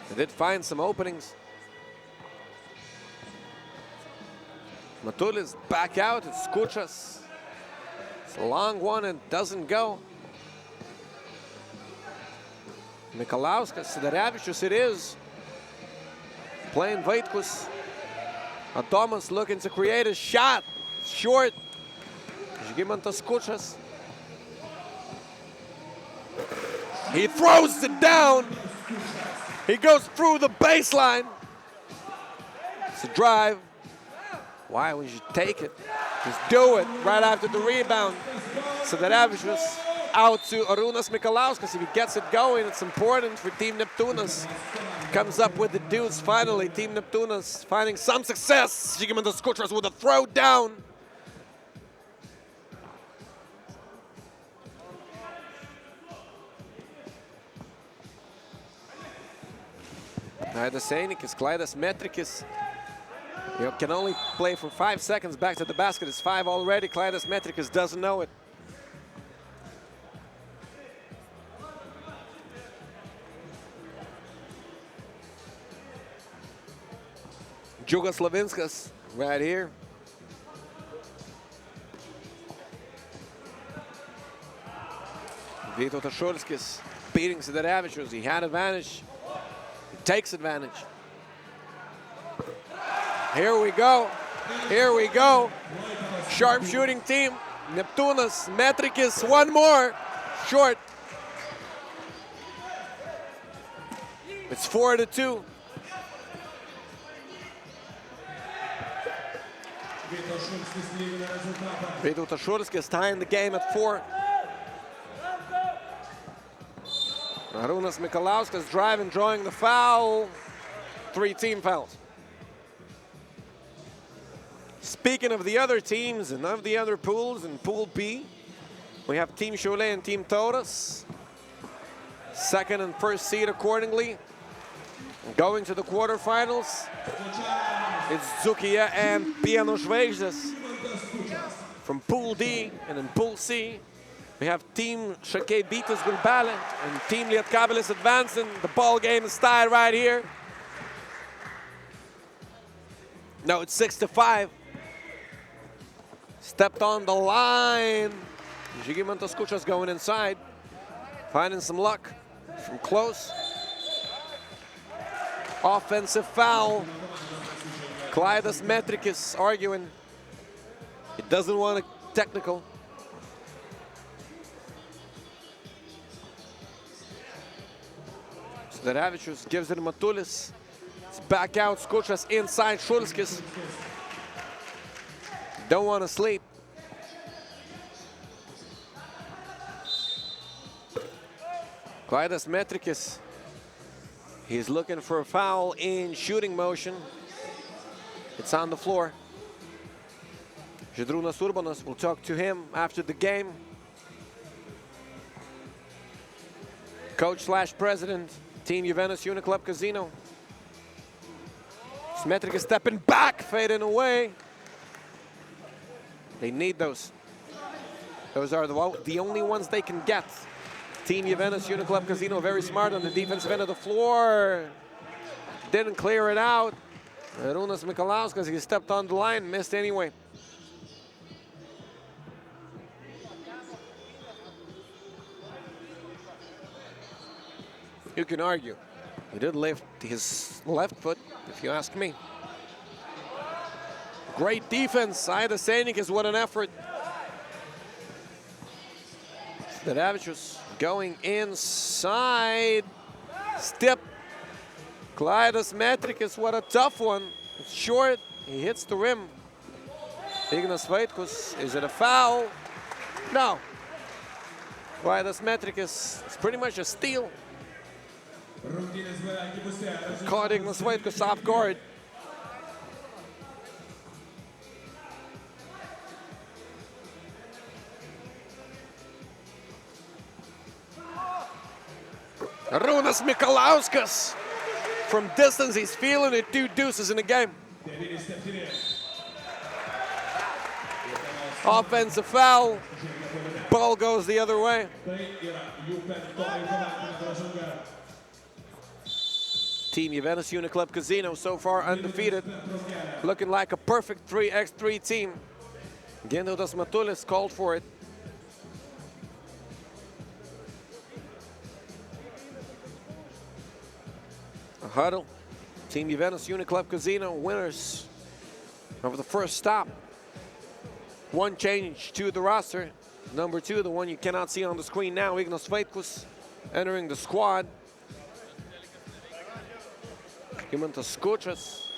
They did find some openings. Matulis back out. It's Kuchas. It's a long one and doesn't go. Mikalauskas, Sidarevičius it is. Playing Vaitkus. Adomas looking to create a shot. Short. Žygimantas Kučas. He throws it down. He goes through the baseline. It's a drive. Why would you take it? Just do it right after the rebound. Sidarevičius out to Arūnas Mikalauskas. If he gets it going, it's important for Team Neptūnas. Comes up with the dudes finally. Team Neptūnas finding some success. Žygimantas Kučas with a throw down. Rytas Einikis, Klaidas Metrikis. You can only play for 5 seconds back to the basket. It's 5 already. Klaidas Metrikis doesn't know it. Džiugas Slavinskas right here. Vytautas Šulskis beating Sidarevičius. He had advantage. He takes advantage. Here we go. Here we go. Sharp shooting team. Neptūnas, Metrikis, one more. Short. It's 4-2. Vytautas Šulskis tying the game at 4. Arūnas Mikalauskas driving, drawing the foul. 3 team fouls. Speaking of the other teams and of the other pools, in Pool B, we have Team Šiauliai and Team Tauras. Second and first seed accordingly. Going to the quarterfinals, it's Zukia and Žvaigždės. From Pool D and in Pool C, we have Team Šakiai beating Gulbelė and Team Lietkabelis advancing. The ball game is tied right here. No, it's 6-5. Stepped on the line. Žygimantas Kučas going inside, finding some luck from close. Offensive foul. Klaidas Metrikis arguing. He doesn't want a technical. Sidarevičius gives it to Matulis. It's back out. Kučas inside. Šulskis. Don't want to sleep. Klaidas Metrikis. He's looking for a foul in shooting motion. It's on the floor. Žydrūnas Urbanas will talk to him after the game. Coach/president, Team Juventus Uniclub Casino. Metrikis stepping back, fading away. They need those. Those are the only ones they can get. Team Juventus Uniclub Casino very smart on the defensive end of the floor. Didn't clear it out. Arūnas Mikalauskas, he stepped on the line, missed anyway. You can argue. He did lift his left foot, if you ask me. Great defense. Rytas Einikis, what an effort. Sidarevičius going inside. Step. Klaidas Metrikis, what a tough one. It's short. He hits the rim. Ignas Vaitkus, is it a foul? No. Klaidas Metrikis, it's pretty much a steal. Caught Ignas Vaitkus off guard. Arūnas Mikalauskas. From distance, he's feeling it. 2 deuces in the game. Offensive foul. Ball goes the other way. Team Juventus Uniclub Casino so far undefeated. Looking like a perfect 3x3 team. Gintautas Matulis called for it. A huddle. Team Juventus Uniclub Casino winners of the first stop. 1 change to the roster. Number 2, the one you cannot see on the screen now, Ignas Vaitkus entering the squad. Juventus Skučas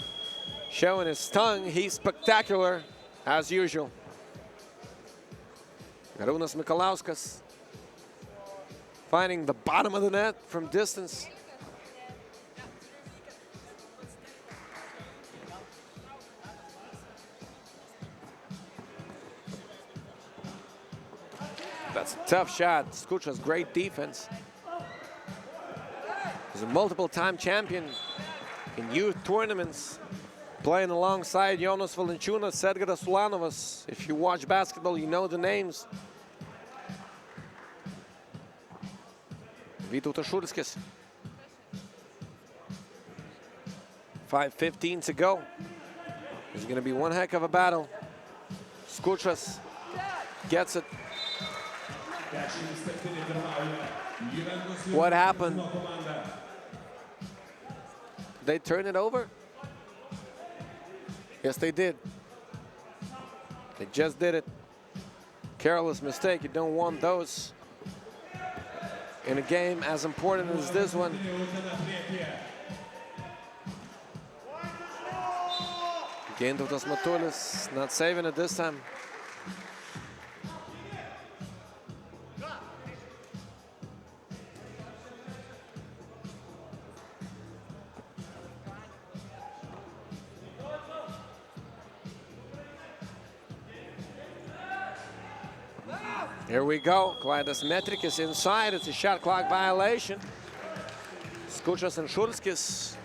showing his tongue. He's spectacular as usual. Arūnas Mikalauskas finding the bottom of the net from distance. That's a tough shot. Skučas, great defense. He's a multiple-time champion in youth tournaments, playing alongside Jonas Valančiūnas, Edgaras Ulanovas. If you watch basketball, you know the names. Vytautas Šulskis. 5:15 to go. It's going to be one heck of a battle. Skučas gets it. What happened? They turned it over? Yes, they did. They just did it. Careless mistake. You don't want those in a game as important as this one. Gintautas Matulis not saving it this time. Here we go. Klaidas Metrikis inside. It's a shot clock violation. Skučas and Šulskis.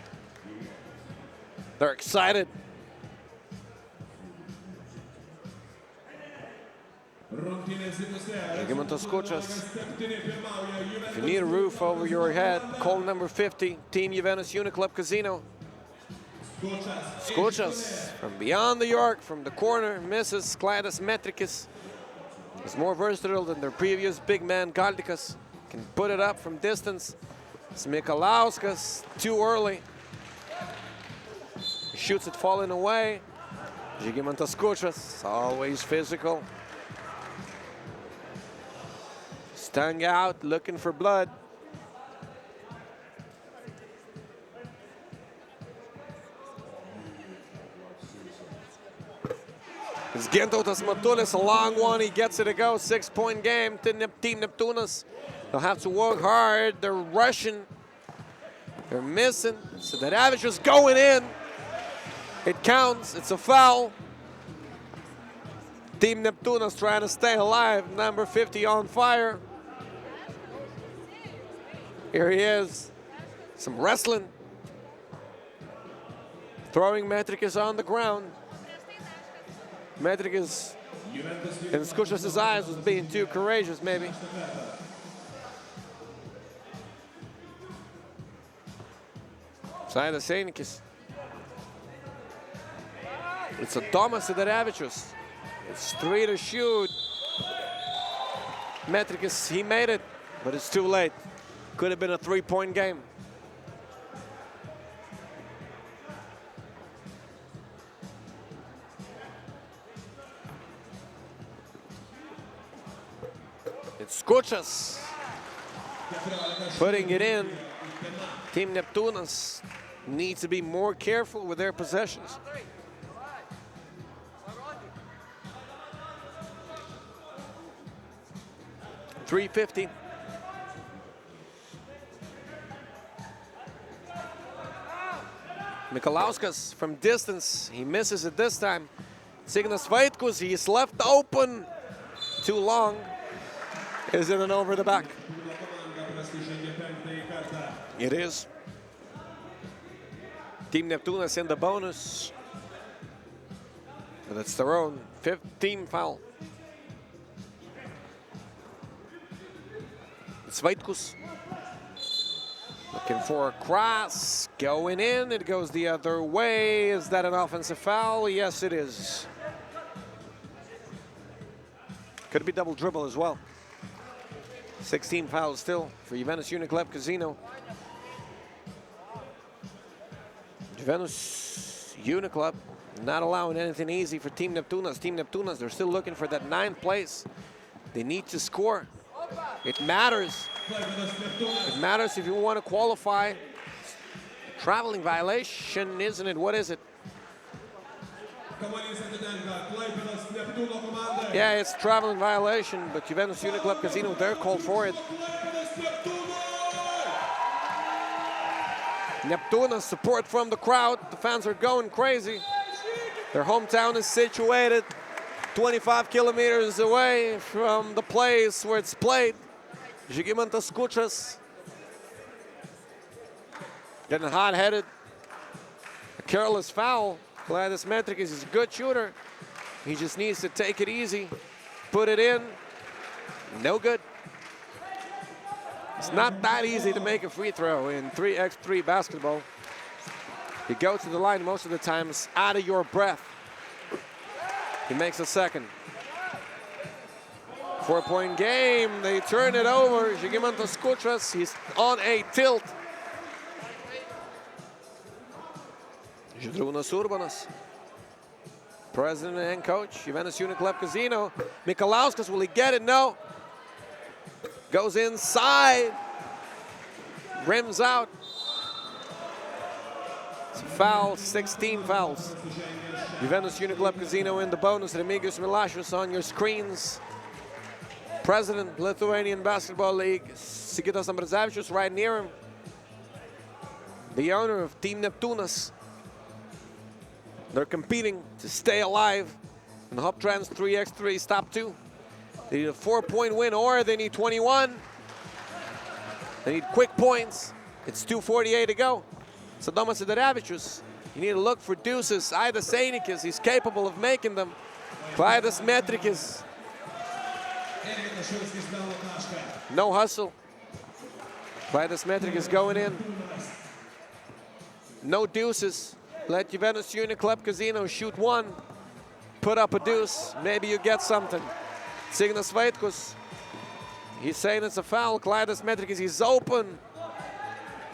They're excited. Regimantas Skučas. If you need a roof over your head, call number 50, Team Juventus Uniclub Casino. Skučas from beyond the arc, from the corner, misses. Klaidas Metrikis. He's more versatile than their previous big man, Galdikas. Can put it up from distance. It's Mikalauskas, too early. He shoots it falling away. Žygimantas Skučas, always physical. Stung out, looking for blood. It's Gintautas Matulis, a long one, he gets it to go. 6-point game, Team Neptūnas. They'll have to work hard, they're rushing. They're missing, Sidarevičius going in. It counts, it's a foul. Team Neptūnas trying to stay alive, number 50 on fire. Here he is, some wrestling. Throwing Metrikis on the ground. Metrikis in Skučas' eyes was being too courageous, maybe. Saidas Einikis. It's Adomas Sidarevičius. It's 3 to shoot. Metrikis, he made it, but it's too late. Could have been a 3-point game. It's Skučas putting it in. Team Neptūnas needs to be more careful with their possessions. .350. Mikalauskas from distance. He misses it this time. Ignas Vaitkus, he's left open too long. Is it an over the back? It is. Team Neptūnas in the bonus. But it's their own 5th team foul. It's Vaitkus. Looking for a cross. Going in. It goes the other way. Is that an offensive foul? Yes, it is. Could be double dribble as well. 16 fouls still for Juventus Uniclub Casino. Juventus Uniclub not allowing anything easy for Team Neptūnas. Team Neptūnas, they're still looking for that 9th place. They need to score. It matters. It matters if you want to qualify. Traveling violation, isn't it? What is it? Yeah, it's traveling violation, but Juventus Uniclub Casino, they're called for it. Neptūnas support from the crowd. The fans are going crazy. Their hometown is situated 25 kilometers away from the place where it's played. Žygimantas Kučas getting hot-headed. A careless foul. Gladys Metrikis is a good shooter. He just needs to take it easy, put it in. No good. It's not that easy to make a free throw in 3x3 basketball. You go to the line most of the times out of your breath. He makes a second. 4-point game. They turn it over. Žygimantas Kučas, he's on a tilt. Žydrūnas Urbanas, president and coach, Juventus Uniclub Casino. Mikalauskas, will he get it? No. Goes inside. Rims out. It's a foul, 16 fouls. Juventus Uniclub Casino in the bonus. Remigijus Milašius on your screens. President, Lithuanian Basketball League, Sigitas Ambrazevičius right near him. The owner of Team Neptūnas. They're competing to stay alive in the Hoptrans 3x3 Stop-2. They need a 4-point win or they need 21. They need quick points. It's 2:48 to go. Sadomas Sidarevičius. You need to look for deuces. Aidas Einikis, he's capable of making them. Klaidas Metrikis. No hustle. Klaidas Metrikis going in. No deuces. Let Juventus Uniclub Casino shoot one. Put up a deuce. Maybe you get something. Signas Vaitkus. He's saying it's a foul. Klaidas Metrikis, he's open.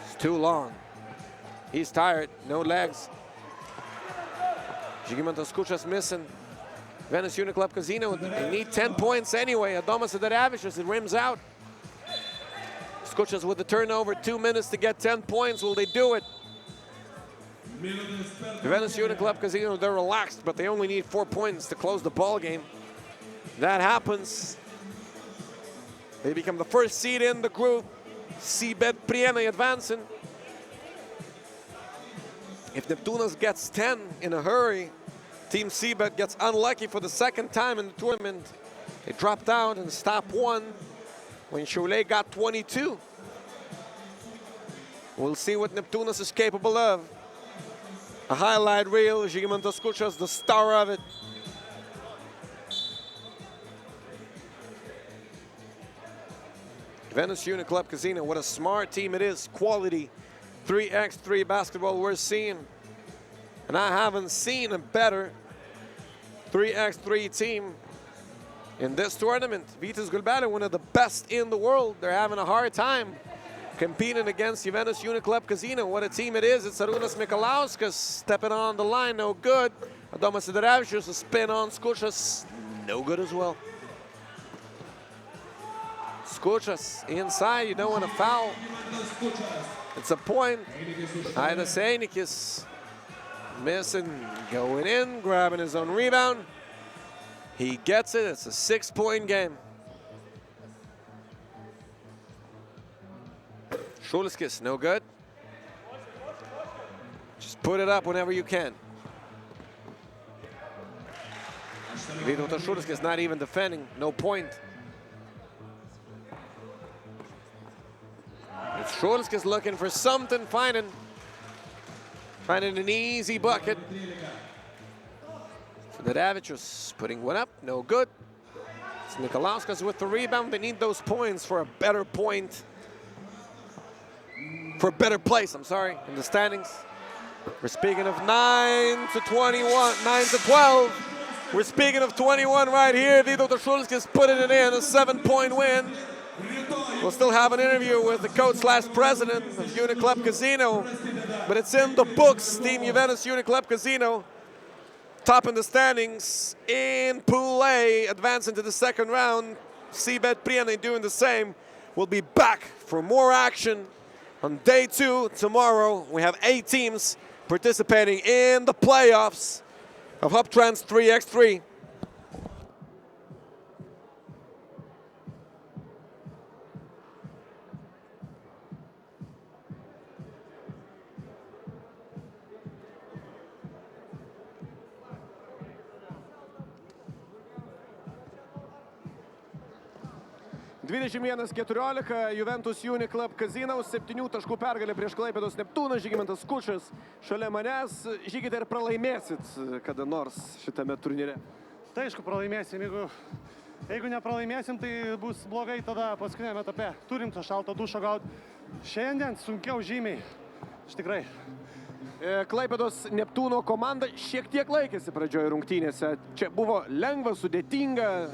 It's too long. He's tired. No legs. Žygimantas Kučas missing. Juventus Uniclub Casino, they need 10 points anyway. Adomas Sidarevičius, it rims out. Kučas with the turnover, 2 minutes to get 10 points. Will they do it? Juventus Uniclub Casino, they're relaxed, but they only need 4 points to close the ball game. That happens. They become the first seed in the group. Cbet Prienai advancing. If Neptūnas gets 10 in a hurry, Team Cbet gets unlucky for the 2nd time in the tournament. They dropped out in Stop-1 when Šiauliai got 22. We'll see what Neptūnas is capable of. A highlight reel, Žygimantas Kučas, the star of it. Juventus Uniclub Casino, what a smart team it is. Quality 3x3 basketball we're seeing. And I haven't seen a better 3x3 team in this tournament. Vytis Gulbelė, one of the best in the world. They're having a hard time competing against Juventus Uniclub Casino. What a team it is. It's Arūnas Mikalauskas stepping on the line, no good. Adomas Sidarevičius, a spin on Skučas, no good as well. Skučas inside, you don't want to foul. It's a point. Aidas Einikis missing, going in, grabbing his own rebound. He gets it. It's a 6-point game. Šulskis, no good. Just put it up whenever you can. Vytautas Šulskis not even defending, no point. It's Šulskis looking for something, finding an easy bucket. Nevežis putting one up, no good. It's Nikolauskas with the rebound. They need those points for a better point. For a better place, I'm sorry, in the standings. We're speaking of 9 to 21, 9 to 12. We're speaking of 21 right here. Vytautas Šulskis putting it in, a 7-point win. We'll still have an interview with the coach/president of Uniclub Casino, but it's in the books. Team Juventus Uniclub Casino, top in the standings in Pool A, advancing to the second round. Cbet Prienai doing the same. We'll be back for more action on day 2 tomorrow. We have 8 teams participating in the playoffs of Hoptrans 3x3. Juventus Uniclub Casino, 7 taškų pergalė prieš Klaipedos Neptūną, Žygimantas Kučas šalia manęs. Žygite, ir pralaimėsit kada nors šitame turnyre? Tai aišku, pralaimėsim. Jeigu nepralaimėsim, tai bus blogai tada paskutinėme etape. Turim tą šaltą dušą gauti. Šiandien sunkiau žymiai. Iš tikrai. Klaipedos Neptūno komanda šiek tiek laikėsi pradžioje rungtynėse. Čia buvo lengva, sudėtinga.